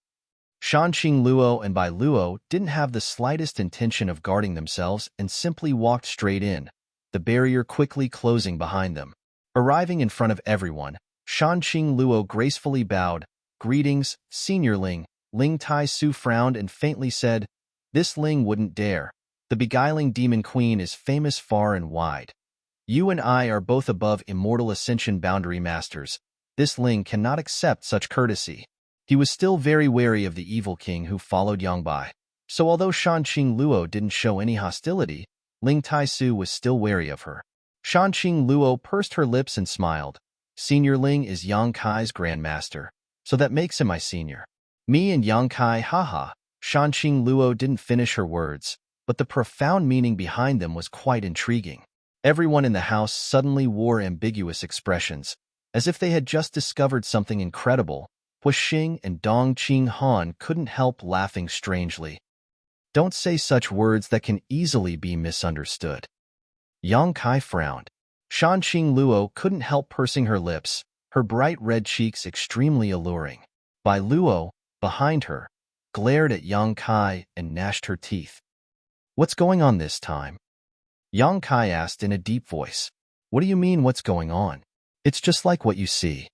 Shanqing Luo and Bai Luo didn't have the slightest intention of guarding themselves and simply walked straight in, the barrier quickly closing behind them. Arriving in front of everyone, Shanqing Luo gracefully bowed. "Greetings, Senior Ling." Ling Tai Su frowned and faintly said, "This Ling wouldn't dare. The beguiling demon queen is famous far and wide. You and I are both above immortal ascension boundary masters. This Ling cannot accept such courtesy." He was still very wary of the evil king who followed Yang Bai. So although Shanqing Luo didn't show any hostility, Ling Tai Su was still wary of her. Shanqing Luo pursed her lips and smiled. "Senior Ling is Yang Kai's grandmaster, so that makes him my senior." "Me and Yang Kai, haha." Shanqing Luo didn't finish her words, but the profound meaning behind them was quite intriguing. Everyone in the house suddenly wore ambiguous expressions, as if they had just discovered something incredible. Hu Xing and Dong Qing Han couldn't help laughing strangely. "Don't say such words that can easily be misunderstood." Yang Kai frowned. Shanqing Luo couldn't help pursing her lips, her bright red cheeks extremely alluring. Bai Luo, behind her, glared at Yang Kai and gnashed her teeth. "What's going on this time?" Yang Kai asked in a deep voice. "What do you mean, what's going on? It's just like what you see,"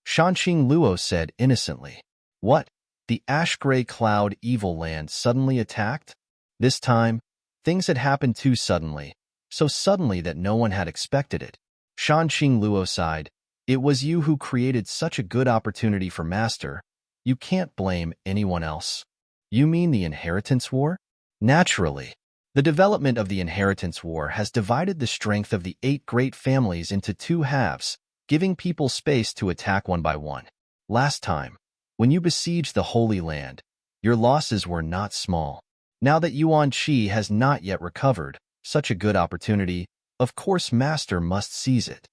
Shanqing Luo said innocently. "What? The ash-gray cloud evil land suddenly attacked? This time, things had happened too suddenly, so suddenly that no one had expected it." Shanqing Luo sighed. "It was you who created such a good opportunity for Master. You can't blame anyone else." "You mean the inheritance war?" "Naturally. The development of the inheritance war has divided the strength of the 8 great families into 2 halves, giving people space to attack one by one. Last time, when you besieged the Holy Land, your losses were not small. Now that Yuan Qi has not yet recovered, such a good opportunity, of course Master must seize it."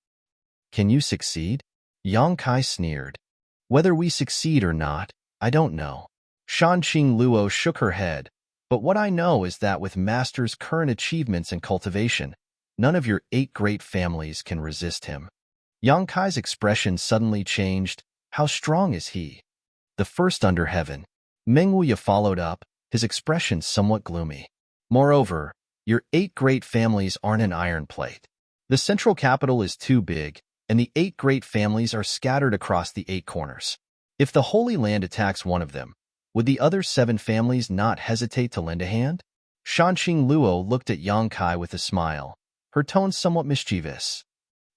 "Can you succeed?" Yang Kai sneered. "Whether we succeed or not, I don't know." Shanqing Luo shook her head. "But what I know is that with Master's current achievements in cultivation, None of your 8 great families can resist him. Yang Kai's expression suddenly changed. How strong is he? The first under heaven. Meng Wuya followed up, his expression somewhat gloomy. Moreover, your 8 great families aren't an iron plate. The central capital is too big, and the 8 great families are scattered across the 8 corners. If the Holy Land attacks one of them, would the other 7 families not hesitate to lend a hand? Shanqing Luo looked at Yang Kai with a smile, her tone somewhat mischievous.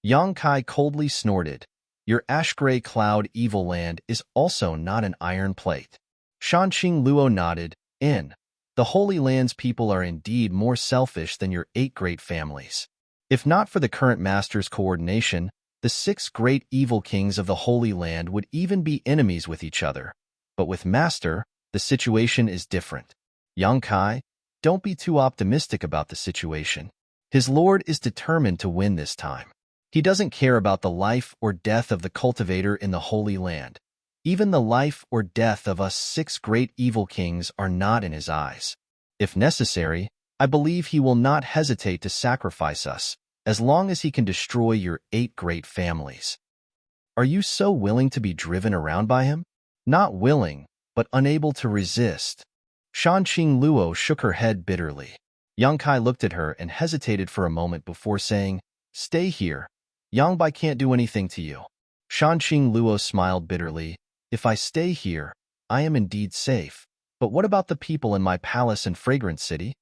Yang Kai coldly snorted. Your ash-gray cloud evil land is also not an iron plate. Shanqing Luo nodded. The Holy Land's people are indeed more selfish than your 8 great families. If not for the current master's coordination, the 6 great evil kings of the Holy Land would even be enemies with each other. But with Master, the situation is different. Yang Kai, don't be too optimistic about the situation. His lord is determined to win this time. He doesn't care about the life or death of the cultivator in the Holy Land. Even the life or death of us 6 great evil kings are not in his eyes. If necessary, I believe he will not hesitate to sacrifice us, as long as he can destroy your 8 great families. Are you so willing to be driven around by him? Not willing, but unable to resist. Shanqing Luo shook her head bitterly. Yang Kai looked at her and hesitated for a moment before saying, Stay here. Yang Bai can't do anything to you. Shanqing Luo smiled bitterly. If I stay here, I am indeed safe. But what about the people in my palace and fragrant city?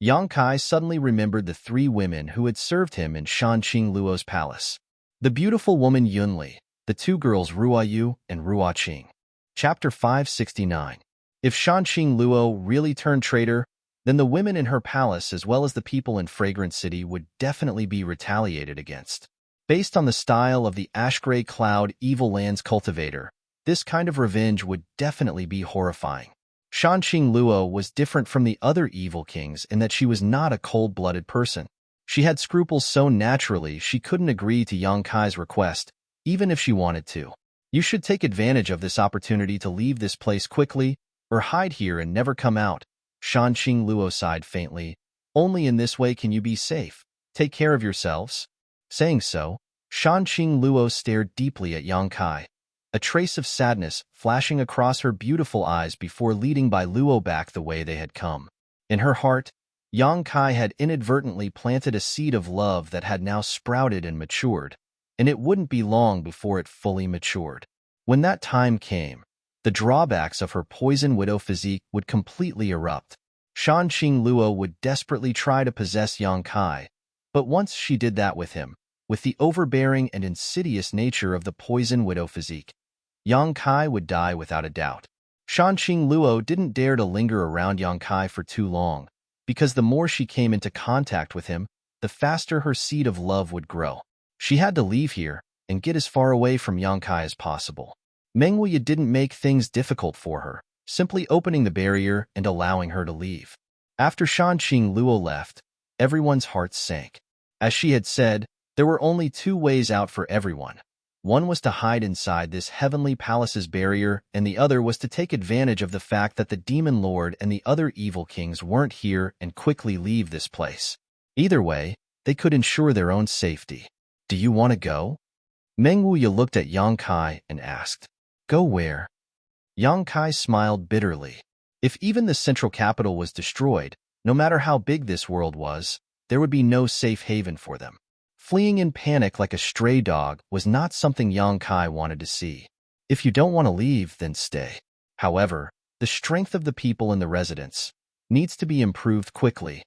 Yang Kai suddenly remembered the 3 women who had served him in Shanqing Luo's palace. The beautiful woman Yunli, the 2 girls Ruo Yu and Ruo Qing. Chapter 569. If Shanqing Luo really turned traitor, then the women in her palace as well as the people in Fragrant City would definitely be retaliated against. Based on the style of the ash-gray cloud evil land's cultivator, this kind of revenge would definitely be horrifying. Shanqing Luo was different from the other evil kings in that she was not a cold-blooded person. She had scruples so naturally she couldn't agree to Yang Kai's request, even if she wanted to. You should take advantage of this opportunity to leave this place quickly, or hide here and never come out. Shanqing Luo sighed faintly. Only in this way can you be safe. Take care of yourselves. Saying so, Shanqing Luo stared deeply at Yang Kai, a trace of sadness flashing across her beautiful eyes before leading Bai Luo back the way they had come. In her heart, Yang Kai had inadvertently planted a seed of love that had now sprouted and matured, and it wouldn't be long before it fully matured. When that time came, the drawbacks of her poison widow physique would completely erupt. Shanqing Luo would desperately try to possess Yang Kai, but once she did that with him, with the overbearing and insidious nature of the poison widow physique, Yang Kai would die without a doubt. Shanqing Luo didn't dare to linger around Yang Kai for too long, because the more she came into contact with him, the faster her seed of love would grow. She had to leave here and get as far away from Yang Kai as possible. Meng Wuya didn't make things difficult for her, simply opening the barrier and allowing her to leave. After Shanqing Luo left, everyone's hearts sank. As she had said, there were only 2 ways out for everyone. One was to hide inside this heavenly palace's barrier, and the other was to take advantage of the fact that the Demon Lord and the other evil kings weren't here and quickly leave this place. Either way, they could ensure their own safety. Do you want to go? Meng Wuya looked at Yang Kai and asked. Go where? Yang Kai smiled bitterly. If even the central capital was destroyed, no matter how big this world was, there would be no safe haven for them. Fleeing in panic like a stray dog was not something Yang Kai wanted to see. If you don't want to leave, then stay. However, the strength of the people in the residence needs to be improved quickly.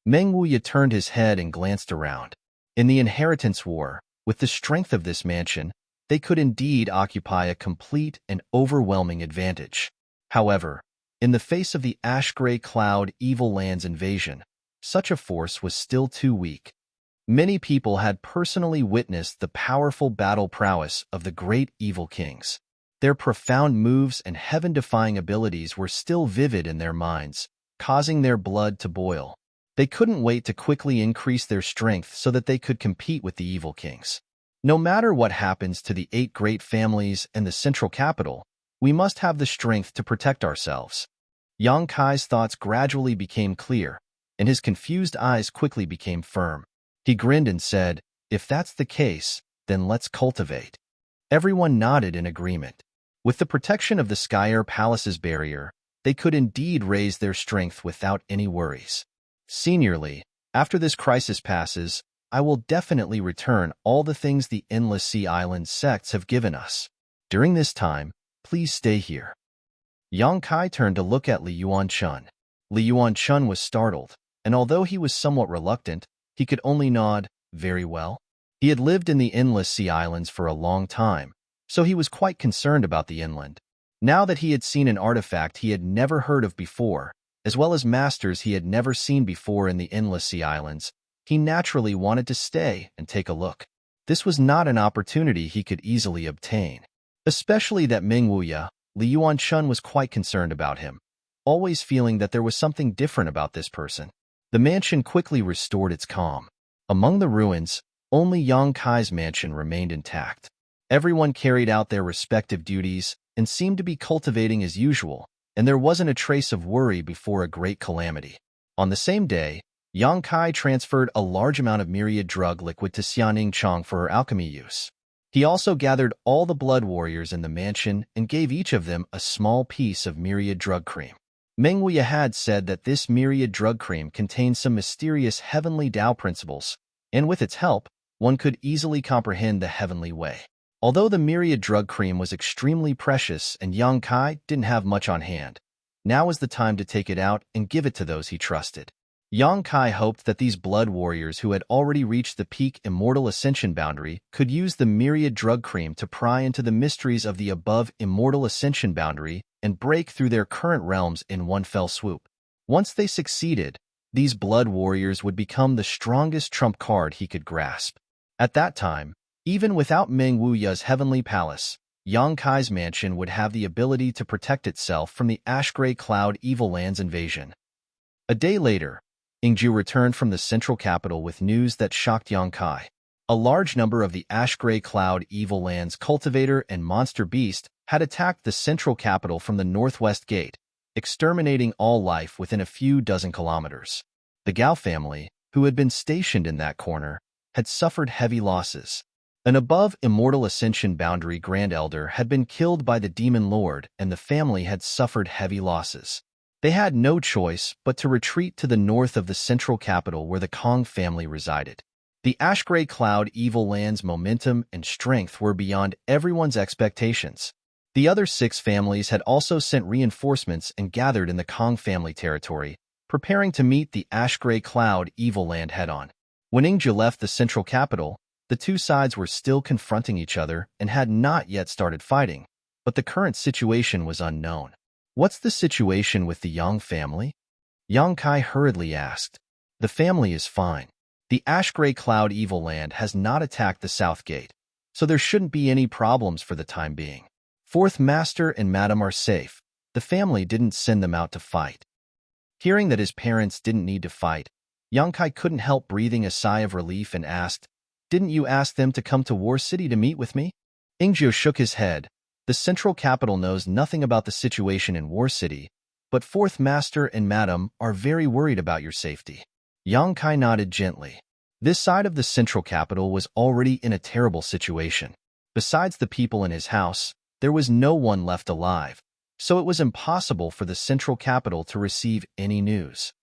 Meng Wuya turned his head and glanced around. In the inheritance war, with the strength of this mansion, they could indeed occupy a complete and overwhelming advantage. However, in the face of the ash-gray cloud evil land's invasion, such a force was still too weak. Many people had personally witnessed the powerful battle prowess of the great evil kings. Their profound moves and heaven-defying abilities were still vivid in their minds, causing their blood to boil. They couldn't wait to quickly increase their strength so that they could compete with the evil kings. No matter what happens to the 8 great families and the central capital, we must have the strength to protect ourselves. Yang Kai's thoughts gradually became clear, and his confused eyes quickly became firm. He grinned and said, "If that's the case, then let's cultivate." Everyone nodded in agreement. With the protection of the Skyer Palace's barrier, they could indeed raise their strength without any worries. Seniorly, after this crisis passes, I will definitely return all the things the Endless Sea Island sects have given us. During this time, please stay here. Yang Kai turned to look at Li Yuanchun. Li Yuanchun was startled, and although he was somewhat reluctant, he could only nod, "Very well." He had lived in the Endless Sea Islands for a long time, so he was quite concerned about the inland. Now that he had seen an artifact he had never heard of before, as well as masters he had never seen before in the Endless Sea Islands, he naturally wanted to stay and take a look. This was not an opportunity he could easily obtain. Especially that Ming Wuya, Li Yuanchun was quite concerned about him, always feeling that there was something different about this person. The mansion quickly restored its calm. Among the ruins, only Yang Kai's mansion remained intact. Everyone carried out their respective duties and seemed to be cultivating as usual, and there wasn't a trace of worry before a great calamity. On the same day, Yang Kai transferred a large amount of myriad drug liquid to Xianing Chong for her alchemy use. He also gathered all the blood warriors in the mansion and gave each of them a small piece of myriad drug cream. Meng Wuya had said that this myriad drug cream contained some mysterious heavenly Tao principles, and with its help, one could easily comprehend the heavenly way. Although the myriad drug cream was extremely precious and Yang Kai didn't have much on hand, now was the time to take it out and give it to those he trusted. Yang Kai hoped that these blood warriors who had already reached the peak immortal ascension boundary could use the myriad drug cream to pry into the mysteries of the above immortal ascension boundary and break through their current realms in one fell swoop. Once they succeeded, these blood warriors would become the strongest trump card he could grasp. At that time, even without Meng Wuya's heavenly palace, Yang Kai's mansion would have the ability to protect itself from the ash-gray cloud evil land's invasion. A day later, Ingju returned from the central capital with news that shocked Yang Kai. A large number of the ash-gray cloud evil land's cultivator and monster beast had attacked the central capital from the northwest gate, exterminating all life within a few dozen kilometers. The Gao family, who had been stationed in that corner, had suffered heavy losses. An above immortal ascension boundary Grand Elder had been killed by the Demon Lord, and the family had suffered heavy losses. They had no choice but to retreat to the north of the central capital where the Kong family resided. The ash-gray cloud evil land's momentum and strength were beyond everyone's expectations. The other 6 families had also sent reinforcements and gathered in the Kong family territory, preparing to meet the ash-gray cloud evil land head-on. When Ingju left the central capital, the two sides were still confronting each other and had not yet started fighting, but the current situation was unknown. "What's the situation with the Yang family?" Yang Kai hurriedly asked. "The family is fine. The ash-gray cloud evil land has not attacked the south gate, so there shouldn't be any problems for the time being. Fourth Master and Madam are safe. The family didn't send them out to fight." Hearing that his parents didn't need to fight, Yang Kai couldn't help breathing a sigh of relief and asked, "Didn't you ask them to come to War City to meet with me?" Ingju shook his head. The central capital knows nothing about the situation in War City, but Fourth Master and Madam are very worried about your safety. Yang Kai nodded gently. This side of the central capital was already in a terrible situation. Besides the people in his house, there was no one left alive, so it was impossible for the central capital to receive any news.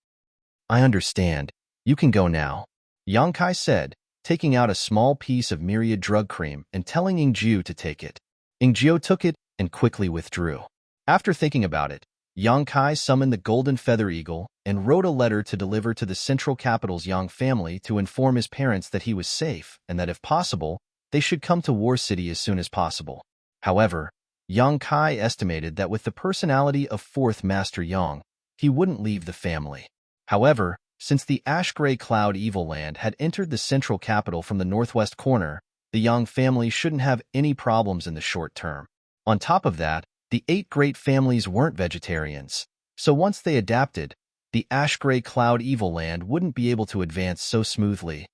"I understand. You can go now," Yang Kai said, taking out a small piece of myriad drug cream and telling Ingju to take it. Ingju took it and quickly withdrew. After thinking about it, Yang Kai summoned the golden feather eagle and wrote a letter to deliver to the central capital's Yang family to inform his parents that he was safe and that if possible, they should come to War City as soon as possible. However, Yang Kai estimated that with the personality of Fourth Master Yang, he wouldn't leave the family. However, since the ash-gray cloud evil land had entered the central capital from the northwest corner, the Yang family shouldn't have any problems in the short term. On top of that, the 8 great families weren't vegetarians, so once they adapted, the ash-gray cloud evil land wouldn't be able to advance so smoothly.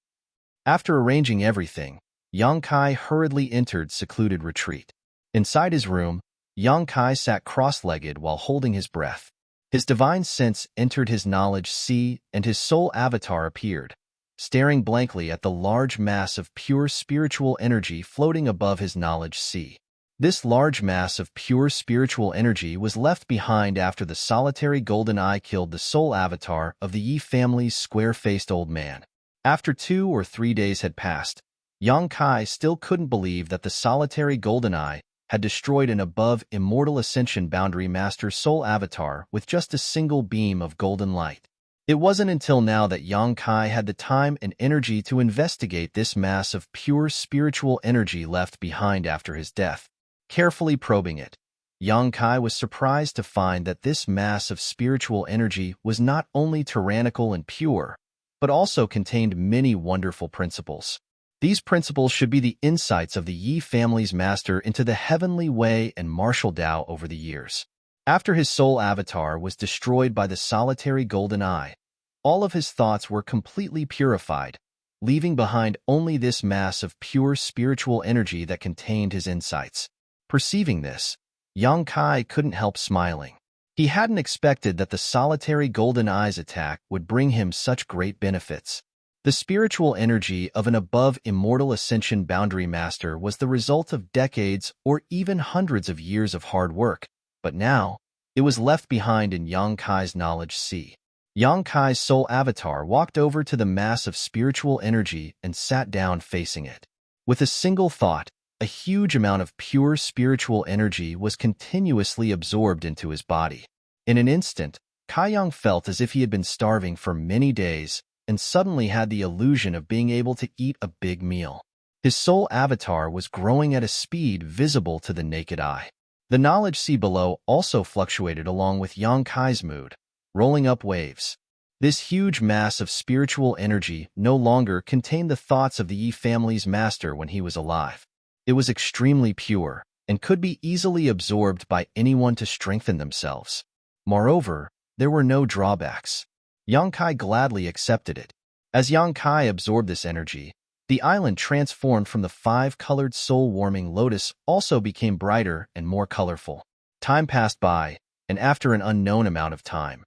After arranging everything, Yang Kai hurriedly entered secluded retreat. Inside his room, Yang Kai sat cross-legged while holding his breath. His divine sense entered his knowledge sea and his soul avatar appeared, staring blankly at the large mass of pure spiritual energy floating above his knowledge sea. This large mass of pure spiritual energy was left behind after the solitary golden eye killed the soul avatar of the Yi family's square-faced old man. After 2 or 3 days had passed, Yang Kai still couldn't believe that the solitary golden eye had destroyed an above immortal ascension boundary master soul avatar with just a single beam of golden light. It wasn't until now that Yang Kai had the time and energy to investigate this mass of pure spiritual energy left behind after his death. Carefully probing it, Yang Kai was surprised to find that this mass of spiritual energy was not only tyrannical and pure, but also contained many wonderful principles. These principles should be the insights of the Yi family's master into the heavenly way and martial Tao over the years. After his soul avatar was destroyed by the solitary golden eye, all of his thoughts were completely purified, leaving behind only this mass of pure spiritual energy that contained his insights. Perceiving this, Yang Kai couldn't help smiling. He hadn't expected that the solitary golden eye's attack would bring him such great benefits. The spiritual energy of an above immortal ascension boundary master was the result of decades or even hundreds of years of hard work, but now, it was left behind in Yang Kai's knowledge sea. Yang Kai's soul avatar walked over to the mass of spiritual energy and sat down facing it. With a single thought, a huge amount of pure spiritual energy was continuously absorbed into his body. In an instant, Kai Yang felt as if he had been starving for many days and suddenly had the illusion of being able to eat a big meal. His soul avatar was growing at a speed visible to the naked eye. The knowledge sea below also fluctuated along with Yang Kai's mood, rolling up waves. This huge mass of spiritual energy no longer contained the thoughts of the Yi family's master when he was alive. It was extremely pure and could be easily absorbed by anyone to strengthen themselves. Moreover, there were no drawbacks. Yang Kai gladly accepted it. As Yang Kai absorbed this energy, the island transformed from the 5-colored soul-warming lotus also became brighter and more colorful. Time passed by, and after an unknown amount of time,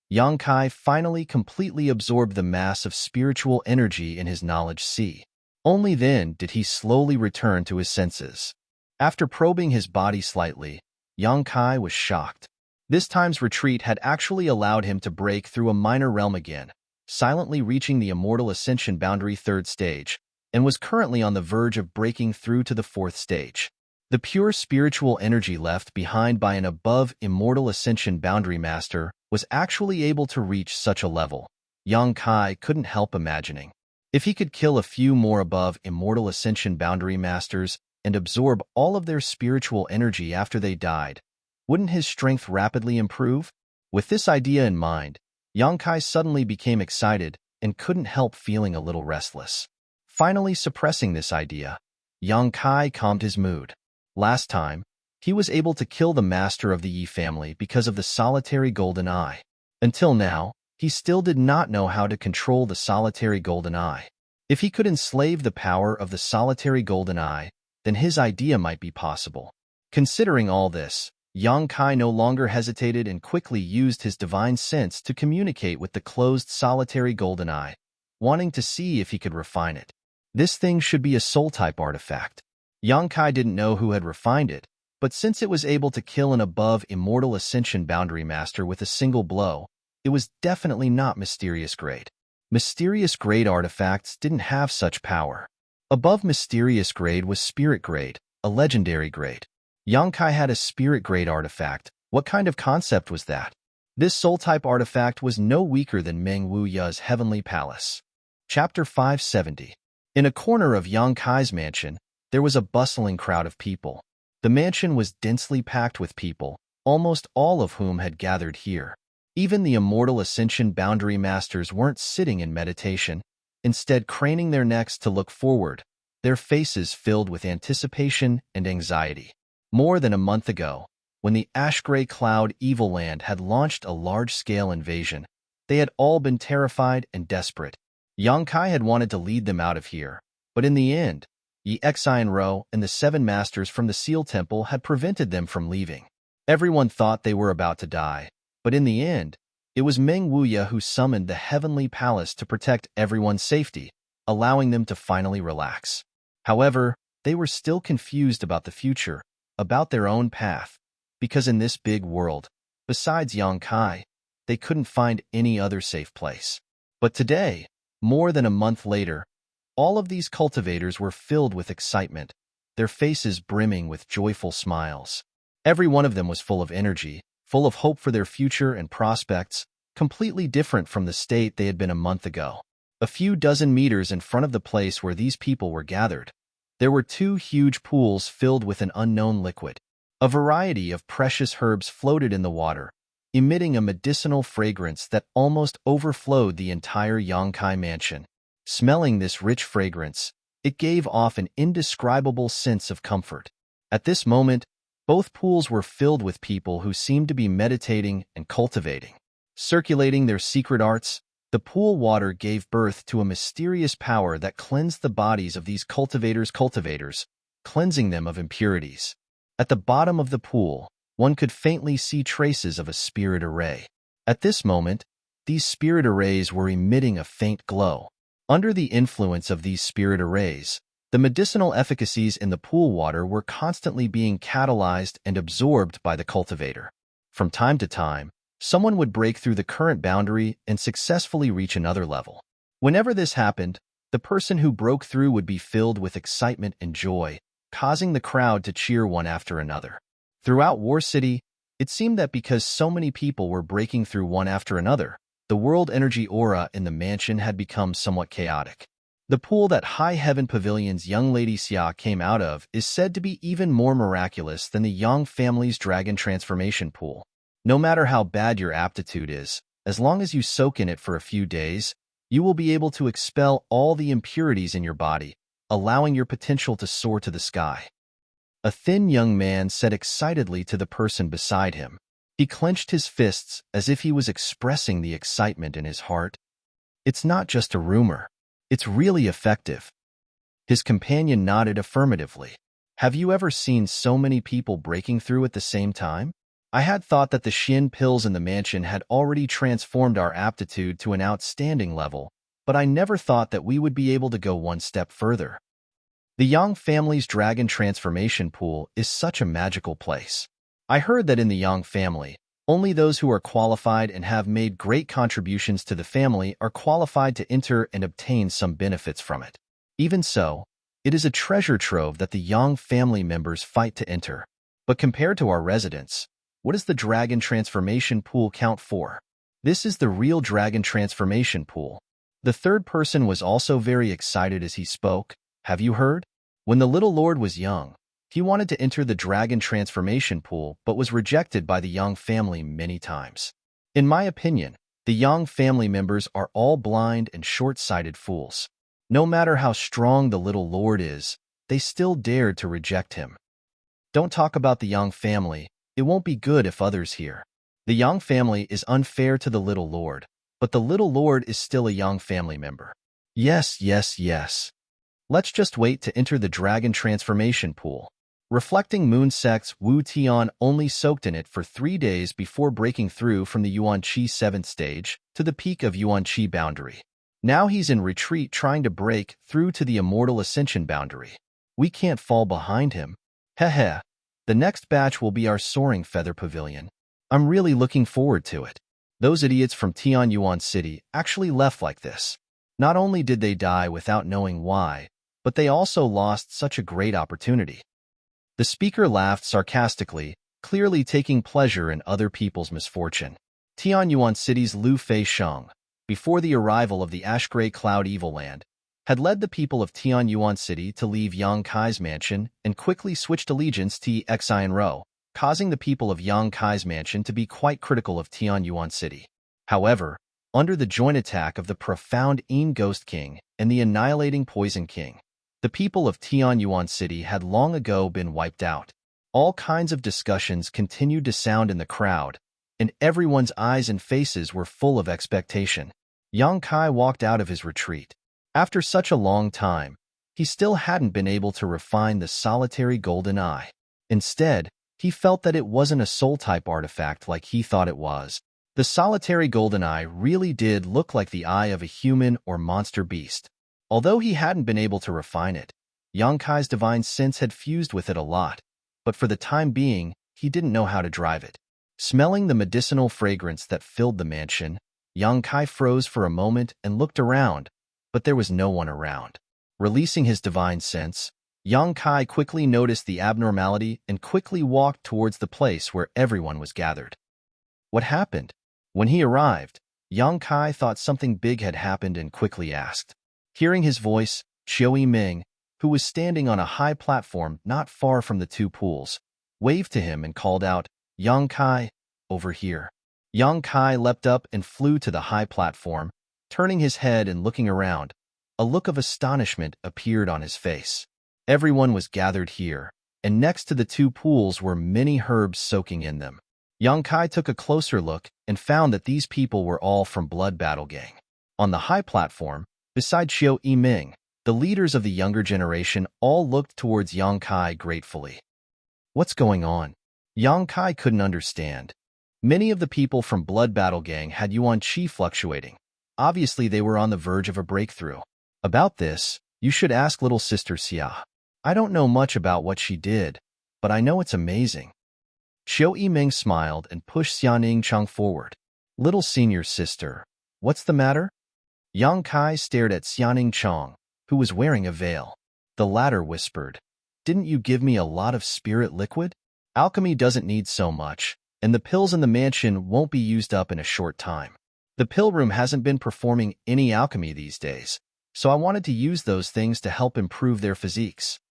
Yang Kai finally completely absorbed the mass of spiritual energy in his knowledge sea. Only then did he slowly return to his senses. After probing his body slightly, Yang Kai was shocked. This time's retreat had actually allowed him to break through a minor realm again, silently reaching the immortal ascension boundary 3rd stage, and was currently on the verge of breaking through to the 4th stage. The pure spiritual energy left behind by an above immortal ascension boundary master was actually able to reach such a level. Yang Kai couldn't help imagining. If he could kill a few more above immortal ascension boundary masters and absorb all of their spiritual energy after they died, wouldn't his strength rapidly improve? With this idea in mind, Yang Kai suddenly became excited and couldn't help feeling a little restless. Finally suppressing this idea, Yang Kai calmed his mood. Last time, he was able to kill the master of the Yi family because of the solitary golden eye. Until now, he still did not know how to control the solitary golden eye. If he could enslave the power of the solitary golden eye, then his idea might be possible. Considering all this, Yang Kai no longer hesitated and quickly used his divine sense to communicate with the closed solitary golden eye, wanting to see if he could refine it. This thing should be a soul-type artifact. Yang Kai didn't know who had refined it, but since it was able to kill an above immortal ascension boundary master with a single blow, it was definitely not mysterious grade. Mysterious grade artifacts didn't have such power. Above mysterious grade was spirit grade, a legendary grade. Yang Kai had a spirit grade artifact. What kind of concept was that? This soul-type artifact was no weaker than Meng Wu Ya's heavenly palace. Chapter 570. In a corner of Yang Kai's mansion, there was a bustling crowd of people. The mansion was densely packed with people, almost all of whom had gathered here. Even the immortal ascension boundary masters weren't sitting in meditation, instead craning their necks to look forward, their faces filled with anticipation and anxiety. More than a month ago, when the ash-gray cloud Evil Land had launched a large-scale invasion, they had all been terrified and desperate. Yang Kai had wanted to lead them out of here, but in the end, Yi Xian Ro and the 7 masters from the Seal Temple had prevented them from leaving. Everyone thought they were about to die, but in the end, It was Meng Wuya who summoned the heavenly palace to protect everyone's safety, allowing them to finally relax. However, they were still confused about the future, about their own path, because in this big world, besides Yangkai, they couldn't find any other safe place. But today, more than a month later, all of these cultivators were filled with excitement, their faces brimming with joyful smiles. Every one of them was full of energy, full of hope for their future and prospects, completely different from the state they had been a month ago. A few dozen meters in front of the place where these people were gathered, there were two huge pools filled with an unknown liquid. A variety of precious herbs floated in the water, emitting a medicinal fragrance that almost overflowed the entire Yangkai mansion. Smelling this rich fragrance, it gave off an indescribable sense of comfort. At this moment, both pools were filled with people who seemed to be meditating and cultivating. Circulating their secret arts, the pool water gave birth to a mysterious power that cleansed the bodies of these cultivators, cleansing them of impurities. At the bottom of the pool, one could faintly see traces of a spirit array. At this moment, these spirit arrays were emitting a faint glow. Under the influence of these spirit arrays, the medicinal efficacies in the pool water were constantly being catalyzed and absorbed by the cultivator. From time to time, someone would break through the current boundary and successfully reach another level. Whenever this happened, the person who broke through would be filled with excitement and joy, causing the crowd to cheer one after another. Throughout War City, it seemed that because so many people were breaking through one after another, the world energy aura in the mansion had become somewhat chaotic. The pool that High Heaven Pavilion's young lady Xia came out of is said to be even more miraculous than the Yang family's dragon transformation pool. No matter how bad your aptitude is, as long as you soak in it for a few days, you will be able to expel all the impurities in your body, allowing your potential to soar to the sky. A thin young man said excitedly to the person beside him. He clenched his fists as if he was expressing the excitement in his heart. It's not just a rumor. It's really effective. His companion nodded affirmatively. Have you ever seen so many people breaking through at the same time? I had thought that the Xin pills in the mansion had already transformed our aptitude to an outstanding level, but I never thought that we would be able to go one step further. The Yang family's dragon transformation pool is such a magical place. I heard that in the Yang family, only those who are qualified and have made great contributions to the family are qualified to enter and obtain some benefits from it. Even so, it is a treasure trove that the Yang family members fight to enter. But compared to our residence, what does the dragon transformation pool count for? This is the real dragon transformation pool. The third person was also very excited as he spoke. Have you heard? When the little lord was young, he wanted to enter the dragon transformation pool but was rejected by the Yang family many times. In my opinion, the Yang family members are all blind and short-sighted fools. No matter how strong the little lord is, they still dared to reject him. Don't talk about the Yang family. It won't be good if others hear. The Yang family is unfair to the little lord, but the little lord is still a Yang family member. Yes. Let's just wait to enter the dragon transformation pool. Reflecting Moon Sect's Wu Tian only soaked in it for 3 days before breaking through from the Yuan-Chi 7th stage to the peak of Yuan-Chi boundary. Now he's in retreat trying to break through to the immortal ascension boundary. We can't fall behind him. Heh. The next batch will be our soaring feather pavilion. I'm really looking forward to it. Those idiots from Tianyuan City actually left like this. Not only did they die without knowing why, but they also lost such a great opportunity. The speaker laughed sarcastically, clearly taking pleasure in other people's misfortune. Tianyuan City's Lu Fei Sheng, before the arrival of the Ash-Gray Cloud Evil Land, had led the people of Tianyuan City to leave Yang Kai's mansion and quickly switched allegiance to Xianro, causing the people of Yang Kai's mansion to be quite critical of Tianyuan City. However, under the joint attack of the profound Yin Ghost King and the annihilating Poison King, the people of Tianyuan City had long ago been wiped out. All kinds of discussions continued to sound in the crowd, and everyone's eyes and faces were full of expectation. Yang Kai walked out of his retreat. After such a long time, he still hadn't been able to refine the solitary golden eye. Instead, he felt that it wasn't a soul-type artifact like he thought it was. The solitary golden eye really did look like the eye of a human or monster beast. Although he hadn't been able to refine it, Yang Kai's divine sense had fused with it a lot, but for the time being, he didn't know how to drive it. Smelling the medicinal fragrance that filled the mansion, Yang Kai froze for a moment and looked around, but there was no one around. Releasing his divine sense, Yang Kai quickly noticed the abnormality and quickly walked towards the place where everyone was gathered. What happened? When he arrived, Yang Kai thought something big had happened and quickly asked. Hearing his voice, Qiu Yiming, who was standing on a high platform not far from the two pools, waved to him and called out, Yang Kai, over here. Yang Kai leapt up and flew to the high platform, turning his head and looking around. A look of astonishment appeared on his face. Everyone was gathered here, and next to the two pools were many herbs soaking in them. Yang Kai took a closer look and found that these people were all from Blood Battle Gang. On the high platform, beside Qiu Yiming, the leaders of the younger generation all looked towards Yang Kai gratefully. What's going on? Yang Kai couldn't understand. Many of the people from Blood Battle Gang had yuan qi fluctuating. Obviously, they were on the verge of a breakthrough. About this, you should ask little sister Xia. I don't know much about what she did, but I know it's amazing. Qiu Yiming smiled and pushed Xianing Chang forward. Little senior sister, what's the matter? Yang Kai stared at Xianing Chang, who was wearing a veil. The latter whispered, Didn't you give me a lot of spirit liquid? Alchemy doesn't need so much, and the pills in the mansion won't be used up in a short time. The pill room hasn't been performing any alchemy these days, so I wanted to use those things to help improve their physiques.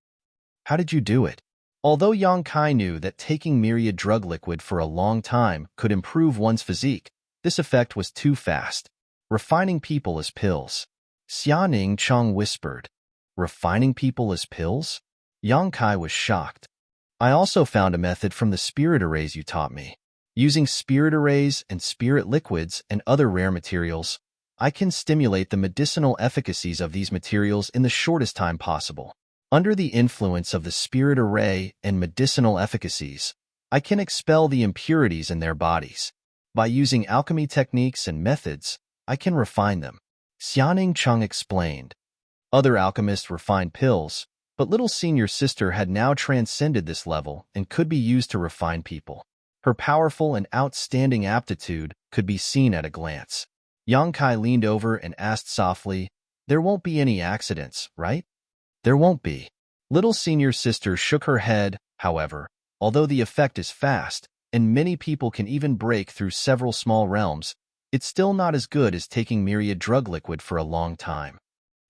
How did you do it? Although Yang Kai knew that taking myriad drug liquid for a long time could improve one's physique, this effect was too fast. Refining people as pills. Xianing Chang whispered. Refining people as pills? Yang Kai was shocked. I also found a method from the spirit arrays you taught me. Using spirit arrays and spirit liquids and other rare materials, I can stimulate the medicinal efficacies of these materials in the shortest time possible. Under the influence of the spirit array and medicinal efficacies, I can expel the impurities in their bodies. By using alchemy techniques and methods, I can refine them. Xianing Chang explained. Other alchemists refined pills, but little senior sister had now transcended this level and could be used to refine people. Her powerful and outstanding aptitude could be seen at a glance. Yang Kai leaned over and asked softly, There won't be any accidents, right? There won't be. Little senior sister shook her head, however, although the effect is fast, and many people can even break through several small realms, it's still not as good as taking myriad drug liquid for a long time.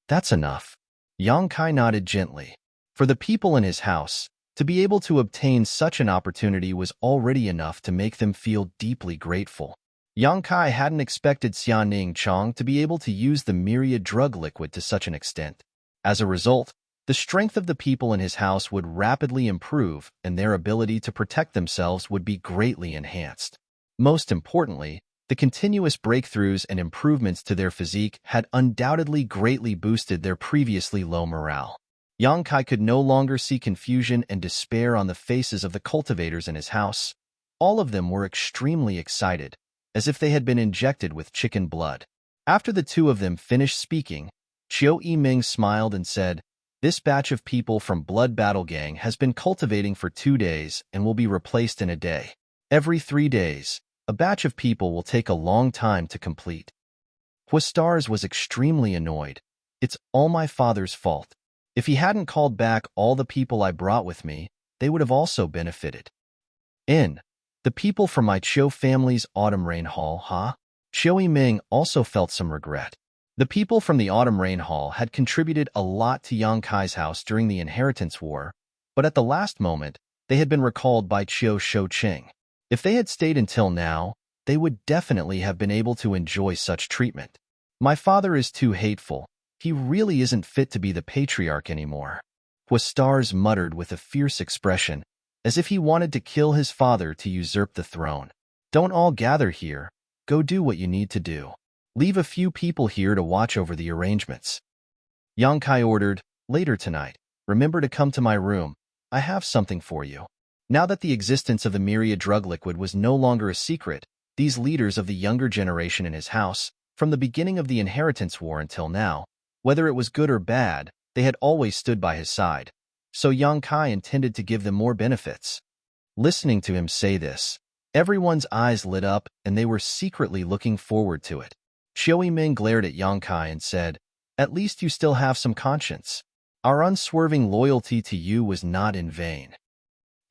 That's enough. Yang Kai nodded gently. For the people in his house, to be able to obtain such an opportunity was already enough to make them feel deeply grateful. Yang Kai hadn't expected Xianing Chang to be able to use the myriad drug liquid to such an extent. As a result, the strength of the people in his house would rapidly improve and their ability to protect themselves would be greatly enhanced. Most importantly, the continuous breakthroughs and improvements to their physique had undoubtedly greatly boosted their previously low morale. Yang Kai could no longer see confusion and despair on the faces of the cultivators in his house. All of them were extremely excited, as if they had been injected with chicken blood. After the two of them finished speaking, Qiu Yiming smiled and said, This batch of people from Blood Battle Gang has been cultivating for 2 days and will be replaced in a day. Every 3 days, a batch of people will take a long time to complete. Huastars was extremely annoyed. It's all my father's fault. If he hadn't called back all the people I brought with me, they would have also benefited. The people from my Qiu family's Autumn Rain Hall, huh? Qiu Yiming also felt some regret. The people from the Autumn Rain Hall had contributed a lot to Yang Kai's house during the Inheritance War, but at the last moment, they had been recalled by Qiu Shouqing. If they had stayed until now, they would definitely have been able to enjoy such treatment. My father is too hateful. He really isn't fit to be the patriarch anymore. Huastars muttered with a fierce expression, as if he wanted to kill his father to usurp the throne. Don't all gather here. Go do what you need to do. Leave a few people here to watch over the arrangements. Yang Kai ordered, Later tonight, remember to come to my room. I have something for you. Now that the existence of the myriad drug liquid was no longer a secret, these leaders of the younger generation in his house, from the beginning of the inheritance war until now, whether it was good or bad, they had always stood by his side. So Yang Kai intended to give them more benefits. Listening to him say this, everyone's eyes lit up and they were secretly looking forward to it. Xiao Yiming glared at Yang Kai and said, "At least you still have some conscience. Our unswerving loyalty to you was not in vain."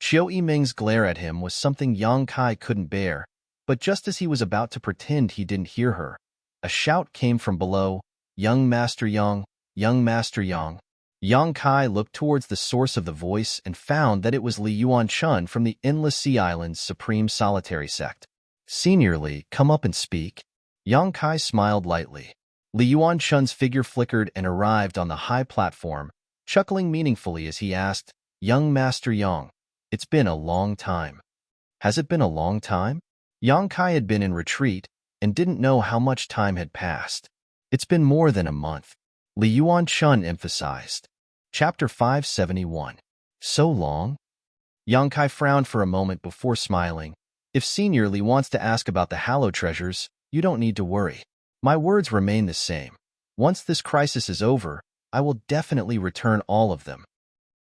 Xiao Yiming's glare at him was something Yang Kai couldn't bear, but just as he was about to pretend he didn't hear her, a shout came from below, "Young Master Yang, young Master Yang." Yang Kai looked towards the source of the voice and found that it was Li Yuanchun from the Endless Sea Island's Supreme Solitary Sect. "Senior Li, come up and speak." Yang Kai smiled lightly. Li Yuanchun's figure flickered and arrived on the high platform, chuckling meaningfully as he asked, "Young Master Yang, it's been a long time." Has it been a long time? Yang Kai had been in retreat and didn't know how much time had passed. It's been more than a month, Li Yuanchun emphasized. Chapter 571. So long? Yang Kai frowned for a moment before smiling. If Senior Li wants to ask about the hallowed treasures, you don't need to worry. My words remain the same. Once this crisis is over, I will definitely return all of them.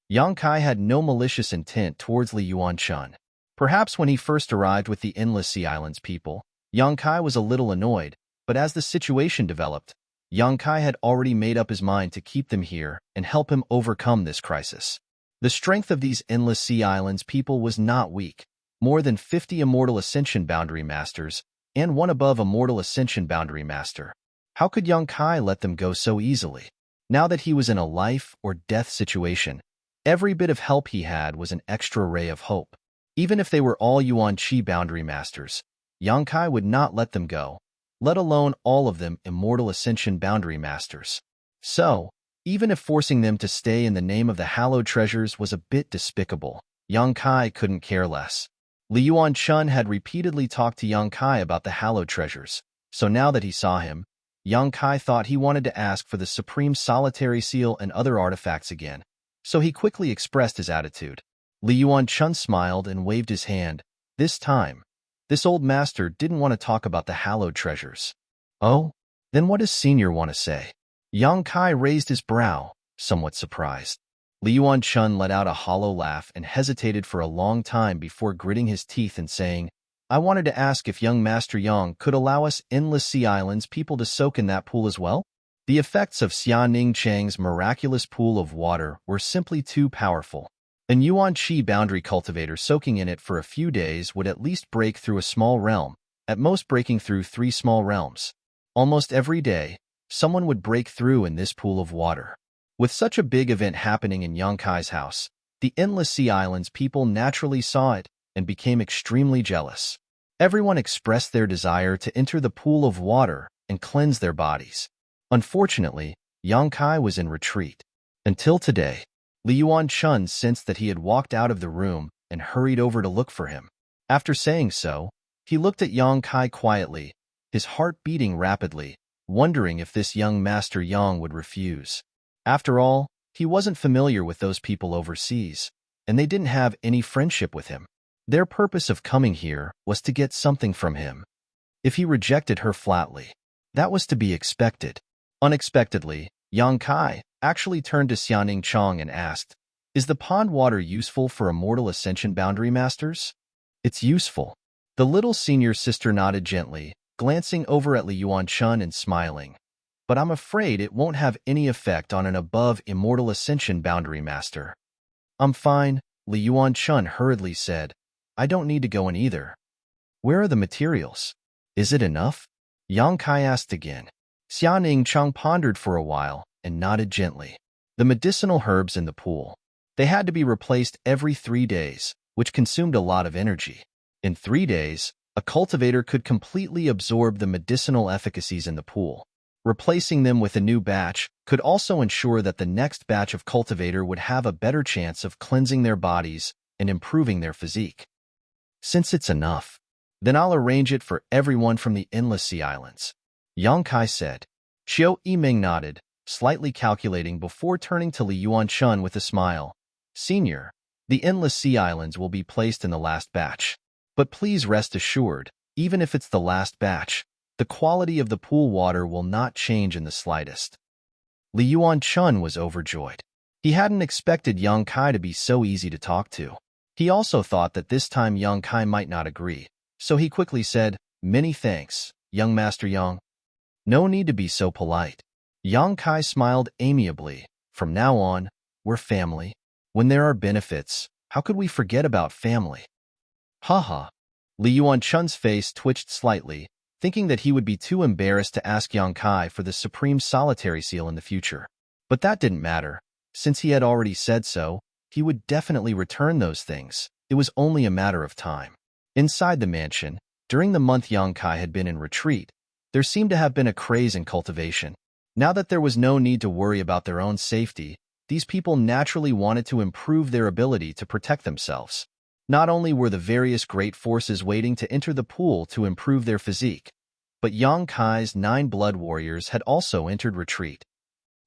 Yang Kai had no malicious intent towards Li Yuanchun. Perhaps when he first arrived with the Endless Sea Islands people, Yang Kai was a little annoyed, but as the situation developed, Yang Kai had already made up his mind to keep them here and help him overcome this crisis. The strength of these Endless Sea Islands people was not weak. More than 50 Immortal Ascension Boundary Masters, and one above Immortal Ascension Boundary Master. How could Yang Kai let them go so easily? Now that he was in a life or death situation, every bit of help he had was an extra ray of hope. Even if they were all Yuan Qi Boundary Masters, Yang Kai would not let them go, let alone all of them Immortal Ascension Boundary Masters. So, even if forcing them to stay in the name of the hallowed treasures was a bit despicable, Yang Kai couldn't care less. Li Yuanchun had repeatedly talked to Yang Kai about the hallowed treasures, so now that he saw him, Yang Kai thought he wanted to ask for the Supreme Solitary Seal and other artifacts again, so he quickly expressed his attitude. Li Yuanchun smiled and waved his hand. This time, this old master didn't want to talk about the hallowed treasures. Oh? Then what does Senior want to say? Yang Kai raised his brow, somewhat surprised. Li Yuanchun let out a hollow laugh and hesitated for a long time before gritting his teeth and saying, "I wanted to ask if young Master Yang could allow us Endless Sea Islands people to soak in that pool as well?" The effects of Xia Ning Chang's miraculous pool of water were simply too powerful. An Yuan Qi boundary cultivator soaking in it for a few days would at least break through a small realm, at most breaking through 3 small realms. Almost every day, someone would break through in this pool of water. With such a big event happening in Yang Kai's house, the Endless Sea Islands people naturally saw it and became extremely jealous. Everyone expressed their desire to enter the pool of water and cleanse their bodies. Unfortunately, Yang Kai was in retreat. Until today, Li Yuanchun sensed that he had walked out of the room and hurried over to look for him. After saying so, he looked at Yang Kai quietly, his heart beating rapidly, wondering if this young Master Yang would refuse. After all, he wasn't familiar with those people overseas, and they didn't have any friendship with him. Their purpose of coming here was to get something from him. If he rejected her flatly, that was to be expected. Unexpectedly, Yang Kai actually turned to Xianing Chong and asked, "Is the pond water useful for Immortal Ascension Boundary Masters?" "It's useful." The little senior sister nodded gently, glancing over at Li Yuanchun and smiling. "But I'm afraid it won't have any effect on an above Immortal Ascension Boundary Master." "I'm fine," Li Yuanchun hurriedly said. "I don't need to go in either." "Where are the materials? Is it enough?" Yang Kai asked again. Xianing Chong pondered for a while and nodded gently. The medicinal herbs in the pool. They had to be replaced every 3 days, which consumed a lot of energy. In 3 days, a cultivator could completely absorb the medicinal efficacies in the pool. Replacing them with a new batch could also ensure that the next batch of cultivator would have a better chance of cleansing their bodies and improving their physique. "Since it's enough, then I'll arrange it for everyone from the Endless Sea Islands," Yang Kai said. Xiao Yiming nodded, slightly calculating before turning to Li Yuanchun with a smile. "Senior, the Endless Sea Islands will be placed in the last batch. But please rest assured, Even if it's the last batch, the quality of the pool water will not change in the slightest. Li Yuan-chun was overjoyed. He hadn't expected Yang Kai to be so easy to talk to. He also thought that this time Yang Kai might not agree, so he quickly said, "Many thanks, young Master Yang. No need to be so polite." Yang Kai smiled amiably. "From now on, we're family. When there are benefits, how could we forget about family?" Haha. Li Yuan-chun's face twitched slightly, thinking that he would be too embarrassed to ask Yang Kai for the supreme solitary seal in the future. But that didn't matter. Since he had already said so, he would definitely return those things. It was only a matter of time. Inside the mansion, during the month Yang Kai had been in retreat, there seemed to have been a craze in cultivation. Now that there was no need to worry about their own safety, these people naturally wanted to improve their ability to protect themselves. Not only were the various great forces waiting to enter the pool to improve their physique, but Yang Kai's 9 blood warriors had also entered retreat.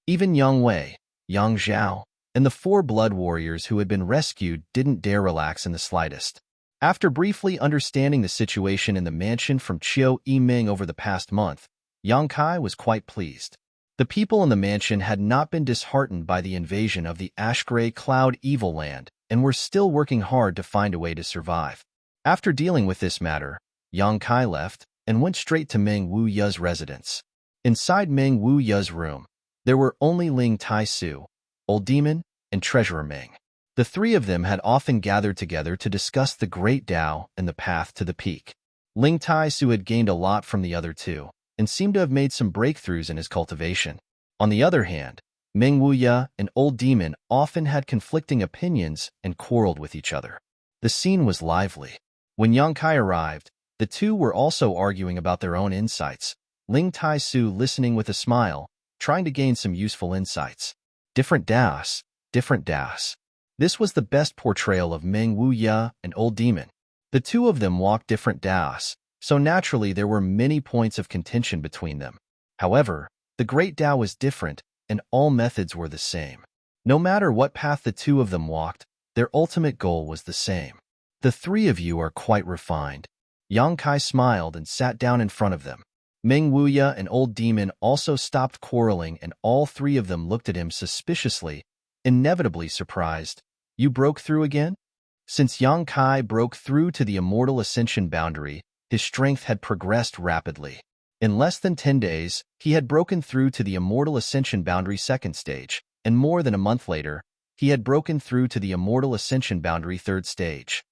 Even Yang Wei, Yang Zhao, and the 4 blood warriors who had been rescued didn't dare relax in the slightest. After briefly understanding the situation in the mansion from Chiu Yiming over the past month, Yang Kai was quite pleased. The people in the mansion had not been disheartened by the invasion of the ash-gray cloud evil land and were still working hard to find a way to survive. After dealing with this matter, Yang Kai left and went straight to Meng Wuya's residence. Inside Meng Wuya's room, there were only Ling Tai-su, Old Demon, and Treasurer Meng. The 3 of them had often gathered together to discuss the Great Tao and the path to the peak. Ling Tai-su had gained a lot from the other 2, and seemed to have made some breakthroughs in his cultivation. On the other hand, Meng Wuya and Old Demon often had conflicting opinions and quarreled with each other. The scene was lively. When Yang Kai arrived, the 2 were also arguing about their own insights, Ling Tai-su listening with a smile, trying to gain some useful insights. Different Daos, different Daos. This was the best portrayal of Meng Wuya and Old Demon. The 2 of them walked different Daos, so naturally there were many points of contention between them. However, the Great Tao was different, and all methods were the same. No matter what path the 2 of them walked, their ultimate goal was the same. "The 3 of you are quite refined." Yang Kai smiled and sat down in front of them. Meng Wuya and Old Demon also stopped quarreling, and all 3 of them looked at him suspiciously, inevitably surprised. "You broke through again?" Since Yang Kai broke through to the immortal ascension boundary, his strength had progressed rapidly. In less than 10 days, he had broken through to the immortal ascension boundary 2nd stage, and more than a month later, he had broken through to the immortal ascension boundary 3rd stage.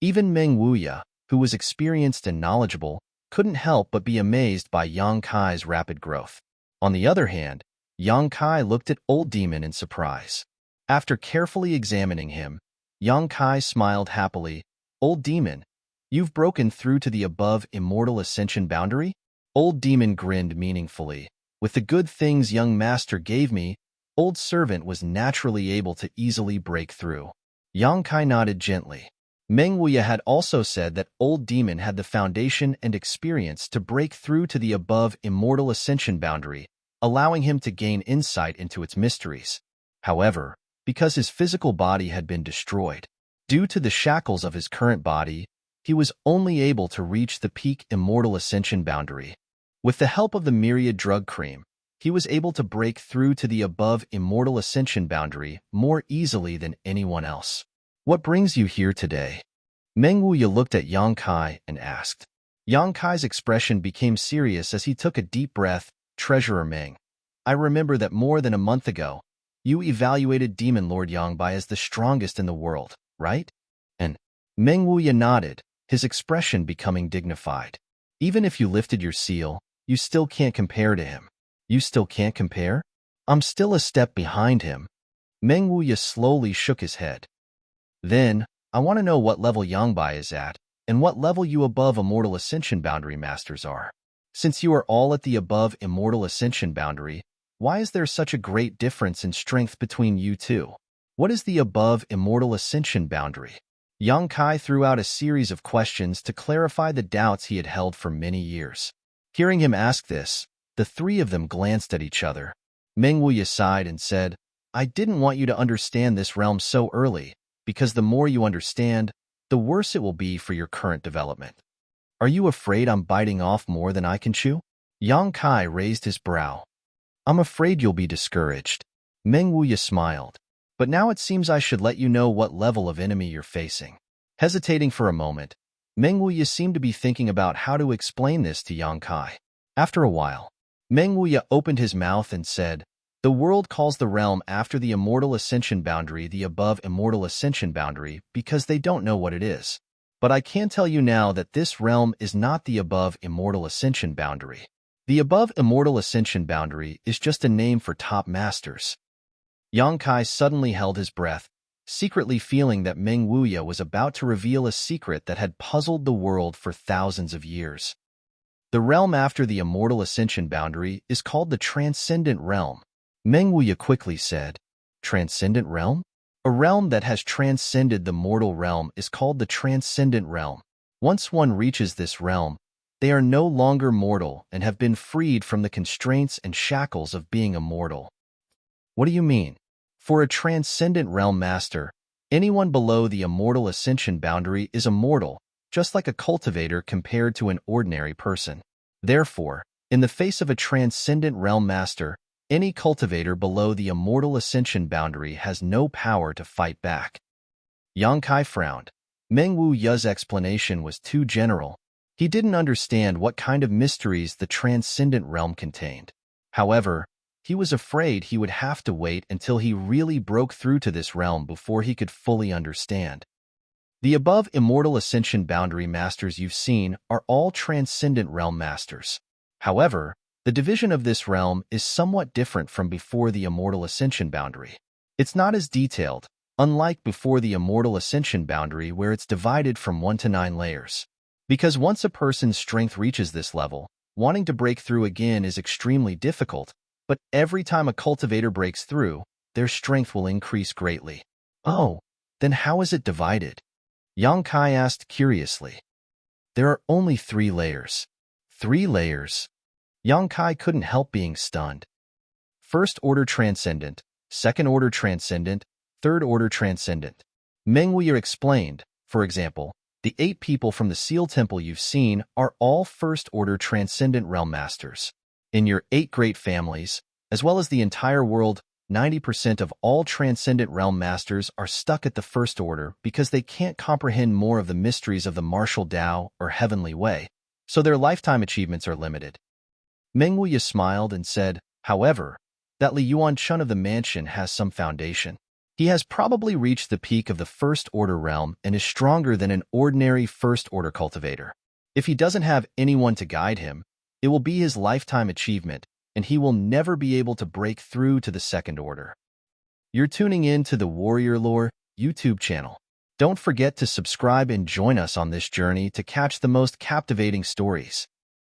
Even Meng Wuya, who was experienced and knowledgeable, couldn't help but be amazed by Yang Kai's rapid growth. On the other hand, Yang Kai looked at Old Demon in surprise. After carefully examining him, Yang Kai smiled happily. "Old Demon, you've broken through to the above immortal ascension boundary?" Old Demon grinned meaningfully. "With the good things young master gave me, old servant was naturally able to easily break through." Yang Kai nodded gently. Meng Wuya had also said that Old Demon had the foundation and experience to break through to the above immortal ascension boundary, allowing him to gain insight into its mysteries. However, because his physical body had been destroyed, due to the shackles of his current body, he was only able to reach the peak immortal ascension boundary. With the help of the myriad drug cream, he was able to break through to the above immortal ascension boundary more easily than anyone else. "What brings you here today?" Meng Wuya looked at Yang Kai and asked. Yang Kai's expression became serious as he took a deep breath. "Treasurer Meng, I remember that more than a month ago, you evaluated Demon Lord Yang Bai as the strongest in the world, right?" And Meng Wuya nodded, his expression becoming dignified. "Even if you lifted your seal, you still can't compare to him." "You still can't compare?" "I'm still a step behind him." Meng Wuya slowly shook his head. "Then, I want to know what level Yang Bai is at, and what level you above Immortal Ascension Boundary Masters are. Since you are all at the above Immortal Ascension Boundary, why is there such a great difference in strength between you 2? What is the above Immortal Ascension Boundary?" Yang Kai threw out a series of questions to clarify the doubts he had held for many years. Hearing him ask this, the 3 of them glanced at each other. Meng Wuya sighed and said, "I didn't want you to understand this realm so early, because the more you understand, the worse it will be for your current development." Are you afraid I'm biting off more than I can chew? Yang Kai raised his brow. I'm afraid you'll be discouraged. Meng Wuya smiled. But now it seems I should let you know what level of enemy you're facing. Hesitating for a moment, Meng Wuya seemed to be thinking about how to explain this to Yang Kai. After a while, Meng Wuya opened his mouth and said, the world calls the realm after the immortal ascension boundary the above immortal ascension boundary because they don't know what it is. But I can tell you now that this realm is not the above immortal ascension boundary. The above immortal ascension boundary is just a name for top masters. Yang Kai suddenly held his breath, secretly feeling that Meng Wuya was about to reveal a secret that had puzzled the world for thousands of years. The realm after the immortal ascension boundary is called the transcendent realm. Meng Wuya quickly said, Transcendent realm? A realm that has transcended the mortal realm is called the transcendent realm. Once one reaches this realm, they are no longer mortal and have been freed from the constraints and shackles of being immortal. What do you mean? For a transcendent realm master, anyone below the immortal ascension boundary is immortal, just like a cultivator compared to an ordinary person. Therefore, in the face of a transcendent realm master, any cultivator below the immortal ascension boundary has no power to fight back. Yang Kai frowned. Meng Wuya's explanation was too general. He didn't understand what kind of mysteries the transcendent realm contained. However, he was afraid he would have to wait until he really broke through to this realm before he could fully understand. The above immortal ascension boundary masters you've seen are all transcendent realm masters. However, the division of this realm is somewhat different from before the immortal ascension boundary. It's not as detailed, unlike before the immortal ascension boundary where it's divided from 1 to 9 layers. Because once a person's strength reaches this level, wanting to break through again is extremely difficult, but every time a cultivator breaks through, their strength will increase greatly. Oh, then how is it divided? Yang Kai asked curiously. There are only 3 layers. 3 layers? Yang Kai couldn't help being stunned. First order transcendent, second order transcendent, third order transcendent. Meng Wuya explained, for example, the 8 people from the Seal Temple you've seen are all first order transcendent realm masters. In your 8 great families, as well as the entire world, 90% of all transcendent realm masters are stuck at the first order because they can't comprehend more of the mysteries of the martial Tao or heavenly way, so their lifetime achievements are limited. Meng Wuya smiled and said, however, that Li Yuan Chun of the mansion has some foundation. He has probably reached the peak of the first order realm and is stronger than an ordinary first order cultivator. If he doesn't have anyone to guide him, it will be his lifetime achievement, and he will never be able to break through to the second order. You're tuning in to the Warrior Lore YouTube channel. Don't forget to subscribe and join us on this journey to catch the most captivating stories.